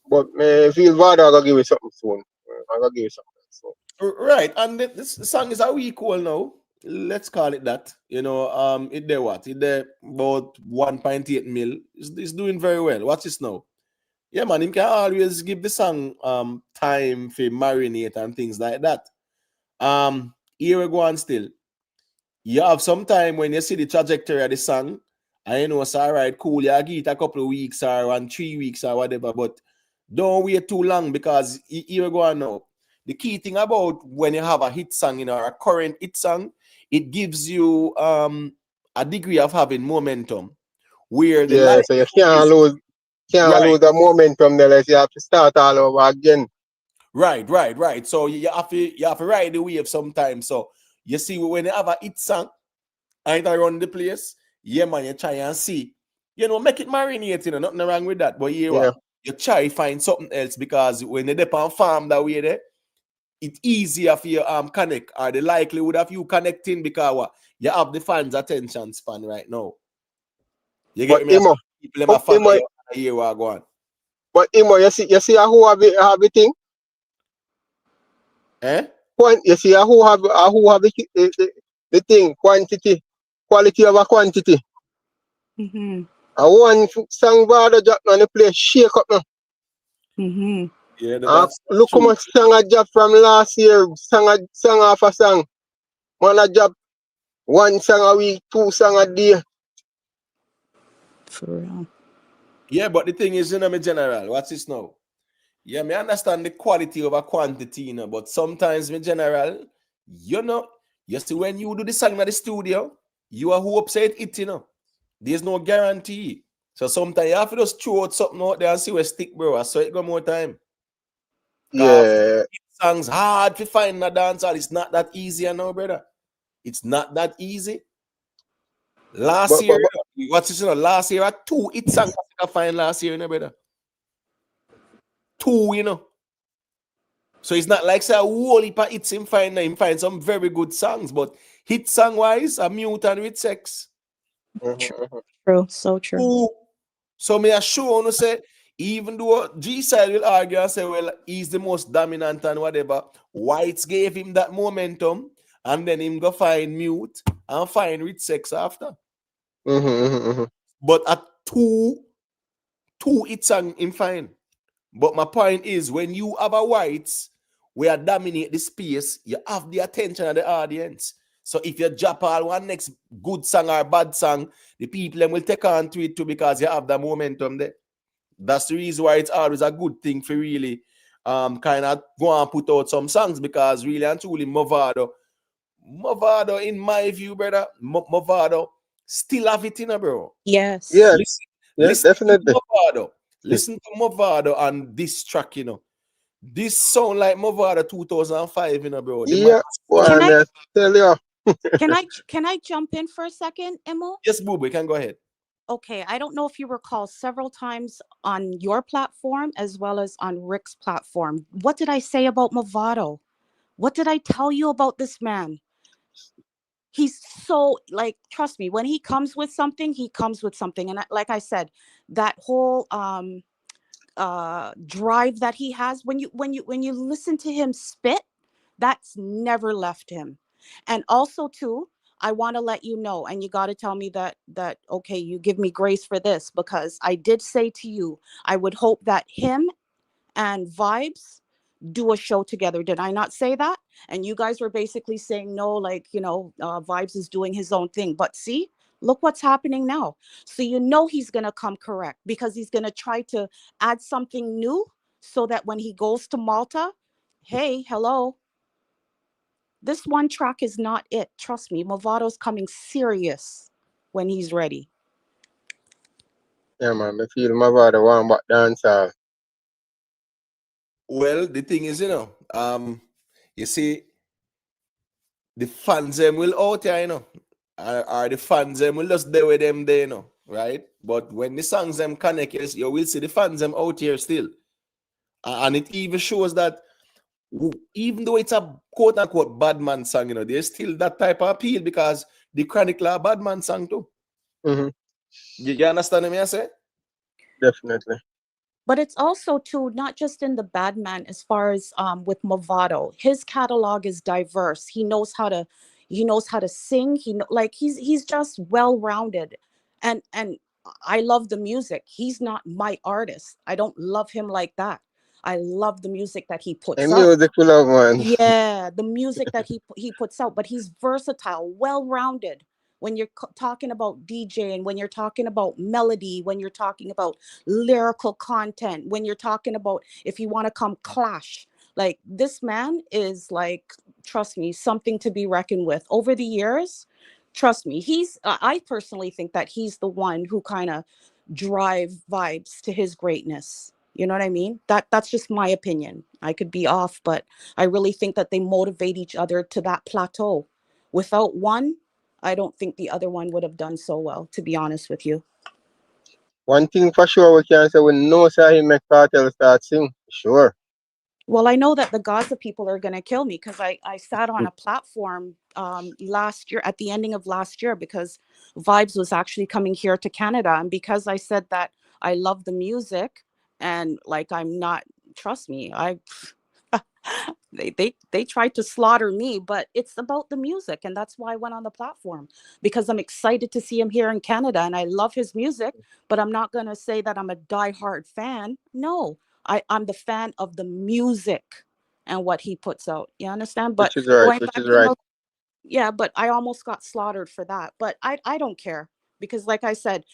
But I feel Vada gonna give it something soon. I gonna give it something soon. Right, and this song is a week old now. Let's call it that. You know, it there what? It there about 1.8 mil. It's doing very well. Watch this now. Yeah, man, him can always give the song time for marinate and things like that. Here we go on still. You have some time when you see the trajectory of the song, and you know it's all right, cool. You give it a couple of weeks or 3 weeks or whatever, but don't wait too long because here we go on now. The key thing about when you have a hit song, you know, a current hit song, it gives you a degree of having momentum. Where the so you can't lose the momentum there, you have to start all over again. Right. So you have to ride the wave sometimes. So you see when you have a hit song and it around the place, yeah man, you try and see. You know, make it marinate, you know, nothing wrong with that. But you try find something else because when you depend on farm that way there, it's easier for you connect or the likelihood of you connecting because you have the fans' attention span right now. You get me? People follow you and hear what go on. But Imo, you see who have the thing? You see who have the thing, quality over quantity. Mm-hmm. One song Vada drop on the place shake up now. Mm-hmm. Yeah, that's look how much song I dropped from last year, song after song. Man, I drop one song a week, 2 songs a day. For real. Yeah, but the thing is, you know, me general, what's this now? Yeah, me understand the quality over quantity, you know, but sometimes, me general, you know, you see when you do the song at the studio, you are who upset it, you know. There's no guarantee. So sometimes you have to just throw out something out there and see where stick, bro. So it go more time. Yeah. Songs hard to find in a dancehall. It's not that easy, you know, brother. It's not that easy. Last year, what's this, you know, last year, 2 hit songs I find last year, you know, brother. 2, you know. So it's not like say a whole heap of hits him find some very good songs, but hit song wise, a mute and with sex. True, so true. Ooh. So me assure you say, even though G-Side will argue and say, well, he's the most dominant and whatever, Whites gave him that momentum, and then him go find mute and find with sex after. But at 2 hit song him fine. But my point is, when you have a Whites where dominate the space, you have the attention of the audience. So if you drop all one next good song or bad song, the people them will take on to it too because you have the momentum there. That's the reason why it's always a good thing for really kind of go and put out some songs because really and truly Mavado, in my view, brother, Mavado still have it in a bro. Yes. Yeah, listen definitely. To Mavado. Listen to Mavado and this track, you know. This sound like Mavado 2005, you know, bro. Yeah, Can I tell you. can I jump in for a second, Emil? Yes, boo, we can go ahead. Okay, I don't know if you recall several times on your platform as well as on Rick's platform. What did I say about Mavado? What did I tell you about this man? he's so, like, trust me, when he comes with something, he comes with something. And like I said, that whole drive that he has, when you listen to him spit, that's never left him. And also too, I want to let you know, and you got to tell me that okay, you give me grace for this, because I did say to you, I would hope that him and Vibes do a show together. Did I not say that? And you guys were basically saying no, like, Vibes is doing his own thing. But see, look what's happening now. So you know he's going to come correct, because he's going to try to add something new, so that when he goes to Malta, hey, hello, this one track is not it. Trust me, Mavado's coming serious when he's ready. Yeah, man, I feel Mavado want back dancehall. Well, the thing is, you see, the fans them will out here, or the fans them will just there with them there, right? But when the songs them connect, you will see the fans them out here still. And it even shows that even though it's a quote unquote bad man song, there's still that type of appeal, because the Chronicle are a bad man song too. Mm-hmm. You understand me, I say? Definitely. But it's also too, not just in the bad man, as far as with Mavado, his catalog is diverse. He knows how to sing. He's just well-rounded. And I love the music. He's not my artist. I don't love him like that. I love the music that he puts And out. music we love, man. Yeah, the music that he puts out, but he's versatile, well-rounded. When you're talking about DJing, when you're talking about melody, when you're talking about lyrical content, when you're talking about, if you want to come clash, like, this man is, like, trust me, something to be reckoned with. Over the years, trust me, I personally think that he's the one who kind of drive Vibes to his greatness. You know what I mean? That's just my opinion. I could be off, but I really think that they motivate each other to that plateau. Without one, I don't think the other one would have done so well, to be honest with you. One thing for sure we can say, we know say he make Cartel start sing. Sure. Well, I know that the Gaza people are going to kill me, because I sat on a platform last year, at the ending of last year, because Vibes was actually coming here to Canada. And because I said that I love the music, and, like, I'm not, trust me, they tried to slaughter me, but it's about the music. And that's why I went on the platform, because I'm excited to see him here in Canada, and I love his music, but I'm not going to say that I'm a diehard fan. No, I'm the fan of the music and what he puts out. You understand? But Which is right, going which back is to right. yeah, but I almost got slaughtered for that. But I don't care, because, like I said,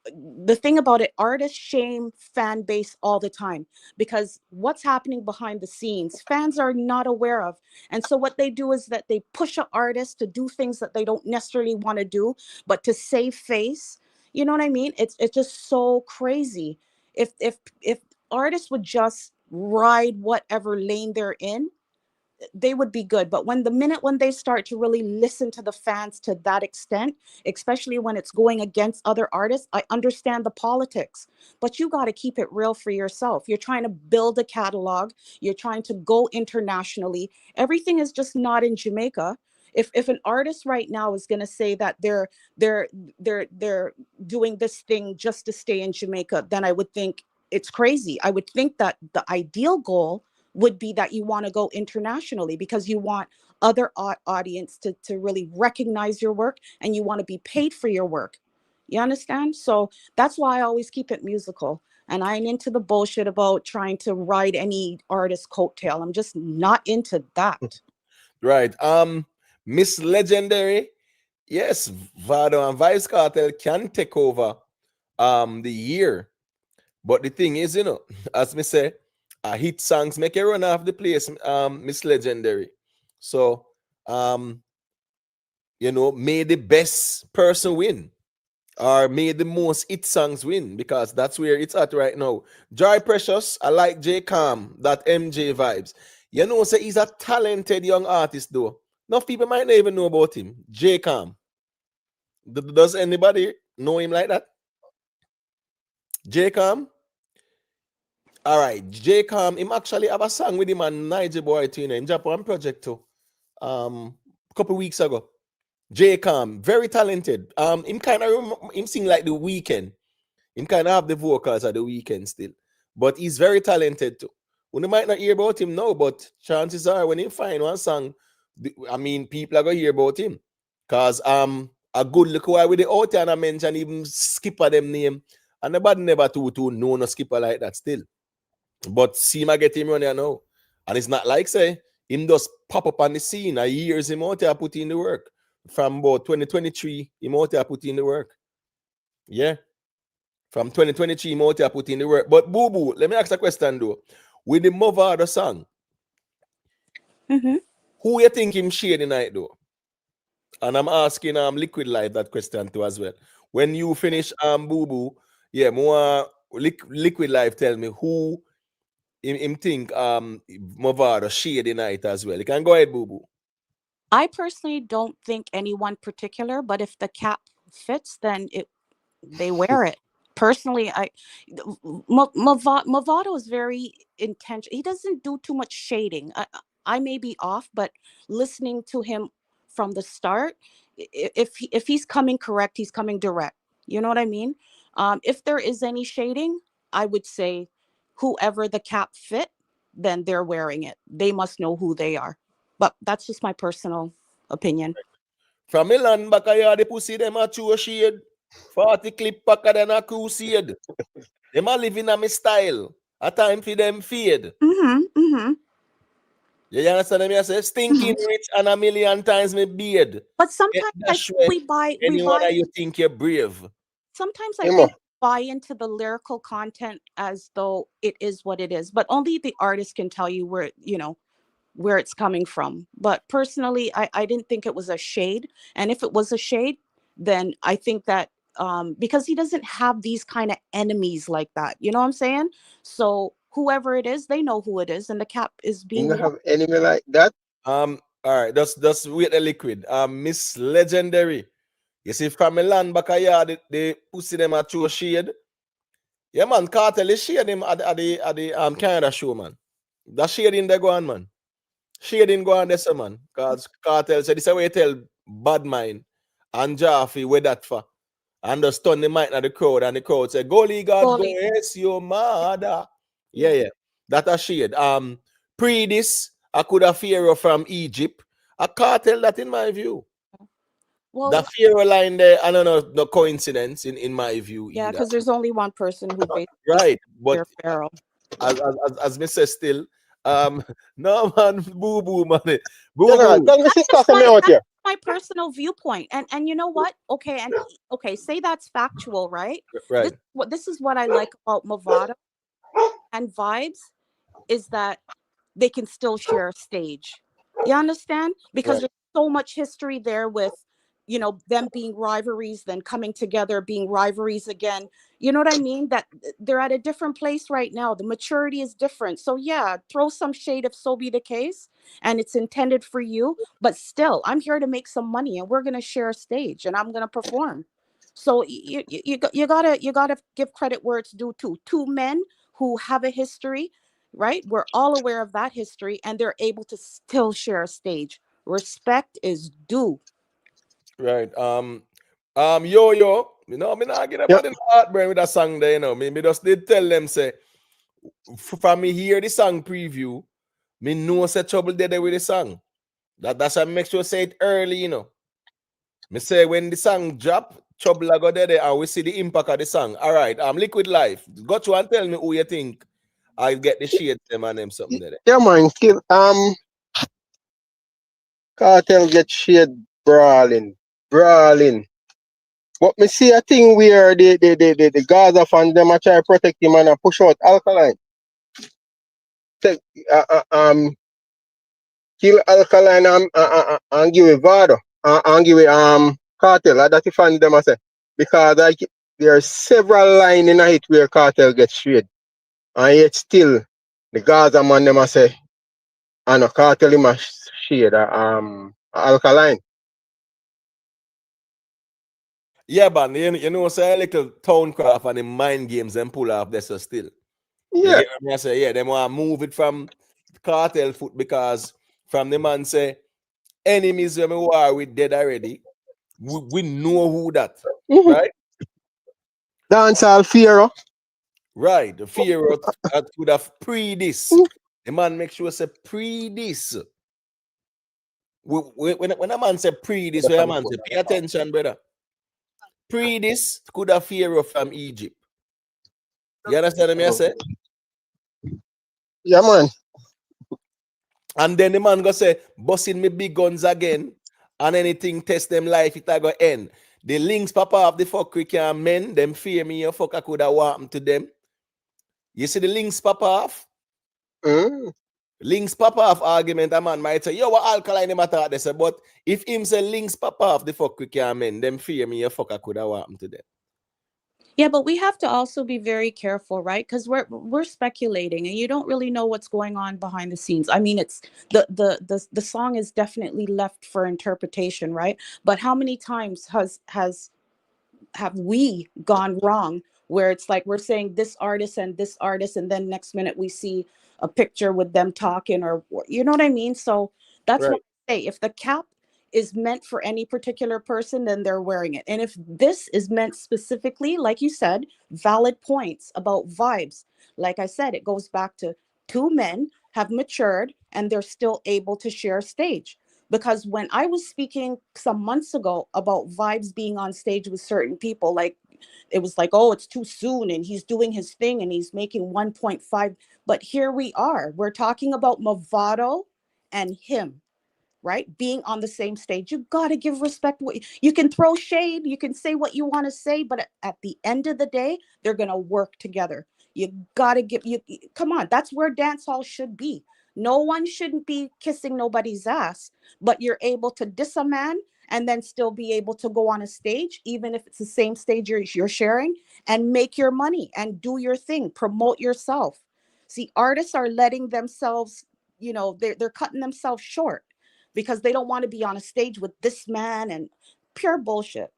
the thing about it, artists shame fan base all the time, because what's happening behind the scenes, fans are not aware of. And so what they do is that they push an artist to do things that they don't necessarily want to do, but to save face. You know what I mean? It's just so crazy. If artists would just ride whatever lane they're in, they would be good. But when they start to really listen to the fans to that extent, especially when it's going against other artists, I understand the politics, but you got to keep it real for yourself. You're trying to build a catalog, you're trying to go internationally. Everything is just not in Jamaica. If an artist right now is going to say that they're doing this thing just to stay in Jamaica, then I would think it's crazy. I would think that the ideal goal would be that you want to go internationally, because you want other audience to really recognize your work, and you want to be paid for your work. You understand? So that's why I always keep it musical. And I ain't into the bullshit about trying to ride any artist coattail. I'm just not into that. Right. Miss Legendary, yes, Vado and Vice Cartel can take over the year. But the thing is, as me say, hit songs make a run off the place, Miss Legendary. So may the best person win, or may the most hit songs win, because that's where it's at right now. Joy Precious, I like J Calm, that MJ vibes. Say he's a talented young artist though. Enough people might not even know about him. J Calm. Does anybody know him like that? J Calm? All right, J Calm, him actually have a song with him and Niger Boy too, in Japan project too. A couple weeks ago. J Cam, very talented. Him kind of him sing like The Weeknd. Him kind of have the vocals of The Weeknd still, but he's very talented too. We might not hear about him now, but chances are when he find one song, I mean, people are gonna hear about him. Cause a good look while with the out and I mention even skipper them name, and nobody never to know no skipper like that still. But see him get him on there now, and it's not like say him just pop up on the scene. A years him out there put in the work. From about 2023, him out there put in the work. Yeah. From 2023, him out there put in the work. But Boo Boo, let me ask a question though. With the Mavado song, who you think him share tonight though? And I'm asking Liquid Life that question too as well. When you finish Boo Boo, yeah, more Liquid Life tell me who him think Mavado share tonight as well. You can go ahead, Boo Boo. I personally don't think any one particular, but if the cap fits, then they wear it. Personally, Mavado is very intentional. He doesn't do too much shading. I may be off, but listening to him from the start, if he's coming correct, he's coming direct. You know what I mean? If there is any shading, I would say whoever the cap fit, then they're wearing it. They must know who they are. But that's just my personal opinion. From Milan back here, the pussy them a chew shade. 40 clip packer than a crusade. Them a living a me style. A time for them fade. You understand me? I say stinking rich and a million times me beard. But sometimes I think we buy you think you're brave. Sometimes I think buy into the lyrical content as though it is what it is, but only the artist can tell you where it's coming from. But personally, I didn't think it was a shade. And if it was a shade, then I think that because he doesn't have these kind of enemies like that. You know what I'm saying? So whoever it is, they know who it is, and the cap is being. You have enemy like that? All right, that's wait the Liquid. Miss Legendary. You see, from Milan back here, they pussy them at your shade. Yeah, man, Cartel is shade him at the Canada show, man. That shading they go on, man. Shading go on this, man. Because Cartel said this is way you tell bad mind and Jaffe where that for. And just stun the mic at the crowd, and the crowd say, Goalie God, go, yes, your mother. Yeah. That a shade. Pre this, I could have Pharaoh from Egypt. A Cartel that in my view. Well, the Pharaoh line there, I don't know, no coincidence in my view. Yeah, because there's only one person who right, but Pharaoh. As me say still, no man, boo boo man. That's my personal viewpoint. And you know what? Okay, say that's factual, right? Right. This is what I like about Mavado and Vibes is that they can still share a stage. You understand? Because there's so much history there with them being rivalries, then coming together, being rivalries again. You know what I mean? That they're at a different place right now. The maturity is different. So yeah, throw some shade if so be the case, and it's intended for you. But still, I'm here to make some money, and we're gonna share a stage, and I'm gonna perform. So you gotta give credit where it's due to two men who have a history, right? We're all aware of that history, and they're able to still share a stage. Respect is due. Right. Yo, me not get about the heartburn with that song there, Me just did tell them, say, from me hear the song preview, me know say trouble there with the song. That's why I make sure say it early, Me say when the song drop, trouble I go there and we see the impact of the song. All right, Liquid Life. Go to and tell me who you think I get the shade them and them something there. Yeah, man, still Cartel get shade brawling. But me see a thing where the Gaza fan them a try to protect him and push out Alkaline. Take kill Alkaline and give it Vado and give it Cartel. That's the fan them a say. Because there are several lines in it where Cartel gets shade. And yet still the Gaza man them a say and a Cartel him a shade Alkaline. Yeah, man, say a little towncraft and the mind games and pull off this still. Yeah. I say, yeah, they want to move it from Cartel foot because from the man say enemies when we war with dead already. We know who that, right? Dancehall Fear. Right. The fear that could have pre this. The man make sure say pre this. When a man say pre this, where a man say pay attention, brother. Pre this could have Pharaoh from Egypt. You understand what I say? Yeah, man. And then the man go say, busting me big guns again, and anything test them life, it a go end. The links papa of the fuck we can men, them fear me, your fuck I could have happened to them. You see the links papa off? Links papa off argument, a man might say, yo, what alkaline him attack they say, but if him say links papa off the fuck we can men, them fear me, your fuck I could have happened to them. Yeah, but we have to also be very careful, right? Because we're speculating, and you don't really know what's going on behind the scenes. I mean, it's the song is definitely left for interpretation, right? But how many times have we gone wrong where it's like we're saying this artist, and then next minute we see a picture with them talking, or you know what I mean? So that's what I say. If the cap is meant for any particular person, then they're wearing it. And if this is meant specifically, like you said, valid points about vibes, like I said, it goes back to two men have matured and they're still able to share stage. Because when I was speaking some months ago about vibes being on stage with certain people, like it was like, oh, it's too soon and he's doing his thing and he's making 1.5. But here we are. We're talking about Mavado and him, right? Being on the same stage. You got to give respect. You can throw shade. You can say what you want to say. But at the end of the day, they're going to work together. You got to come on. That's where dance hall should be. No one shouldn't be kissing nobody's ass, but you're able to diss a man and then still be able to go on a stage, even if it's the same stage you're sharing, and make your money and do your thing, promote yourself. See, artists are letting themselves, they're cutting themselves short because they don't want to be on a stage with this man, and pure bullshit.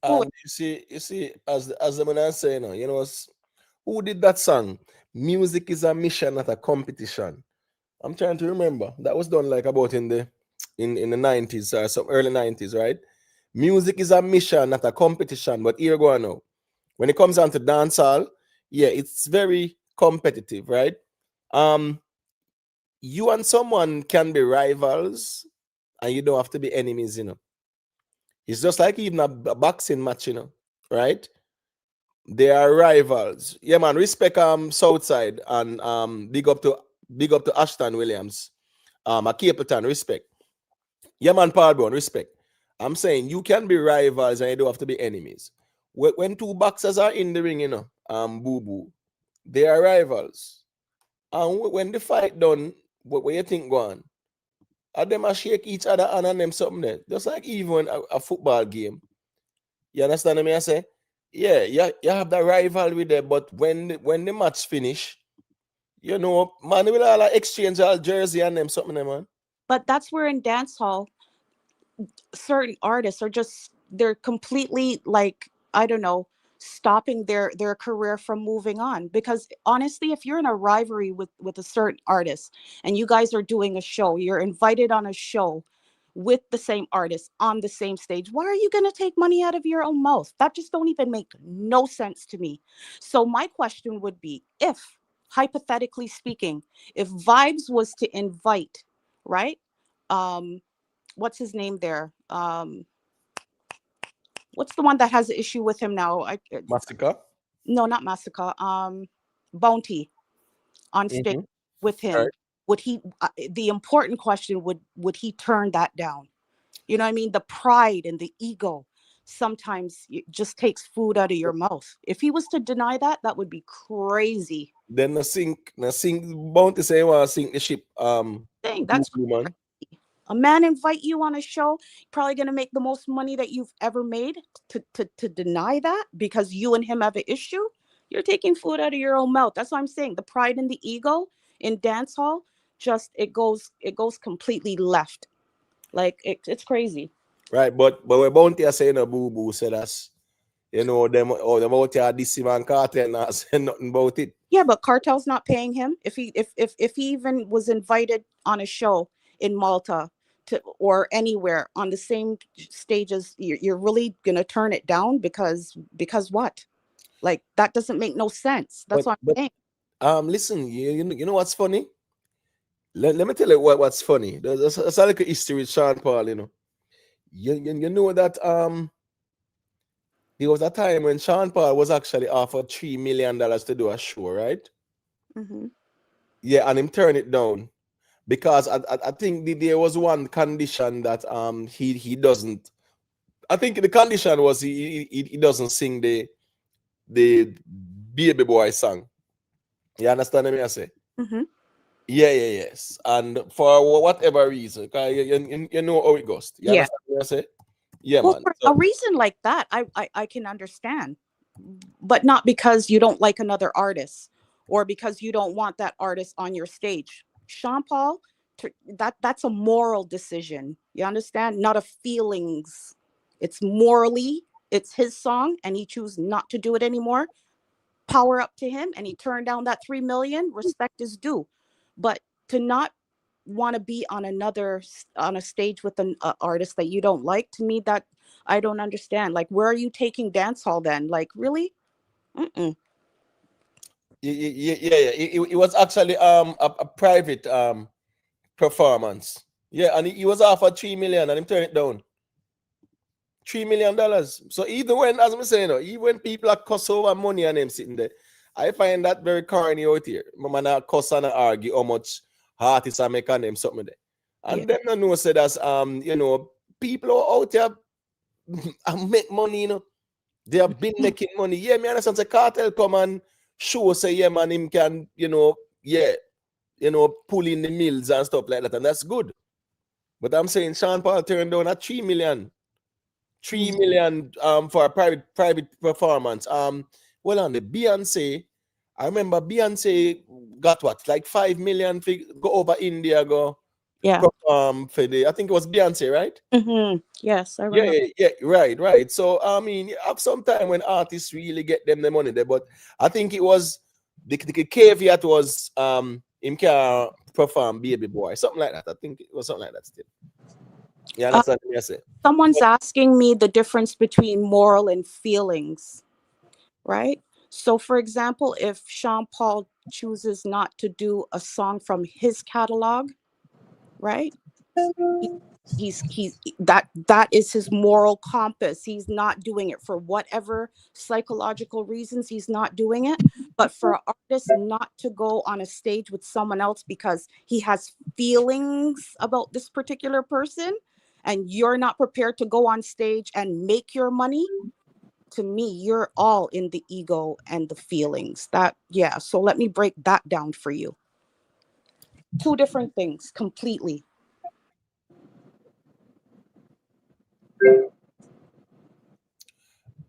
And you see, as the man saying, who did that song? Music is a mission, not a competition. I'm trying to remember. That was done like about in the 90s or some early 90s, right? Music is a mission, not a competition. But here go on now. When it comes down to dancehall, yeah, it's very competitive, right? You and someone can be rivals, and you don't have to be enemies, It's just like even a boxing match, right? They are rivals. Yeah, man. Respect Southside, and big up to Ashton Williams. A Capleton, respect. Yeah, man, Paul Brown, respect. I'm saying you can be rivals and you don't have to be enemies. When two boxers are in the ring, boo boo, they are rivals. And when the fight done, what you think go on? Are them a shake each other and them something there? Just like even a football game. You understand what I say? Yeah, you have that rivalry there, but when the match finish, man will all exchange all jersey and them something there, man. But that's where in dance hall, certain artists are they're completely like, I don't know, stopping their career from moving on. Because honestly, if you're in a rivalry with a certain artist and you guys are doing a show, you're invited on a show with the same artist on the same stage, why are you going to take money out of your own mouth? That just don't even make no sense to me. So my question would be, if hypothetically speaking, if Vibes was to invite, right, what's his name there, what's the one that has an issue with him now? Masicka? No, not Masicka. Bounty on stage with him. Right. Would he? The important question, would he turn that down? You know what I mean? The pride and the ego sometimes it just takes food out of your mouth. If he was to deny that, that would be crazy. Then the sink Bounty say well sink the ship. Dang, that's man. A man invite you on a show, probably going to make the most money that you've ever made, to deny that because you and him have an issue. You're taking food out of your own mouth. That's what I'm saying. The pride and the ego in dance hall, just it goes completely left. Like it's crazy. Right, but when Bounty are saying a boo boo said us, them out here this man Cartel not saying nothing about it. Yeah, but Cartel's not paying him. If he even was invited on a show in Malta or anywhere on the same stages, you're really gonna turn it down because what? Like, that doesn't make no sense. That's what I'm saying. Listen, you know what's funny? Let me tell you what's funny. There's a little history with Sean Paul, you know. You know that there was a time when Sean Paul was actually offered $3 million to do a show, right? Mm-hmm. Yeah, and him turn it down because I think there was one condition that he doesn't. I think the condition was he doesn't sing the Baby Boy song. You understand what I say? Mm-hmm. Yes. And for whatever reason, you know how it goes. You understand what I say? Yeah, Well, man. for a reason like that, I can understand, but not because you don't like another artist or because you don't want that artist on your stage. Sean Paul, that's a moral decision. You understand? Not a feelings. It's morally, it's his song, and he chose not to do it anymore. Power up to him, and he turned down that 3 million. Respect is due, but to not want to be on a stage with an artist that you don't like, to me, that I don't understand. Like, where are you taking dancehall then? Like, really? Mm-mm. It was actually a private performance. Yeah, and he was offered 3 million and him turned it down. $3 million. So even when, as I'm saying, even when people are cuss over money and them sitting there, I find that very corny out here. Man, I cuss and I argue how much artists are making them something there. And them no know say that's people out there make money, you know. They have been making money. Yeah, me understand. Say Cartel come and show say yeah, man, him can, pull in the mills and stuff like that, and that's good. But I'm saying Sean Paul turned down at 3 million. 3 million for a private performance. Well, on the Beyonce, I remember Beyonce got what, like 5 million for go over India, go for the, I think it was Beyonce, right? Mm-hmm. Yes, I remember. Yeah, right. So I mean, you have some time when artists really get them the money there, but I think it was the caveat was him can perform Baby Boy, something like that. I think it was something like that still. You understand what I say? Someone's asking me the difference between moral and feelings, right? So, for example, if Sean Paul chooses not to do a song from his catalog, right? He's that is his moral compass. He's not doing it for whatever psychological reasons. He's not doing it. But for an artist not to go on a stage with someone else because he has feelings about this particular person, and you're not prepared to go on stage and make your money, to me, you're all in the ego and the feelings. So let me break that down for you. Two different things completely.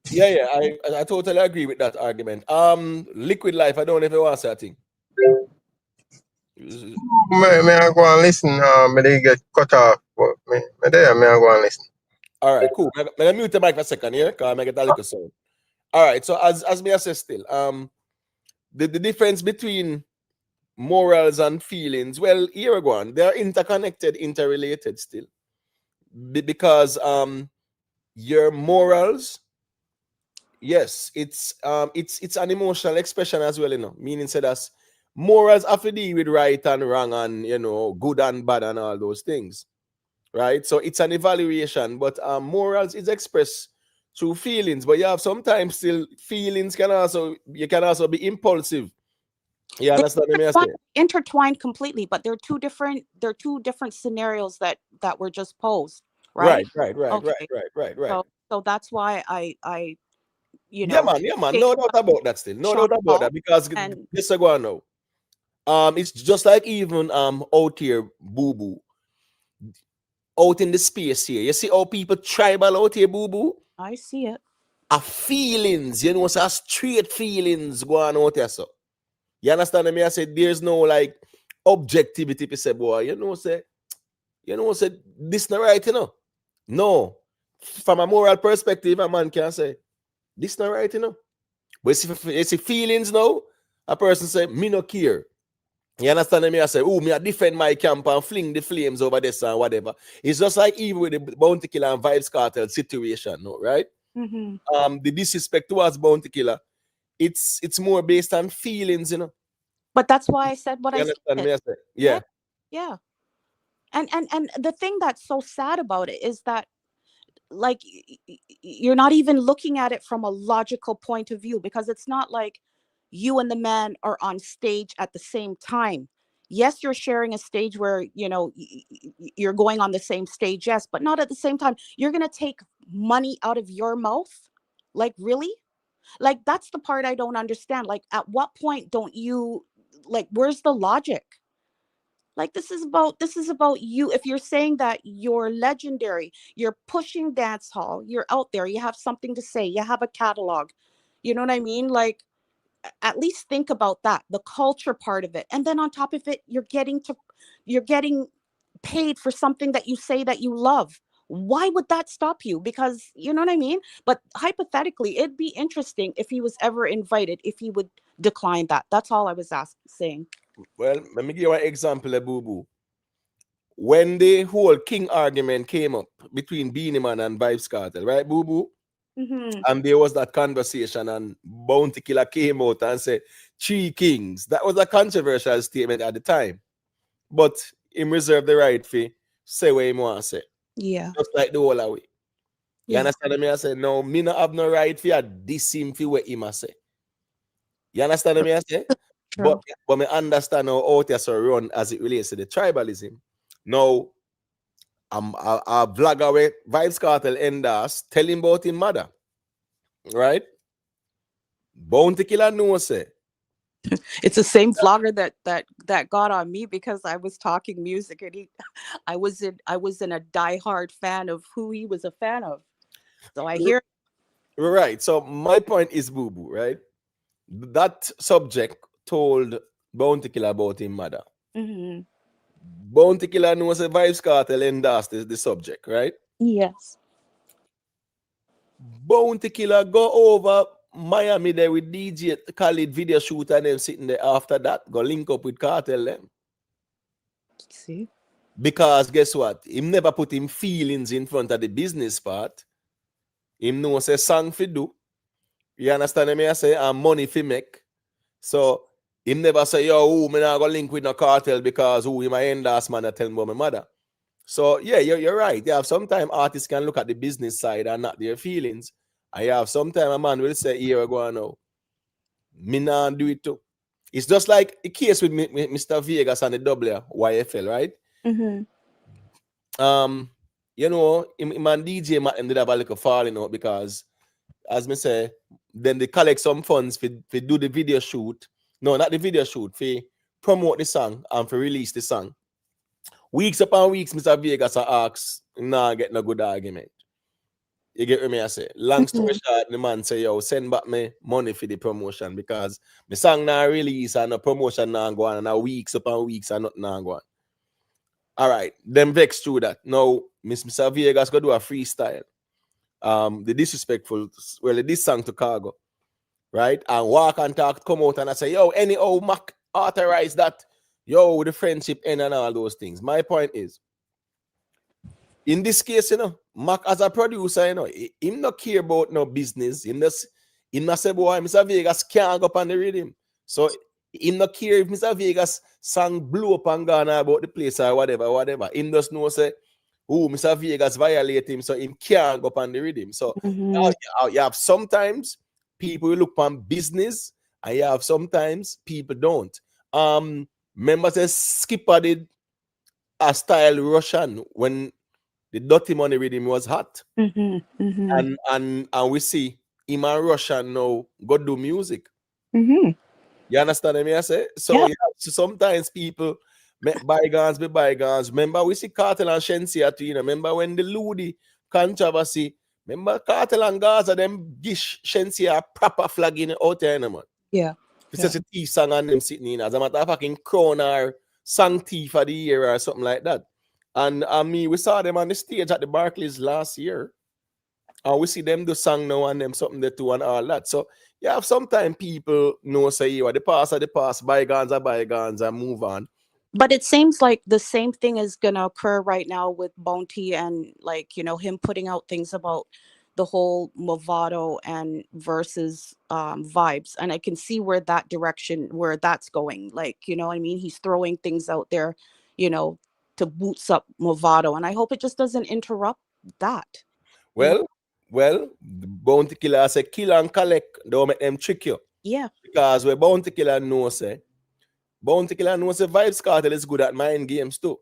Yeah, I totally agree with that argument. Liquid Life, I don't know if you want to say a thing. May I go and listen? May they get cut off? But may I go and listen? All right, cool. May I mute the mic for a second here? Because I get a little sound. All right, so as me I say still, the difference between morals and feelings, well, here we go on. They're interconnected, interrelated still. Because your morals, yes, it's an emotional expression as well, you know. Meaning say that's morals have to deal with right and wrong and good and bad and all those things. Right? So it's an evaluation, but morals is expressed through feelings. But you have sometimes still feelings can also be impulsive. You understand what I say? Intertwined completely, but they're two different scenarios that were just posed. Right. Right. So that's why I yeah, man. No doubt about that still. No doubt about that, because this is going now. It's just like even out here, boo boo. Out in the space here. You see how people tribal out here, boo boo? I see it. Feelings, so straight feelings going out here, so. You understand me? I said there's no like objectivity to say, boy, say this not right, No. From a moral perspective, a man can say, this not right, But if you see feelings now, a person say, me no care. You understand me? I say, oh, me I defend my camp and fling the flames over this and whatever. It's just like even with the Bounty Killer and Vibes Cartel situation, no, right? The disrespect towards Bounty Killer, it's more based on feelings, you know. But that's why I said what You I understand said. me? I say, yeah. Yeah. And the thing that's so sad about it is that, like, you're not even looking at it from a logical point of view, because it's not like you and the man are on stage at the same time. Yes, you're sharing a stage where, you know, you're going on the same stage, yes, but not at the same time. You're going to take money out of your mouth? Like, really? Like, that's the part I don't understand. Like, at what point don't you, like, where's the logic? Like, this is about you. If you're saying that you're legendary, you're pushing dance hall, you're out there, you have something to say, you have a catalog, you know what I mean? Like, at least think about that, the culture part of it. And then on top of it, you're getting paid for something that you say that you love. Why would that stop you? Because, you know what I mean? But hypothetically, it'd be interesting if he was ever invited, if he would decline that. That's all I was saying. Well, let me give you an example of Boo Boo. When the whole King argument came up between Beanie Man and Vibes Cartel, right, Boo Boo? And there was that conversation, and Bounty Killer came out and said, 3 kings. That was a controversial statement at the time. But him reserved the right to say what he want to say. Yeah. Just like the whole away. You understand me? I say, no, me not have no right for diss him for what he must say. You understand me? I say? But me understand how out so run as it relates to the tribalism. Now, a vlogger with Vibes Cartel Endas tell him about his mother. Right? Bounty Killer knows say. It's the same vlogger that got on me because I was talking music, and I was in a diehard fan of who he was a fan of. So I hear. Right. So my point is, Boo Boo, right? That subject told Bounty Killer about his mother. Bounty Killer knows a Vibes Cartel endorsed the subject, right? Yes. Bounty Killer go over Miami there with DJ Khalid video shooter and them sitting there after that. Go link up with Cartel them. See? Because guess what? Him never put him feelings in front of the business part. Him know say song fi do. You understand me? I say and money fi make. So him never say, yo, me not go link with no Cartel because who him a endorse man that tell me about my mother. So yeah, you're right. You have sometimes artists can look at the business side and not their feelings. I have sometimes a man will say, here we go now. Me not do it too. It's just like the case with Mr. Vegas and the YFL, right? You know, him and DJ Matt ended up a little falling out because, as me say, then they collect some funds for do the video shoot. No, not the video shoot, for promote the song and for release the song. Weeks upon weeks, Mr. Vegas asks, nah, get no good argument. You get what me I say? Long story short, the man say, yo, send back me money for the promotion because the song now release and the promotion now go on and now weeks upon weeks and nothing now go on. All right, them vex through that. Now, Mr. Vegas go do a freestyle. The disrespectful, well, this song to Cargo, right? And walk and talk, come out and I say, yo, any old Mac authorize that, yo, the friendship end and all those things. My point is, in this case, you know, Mac as a producer, you know, he not care about no business. He not say, boy, Mr. Vegas can't go up on the rhythm. So he not care if Mr. Vegas song blew up and gone about the place or whatever. He just know say, oh, Mr. Vegas violate him, so he can't go up on the rhythm. So you have sometimes people look on business, and you have sometimes people don't. Remember say Skipper did a style Russian when the Dirty Money rhythm was hot. And we see him and Russian now go do music. You understand what I say? So, yeah, so sometimes people make bygones be bygones. Remember, we see Cartel and Shensia too, you know. Remember when the Ludi controversy, remember Cartel and Gaza, them gish Shensia proper flag in out there, man. Yeah. It's just a thief song and them sitting in as a matter of fucking crown or song thief of the year or something like that. And we saw them on the stage at the Barclays last year. And we see them do song now and them something they do and all that. So you have sometimes people know say you are the past, bygones are bygones and move on. But it seems like the same thing is gonna occur right now with Bounty and like, you know, him putting out things about the whole Mavado and versus vibes. And I can see where that direction, where that's going. Like, you know what I mean? He's throwing things out there, you know, to boost up Mavado. And I hope it just doesn't interrupt that. Well, the bounty killer say kill and collect, don't make them trick you. Yeah. Because we bounty killer knows say Vibes Cartel is good at mind games too.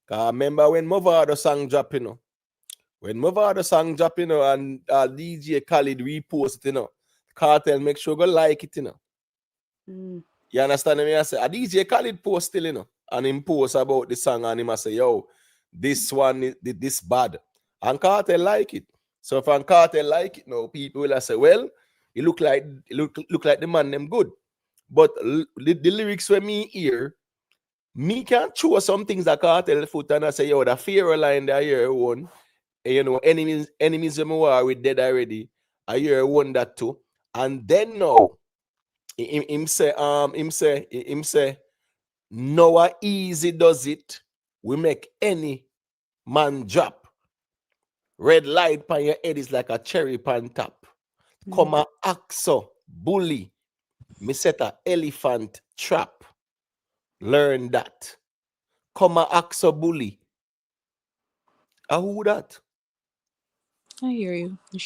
Cause remember when Mavado song drop, you know. When Mavado song drop, you know, and DJ Khalid repost it, you know. Cartel make sure go like it, you know. You understand me? I say a DJ Khalid post still, you know, and him post about the song and him I say, yo, this one is this bad. And Cartel like it. So if Cartel like it, now people will say, well, it look like the man them good. But the lyrics when me hear, me can choose some things that Cartel foot and I say, yo, the fear line that I hear one, and, you know, enemies them war with dead already. I hear one that too. And then now, him say, no easy does it. We make any man drop. Red light pan your head is like a cherry pan top. Come a axo, bully. Me set a elephant trap. Learn that. Come a axo, bully. Who that? I hear you. The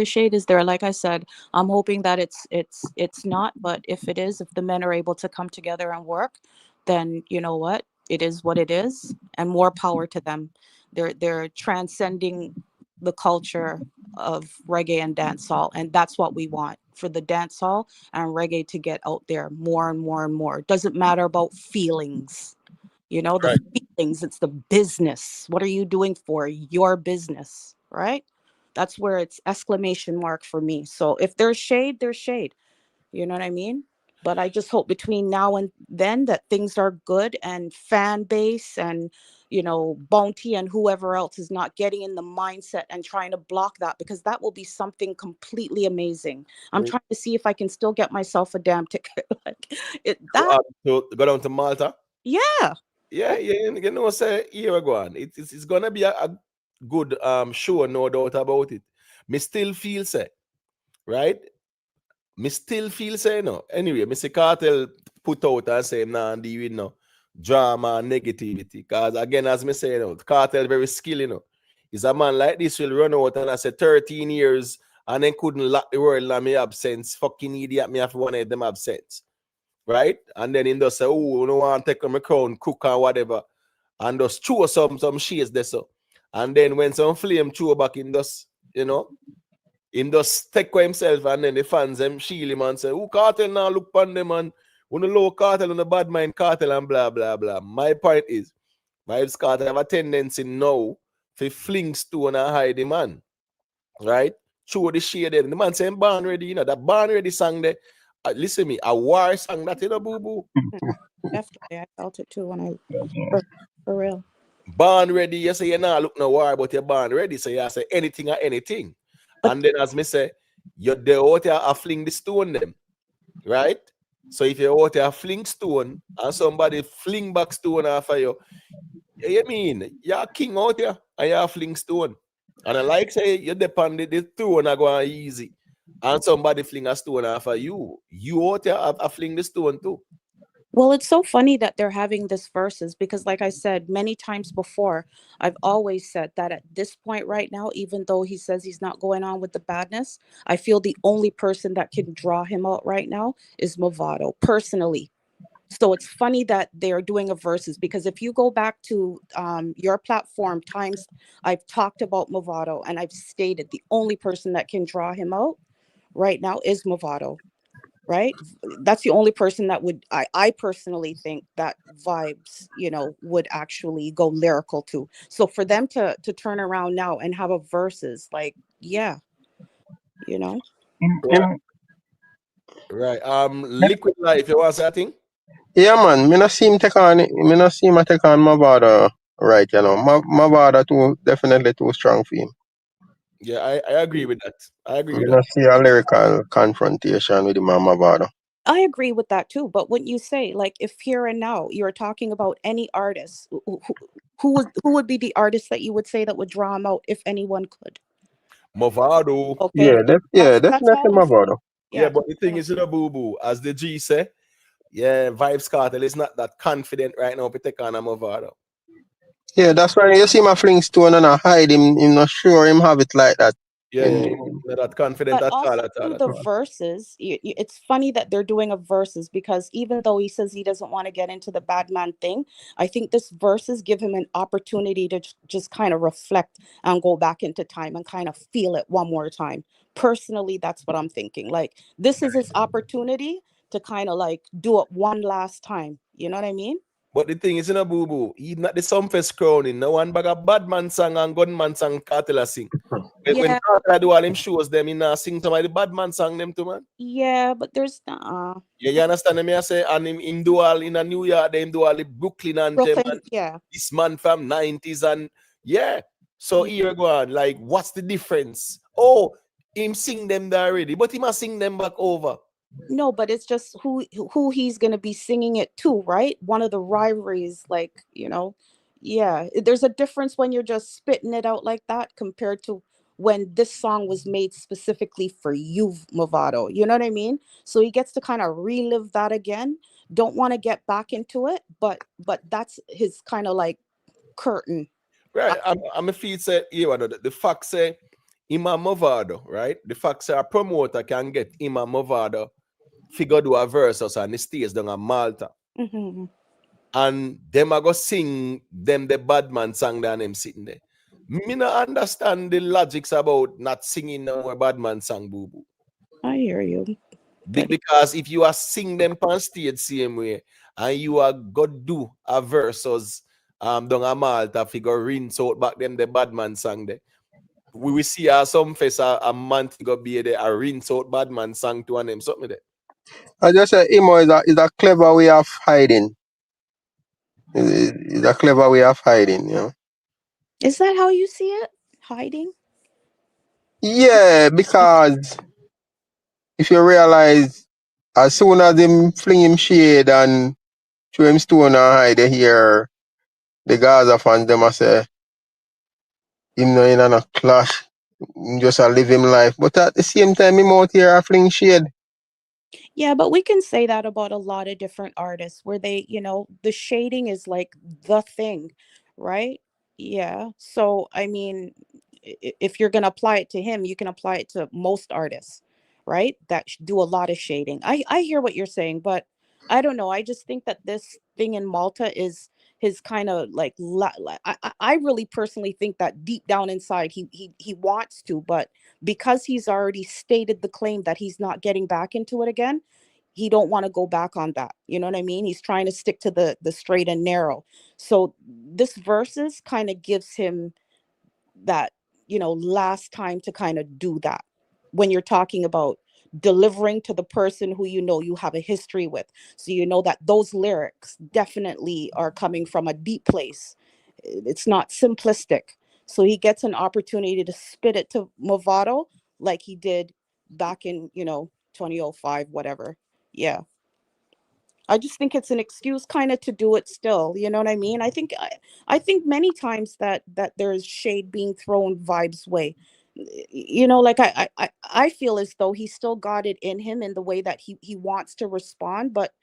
shade is there. Like I said, I'm hoping that it's not, but if it is, if the men are able to come together and work, then you know what? It is what it is, and more power to them. They're transcending the culture of reggae and dancehall, and that's what we want for the dancehall and reggae to get out there more and more and more. It doesn't matter about feelings. You know, the feelings, it's the business. What are you doing for your business, right? That's where it's exclamation mark for me. So if there's shade, there's shade. You know what I mean? But I just hope between now and then that things are good and fan base and, you know, Bounty and whoever else is not getting in the mindset and trying to block that, because that will be something completely amazing. I'm trying to see if I can still get myself a damn ticket. Like that. To go down to Malta? Yeah. Yeah, you know, say here we go on. It's gonna be a good show, no doubt about it. Me still feel say, right? Me still feel say no. Anyway, Mr. Cartel put out and say nah deal with no drama and negativity. Cause again, as me say, you know, Cartel very skilled, you know. Is a man like this will run out and I say 13 years and then couldn't lock the world in me absence. Fucking idiot, me have one of them absence. Right? And then in just say, oh, no want to take my crown, cook or whatever. And just chew some shades there so. And then when some flame chew back in just, you know, in just take for himself and then the fans them shield him and say, oh, Cartel now look upon them and on the low Cartel and the bad mind Cartel and blah blah blah. My point is, Vibes Cartel have a tendency now to fling stone and hide the man. Right? Show the shade there. The man saying born ready, you know, that born ready song there. Listen to me, a war song that, you know, boo boo. Definitely, I felt it too when for real. Born ready, you say you're not look no war, but you're born ready. So you say anything or anything. And then as me say, you're there out here a fling the stone them. Right? So if you're out here fling stone and somebody fling back stone after you, you mean you're a king out here and you're fling stone. And I like say you depend the throne are going easy. And somebody fling a stone after you. You out here a fling the stone too. Well, it's so funny that they're having this versus because, like I said many times before, I've always said that at this point right now, even though he says he's not going on with the badness, I feel the only person that can draw him out right now is Mavado, personally. So it's funny that they're doing a versus because if you go back to your platform times, I've talked about Mavado and I've stated the only person that can draw him out right now is Mavado. Right? That's the only person that would I personally think that Vibes, you know, would actually go lyrical to. So for them to turn around now and have a versus, like, yeah, you know. Right. Liquid Life, you want to say a thing? Yeah, man. Me not see him take on Mavado right, you know. Mavado definitely too strong for him. Yeah, I agree with that. I agree I'm with gonna that. see a lyrical confrontation with him and Mavado. I agree with that too. But when you say, like, if here and now you're talking about any artist, who would be the artist that you would say that would draw him out if anyone could? Mavado. Okay, that's Definitely all I'm saying. Mavado. Yeah, but the thing is, boo boo, as the G say, yeah, Vibes Cartel is not that confident right now to take on a Mavado. Yeah, that's why you see my fling stone and I hide him. Him not sure him have it like that. Yeah, not that confident But at all, also at all, through at the all. verses, it's funny that they're doing a verses, because even though he says he doesn't want to get into the bad man thing, I think this verses give him an opportunity to just kind of reflect and go back into time and kind of feel it one more time. Personally, that's what I'm thinking. Like, this is his opportunity to kind of like do it one last time. You know what I mean? But the thing is, boo boo, he not the Sumfest crowning. No one bag a bad man song and gunman song Cartel sing. When Yeah, Cartel do all him shows them, he not sing some of the bad man song them too, man. yeah, but there's Yeah, you understand me? I say, and him do all in a New York, them do all the Brooklyn anthem, Brooklyn. and Yeah. this man from 90s, and yeah. So here go on, like, what's the difference? Oh, him sing them there already, but he must sing them back over. No, but it's just who he's going to be singing it to, right? One of the rivalries, like, yeah, there's a difference when you're just spitting it out like that compared to when this song was made specifically for you, Mavado. You know what I mean? So he gets to kind of relive that again. Don't want to get back into it, but that's his kind of like curtain. Right, I'm a feed say, the fact say, Ima Mavado, right? The fact say a promoter can get Ima Mavado figure do a versus on the stage down in Malta. Mm-hmm. And them are go sing them the bad man song than them sitting there. Me not understand the logics about not singing no more bad man song, boo boo. I hear you. Because if you are sing them on stage same way, and you are go do a versus down a Malta figure rinse out back them the bad man song there. We will see some face a man to go be there a rinse out bad man song to and them something there. I just say Imo is a clever way of hiding. It's a clever way of hiding, you know. Is that how you see it? Hiding? Yeah, because if you realize, as soon as him fling him shade and throw him stone and hide here, the Gaza fans them a say him no in a clash, him just a live him life. But at the same time, him out here a fling shade. Yeah, but we can say that about a lot of different artists where they, the shading is like the thing, right? Yeah. So, I mean, if you're going to apply it to him, you can apply it to most artists, right? That do a lot of shading. I hear what you're saying, but I don't know. I just think that this thing in Malta is his kind of like, I really personally think that deep down inside he wants to, but because he's already stated the claim that he's not getting back into it again, he don't want to go back on that. You know what I mean? He's trying to stick to the straight and narrow. So this verses kind of gives him that, last time to kind of do that when you're talking about delivering to the person who you have a history with. So you know that those lyrics definitely are coming from a deep place. It's not simplistic. So he gets an opportunity to spit it to Mavado like he did back in, 2005, whatever. Yeah. I just think it's an excuse kind of to do it still. You know what I mean? I think many times that there's shade being thrown Vibes way. Like I feel as though he still got it in him in the way that he wants to respond, but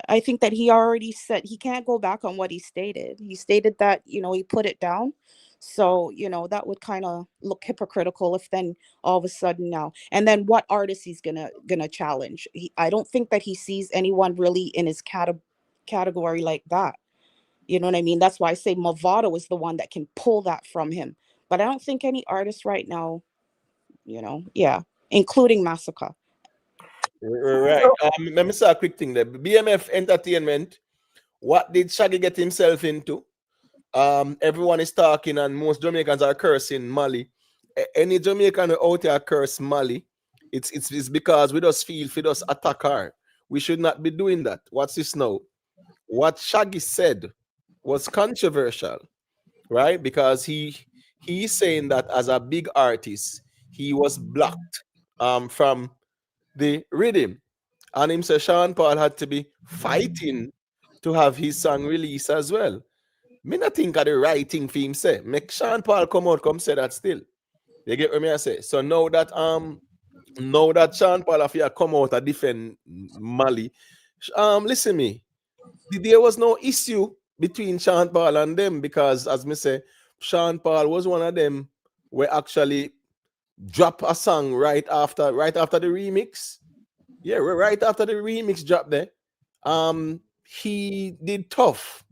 I think that he already said he can't go back on what he stated. He stated that, he put it down. So, that would kind of look hypocritical if then all of a sudden now, and then what artist he's gonna challenge. I don't think that he sees anyone really in his category like that. You know what I mean? That's why I say Mavado is the one that can pull that from him. But I don't think any artist right now, yeah, including Masicka. Right. Let me say a quick thing there. BMF Entertainment, what did Shaggy get himself into? Everyone is talking, and most Jamaicans are cursing Mali. Any Jamaican out there curse Mali, it's because we just feel if we just attack her. We should not be doing that. What's this now? What Shaggy said was controversial, right? Because he he's saying that as a big artist, he was blocked from the rhythm. And him say Sean Paul had to be fighting to have his song released as well. Me not think of the right thing for him say. Make Sean Paul come say that still. You get what me I say? So now that Sean Paul have come out and defend Mali, listen me. There was no issue between Sean Paul and them because, as me say, Sean Paul was one of them where actually drop a song right after the remix. Yeah, right after the remix drop there. He did tough.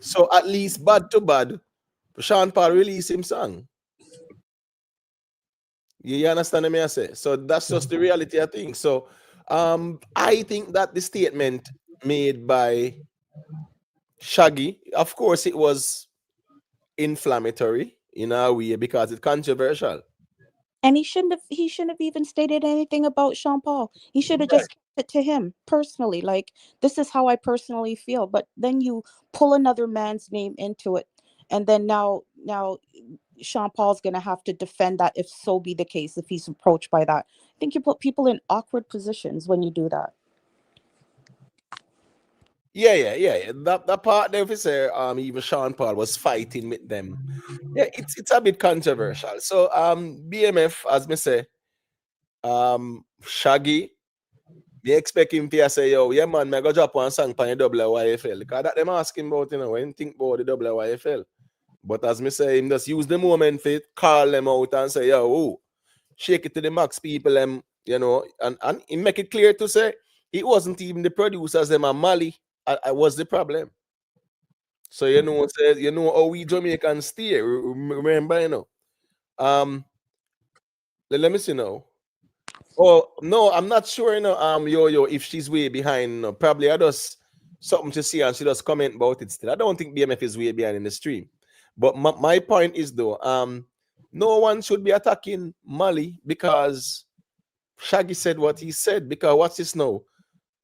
So at least bad to bad, Sean Paul released him song. You understand me I say? So that's just the reality I think. So I think that the statement made by Shaggy, of course it was inflammatory in a way because it's controversial. And he shouldn't have even stated anything about Sean Paul. He should have just kept it to him personally. Like, this is how I personally feel. But then you pull another man's name into it. And then now Sean Paul's gonna have to defend that if so be the case, if he's approached by that. I think you put people in awkward positions when you do that. Yeah. That part there, if you say even Sean Paul was fighting with them. Yeah, it's a bit controversial. So BMF, as me say, Shaggy, they expect him to say, yo, yeah man, I go drop one song on the WYFL. Because that them asking about, when you think about the WYFL. But as me say, him just use the moment for call them out and say, yo, ooh, shake it to the max people, and he make it clear to say it wasn't even the producers, them and Mali. I was the problem. So how we Jamaicans stay. Remember, let me see now. Oh no, I'm not sure, yo, if she's way behind. Probably I just something to see and she just comment about it still. I don't think BMF is way behind in the stream. But my point is though, no one should be attacking Mali because Shaggy said what he said. Because what's this now?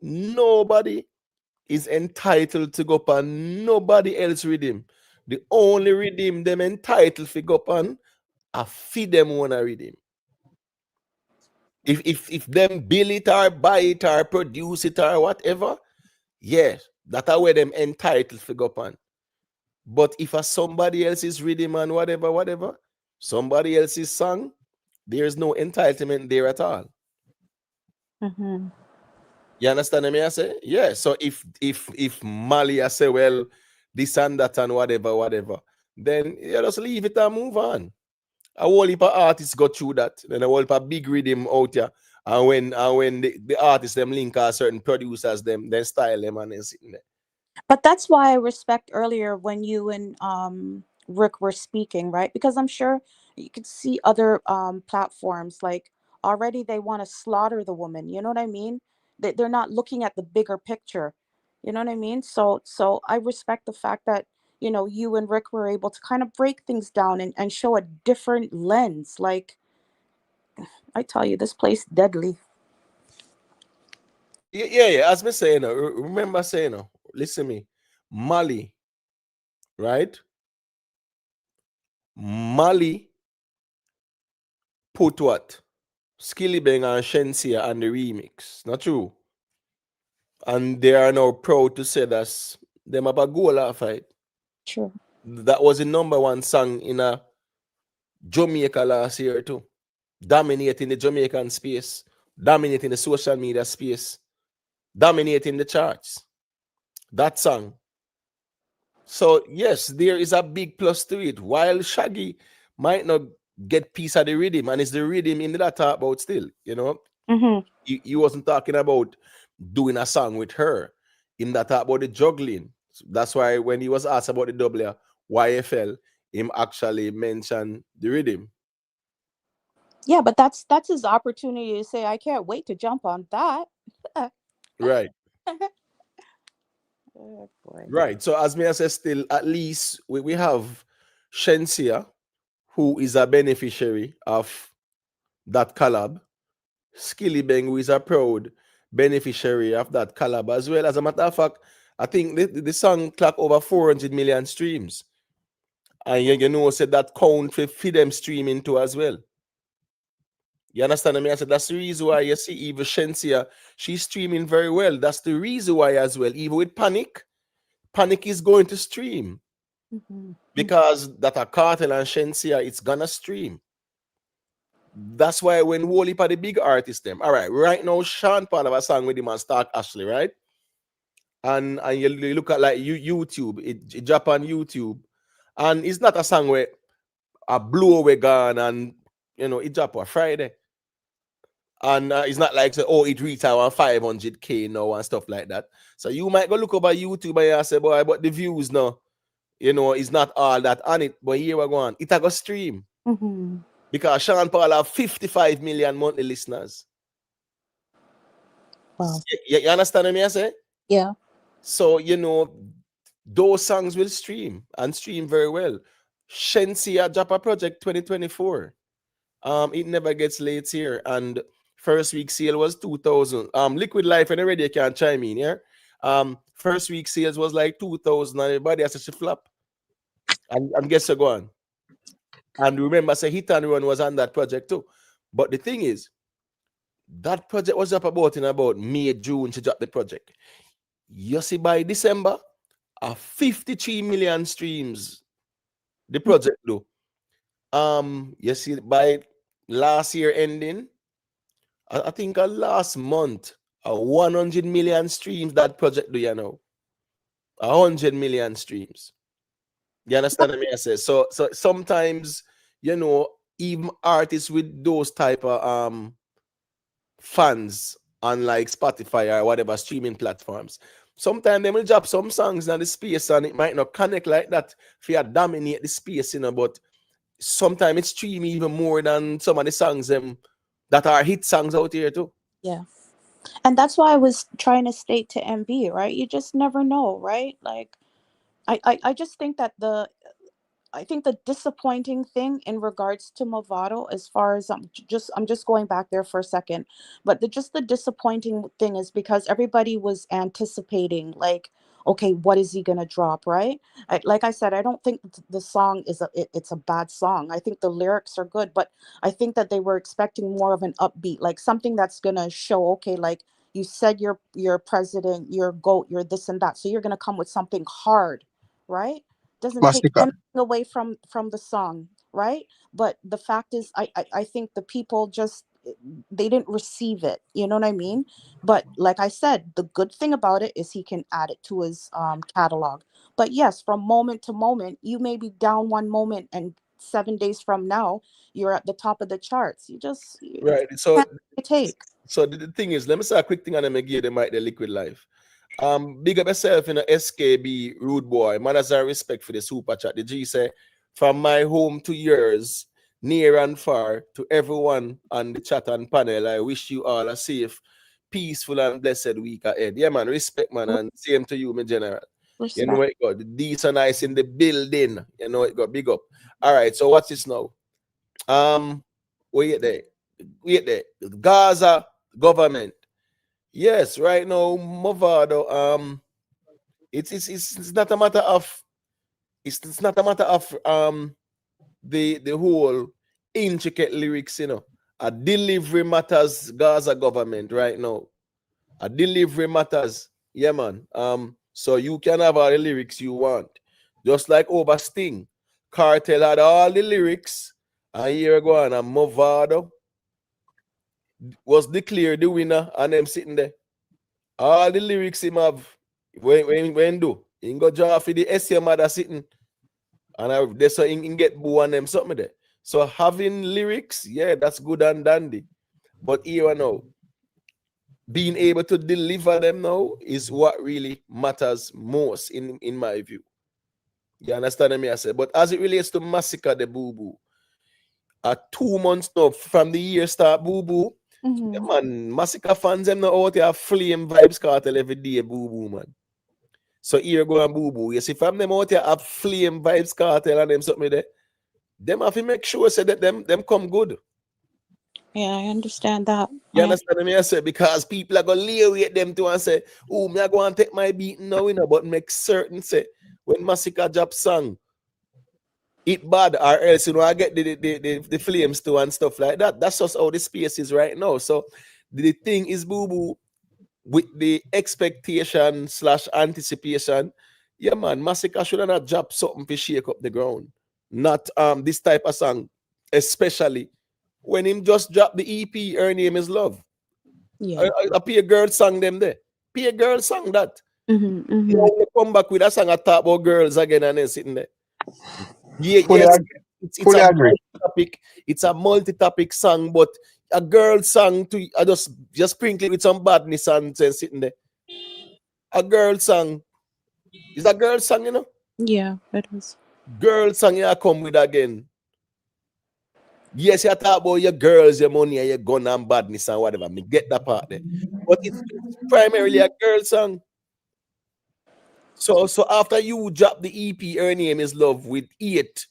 Nobody is entitled to go up on nobody else rhythm. The only rhythm them entitled to go up on, I feed them wanna rhythm. If them build it or buy it or produce it or whatever, yeah, that's where them entitled to go up on. But if somebody else's rhythm and whatever, somebody else's song, there's no entitlement there at all. Mm-hmm. You understand me? I say, yeah. So if Mali I say, well, this and that and whatever, then you just leave it and move on. A whole heap of artists go through that, then a whole heap of big rhythm out here. And when the artists them link are certain producers, them then style them and then sitting there. But that's why I respect earlier when you and Rick were speaking, right? Because I'm sure you could see other platforms like already they want to slaughter the woman. You know what I mean? They're not looking at the bigger picture. You know what I mean? So I respect the fact that you and Rick were able to kind of break things down and show a different lens. Like, I tell you, this place deadly. Yeah. As me saying, remember saying, listen me, Mali, right? Mali put what? Skillibeng and Shensia on the remix. Not true. And they are now proud to say that them have a goal fight. True. That was the #1 song in a Jamaica last year too. Dominating the Jamaican space, dominating the social media space, dominating the charts. That song. So yes, there is a big plus to it. While Shaggy might not get piece of the rhythm, and it's the rhythm in that talk about still, Mm-hmm. He wasn't talking about doing a song with her. In that talk about the juggling. So that's why when he was asked about the YFL, him actually mentioned the rhythm. Yeah, but that's his opportunity to say, I can't wait to jump on that. Right. Oh, boy. Right. So as me I say, still at least we have Shensia, who is a beneficiary of that collab. Skillibeng, who is a proud beneficiary of that collab as well. As a matter of fact, I think the song clocked over 400 million streams. And you know, said that count for them streaming too as well. You understand me? I said that's the reason why you see even Shensia, she's streaming very well. That's the reason why as well. Even with Panic is going to stream. Because that a Cartel and Shensia, it's gonna stream. That's why when Wally for the big artist them. All right now Sean Paul have a song with him and Stark Ashley, right? And you look at like YouTube, it drop on YouTube, and it's not a song where a blow away gone and you know it drop on Friday. And it's not like say, oh, it reached around 500K now and stuff like that. So you might go look over YouTube and you say, boy, but the views now, you know, it's not all that on it. But here we're going, it a go stream. Because Sean Paul have 55 million monthly listeners. Wow. You understand me I say? Yeah. So, you know, those songs will stream and stream very well. Shensia drop a project 2024. It never gets late here. And first week sale was 2,000. Liquid Life and already you can chime in here. First week sales was like 2,000 and everybody has a flop. And guess what go on? And remember, say Hit and Run was on that project too. But the thing is, that project was up in about May, June to drop the project. You see, by December, 53 million streams. The project do. You see, by last year ending, I think last month, 100 million streams that project do you know? 100 million streams. You understand what I say? So sometimes, you know, even artists with those type of fans on like Spotify or whatever streaming platforms, sometimes they will drop some songs in the space and it might not connect like that for you dominate the space, you know, but sometimes it's stream even more than some of the songs that are hit songs out here too. Yeah. And that's why I was trying to state to MB, right? You just never know, right? Like I just think that I think the disappointing thing in regards to Mavado, as far as I'm just going back there for a second, but the disappointing thing is because everybody was anticipating like, okay, what is he gonna drop, right? Like I said, I don't think the song is it's a bad song. I think the lyrics are good, but I think that they were expecting more of an upbeat, like something that's gonna show, okay, like you said you're president, you're GOAT, you're this and that, so you're gonna come with something hard, right? Doesn't take Masicka. anything away from the song, right? But the fact is I think the people just they didn't receive it, you know what I mean? But like I said, the good thing about it is he can add it to his catalog. But yes, from moment to moment, you may be down one moment and 7 days from now you're at the top of the charts. Right. So take. So the thing is, let me say a quick thing and then I give them the Liquid Life. Big up yourself in a SKB rude boy. Manners and respect for the super chat. The G say, from my home to yours, near and far, to everyone on the chat and panel, I wish you all a safe, peaceful and blessed week ahead. Yeah, man, respect, man, and same to you, my general. Respect. You know it got the decent nice in the building. You know it got big up. All right, so what's this now? Wait there. Gaza government. Yes, right now, Mavado, it's not a matter of it's not a matter of the whole intricate lyrics, you know. A delivery matters, Gaza government right now. A delivery matters, yeah, man. So you can have all the lyrics you want. Just like over Sting. Cartel had all the lyrics, and here we go on, and Mavado was declared the winner, and them sitting there. All the lyrics him have when do he go draw for the SM mother sitting, and they so he get boo and them something there. So having lyrics, yeah, that's good and dandy. But here now, being able to deliver them now is what really matters most in my view. You understand me? I say, but as it relates to Masicka the Boo Boo, 2 months now from the year start Boo Boo. Yeah, man, Masicka fans them now out here flame vibes cartel every day, Boo Boo, man. So here go and Boo Boo. You see, from them out here have flame vibes cartel and them something there, them have to make sure say that them come good. Yeah, I understand that. You understand me? I say because people are gonna lay with them too and say, oh, me I go and take my beat now, you know, but make certain say when Masicka drop song, it bad, or else I get the flames too and stuff like that. That's just how the space is right now. So the thing is, boo boo, with the expectation / anticipation. Yeah, man, Masicka should have not dropped something to shake up the ground. Not this type of song, especially when him just dropped the EP. Her name is Love. Yeah. I pay a girl song them there. Pay a girl song that. Mm-hmm. You know, we come back with a song I talk about girls again and then sitting there. Yeah, Fully, yes, it's fully a agree. multi-topic. It's a multi-topic song, but a girl song to I just sprinkle it with some badness and sitting there. A girl song is a girl song, you know. Yeah, it is. Girl song you come with again. Yes, you talk about your girls, your money, and your gun and badness and whatever. Me get that part there, but it's primarily a girl song. So after you drop the EP, her name is Love with 8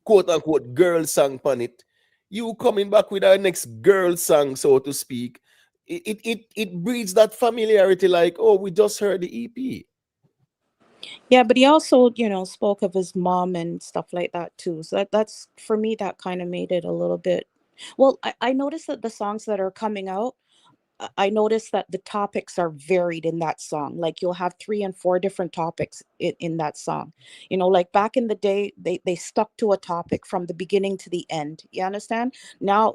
quote unquote girl song on it, you coming back with our next girl song, so to speak. It breeds that familiarity, like, oh, we just heard the EP. Yeah, but he also, spoke of his mom and stuff like that too. So that's for me, that kind of made it a little bit. Well, I noticed that the songs that are coming out, I noticed that the topics are varied in that song. Like you'll have 3 and 4 different topics in that song. Like back in the day, they stuck to a topic from the beginning to the end. You understand? Now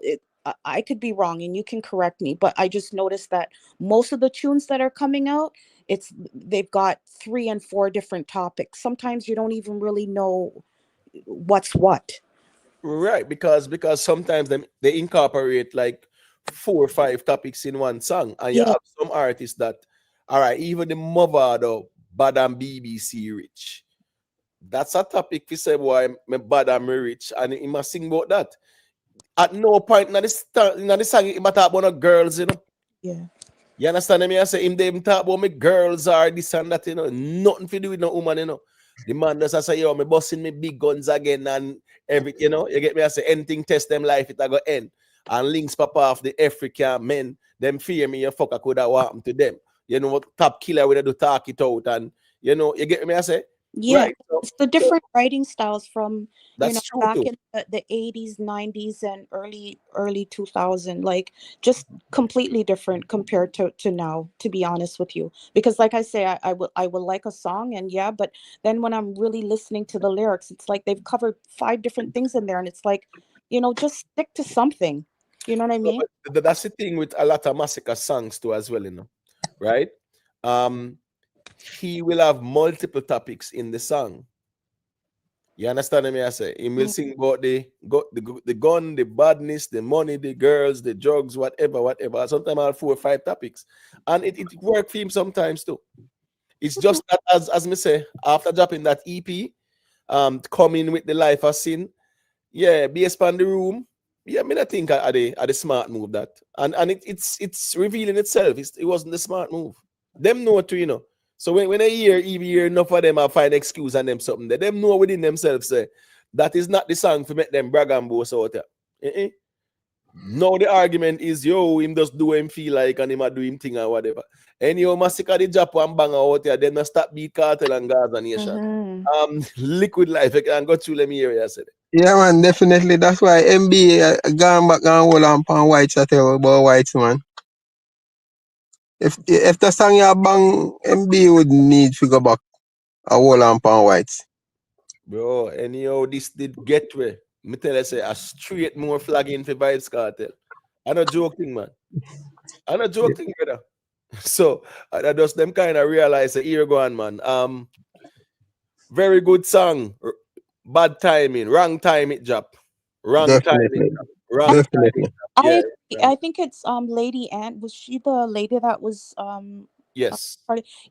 I could be wrong and you can correct me, but I just noticed that most of the tunes that are coming out, they've got 3 and 4 different topics. Sometimes you don't even really know what's what. Right, because sometimes they incorporate like 4 or 5 topics in one song, and you Yeah. have some artists that, all right, even the Mavado bad and BBC rich. That's a topic we say, boy, me bad and me rich, and he must sing about that. At no point in the song, he talk about no girls, you know. Yeah. You understand me? I say him, they talk about me girls are this and that, you know. Nothing to do with no woman, you know. The man does say, yo, me busting me big guns again and everything, you know. You get me? I say anything test them life, it a go end. And links pop off the African men, them fear me, you fucker could have happened to them. You know, top killer with do talk it out, and you know, you get me? I say, Yeah, right. So, it's the different writing styles from, that's true back too. in the 80s, 90s, and early 2000, like just completely different compared to now, to be honest with you. Because like I say, I will like a song, and yeah, but then when I'm really listening to the lyrics, it's like they've covered 5 different things in there, and it's like, just stick to something. You know what I No, mean? but that's the thing with a lot of Massacre songs too, as well, you know, right? Um, he will have multiple topics in the song. You understand me? I say he will sing about the gun, the badness, the money, the girls, the drugs, whatever. Sometimes I have 4 or 5 topics, and it work for him sometimes too. It's just that, as me say, after dropping that EP, coming with the life of sin, yeah, based on the room. Yeah, I mean, I think I the smart move that, and it's revealing itself. It wasn't the smart move. Them know too, you know. So when I hear enough of them, I find excuse and them something. Them know within themselves say that is not the song to make them brag and boast out there. No, the argument is, yo, him just do him feel like and him a do him thing or whatever. Anyhow, Masicka the Japan bang out there, then I start beat cartel and Gaza Nation. Liquid life, I can go through them here, I said. Yeah, man, definitely. That's why NBA gone back and hold on pan whites. I tell you about whites, man. If the song you bang, NBA would need to go back and hold on pan whites. Bro, anyhow, this did get way. Me tell you, say a straight more flagging for Vibes Cartel. I not joking, man. I not joking, brother. So I just them kind of realize that here go on, man. Very good song. Bad timing, wrong time it drop. Wrong time it Definitely. drop. Wrong time it Definitely. drop. Yeah. I think it's Lady Anne. Was she the lady that was Yes.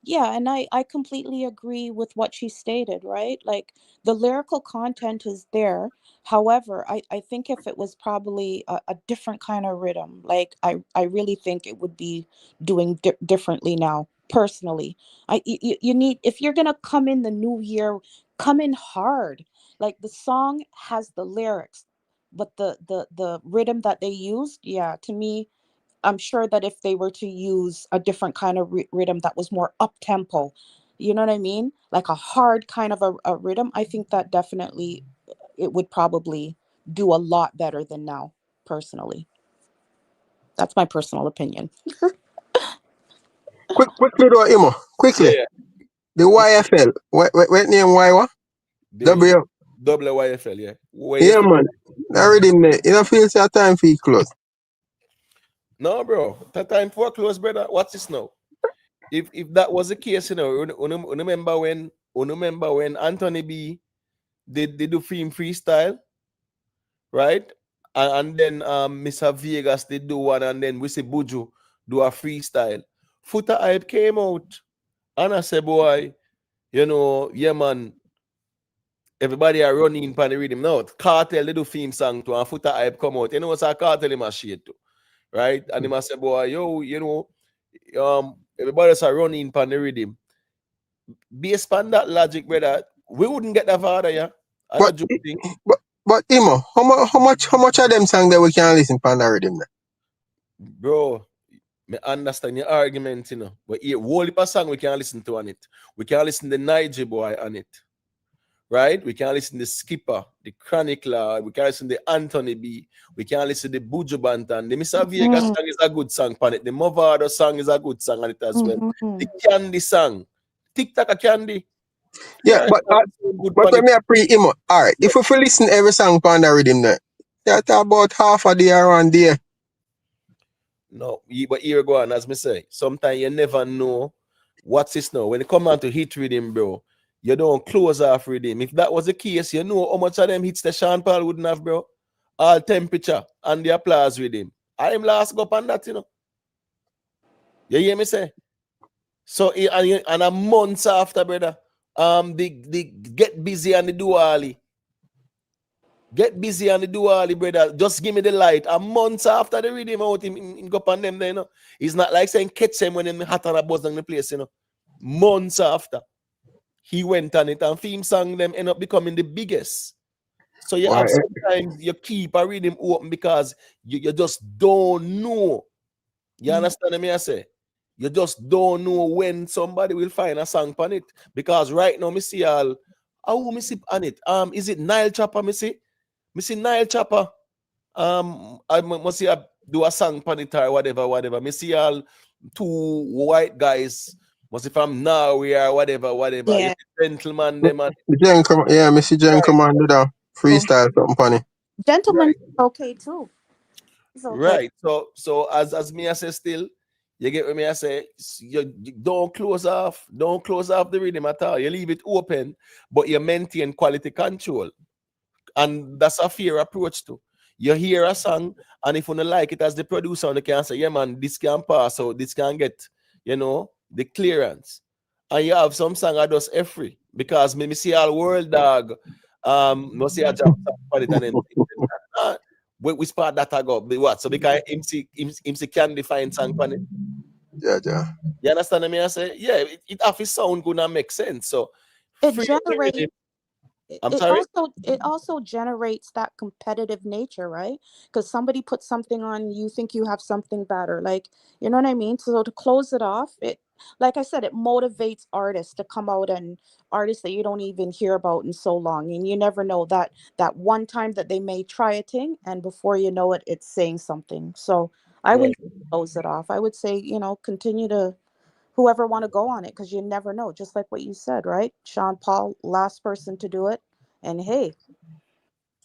yeah, and I completely agree with what she stated, right? Like the lyrical content is there. However, I think if it was probably a different kind of rhythm, like I really think it would be doing differently now. Personally, you need, if you're gonna come in the new year, come in hard. Like the song has the lyrics, but the rhythm that they used, yeah, to me, I'm sure that if they were to use a different kind of rhythm that was more up tempo, you know what I mean, like a hard kind of a rhythm, I think that definitely it would probably do a lot better than now, personally. That's my personal opinion. Quickly though, Imo. Quickly. Yeah. The YFL. What name Y what? W. WYFL, yeah. Where you Yeah, feel? man. I read him there. You don't feel it's your time for you close. No, bro. That time for close, brother. What's this now? If that was the case, you know, remember when Anthony B did do film freestyle, right? And then Mr. Vegas did do one, and then we see Buju do a freestyle. Footer Hype came out, and I said, boy, you know, yeah, man, everybody are running in the rhythm now. Cartel, they do theme song to, and Footer Hype come out. You know what's a Cartel in my shit too, right? And he must say, boy, yo, you know, everybody's are running in the rhythm. Based on that logic, brother, we wouldn't get the Vada, yeah. I But don't think. but Imo, how much of them songs that we can listen to the rhythm now? Bro, me understand your argument, you know. But here, whole heap of song we can listen to on it. We can listen to Niger Boy on it. Right? We can listen to Skipper, the Chronicler, we can listen to Anthony B, we can listen to Buju Bantan. The Mr. Vegas song is a good song on it. The Mavado song is a good song on it as well. The Candy song, TikTok Candy. Yeah, but when me a pre-Imo, alright, if we listen every song on the rhythm now, that's about half a day around there. No, but here go on, as me say, sometimes you never know what's this now. When it come on to hit rhythm, bro, you don't close off rhythm. If that was the case, you know how much of them hits the Sean Paul wouldn't have, bro. All temperature and the applause rhythm. I'm last go up on that, you know. You hear me say? So and a month after, brother, the Get Busy and the Duali. Get Busy and the Duali, brother. Just give me the light. A month after the rhythm out, him go upon them there, you know. It's not like saying catch them when them hot on a buzz down the place, you know. Months after, he went on it, and theme song them end up becoming the biggest. So you have sometimes you keep a rhythm open because you just don't know. You understand me? I say you just don't know when somebody will find a song on it. Because right now, me see all how me see on it. Is it Nile Chopper? Me see Nile Chopper. I must see do a song on it or whatever. Me see all two white guys. Must from Norway or whatever. Yeah. You see gentleman them and Yeah, Missy Jen come on do that freestyle something funny. Gentleman, okay too. It's okay. Right. So as me I say still, you get what me I say, you don't close off the rhythm at all. You leave it open, but you maintain quality control. And that's a fair approach too. You hear a song, and if you don't like it as the producer, you can say, yeah, man, this can pass, so this can get, you know, the clearance. And you have some song that does every because me see all world dog, no see a job for it and then we spot that I go. What? So because MC can define song for it. Yeah. You understand me? I say, yeah, it have to sound good and make sense. So It generates. I'm sorry. It also generates that competitive nature, right? Because somebody puts something on, you think you have something better, like, you know what I mean? So to close it off, it, like I said, it motivates artists to come out, and artists that you don't even hear about in so long, and you never know that one time that they may try a thing, and before you know it, it's saying something. So I wouldn't close it off. I would say, you know, continue to whoever want to go on it, because you never know, just like what you said, right? Sean Paul, last person to do it, and hey,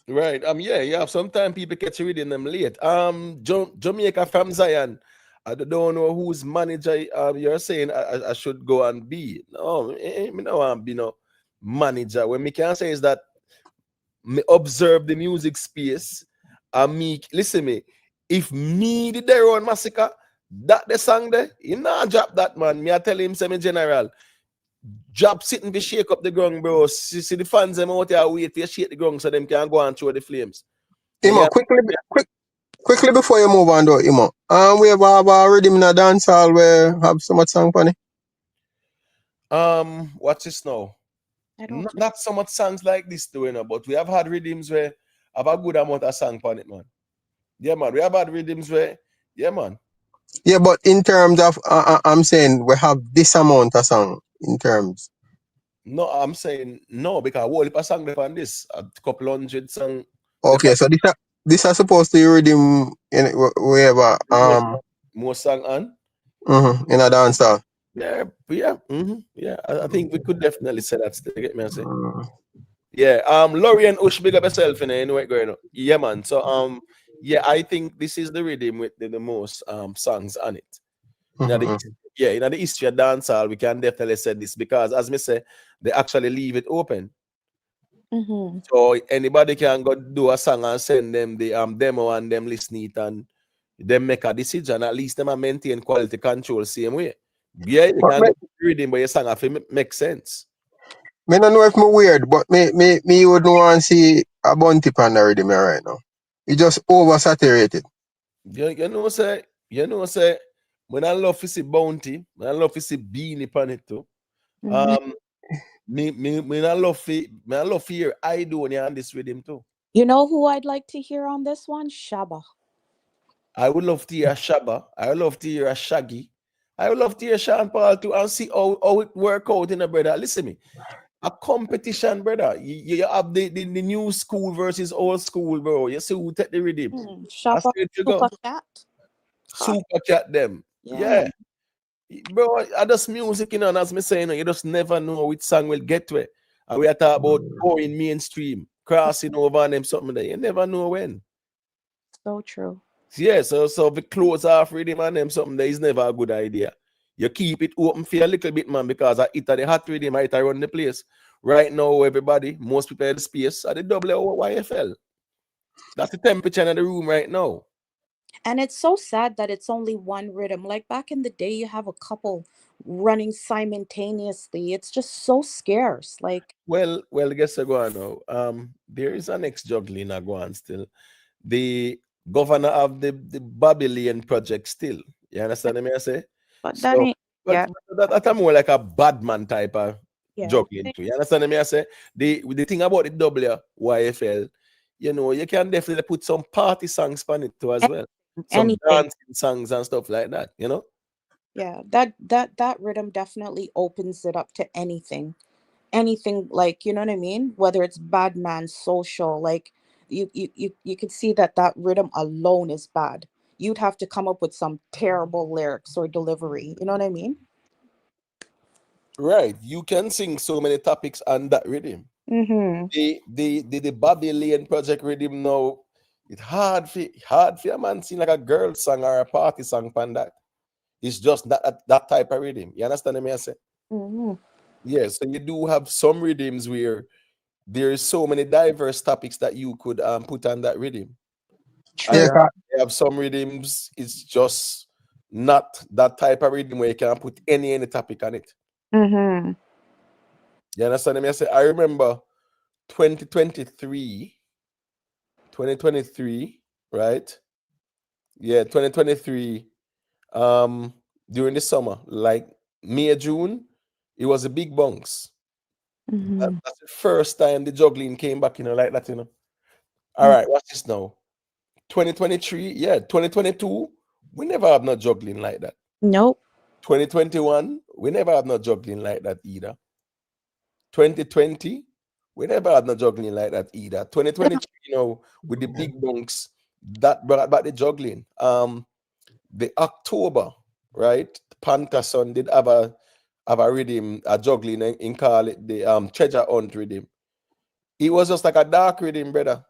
right. Yeah. Sometimes people catch you reading them late. Jamaica from Zion. I don't know whose manager you're saying I should go and be. No, me no want be no manager. What me can say is that me observe the music space and me listen me. If me did their own Masicka, that the song there, he not drop that, man. Me I tell him semi general. Job sitting to shake up the ground, bro. See the fans them out there wait to shake the ground so them can go and throw the flames. Imo, quickly before you move on though, Imo. We have a rhythm in a dance hall where have so much song funny. What's this now? Not so much songs like this though, you know, but we have had rhythms where have a good amount of song on it, man. Yeah, man. We have had rhythms where, yeah, man. Yeah, but in terms of I'm saying we have this amount of song in terms. No, I'm saying no, because what if I sang on this? A couple hundred song. Okay, so this are supposed to be rhythm in wherever more song on. In a dancehall. Yeah. Yeah. I think we could definitely say that. Still, get me? I say. Yeah. Laurie and Ush, big up yourself in anyway going on. Yeah, man. So yeah, I think this is the rhythm with the most songs on it. In the history of dancehall, we can definitely say this because, as me say, they actually leave it open. So anybody can go do a song and send them the demo and them listen it and them make a decision. At least them maintain quality control same way. Yeah, you can go reading, but your song have to make sense. Me don't know if me weird, but me would want to see a bounty pan already me right now. It just oversaturated. You know say when I love to see bounty, when I love to see beanie pan it too. Me I love to hear I do when you on this rhythm too. You know who I'd like to hear on this one? Shaba. I would love to hear a Shabba. I would love to hear a Shaggy. I would love to hear Sean Paul too and see how it work out in a brother. Listen me. A competition, brother. You have the new school versus old school, bro. You see who take the rhythm. Shaba, Super Cat. Super Cat them. Yeah. Bro, I just music, and as me saying, you just never know which song will get to it. And we are talking about going mainstream, crossing over and them something that you never know when. So true. Yeah, so if we close off rhythm and them something that is never a good idea. You keep it open for a little bit, man, because I hit the hot rhythm, I run the place. Right now, everybody, most people have the space at the YFL. That's the temperature in the room right now. And it's so sad that it's only one rhythm. Like back in the day, you have a couple running simultaneously. It's just so scarce. Like, well, guess I go on now. There is an ex juggling go on still. The governor of the Babylon project still. You understand me? I say, but that ain't. But that's more like a bad man type of juggling too. You understand me? I say the thing about the YFL, you know, you can definitely put some party songs on it too as well. Some dancing songs and stuff like that, you know? Yeah, that rhythm definitely opens it up to anything. Anything, like, you know what I mean? Whether it's bad man, social, like you could see that rhythm alone is bad. You'd have to come up with some terrible lyrics or delivery. You know what I mean? Right. You can sing so many topics on that rhythm. The Babylon project rhythm now, it's hard for a man sing like a girl song or a party song on that. It's just that type of rhythm. You understand me? I say? Yeah, so you do have some rhythms where there is so many diverse topics that you could put on that rhythm. And you have some rhythms, it's just not that type of rhythm where you can put any topic on it. You understand me? I say, I remember 2023, right? Yeah, 2023. During the summer, like May, June, it was a big bounce. That's the first time the juggling came back, you know, like that, you know. All right, what's this now? 2023, 2022, we never have no juggling like that. Nope. 2021, we never have no juggling like that either. 2020, we never had no juggling like that either. 2023, you know, with the big bunks, that brought back the juggling. The October, right? Pantason did have a rhythm, a juggling in call it the treasure hunt rhythm. It was just like a dark rhythm, brother.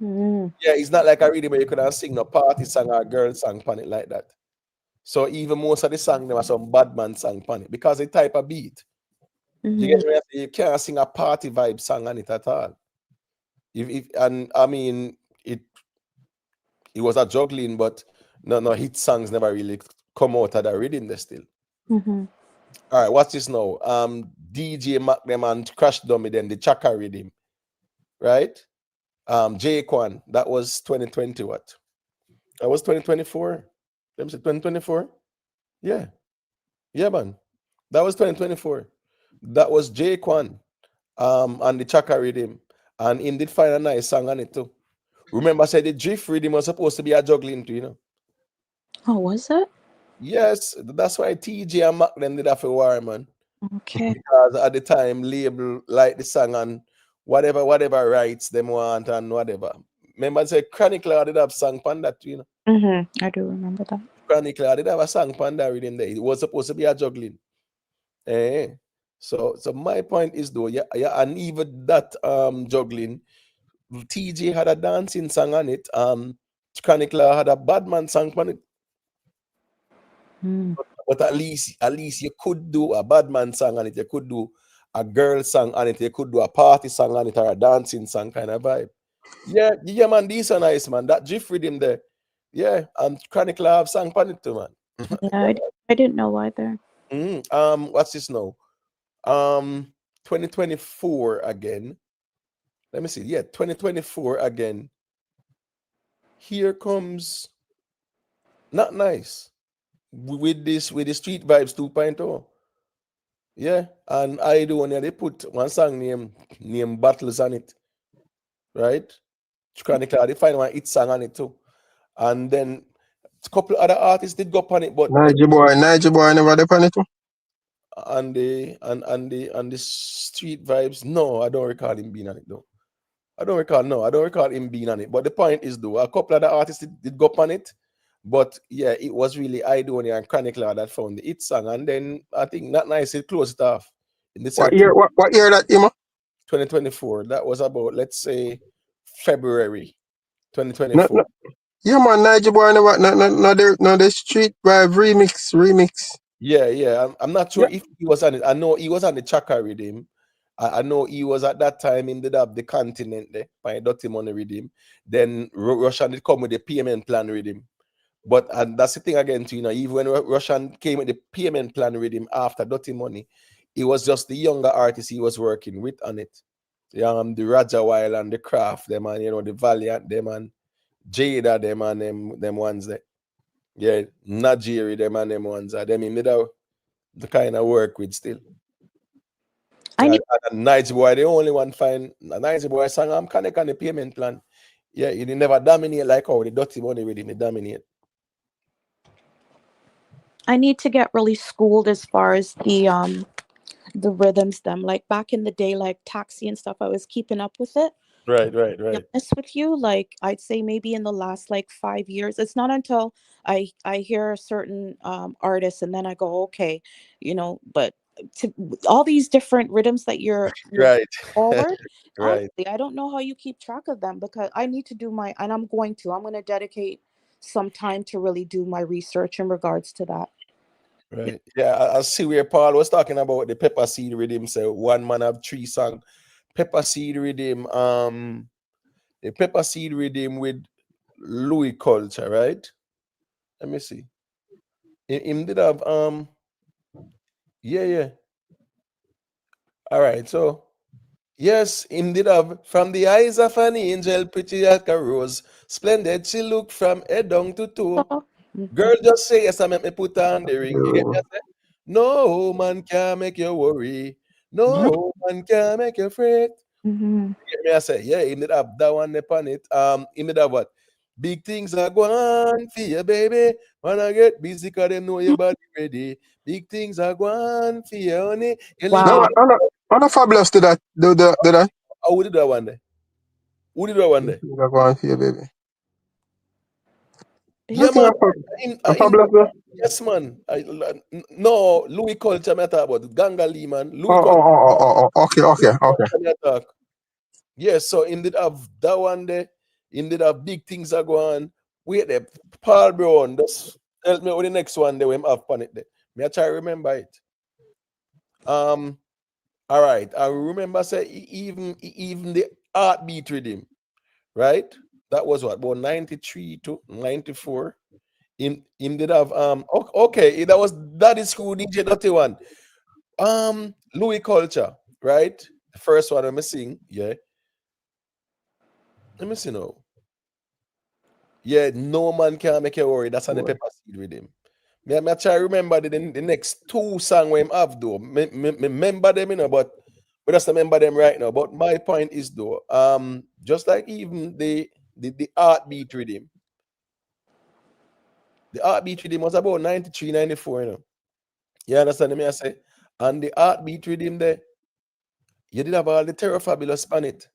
Yeah, it's not like a rhythm where you could sing no party song or girl song on it like that. So even most of the song there was some bad man song on it because it type of beat. You get me? You can't sing a party vibe song on it at all. And I mean it was a juggling, but no hit songs never really come out of that rhythm there still. All right, what's this now? DJ Mac them and Crash Dummy then the Chaka rhythm, right? J-Quan, that was 2020 what? That was 2024. Let me say 2024. Yeah, man. That was 2024. That was J-Quan and the Chaka rhythm. And him did find a nice song on it too. Remember, I said the drift rhythm was supposed to be a juggling too, you know. Oh, was it? Yes, that's why TJ and Mac them did that for war, man. Okay. Because at the time, label like the song and whatever rights them want and whatever. Remember, say Chronicler did have song pan that, you know. I do remember that. Chronicler did have a song pan that rhythm there. It was supposed to be a juggling. So my point is though, yeah, and even that juggling, TJ had a dancing song on it. Chronicler had a Badman song on it. But at least you could do a Badman song on it. You could do a girl song on it. You could do a party song on it or a dancing song kind of vibe. Yeah, man, these are nice, man. That GIF rhythm there. Yeah, and Chronicler have song on it too, man. Yeah, I didn't know either. What's this now? 2024 again. Let me see. Yeah, 2024 again. Here comes Not Nice with the Street Vibes 2.0. Yeah, and I do one. They put one song named Battles on it, right? Chronicler, they find one hit song on it too, and then a couple other artists did go on it, but Nigel boy never did on it too. And the Street Vibes, no, I don't recall him being on it though. I don't recall him being on it. But the point is though, a couple of the artists did go on it. But yeah, it was really Idonia and Chronicler that found the hit song. And then I think Not Nice it closed it off. In the What year that, Ima? 2024. That was about, let's say, February 2024. Yeah, man, Nigel boy never the Street Vibe remix. Yeah. I'm not sure if he was on it. I know he was on the Chaka rhythm. I know he was at that time in the continent there by Dirty Money rhythm. Then Russian did come with the payment plan rhythm. But and that's the thing again, too, you know, even when Russian came with the payment plan rhythm after Dirty Money, it was just the younger artists he was working with on it. The Raja Wild and the Craft, them and the Valiant, them and Jada, them and them ones there. Yeah, Najiri, them and them ones are them in middle the kind of work with still. Nice Boy, the only one find Nice Boy song I'm connect on the payment plan. Yeah, you never dominate like how the Dirty Money really dominate. I need to get really schooled as far as the rhythms them. Like back in the day, like Taxi and stuff, I was keeping up with it. Right. Honest with you, like I'd say maybe in the last like 5 years. It's not until I hear a certain artist and then I go, okay, but to all these different rhythms that you're right forward. right. Honestly, I don't know how you keep track of them because I need to do and I'm going to dedicate some time to really do my research in regards to that. Right. Yeah, I see where Paul was talking about the Pepper Seed rhythm. So one man have 3 songs. Pepper Seed rhythm, the Pepper Seed rhythm with Louis Culture, right? Let me see. Him did have yeah. All right, so yes, him did have From the Eyes of an Angel, pretty like a rose, splendid she look from head down to toe. Girl, just say yes, I make me put on the ring. You get me? I say, no man can make you worry. No man can make you fret. You get me? I say, yeah, he did have that one upon it. He did have what? Big things are going for you, baby. When I get busy, cause them know your body ready. Big things are going for you, honey. No, I'm not fabulous to that. Do that. Who did that one there? Who did that one there? Go on for you, baby. Yeah, man. Fabulous, though? Yes, man. No, Louis Culture, I talk about Gangali, man. Okay. Yeah, so in did have that one there. In did have Big Things Are Going. Wait there, Paul Brown. Just help me with the next one there. We have on it there. Me I try to remember it. All right. I remember say even the heartbeat rhythm, right? That was what about 93 to 94. In did have okay, that is who DJ Dirty one. Louis Culture, right? The first one I'm missing, yeah. Let me see now. Yeah, no man can make you worry. That's on the Pepper Seed rhythm. Me try to remember the next 2 songs we have though. Me remember them, but we just remember them right now. But my point is though, just like even the heartbeat rhythm. The heartbeat rhythm was about 93, 94, You understand me? I say, and the heartbeat rhythm there, you did have all the Terror Fabulous on it.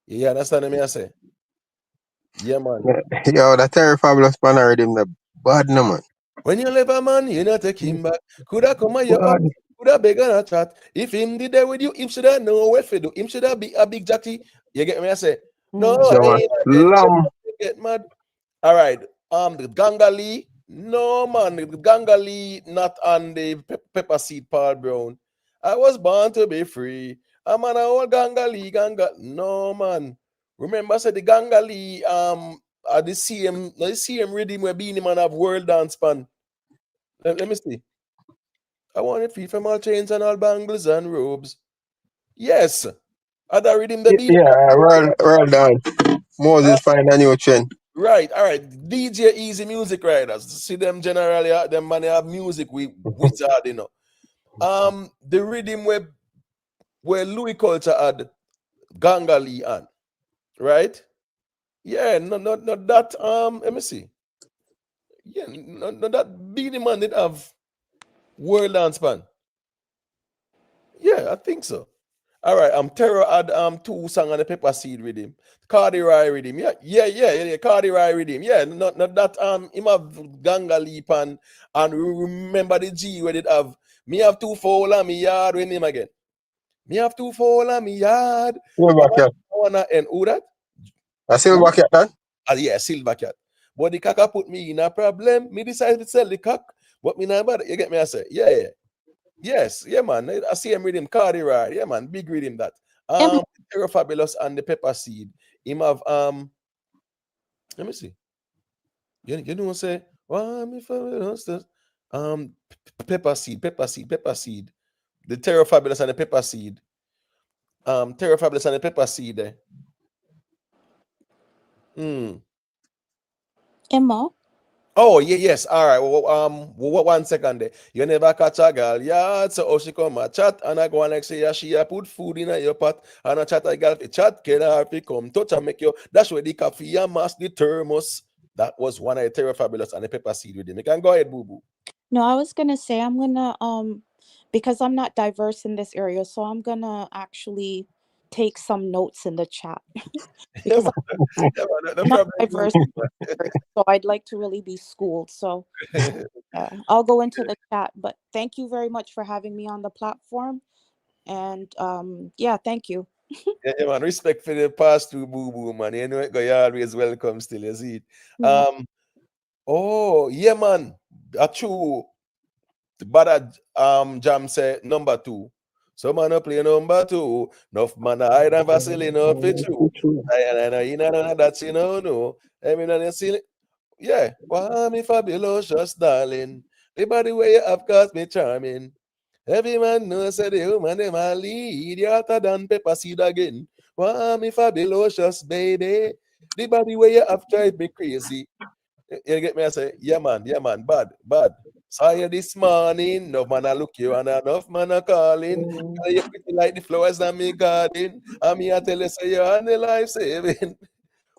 You understand me I say? Yeah, man. Yo, that Terror Fabulous man already in the bad no man. When you leave a man, you not take him back. Coulda come on your up, coulda beg on a chat. If him did there with you, him shoulda know what to do. Him shoulda be a big jatty. You get me I say? No, I ain't get mad. All right. The Gangali, no man, the Gangali not on the pepper seed, Paul Brown. I was born to be free. I'm an old Gangali, no man. Remember, I said the Gangali are the same rhythm where Beanie Man have world dance pan. Let me see. I want it free from all chains and all bangles and robes. Yes. Other rhythm the Beanie Yeah, world dance. Moses find a new trend. Right, all right. DJ Easy Music Riders. See them generally, them man have music with wizard, you know. The rhythm where Louis Culture had Gangali on, right? Yeah, no, that. Let me see. Yeah, no, that Beanie Man did have World Dance Band. Yeah, I think so. All right, Terror had 2 songs on the Pepper Seed rhythm. Cardi Rye rhythm. Yeah. Cardi Rye rhythm. Yeah, not that him have Ganga Leap and remember the G where it have me have 2 foul on me yard with him again. Me have 2 foul on me yard. Silver Cat. And who that? A Silver Cat, man? Yeah, Silver Cat. But the cock put me in a problem. Me decided to sell the cock, but me not bad. You get me? I say, yeah. Yes, yeah, man. I see him rhythm, Cardi Ride. Yeah, man, big rhythm that. Terror Fabulous and the Pepper Seed. Him have let me see. You know what say? Pepper Seed. The Terror Fabulous and the Pepper Seed. Terror Fabulous and the Pepper Seed there. Emma? Oh, yes. All right. Well, 1 second there. You never catch a girl, yeah. So she come a chat and I go and like say, she put food in your pot and I chat a girl chat, can her come touch and make you. That's where the coffee and mass the thermos. That was one of the Terror Fabulous and the Pepper Seed with them. You can go ahead, boo boo. No, I was gonna say I'm gonna because I'm not diverse in this area, so I'm gonna actually take some notes in the chat. Because I'm not diverse, so I'd like to really be schooled. So I'll go into the chat. But thank you very much for having me on the platform. And yeah, thank you. Yeah, man. Respect for the past two boo boo, man. You know, you're always welcome still, you see it. Oh, yeah, man. That's true. But Jam say number 2. So man play number 2. Enough man I don't vaseline up for true. I know that's no. I mean you see it. Yeah. Why me fabulous, darling. The body way you have got me charming. Every man knows that the woman them a lead. You hotter than Pepper Seed again. Why me fabulous, baby. The body way you have drive me crazy. You get me? I say, yeah, man, bad. Saw you this morning, no man I look you and enough man I calling. You pretty like the flowers in me garden. And me I tell you, say you're on the life saving.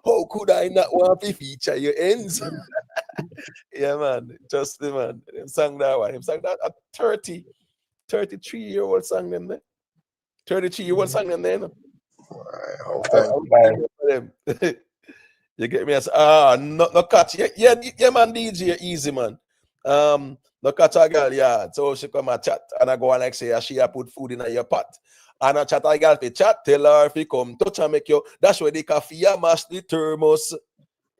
How could I not want to feature your ends? Yeah, man, just the man. Them sang that one. Him sang that at 33-year-old sang them there. 33-year-old sang them there. No? You get me? No catch. Yeah, man, DJ easy, man. No catch a girl, yeah. So she come and chat, and I go and like say, she put food in your pot. And I chat a girl to chat, tell her if you come touch and make you. That's where the coffee mash the thermos.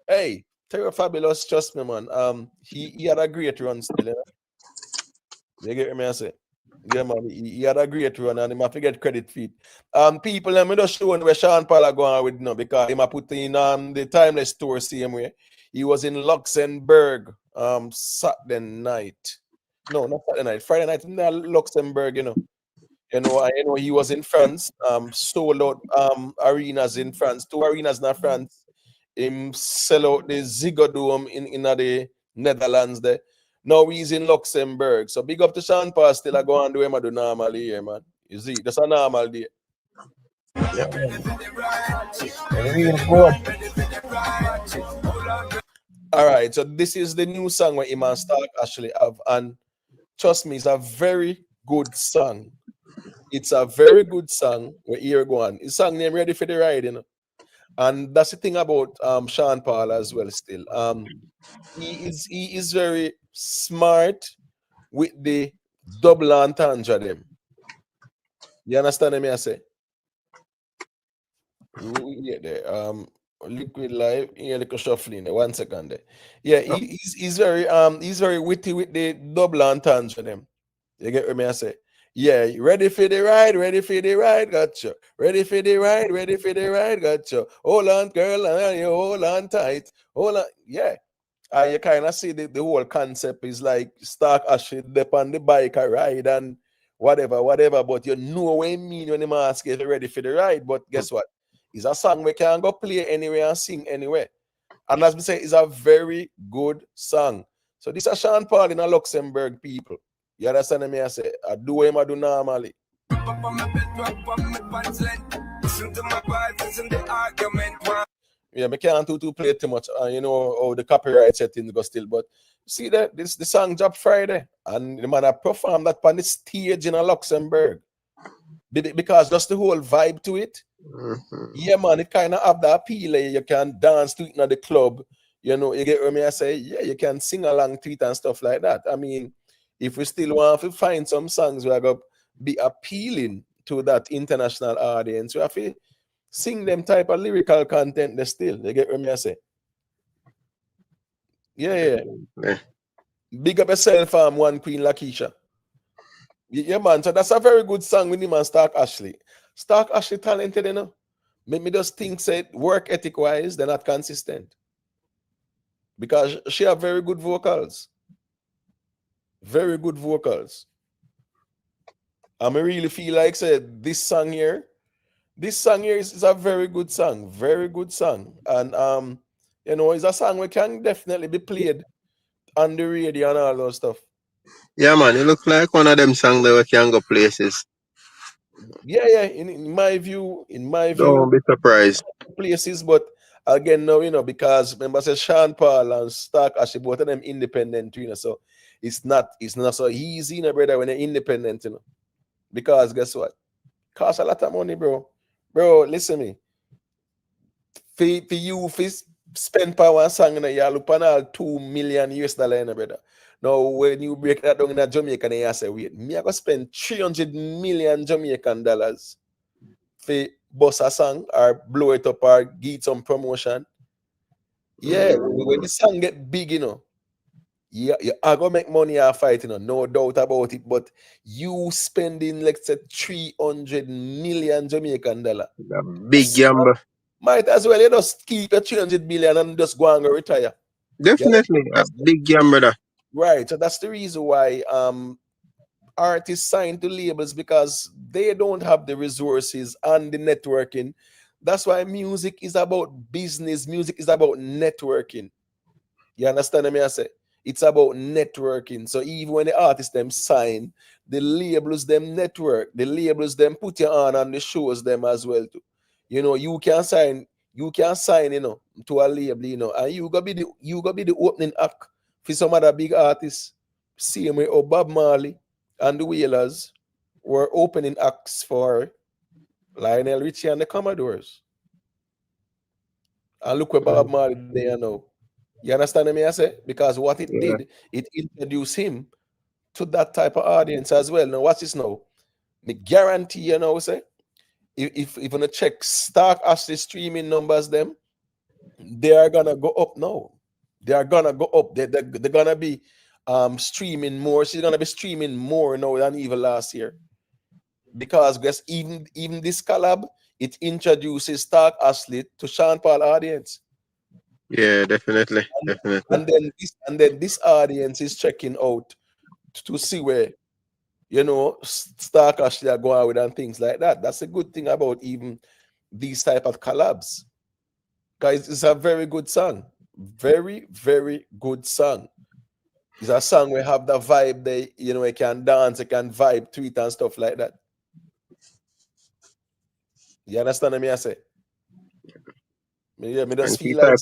Hey, Terror Fabulous, trust me, man. He had a great run still, you know? You get me? I say. Yeah, man, he had a great run and he might get credit for it. People, let me just show where Sean Paul are going with now because he might put in the Timeless tour same way. He was in Luxembourg Saturday night. No, not Saturday night. Friday night in Luxembourg, you know. I know he was in France, sold out arenas in France, 2 arenas in France. Him sell out the Ziggo Dome in the Netherlands there. Now he's in Luxembourg. So big up to Sean Paul still I go and do him I do normally here, man. You see, that's a normal day. Yeah. All right, so this is the new song where Iman Stark actually have, and trust me, it's a very good song. It's a very good song where here go on. It's song name Ready for the Ride, you know. And that's the thing about Sean Paul as well still. He is very smart with the double entendre them. You understand what I say? Yeah, there. Liquid Live, yeah, like a shuffling there. 1 second there. Yeah, he's very witty with the double entendre them. You get what me I say? Yeah, ready for the ride, gotcha. Ready for the ride, gotcha. Hold on, girl, and you hold on tight. Hold on, yeah. You kind of see the whole concept is like Stark Ashley dip on the bike a ride and whatever. But you know what I mean when the ask if you're ready for the ride. But guess what? It's a song we can go play anywhere and sing anywhere. And as we say, it's a very good song. So this is Sean Paul in a Luxembourg people. You understand me? I say, I do what I do normally. Yeah, I can't to play too much. You know how the copyright settings go still. But see that the song dropped Friday, and the man I performed that on the stage in a Luxembourg. Because just the whole vibe to it. Yeah, man, it kind of have the appeal. You can dance to it in the club. You know, you get what I say? Yeah, you can sing along to it and stuff like that. I mean, if we still want to find some songs where going to be appealing to that international audience, we have to sing them type of lyrical content there still. You get what I say? Yeah. Big up yourself, One Queen Lakeisha. Yeah, man. So that's a very good song with him and Stark Ashley. Stark Ashley talented, you know. Make me just think, say, work ethic wise, they're not consistent. Because she have very good vocals. Very good vocals. I really feel like, say, this song here is a very good song. Very good song. And you know, it's a song we can definitely be played on the radio and all those stuff. Yeah, man, it looks like one of them songs that we can go places. Yeah. In my view, Don't be surprised. places, but again, no, you know, because remember, say Sean Paul and Stark Ashley, both of them independent, you know, so it's not so easy, you know, brother, when you're independent, you know, because guess what? Costs a lot of money, bro. Bro, listen me. For you, spend power and song, you know, you look on all $2 million, you know, brother. Now, when you break that down in Jamaica, you say, wait, me I go spend 300 million Jamaican dollars for bust a song or blow it up or get some promotion. Yeah, when the song get big, you know, you are gonna make money off it, you know, no doubt about it. But you spending, let's say, 300 million Jamaican dollar. Big gamble. Might as well you just keep your 300 million and just go and retire. Definitely a big gamble. Right. So that's the reason why artists sign to labels, because they don't have the resources and the networking. That's why music is about business. Music is about networking. You understand what I say? It's about networking. So even when the artists them sign, the labels them network, the labels them put you on the shows them as well too. You know, you can sign, you know, to a label, you know, and you gonna be the opening act for some other big artists. Same way Bob Marley and the Wailers were opening acts for Lionel Richie and the Commodores. And look where Bob Marley there now. You understand me? I say? Because what it did, it introduced him to that type of audience as well. Now, watch this now. Me guarantee you know, say, if you check Stark Ashley streaming numbers, them, they are gonna go up now. They are gonna go up. They're gonna be streaming more. She's gonna be streaming more now than even last year. Because guess even this collab, it introduces Stark Ashley to Sean Paul audience. Yeah, definitely. And then this audience is checking out to see where, you know, Stark Ashley are going with and things like that. That's a good thing about even these type of collabs. Guys, it's a very good song. Very, very good song. It's a song where have the vibe there, you know, you can dance, you can vibe to it and stuff like that. You understand what I say? Yeah, me just feel like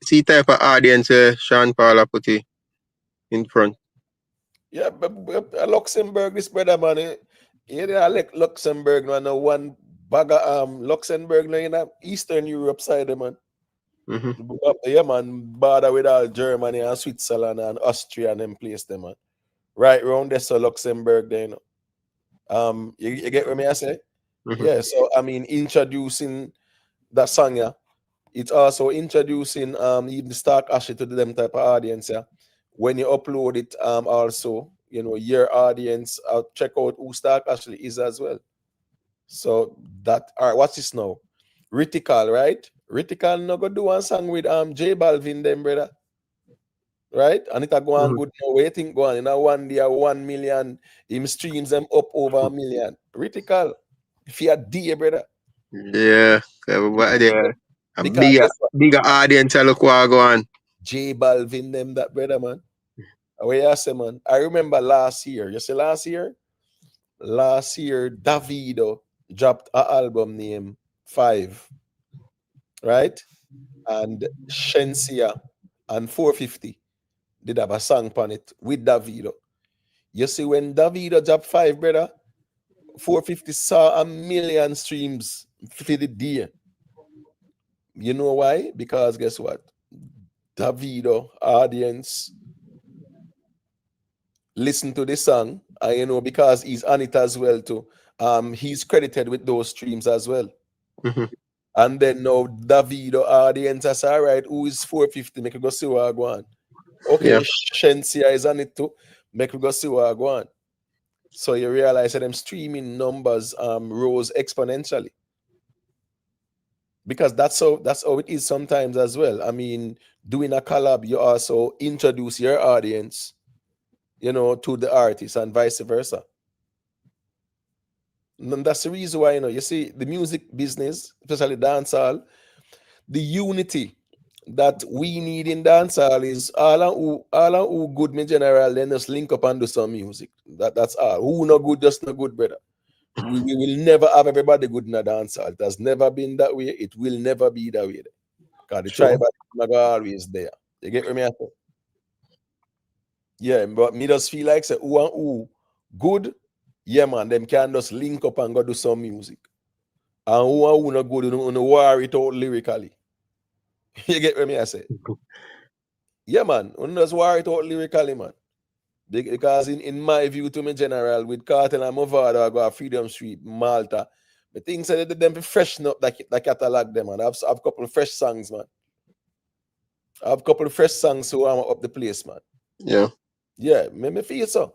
see type of audience Sean Paul put it in front. Yeah, but Luxembourg, this brother man, I like Luxembourg, man. One bag of Luxembourg, no, in Eastern Europe side, man. Yeah, man, border with all Germany and Switzerland and Austria and them place them, man. Right around there, so Luxembourg, there, you know. You get what me I say? Yeah, so I mean, introducing that song, yeah, it's also introducing even Stark Ashley to them type of audience, yeah. When you upload it, also, you know, your audience, check out who Stark Ashley is as well. So that, all right, what's this now? Ritical, right? Ritical no go do one song with J Balvin them, brother. Right? And it a go on good now. Where you think go on? In a 1 day, 1 million, him streams them up over 1 million. Ritical. If you a day, brother. Yeah, everybody there. A Because guess what? bigger audience look what go on. J Balvin them that, brother, man. Where you say, man? I remember last year. You say last year? Last year, Davido dropped an album named 5. Right? And Shensia and 450 did have a song on it with Davido. You see, when Davido dropped 5, brother, 450 saw 1 million streams for the day. You know why? Because guess what? Davido audience listen to the song, and you know, because he's on it as well too. He's credited with those streams as well. And then now Davido audience as all right, who is 450? Make you go see what I go on. Okay, Yeah. Shensia is on it too. Make you go see what I go on. So you realize that them streaming numbers rose exponentially. Because that's how it is sometimes as well. I mean, doing a collab, you also introduce your audience, you know, to the artist and vice versa. And that's the reason why, you know, you see the music business, especially dancehall, the unity that we need in dancehall is all who good me general, then just link up and do some music. That's all. Who no good, just no good, brother. We will never have everybody good in a dancehall. It has never been that way. It will never be that way. Because the tribal are always there. You get what I mean? Yeah, but me just feel like say who and who good, yeah man, them can just link up and go do some music. And who and who not good, you know, war it out lyrically. You get what I say? Yeah man, you just war it out lyrically, man. Because in my view, to me general, with Cartel and Mavado, I go Freedom Street, Malta. The things that them be freshen up that catalog them, man. I have a couple of fresh songs, man. I have a couple of fresh songs so I'm up the place, man. Yeah. Yeah, me feel so.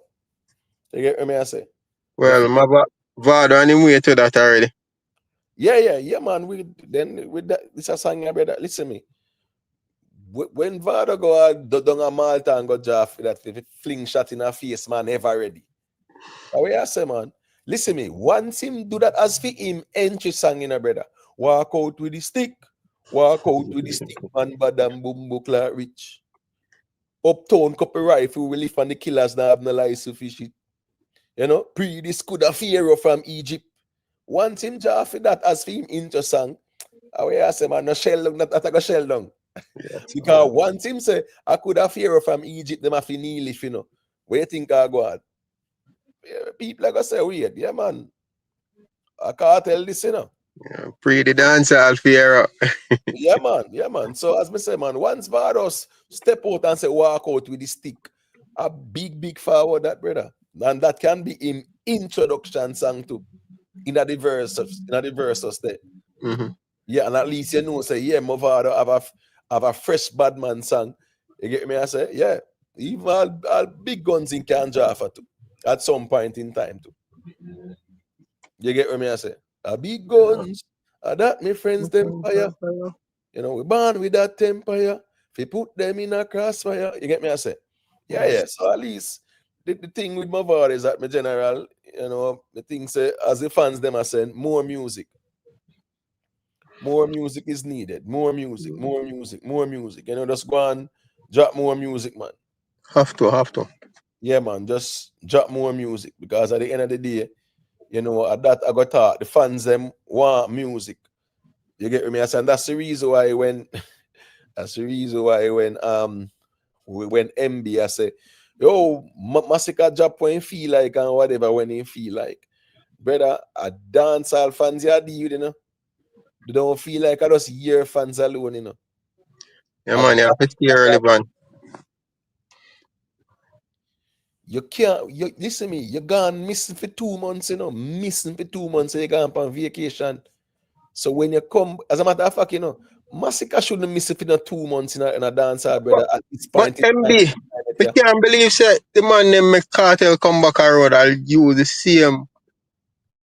You get what I say? Well, Mavado on him way to that already. Yeah, man. With that, this a song, brother. Listen me. When Vado go down a Malta and go Jaff that fling shot in her face, man, never ready. How I say, man? Listen me. Once him do that as for him entry song in a brother. Walk out with the stick. Walk out with the stick, man. Badam boom book rich. Uptown couple rifle will live on the killers now have no license to fish it. You know, this could have Pharaoh from Egypt. Once him Jaff that as for him intro song. How I say, man, no shell down, not a shell down. Because once him say, I could have Pharaoh from Egypt, them have to kneel if you know. Where you think I go on? Yeah, people like I say weird, yeah, man. I can't tell this, you know. Yeah, the dancehall Pharaoh. Yeah, man. So as me say, man, once Vados step out and say walk out with the stick, a big forward that brother. And that can be in introduction song too. In the verses there. Yeah, and at least you know, say, yeah, Mavado have a fresh bad man song. You get me? I say, yeah, even all big guns in can Jaffa too, at some point in time too. You get what me I say? A big guns, that my friends them fire. You know, we born with that temper. If you put them in a crossfire, you get me I say? Yeah. So at least the thing with Mavado is that my general, you know, the thing say as the fans them are saying, more music. More music is needed. More music. You know, just go and drop more music, man. Have to. Yeah, man. Just drop more music. Because at the end of the day, you know, at that I got taught the fans them want music. You get me? And that's the reason why when MB I say Yo, Masicka drop when he feel like and whatever when he feel like. Brother, a dancehall fans you deal, you know. They don't feel like I just hear fans alone, you know. Yeah, man, you have to stay early, man. You can't, you listen me, you gone missing for 2 months, you know. Missing for 2 months, so you gone on vacation. So when you come, as a matter of fact, you know, Masicka shouldn't miss it for 2 months in a dancehall, brother. At this point But MB, I can't believe that the man them make Cartel come back a road. I'll use the same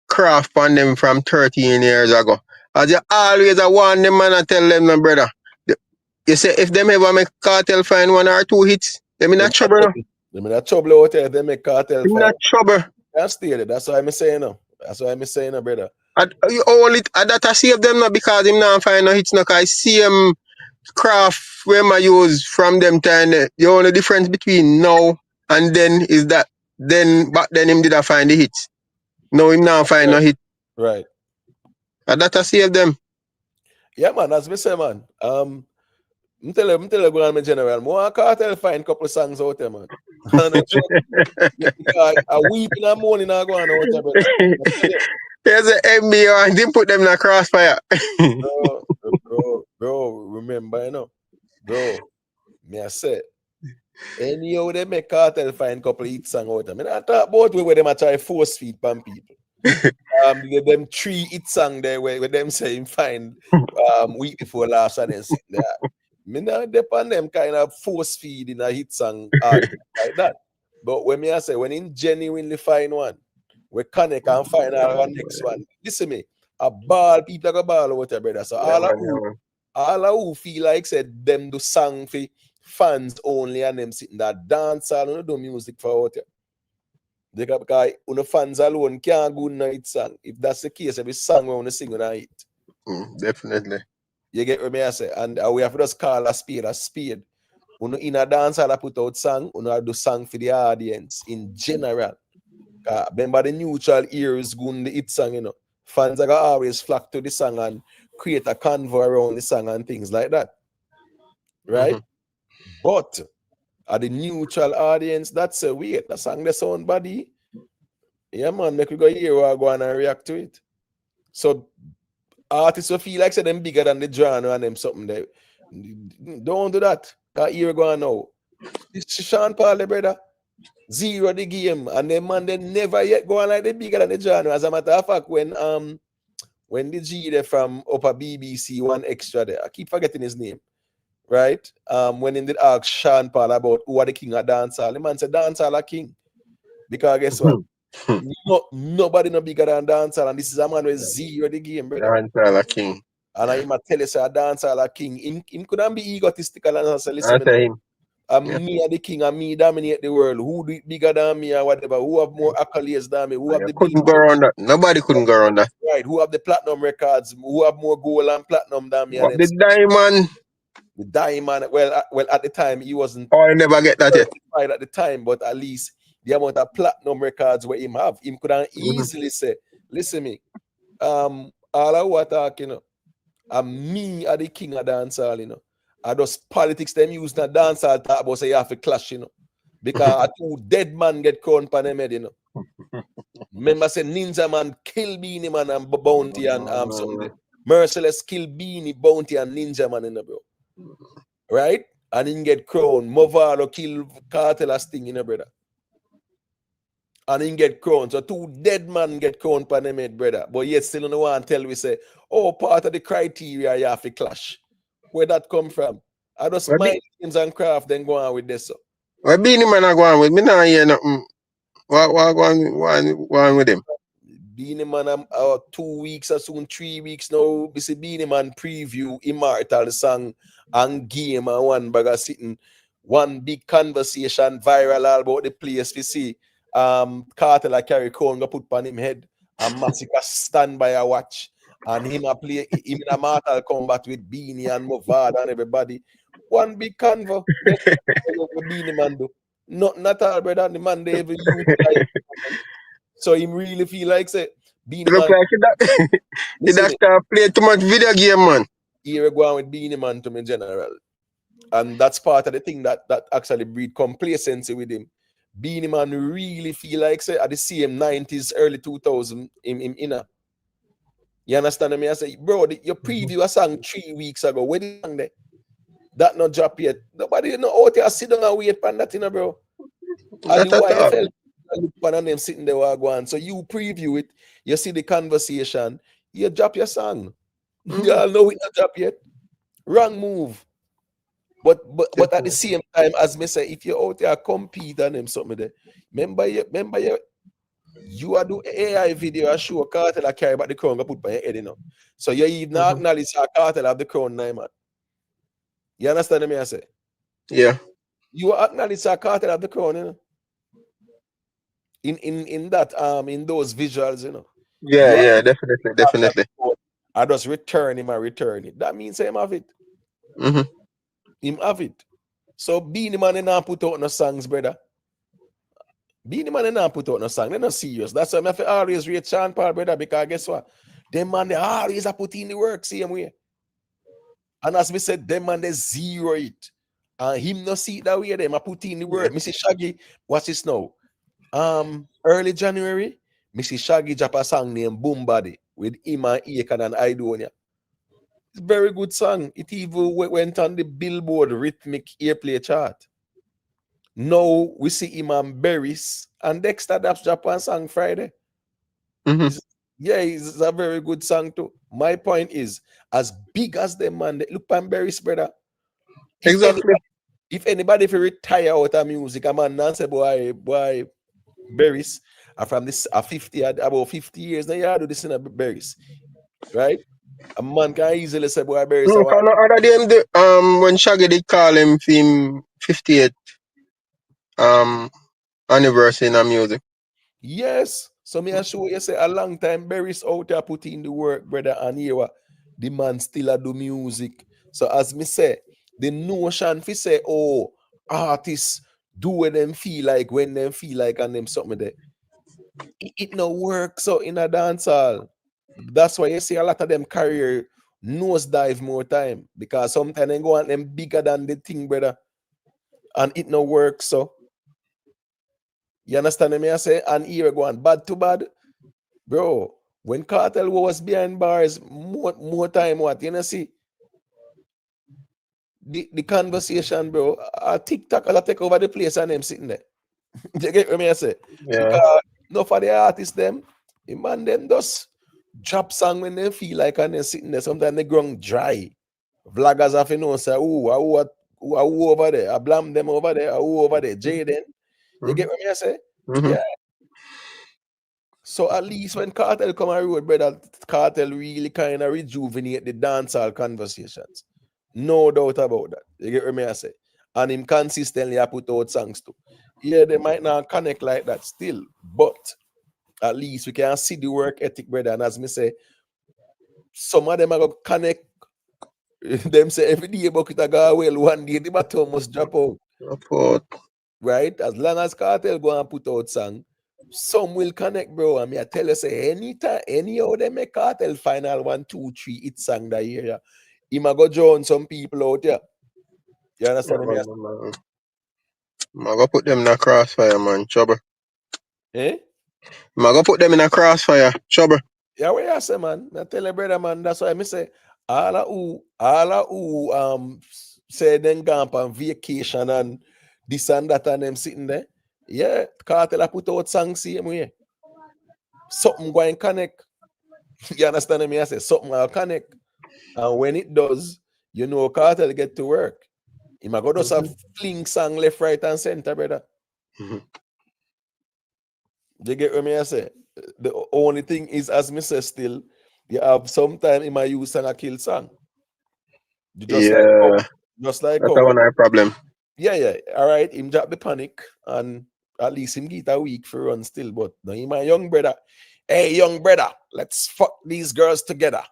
craft on them from 13 years ago. As you always warn them man and tell them, no brother. You say if them ever make Cartel find 1 or 2 hits, them in a trouble. No? Them in a trouble out there, they make Cartel in a trouble. That's stated. That's why I'm saying no. That's why I'm saying no, brother. You only that I save them not because him not find no hits no cause I see him craft where I use from them time. The only difference between now and then is that then back then him did I find the hits. Now him not find no hit. Right. And that I save them. Yeah, man, as me say, man. I'm tell you go on my general. More Cartel find couple of songs out there, man. I weep in the morning I go on out there, brother. There's an MBO and didn't put them in a crossfire. bro, remember, you know. Bro, me I say, anyhow they make Cartel find couple of hit songs out there. I mean, I talk about where them try force feed pan people. Them 3 hit song there where them saying find week before last and then sitting there. Me not depend them kind of force feed in a hit song like that. But when me I say when in genuinely find one, we connect and find our next one. Listen me, a ball people like a ball out there, brother. So all who feel like said them do song for fans only and them sitting that dance all and do music for out there. Because the fans alone can't go in a hit song. If that's the case, every song we want to sing on a hit. Definitely. You get what me I say? And we have to just call a spade a spade. In a dance hall, I put out song, do song for the audience in general. Remember the neutral ears going the hit song, you know. Fans are gonna always flock to the song and create a convoy around the song and things like that. Right? But at the neutral audience, that's a wait. The song the sound body. Yeah, man, make we go hear or go on and react to it. So artists will feel like say them bigger than the genre and them something there. Don't do that. Here go on now. This Sean Paul, the brother. 0 the game. And them man they never yet go on like they bigger than the genre. As a matter of fact, when the G there from Upper BBC one extra there, I keep forgetting his name. Right? When he did ask Sean Paul about who are the king of dancehall, the man said dancehall a king. Because guess what? Nobody no bigger than dancehall, and this is a man with 0 the game, brother. Dancehall a king. And I might tell you, say, a dancehall a king. Him couldn't be egotistical and say, listen, me are the king and me dominate the world. Who do it bigger than me or whatever? Who have more accolades than me? Who have the couldn't go around that. Nobody couldn't go around that. Right. Who have the platinum records? Who have more gold and platinum than me? What, the diamond? The diamond. Well, at the time he wasn't. Oh, I never get that yet. At the time, but at least the amount of platinum records where him have, him could easily say, listen me, all I want talking, you know, and me are the king of dancehall, you know. And those politics them use in dancehall talk about say you have to clash, you know. Because a 2 dead man get crowned pan them head, you know. Remember say Ninja Man kill Beanie Man and Bounty and something. Merciless kill Beanie, Bounty and Ninja Man, you know, bro. Right? And then get crowned. Mavado kill Cartel as thing, you know, brother. And then get crowned. So 2 dead man get crowned pan them head, brother. But yet still no one tell we say, oh, part of the criteria you have to clash. Where that come from? I just my games and craft then go on with this. So. Where Beanie Man are going with? Me not hear nothing. What going with him? Beanie Man 2 weeks or soon 3 weeks now. We see Beanie Man preview Immortal song and game and one bag of sitting. One big conversation viral all about the place we see. Cartel carry crown go put on him head and Masicka stand by a watch. And him a play him in a Mortal Kombat with Beanie and Mavado and everybody. One big convo. Beanie Man do. Not all, brother. The man they ever use. So him really feel like say Beanie Man. Like that play too much video game, man. Here we go on with Beanie Man to me general. And that's part of the thing that actually breed complacency with him. Beenie Man really feel like say at the same 90s, early 2000 in inner. You understand me? I say, bro, your preview a song 3 weeks ago. Where the song there? That not drop yet. Nobody know out there sit down and wait for that, bro. And the YFL look on them sitting there while going. So you preview it, you see the conversation, you drop your song. Y'all know it not drop yet. Wrong move. But at the same time, as me say, if you're out there compete and them something there, remember you are do AI video and show Cartel I carry back the crown and put by your head, So you even acknowledge a Cartel have the crown now, man. You understand me I say? Yeah. You acknowledge a Cartel have the crown, In that in those visuals, Yeah, definitely. I just return him and return it. That means him have it. Him have it. So Beenie Man and not put out no songs, brother. Beenie Man and not put out no song. They're not serious. That's why I have to always rate Sean Paul, brother, because guess what? Them man they always are put in the work same way. And as we said, them man they zero it. And him no see it that way. Them I put in the work. Mrs. Shaggy, watch this now. Early January, Mrs. Shaggy drop a song named Boom Body with him and Aiken and Idonia. It's a very good song. It even went on the Billboard rhythmic airplay chart. Now we see him and Berries and Dexter Daps Japan song Friday. It's a very good song too. My point is, as big as them man, look on Berries, brother. If anybody retire out of music, a man now say, boy, Berries are from this about 50 years now. You do this in a Berries, right? A man can easily say, boy, Berries. When Shaggy did call him 58th anniversary in music. Yes. So me I show you say a long time Berries out there put in the work, brother, and here the man still a do music. So as me say, the notion fi say, oh, artists do what them feel like when them feel like and them something there. It no work so in a dance hall. That's why you see a lot of them career nosedive more time because sometimes they go on them bigger than the thing, brother. And it no work so. You understand me? I say, and here go on bad to bad. Bro, when Cartel was behind bars, more time what? You know, see? The conversation, bro, TikTok will take over the place and them sitting there. You get what I say? Yeah. Because no for the artists, them just drop song when they feel like and they're sitting there. Sometimes they grown dry. Vloggers have to know, say, who over there? I blame them over there. Who over there? Jaden. You get what I say? Yeah. So at least when Cartel come on road, brother, Cartel really kind of rejuvenate the dancehall conversations. No doubt about that. You get what I say? And him consistently I put out songs too. Yeah, they might not connect like that still, but at least we can see the work ethic, brother. And as me say, some of them are gonna connect. Them say every day bucket a go well, one day the baton must drop out. Right? As long as Cartel go and put out song, some will connect, bro. I mean, I tell you, say anytime, any of them make Cartel final 1, 2, 3 hit song that year. He might go join some people out there. You understand me? I'm gonna put them in a crossfire, man. Trouble. Eh? I'm gonna put them in a crossfire. Trouble. Yeah, what you say, man? I tell you, brother, man. That's why I say all who say them gone on vacation and this and that and them sitting there. Yeah, Cartel I put out songs same way. Something going connect. You understand me? I say something will connect. And when it does, you know Cartel get to work. He might go just a fling song left, right, and center, brother. You get what I say? The only thing is, as me say still, you have sometime in my use and a kill song. Just like that's our problem. Yeah. All right, him drop the panic and at least him get a week for run still. But now he my young brother. Hey, young brother, let's fuck these girls together.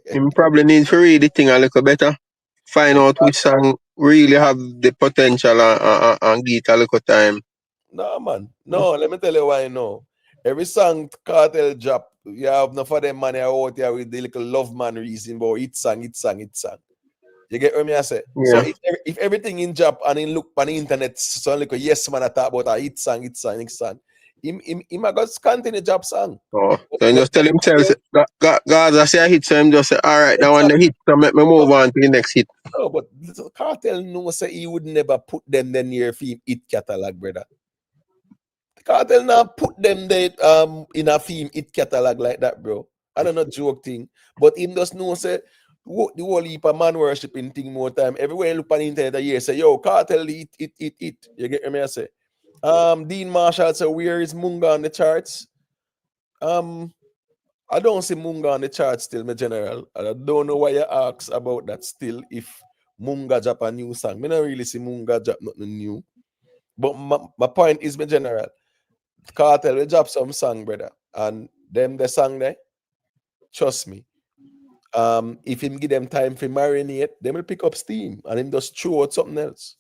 Him probably needs to read the thing a little better. Find out which song really have the potential and get a little time. No, man. No, let me tell you why no. Every song Cartel drop, you have enough of them money out here with the little love man reason, but it sang. You get what I say? Yeah. So if everything in Jap and in look on the internet, so like yes man, I talk about a hit song, he might just continue Jap song. Oh, then just tell himself, Gaza say a hit, so him just say, all right, that one the hit, so let me move on to the next hit. No, but Cartel no say he would never put them there near film hit catalog, brother. Cartel now put them there in a film hit catalog like that, bro. I don't know joke thing, but him just know say the whole heap of man worshiping thing more time. Everywhere you look on the internet a year say, yo, Cartel it. You get me? I say. Dean Marshall say, where is Munga on the charts? I don't see Munga on the charts still, my general. I don't know why you ask about that still. If Munga drop a new song, I don't really see Munga drop nothing new. But my point is, my general, Cartel will drop some song, brother, and them the song there. Trust me. If him give them time for marinate, they will pick up steam and him just throw out something else.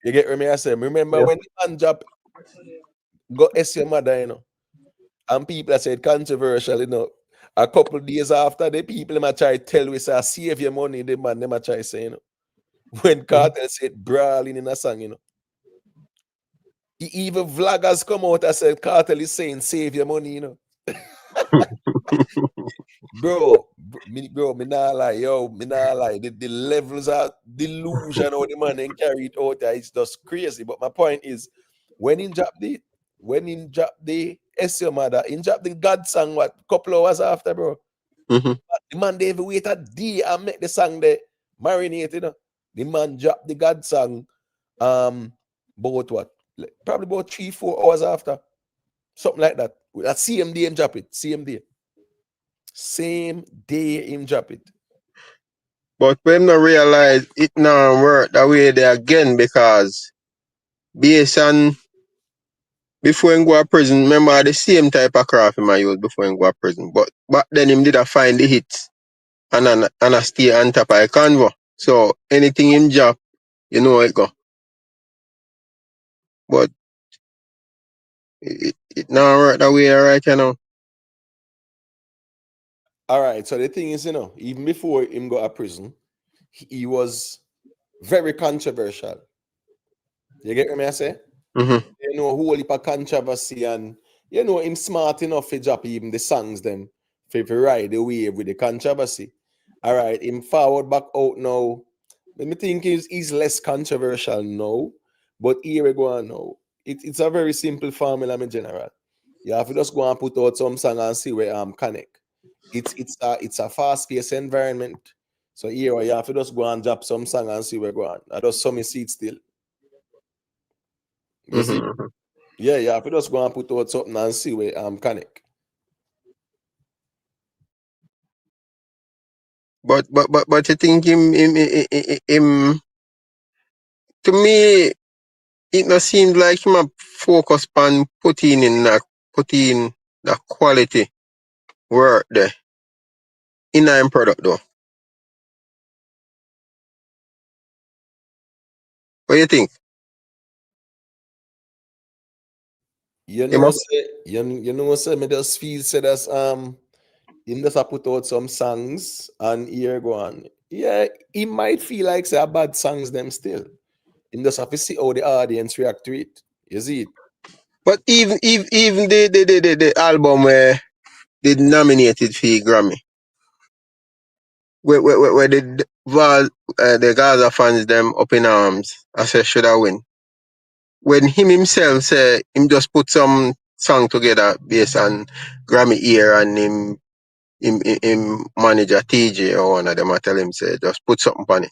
You get what I say? Remember when the man drop go S your mother, you know, and people said controversial, you know. A couple days after, the people might try to tell we say save your money, the man they might try to say, you know. When Cartel said brawling in a song, you know. Even vloggers come out and said Cartel is saying save your money, you know. Bro, me nah lie, yo, me nah lie. The levels of delusion how the man and carry it out there, it's just crazy. But my point is, when in drop the SEO mother, in drop the God song, what couple hours after, bro. The man they wait a day and make the song there marinate, you know. The man drop the God song, about what? Probably about 3-4 hours after. Something like that. That same day him drop it. Same day him drop it. But when not realize it now work that way there again because based on before him go to prison, remember the same type of craft him I use before him go to prison. But back then him did a find the hits and I stay on top of the convo. So anything him drop, you know it go. But it now work that way right you know. All right, so the thing is, you know, even before him go to prison, he was very controversial. You get what I say? You know, whole heap of controversy, and you know him smart enough to drop even the songs them for ride the wave with the controversy. All right, him forward back out now. Let me think he's less controversial now, but here we go on now. It's a very simple formula, in general. You have to just go and put out some song and see where connect. It's a fast-paced environment. So here you have to just go and drop some song and see where go on. I just saw me see it still. You see? Yeah, you have to just go and put out something and see where connect. But you think him to me it not seems like him a focus on putting in the quality work there in our product though. What do you think? You know, say me just feel say that's him just a put out some songs and here go on. Yeah, he might feel like say a bad songs them still. Him just have to see how the audience react to it. You see it? But even the album where they nominated for Grammy, where the Gaza fans them up in arms, I said should I win. When him himself say him just put some song together based on Grammy ear and him manager TJ or one of them I tell him say just put something on it.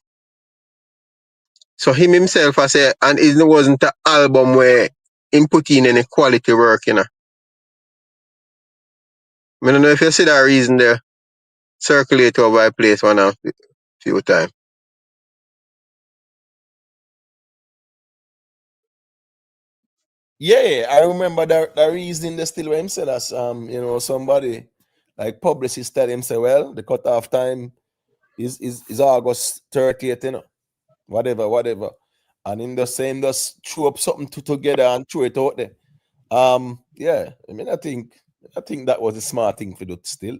So him himself I say and it wasn't an album where him put in any quality work, you know. I don't know if you see that reason there circulate over my place one a few times. Yeah, I remember the reason they still him said as you know, somebody like publicist tell him say, well, the cutoff time is August 30th, you know. Whatever. And in the same just throw up something together and throw it out there. Yeah, I mean I think that was a smart thing to do still.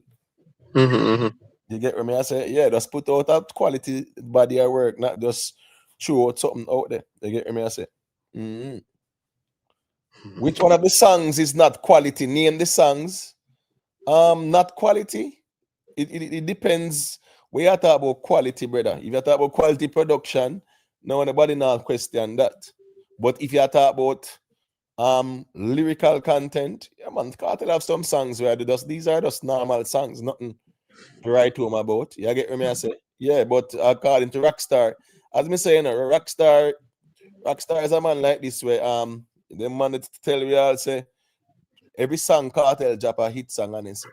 You get what me I say? Yeah, just put out a quality body of work, not just throw out something out there. You get what me I say? Mm-hmm. Which one of the songs is not quality? Name the songs. Not quality. It depends. We are talking about quality, brother. If you talk about quality production, no anybody now question that. But if you talk about lyrical content, yeah, man, Cartel have some songs where these are just normal songs, nothing to write home about. You get what me I say? Yeah, but according to Rockstar, as me saying, Rockstar is a man like this way. The man that tell you all say every song Cartel drop a hit song and it's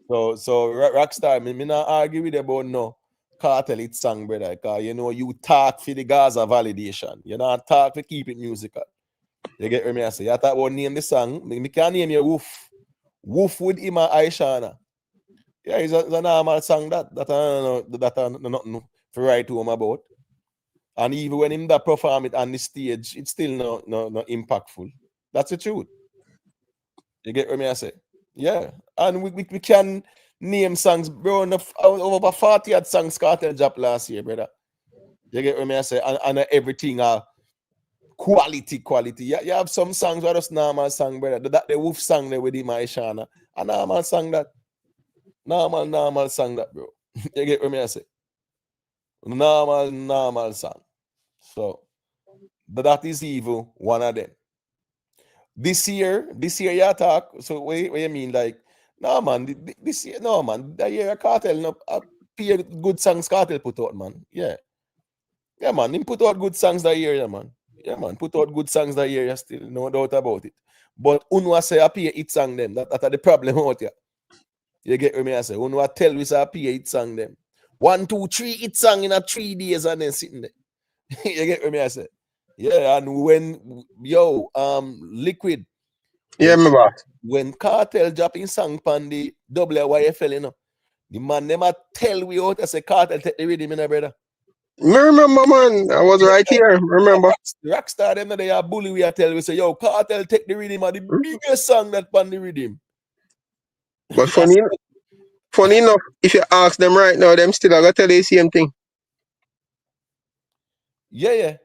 so Rockstar, me not argue with you about no Cartel hit song, brother. Cause you know you talk for the Gaza validation. You not talk to keep it musical. You get what me I say? You talk about name the song. Me can't name you Woof. Woof with him and Aishana. Yeah, it's a normal song that nothing to write home about. And even when him that perform it on the stage, it's still no impactful. That's the truth. You get what me I say? Yeah. And we can name songs, bro. Over 40 odd songs Cartel drop last year, brother. You get what me I say? And everything quality. Yeah, you have some songs where just normal song, brother. That the Wolf song there with him and Ishana. A normal song that. Normal song that, bro. You get what me I say? Normal song. So that is even one of them. This year you talk. So what you mean? Like, no man, this year, no man. That year Cartel no appear good songs Cartel put out, man. Yeah. Yeah, man. Him put out good songs that year, yeah, man. Yeah, man. Put out good songs that year, still, no doubt about it. But Unwa say appear it song them. That are the problem out here. You get what me I say? Unwa tell we say appear it song them. 1, 2, 3 it song in a 3 days and then sitting there. You get what me I say? Yeah, and when Liquid. Yeah, me boss. When Cartel dropping song pan the WYFL, you know, the man never tell we out as a Cartel take the rhythm, brother. Me remember, man. I was right here. Remember? Rockstar them they are bully. We are tell we say, yo, Cartel take the rhythm of the biggest song that pan the rhythm. But funny enough, if you ask them right now, them still are gonna tell you the same thing. Yeah.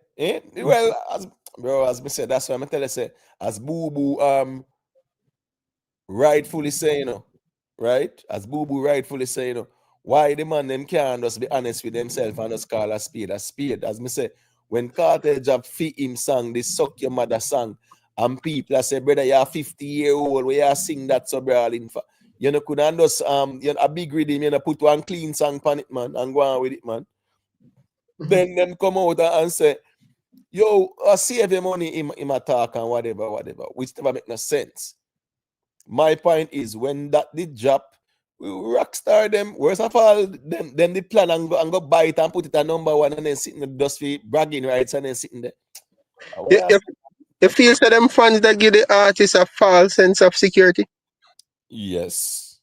Well, as me said, that's why I'm tell you say, as Boo Boo rightfully say, you know, right? As Boo Boo rightfully say, you know, why the man them can't just be honest with themselves and just call a spade a spade. As me say, when Cartel job fit him song, they suck your mother song, and people say, brother, you're 50-year-old, where you sing that so brawling for. You know, could just a big rhythm, you know, put one clean song on it, man, and go on with it, man. Then them come out and say, yo, I save your money in my talk and whatever, which never make no sense. My point is, when that did drop, we Rockstar them, worst of all, them the plan and go buy it and put it at number one and then sitting in the dust for bragging rights and then sitting there. You feel so them fans that give the artists a false sense of security? Yes.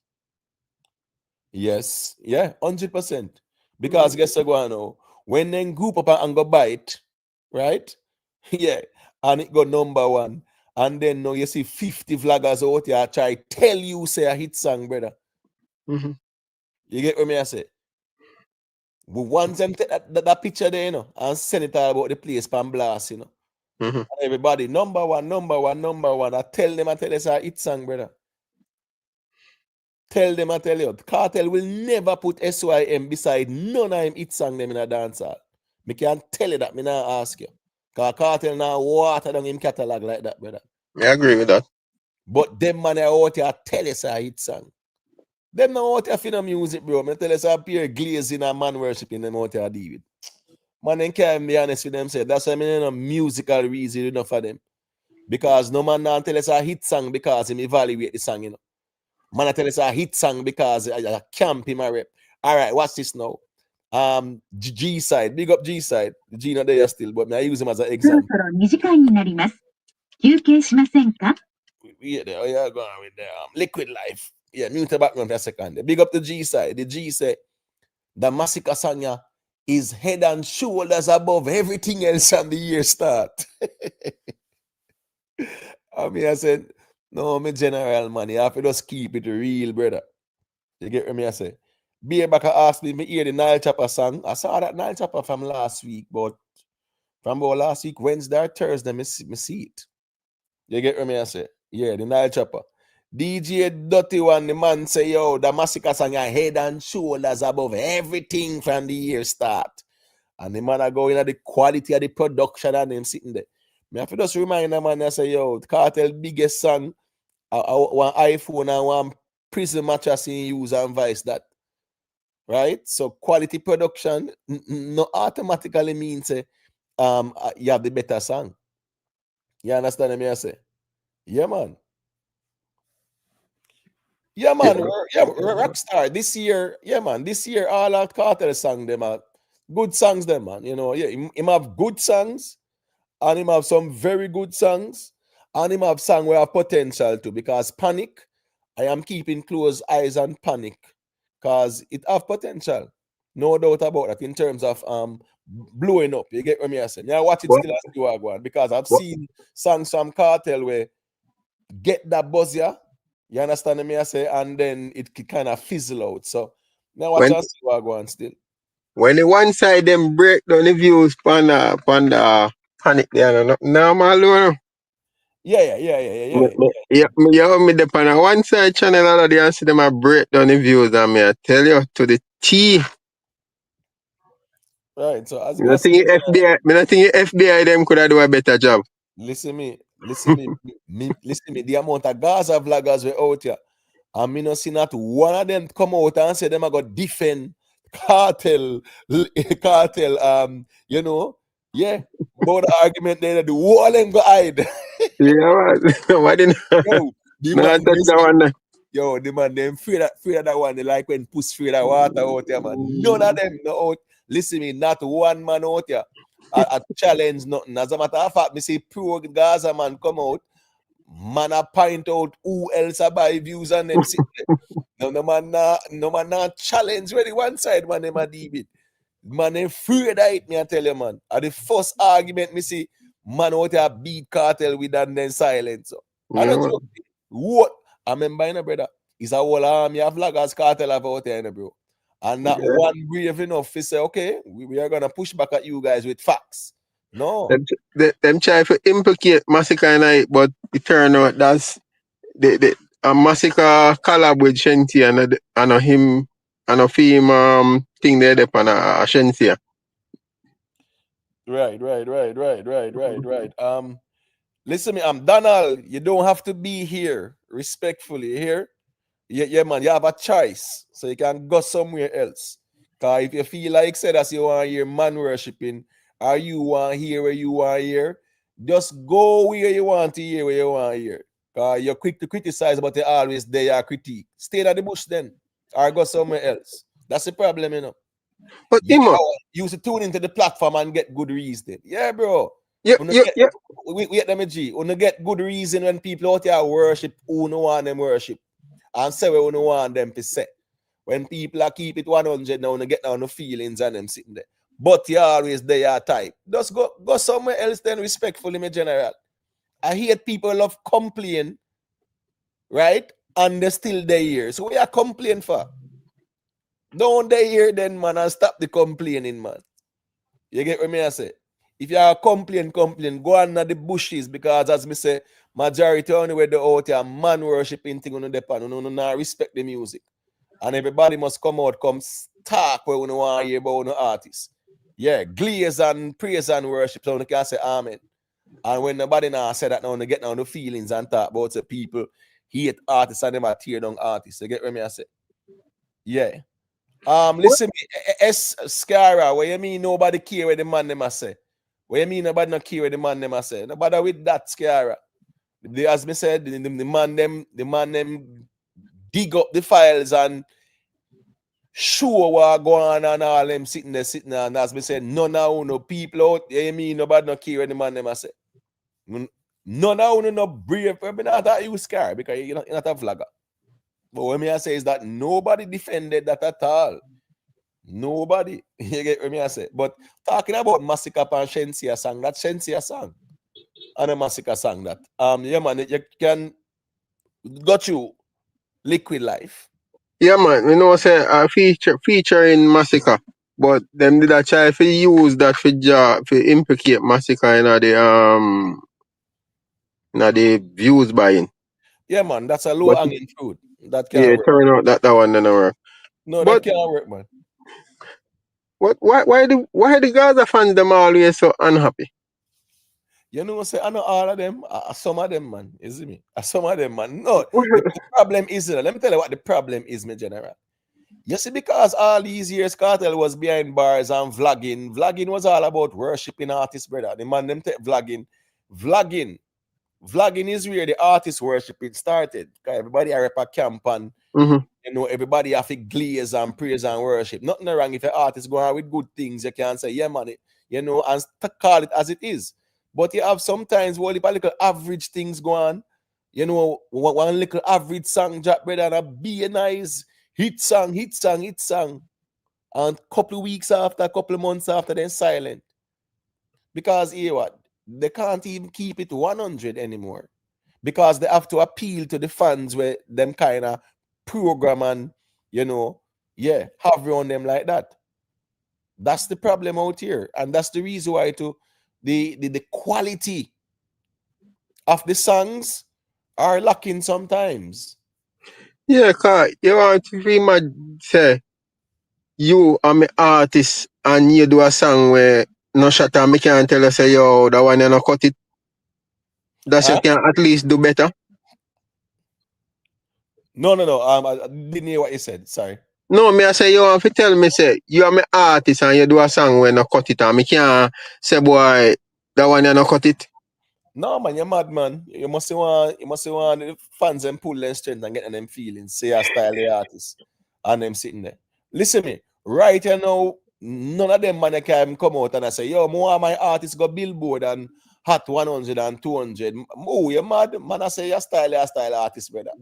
Yeah, 100%. Because guess what, now? When they group up and go buy it, right? Yeah, and it go number one. And then now you see 50 vloggers out here try tell you say a hit song, brother. Mm-hmm. You get what me I say? We want them take that picture there, you know, and send it all about the place pan blast, you know. Mm-hmm. Everybody, number one. I tell them it's a hit song, brother. Tell you, Cartel will never put SYM beside none of him hit song them in a dancehall. Me can't tell you that, me not ask you. Because Cartel now water down him catalog like that, brother. I agree with that. But them man are out here tell us a hit song. Them now out here for no music, bro. Me tell us a pure glazing and man worshiping them out here deal with. Man, they can't be honest with them. Say that's why I mean, no musical reason enough for them. Because no man now tell us a hit song because him evaluate the song, you know. Man, I tell us a hit song because I camp him a rep. All right, watch this now. G side, big up G side. G not there still, but I use him as an example. Yeah, go on with the Liquid Life. Yeah, mute the background for a second. Big up the G side. The G say the Masicka song is head and shoulders above everything else from the year start. I said, no, me general man, you have to just keep it real, brother. You get what I say? Be back asked me if I hear the Nile Chopper song. I saw that Nile Chopper from last week, but from about last week, Wednesday or Thursday, me see it. You get what I say? Yeah, the Nile Chopper. DJ Dirty One, the man say, yo, the Masicka song are head and shoulders above everything from the year start. And the man are going at the quality of the production and them sitting there. Me have to just remind the man, I say, yo, the Cartel biggest song, one iPhone and one prison mattress in use and vice that. Right? So quality production no automatically means you have the better song. You understand me? I say, yeah, man. Yeah, man. Rockstar this year. Yeah, man. This year, all our Cartel song them are good songs, them man. You know, yeah, him have good songs, and him have some very good songs, and him have song where have potential too. Because Panic, I am keeping close eyes on Panic, cause it have potential, no doubt about that. In terms of blowing up, you get what I say. Yeah, watch it still as you are going because I've seen songs from Cartel where get that buzz, yeah. You understand me? I say, and then it kind of fizzle out. So now watch and see what going still. When the one side them break down the views on Panic there, no man alone. Yeah. Me depend on one side channel all of the and see them a break down the views and me I tell you to the T. Right. So as Me not think FBI them could have do a better job. Listen me. Listen me. The amount of Gaza vloggers were out here. And me not see not one of them come out and say them I got defend cartel, you know. Yeah. But the argument there, the wall them go hide. Yeah, man. Why didn't the man them fear that one. They like when push fear that water out here, man. None of them no out. Listen me, not one man out here. I challenge nothing. As a matter of fact, me see pro Gaza man come out. Man, I point out who else I buy views and them sit there. No man not challenge ready one side, man, them a deep it. Man, them afraid of it, me I tell you, man. At the first argument, me see man out here beat Cartel with and then silence. So. I don't know what I remember, you know, brother. It's a whole army of vloggers Cartel have out there, you know, bro. And not one brave enough to say, okay, we are gonna push back at you guys with facts. No. Them try to implicate Masicka and I, but it turn out that's the Masicka collab with Shenty and a him and a film thing there upon a Shenty. Right. Listen me, I'm Donald. You don't have to be here. Respectfully, here. Yeah, man, you have a choice. So you can go somewhere else. Because if you feel like said as you want to hear man worshipping, or you want to hear where you want to hear, just go where you want to hear where you want to hear. Because you're quick to criticize, but you're always there, your critique. Stay at the bush then. Or go somewhere else. That's the problem, you know. But you used to tune into the platform and get good reason. Yeah, bro. Yeah. Wait, let me G. When you get good reason when people out here worship who no want them worship. And say we don't want them to say. When people are keep it 100 now, they get down the feelings and them sitting there. But you always there type. Just go somewhere else then respectfully, my general. I hear people love complain, right? And they're still there. So what you complain for? Don't they hear then, man, and stop the complaining, man. You get what me I say? If you are complain, go under the bushes because as me say, majority only where the out here man worshiping thing on the pan, no not respect the music. And everybody must come out, come talk where we want to hear about no artists. Yeah, glaze and praise and worship, so we can say amen. And when nobody now say that now, they get down the feelings and talk about the people hate artists and them are tear down artists. You get what me I say? Yeah. Listen, S Scara, what you mean nobody care what the man them a say? What you mean nobody not care what the man them a say? Nobody with that Scara. As me said, the man them dig up the files and show what go on and all them sitting there and as me said, none of no people out. You mean nobody not care what the man them a say? None of no brave. I mean, not that you Scara because you're not a vlogger. But what I say is that nobody defended that at all. Nobody. You get what I say? But talking about Masicka and Shensia song, that Shensia song. And a Masicka song that. Yeah, man, you can got you Liquid Life. Yeah, man. We know say featuring Masicka, but them did a try to use that for implicate Masicka in the views buying. Yeah, man, that's a low But hanging fruit. That yeah, can't work. turn out that one didn't work. No, that But can't work, man. why the Gaza fans them always so unhappy? You know, say I know all of them. Some of them, man. You see me? Some of them, man. No, the problem is, let me tell you what the problem is, my general. You see, because all these years Cartel was behind bars and vlogging. Vlogging was all about worshiping artists, brother. The man them take vlogging. Vlogging is where the artist worshiping started. 'Cause everybody are a camp and you know everybody have to glaze and praise and worship. Nothing wrong if an artist go on with good things. You can say, yeah, man, you know, and call it as it is. But you have sometimes what if a little average things go on. You know, one little average song, Jack brother, and a be a nice hit song. And couple of weeks after, a couple of months after, then silent. Because here what? They can't even keep it 100 anymore. Because they have to appeal to the fans where them kind of program and, you know, yeah, have on them like that. That's the problem out here. And that's the reason why the quality of the songs are lacking sometimes. Yeah, cause you want to feel mad say you are an artist and you do a song where no shot and me can't tell you say yo that one you no cut it. That you can at least do better. No. I didn't hear what you said. Sorry. No, me I say you want to tell me say you are an artist and you do a song where no cut it and me can't say boy that one you no cut it. No, man, you're mad, man. You must want the fans and pull their strength and get them feelings. Say a style the artist and them sitting there. Listen me, right here now, none of them man can even come out and I say, yo, more of my artists go Billboard and Hot 100 and 200. Oh, you mad? Man, I say your style artist, brother.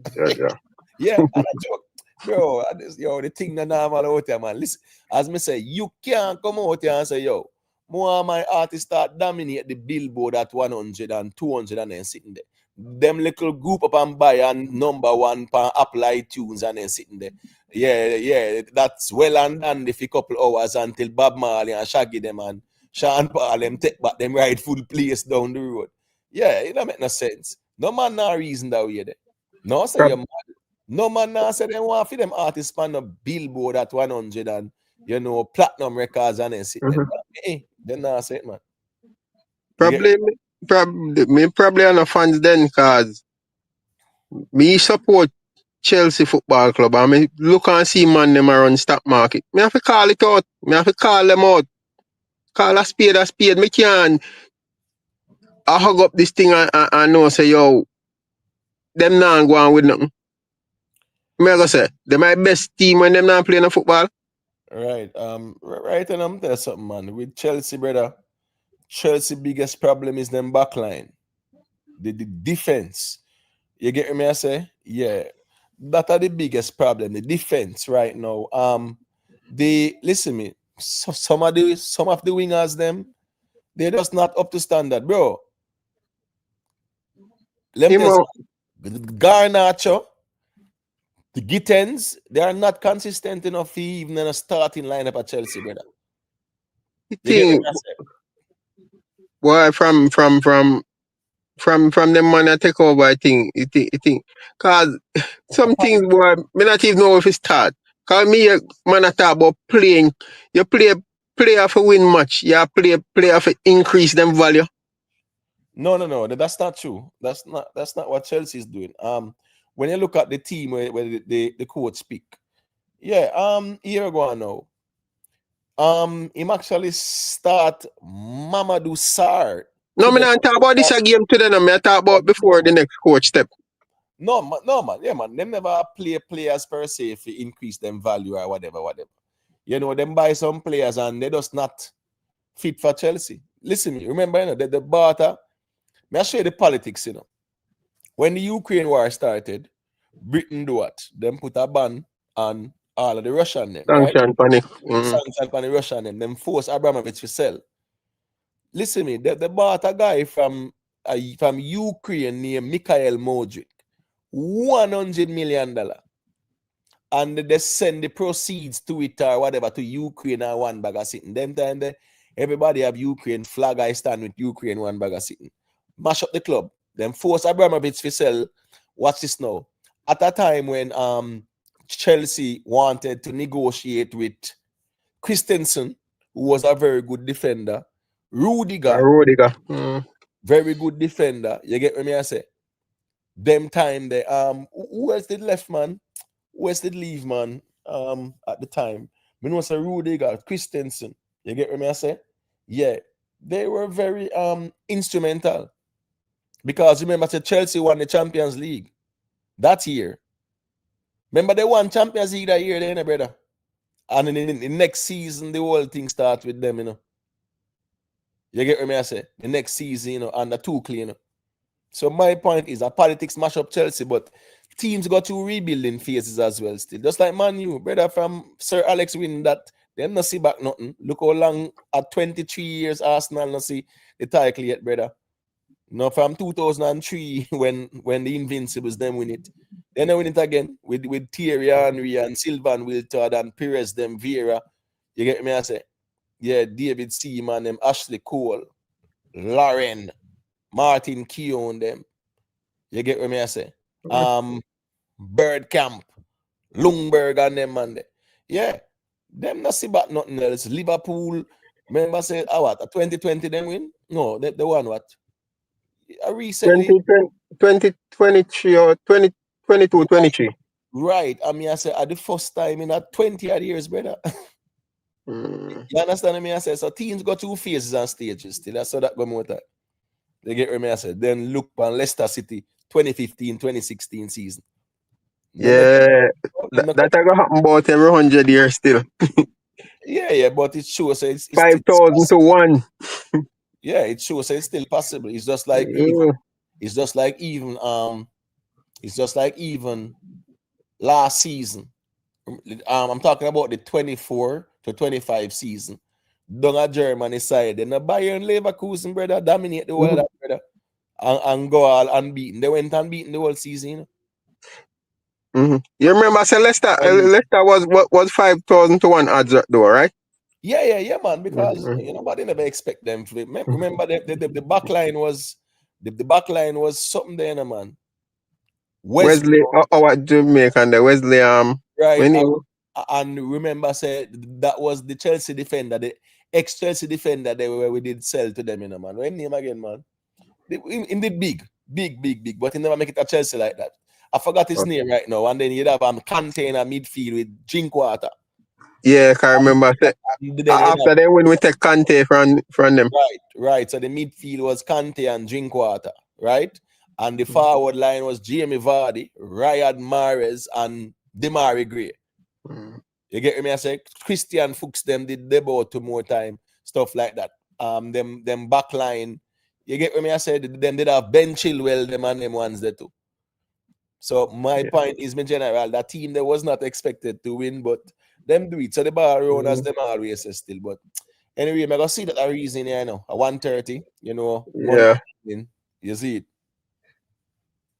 Yeah, and a joke. Bro, yo, the thing that normal out here, man. Listen, as me say, you can't come out here and say, yo, more of my artists start dominate the Billboard at 100 and 200 and then sitting there. Them little group up and buy and number one pan Apple iTunes and then sitting there. Yeah, that's well and done if a couple hours until Bob Marley and Shaggy them and Sean Paul them take back them rightful place down the road. Yeah, it don't make no sense. No man no reason that way there. No, say you're mad. No man now say they want for them artists on a Billboard at 100 and you know platinum records and then sit there. They not say it, man. Probably on the fans then cause me support Chelsea Football Club and me look and see man them around stock market. Me have to call it out. Me have to call them out. Call a spade a spade. Me can't hug up this thing and know say yo them not go on with nothing. Me go say they my best team when them not playing football. Right. Right, and I'm there something, man. With Chelsea, brother. Chelsea biggest problem is them backline. The defense. You get me? I say? Yeah. That are the biggest problem. The defense right now. Listen me. So some of the wingers, them, they're just not up to standard, bro. Let me tell you, Garnacho, the Gittens, they are not consistent enough even in a starting lineup at Chelsea, brother. You get me? I say? Boy, from them man I take over, I think. Cause some things, boy, me not even know if it start. Cause me, man, I talk about playing. You play for win match. You play for increase them value. No. That's not true. That's not what Chelsea is doing. When you look at the team where the coach speak, yeah. Here we go now. Him actually start Mamadou Sarr. No, me not talk about this game today. No, me talk about before the next coach step. No, man. Yeah, man. Them never play players per se if increase them value or whatever. You know, them buy some players and they just not fit for Chelsea. Listen, remember, you know, the barter. May I show you the politics, you know. When the Ukraine war started, Britain do what? Them put a ban on all of the Russian them, right? Sanction on the Russian them force Abramovich to sell. Listen me, they bought a guy from Ukraine named Mikhail Modric, $100 million. and they send the proceeds to it or whatever to Ukraine or one bag of sitting. Them time everybody have Ukraine flag. I stand with Ukraine one bag of sitting. Mash up the club. Then force Abramovich to sell. Watch this now. At a time when Chelsea wanted to negotiate with Christensen, who was a very good defender, Rudiger, very good defender. You get what I say? Them time they who else did left, man? Who else did leave, man? At the time, me know say Rudiger, Christensen. You get what I say? Yeah, they were very instrumental because remember, Chelsea won the Champions League that year. Remember they won Champions League that year, then, brother. And in the next season, the whole thing starts with them, you know. You get what I say? The next season, you know, under Tuchel, you know. So my point is that politics mash up Chelsea, but teams got to rebuilding phases as well still. Just like Man U, brother, from Sir Alex winning that, them not see back nothing. Look how long at 23 years Arsenal not see the title yet, brother. No, from 2003 when the Invincibles them win it. Then they win it again with Thierry Henry and Sylvain Wiltord and Perez them Vieira. You get me I say? Yeah, David Seaman, them Ashley Cole, Lauren, Martin Keown them. You get what me I say? Birdcamp, Lundberg and them man there. Yeah, them not see back nothing else. Liverpool, remember say what? 2020 them win? No, they won what? Recently 2023 or 2022, 23. Right. I mean, I said at the first time in that 20 odd years, brother. You understand what I mean? I said so teams got two phases and stages still. That's how that go more time. They get what I said. Then look on Leicester City 2015, 2016 season. Yeah, that I got happen about every 100 years still. Yeah, but it shows so it's 5,000 to 1. Yeah, it shows so it's still possible. It's just like even last season. I'm talking about the 24 to 25 season. Down at Germany side, then the Bayern Leverkusen, brother, dominate the world, brother, and go all unbeaten. They went unbeaten the whole season, you know? You remember, I said Leicester was 5,000 to 1 odds though, right? Yeah, man. Because nobody never expect them to. Remember, the back line was the back line was something there, no, man. Wesley, our Jamaican, the Wesley right. And remember, said that was the Chelsea defender, the ex-Chelsea defender we did sell to them, you know, man. What name again, man? Indeed big, but he never make it a Chelsea like that. I forgot his name right now. And then you'd have Kante in a midfield with Drinkwater. Yeah, I remember. After they win, we take Kante from them. Right. So the midfield was Kante and Drinkwater, right? And the forward line was Jamie Vardy, Riyad Mahrez, and Demari Gray. You get me? I say Christian Fuchs them did debut to more time, stuff like that. Them back line. You get me? I said them did have Ben Chilwell, them and them ones there too. So my point is, in general, that team that was not expected to win, but them do it. So the bar runners them always say still. But anyway, I'm gonna see that a reason here now. A 1:30, you know. Yeah. You see it.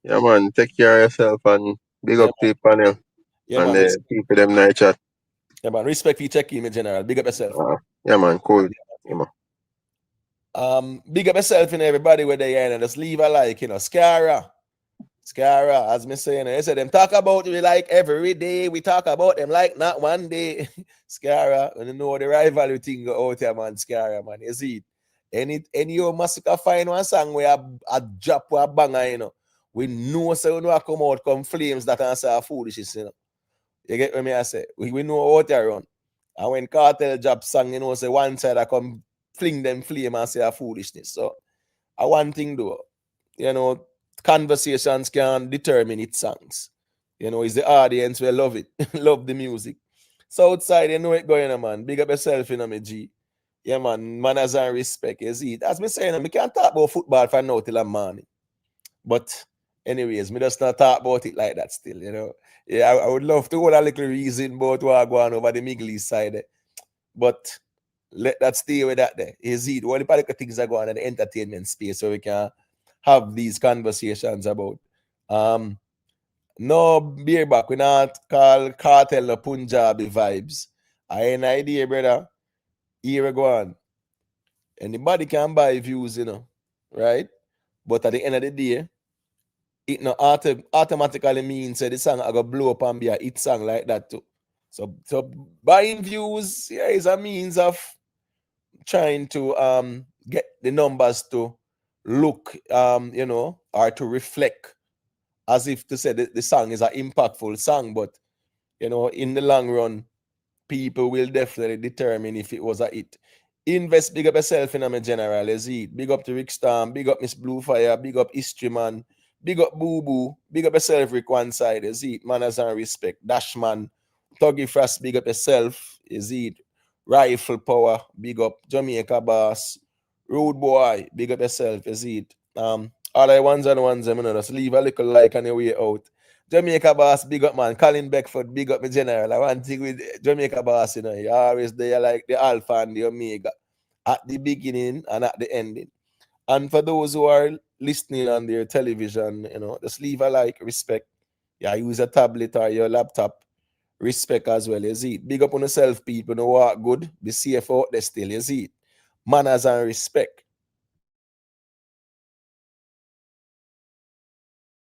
Yeah, man. Take care of yourself and big up to the panel. Yeah, and man. the people them night chat. Yeah, man. Respect for checking in general. Big up yourself. Yeah, man. Cool. Yeah, man. Big up yourself and everybody where they are, and just leave a like, you know. Scara, as me saying, they said them talk about we like every day. We talk about them like not one day. Scara, when you know the rivalry thing go out here, man. Scara, man. You see it. Any your Masicka find one song where a drop or a banger, you know. We know so we know come out, come flames that answer foolishness, you know. You get what I say? We know what they run. And when Cartel drop song, you know, say one side I come fling them flame and say a foolishness. So I one thing though, you know, conversations can determine its songs. You know, it's the audience will love it, love the music. So outside, you know it going on, man. Big up yourself, you know, me G. Yeah, man, manners and respect. You see, as me saying, we can't talk about football for now till I'm morning. But anyways, me just not talk about it like that still, you know. Yeah, I would love to hold a little reason about what go on over the Middle East side. But let that stay with that there. You see, what the political things are going on in the entertainment space so we can have these conversations about. No beer back. We not call cartel no Punjabi vibes. I ain't idea, brother. Here we go on. Anybody can buy views, you know, right? But at the end of the day, it no automatically means that the song I go blow up and be a hit song like that too. So buying views, yeah, is a means of trying to get the numbers to look you know, or to reflect as if to say the song is an impactful song, but you know, in the long run, people will definitely determine if it was a hit. Invest, big up yourself in a general, is it? Big up to Rick Storm, big up Miss Bluefire, big up History Man, big up Boo Boo, big up yourself, Rick One Side, is it? Manners and respect. Dashman, Tuggy Frost, big up yourself, is it? Rifle Power, big up Jamaica Boss, Rude Boy, big up yourself, is it? All the ones and ones, I'm gonna just leave a little like on your way out. Jamaica Boss, big up man. Colin Beckford, big up my general. I want to with Jamaica Boss, you know, you're always there like the Alpha and the Omega at the beginning and at the ending. And for those who are listening on their television, you know, just leave a like, respect. Yeah, use a tablet or your laptop, respect as well, you see it. Big up on yourself, people, no walk good, be safe out there still, you see it. Manners and respect.